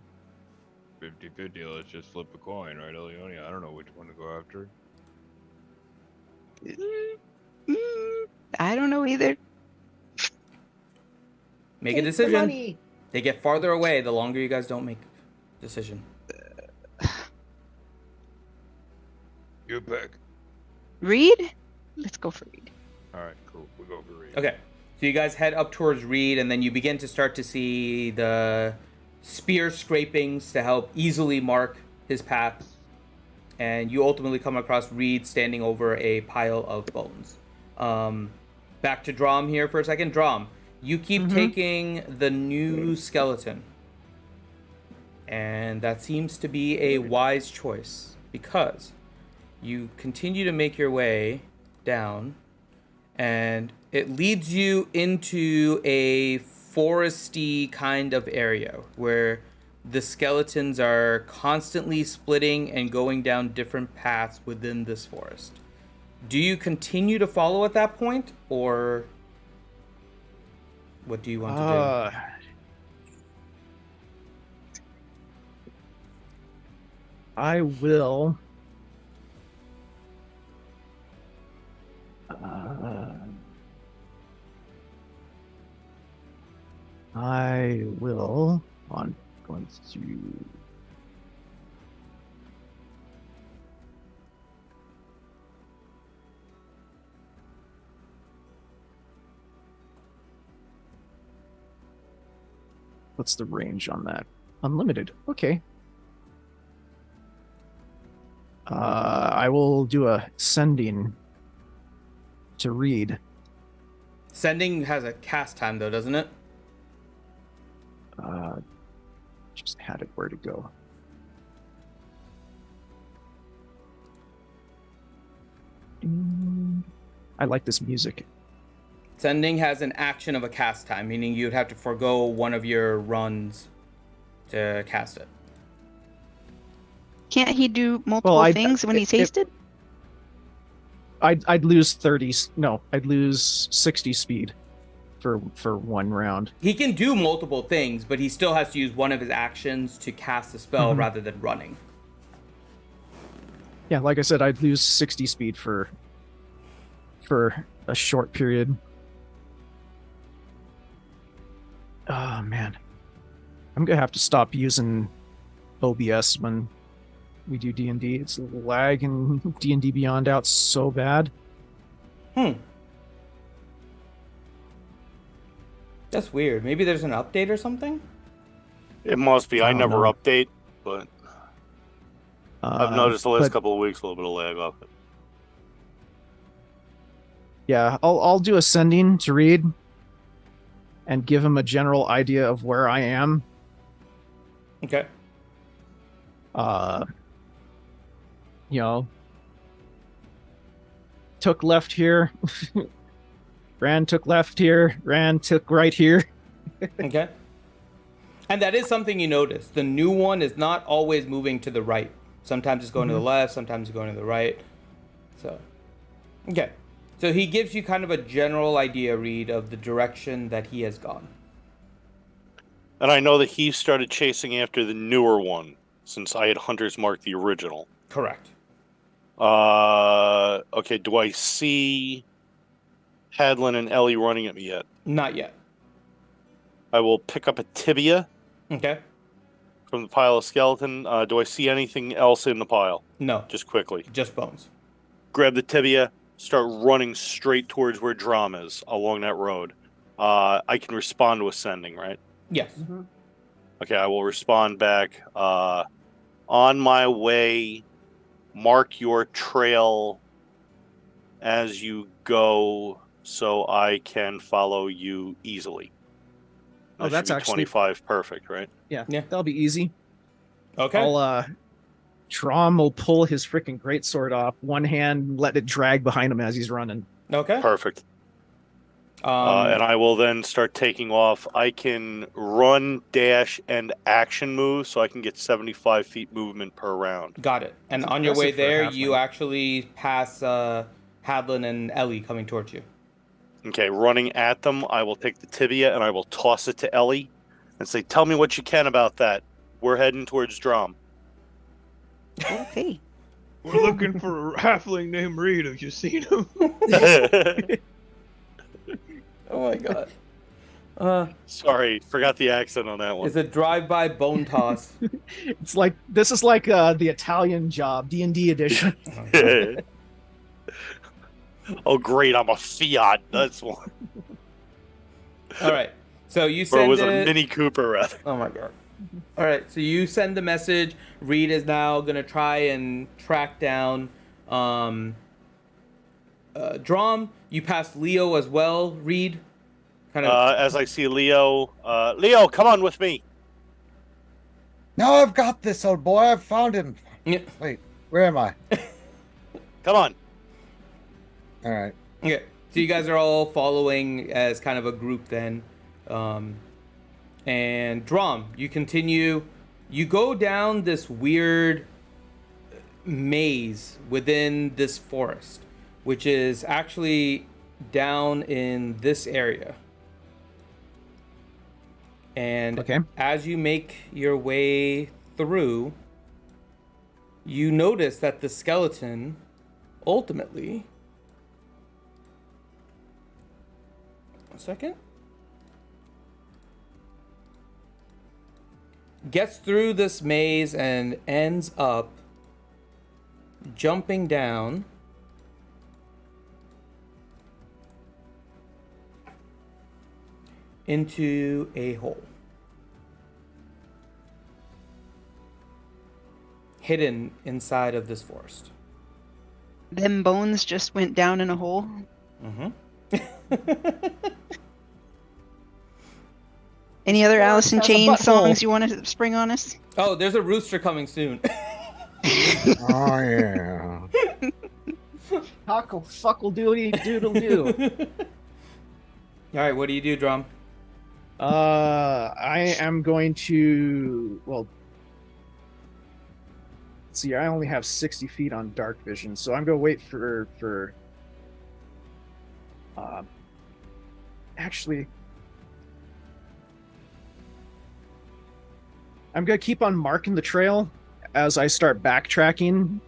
Let's just flip a coin, right, Elione? I don't know which one to go after. I don't know either. Make a decision. They get farther away the longer you guys don't make a decision. You pick. Reed? Let's go for Reed. All right, cool. We go for Reed. Okay. So you guys head up towards Reed, and then you begin to start to see the spear scrapings to help easily mark his path. And you ultimately come across Reed standing over a pile of bones. Back to Drom here for a second. Drom, you keep taking the new skeleton. And that seems to be a wise choice, because you continue to make your way down, and it leads you into a foresty kind of area where the skeletons are constantly splitting and going down different paths within this forest. Do you continue to follow at that point, or what do you want to do? I will. I'm going to. What's the range on that? Unlimited. Okay. I will do a sending to Reed. Sending has a cast time, though, doesn't it? Just had it where to go. I like this music. Sending has an action of a cast time, meaning you'd have to forego one of your runs to cast it. Can't he do multiple things when he's hasted? I'd lose 30. No, I'd lose 60 speed for one round. He can do multiple things, but he still has to use one of his actions to cast the spell rather than running. Yeah, like I said, I'd lose 60 speed for a short period. Oh man, I'm gonna have to stop using OBS when we do D&D. It's lag in D&D Beyond out so bad. That's weird. Maybe there's an update or something? It must be. I don't never know. update, but I've noticed the last couple of weeks a little bit of lag off it. Yeah, I'll do a sending to Reed and give him a general idea of where I am. Okay. You know, took left here. Ran took left here. Ran took right here. Okay. And that is something you notice. The new one is not always moving to the right. Sometimes it's going to the left, sometimes it's going to the right. So, okay. So he gives you kind of a general idea, Reed, of the direction that he has gone. And I know that he started chasing after the newer one, since I had Hunter's Mark the original. Correct. Okay, do I see Hadlin and Ellie running at me yet? Not yet. I will pick up a tibia Okay. from the pile of skeleton. Do I see anything else in the pile? No. Just quickly. Just bones. Grab the tibia, start running straight towards where Drum is along that road. I can respond to ascending, right? Yes. Okay, I will respond back. On my way, mark your trail as you go so I can follow you easily. Oh, that's should be actually 25 perfect, right? Yeah, Yeah. that'll be easy. Okay. Trom will pull his freaking greatsword off, one hand, let it drag behind him as he's running. Okay. Perfect. And I will then start taking off. I can run, dash, and action move, so I can get 75 feet movement per round. Got it. And That's on your way impressive for a there, you halfling. actually pass Hadlin and Ellie coming towards you. Okay, running at them, I will take the tibia and I will toss it to Ellie and say, "Tell me what you can about that. We're heading towards Drum." Okay. We're looking for a halfling named Reed. Have you seen him? Oh my god. Sorry, forgot the accent on that one. It's a drive-by bone toss. It's like this is like the Italian Job D&D edition. Oh, great! I'm a Fiat. That's one. All right. So you Or send was it a it. Mini Cooper, rather? Oh my god. All right. So you send the message. Reed is now gonna try and track down Drom. You passed Leo as well. Reed. Kind of. As I see Leo, Leo, come on with me. No, I've got this, old boy. I've found him. Yeah. Wait, where am I? Come on. All right. Okay. So you guys are all following as kind of a group then. And Drom, you continue. You go down this weird maze within this forest, which is actually down in this area. And Okay. as you make your way through, you notice that the skeleton ultimately... One second. Gets through this maze and ends up jumping down into a hole. Hidden inside of this forest. Them bones just went down in a hole. Mm-hmm. Any other Alice in has a Chains butthole. songs you want to spring on us? Oh, there's a rooster coming soon. Oh yeah. Cockle fuckle doodle doo. All right, what do you do, Drum? I am going to see. I only have 60 feet on dark vision, so I'm gonna wait for. Actually, I'm gonna keep on marking the trail as I start backtracking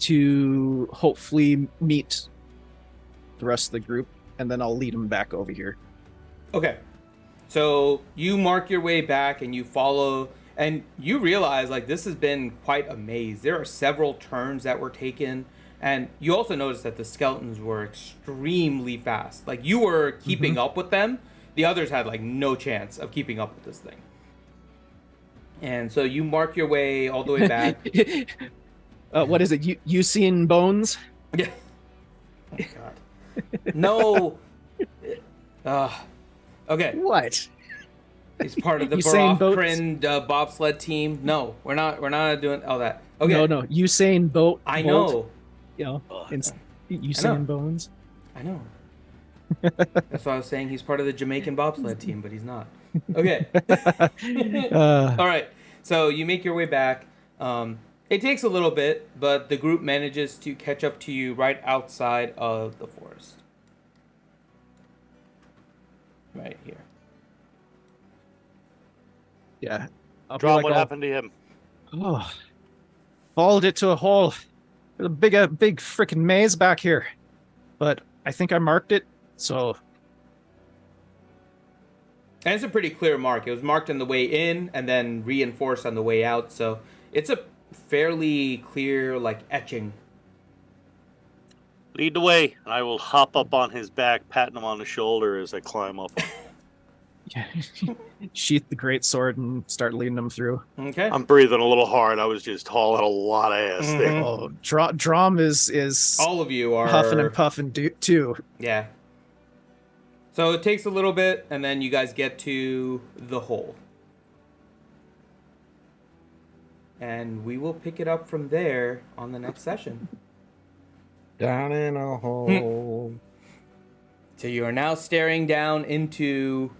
to hopefully meet the rest of the group, and then I'll lead them back over here. Okay. So you mark your way back and you follow, and you realize like this has been quite a maze. There are several turns that were taken, and you also notice that the skeletons were extremely fast. Like you were keeping up with them. The others had like no chance of keeping up with this thing. And so you mark your way all the way back. What is it? You seen bones? Yeah. Oh God. No. Okay. What? He's part of the Usain Bolt. Baroff bobsled team. No, we're not doing all that. Okay. No. Usain Bolt. I know. You know, know. Usain Bones. I know. That's why I was saying he's part of the Jamaican bobsled team, but he's not. Okay. All right. So you make your way back. It takes a little bit, but the group manages to catch up to you right outside of the forest. Right here. Yeah. Drum, what happened to him? Oh, followed it to a hole. There's a big freaking maze back here, but I think I marked it. So. And it's a pretty clear mark. It was marked on the way in and then reinforced on the way out. So it's a fairly clear, like, etching. Lead the way. I will hop up on his back, patting him on the shoulder as I climb up. Sheath the great sword and start leading them through. Okay. I'm breathing a little hard. I was just hauling a lot of ass there. Oh, Drum is all of you are huffing and puffing too. Yeah. So it takes a little bit, and then you guys get to the hole. And we will pick it up from there on the next session. Down in a hole. So you are now staring down into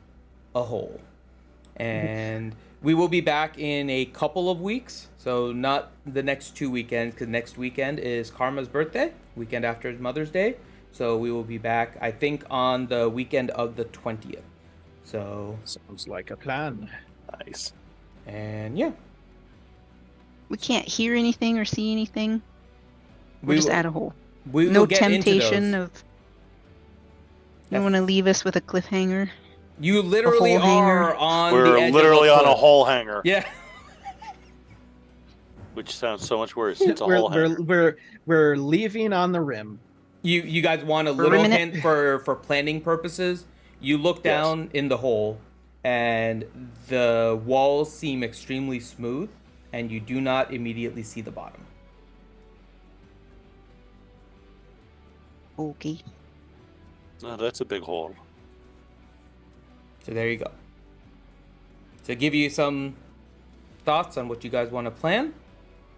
a hole. And we will be back in a couple of weeks. So not the next 2 weekends, because next weekend is Karma's birthday, weekend after his Mother's Day. So we will be back, I think, on the weekend of the 20th. So sounds like a plan. Nice. And yeah. We can't hear anything or see anything. We're just at a hole. We will no get temptation into of. You want to leave us with a cliffhanger? You literally are on the edge literally of on a hole hanger. Yeah. Which sounds so much worse. It's a hole hanger. We're leaving on the rim. You guys want a little hint for planning purposes? You look down in the hole, and the walls seem extremely smooth, and you do not immediately see the bottom. Okay. Oh, that's a big hole. So there you go. To give you some thoughts on what you guys want to plan.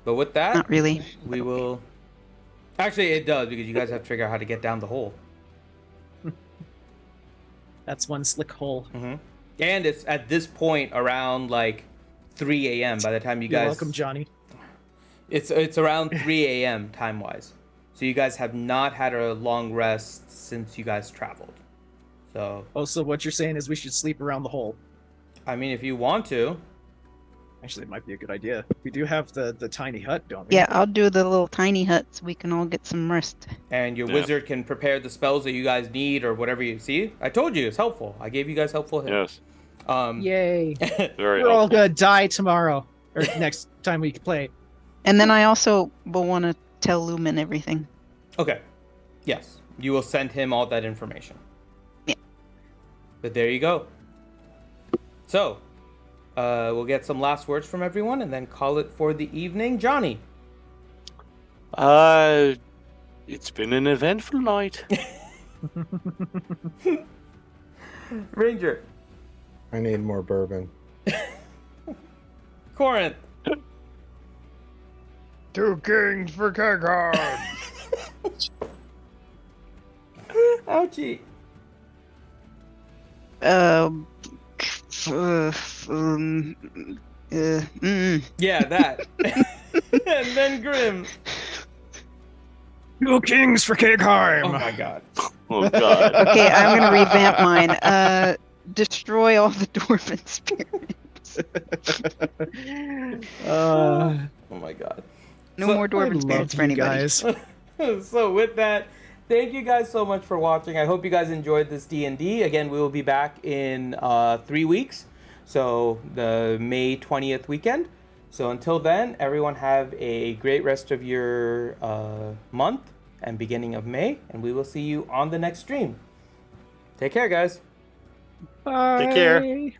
But with that, not really. We will. Actually, it does, because you guys have to figure out how to get down the hole. That's one slick hole. Mm-hmm. And it's at this point around like 3 a.m. by the time you guys. You're welcome, Johnny. It's around 3 a.m. time wise. So you guys have not had a long rest since you guys traveled. So. Oh, so what you're saying is we should sleep around the hole? I mean, if you want to. Actually, it might be a good idea. We do have the tiny hut, don't we? Yeah, I'll do the little tiny hut so we can all get some rest. And your wizard can prepare the spells that you guys need or whatever you see. I told you it's helpful. I gave you guys helpful hints. Yes. Yay. Very We're all gonna die tomorrow or next time we play. And then I also will want to tell Lumen everything. Okay. Yes. You will send him all that information. Yeah. But there you go. So, we'll get some last words from everyone and then call it for the evening. Johnny. It's been an eventful night. Ranger. I need more bourbon. Corinth. 2 kings for Keghorn. Ouchie. Yeah, that. And then Grim. 2 kings for Keghorn. Oh my god. Oh god. Okay, I'm gonna revamp mine. Destroy all the dwarven spirits. Oh my god. No more dwarven spirits for anybody. Guys. So with that, thank you guys so much for watching. I hope you guys enjoyed this D&D. Again, we will be back in 3 weeks. So the May 20th weekend. So until then, everyone have a great rest of your month and beginning of May. And we will see you on the next stream. Take care, guys. Bye. Take care.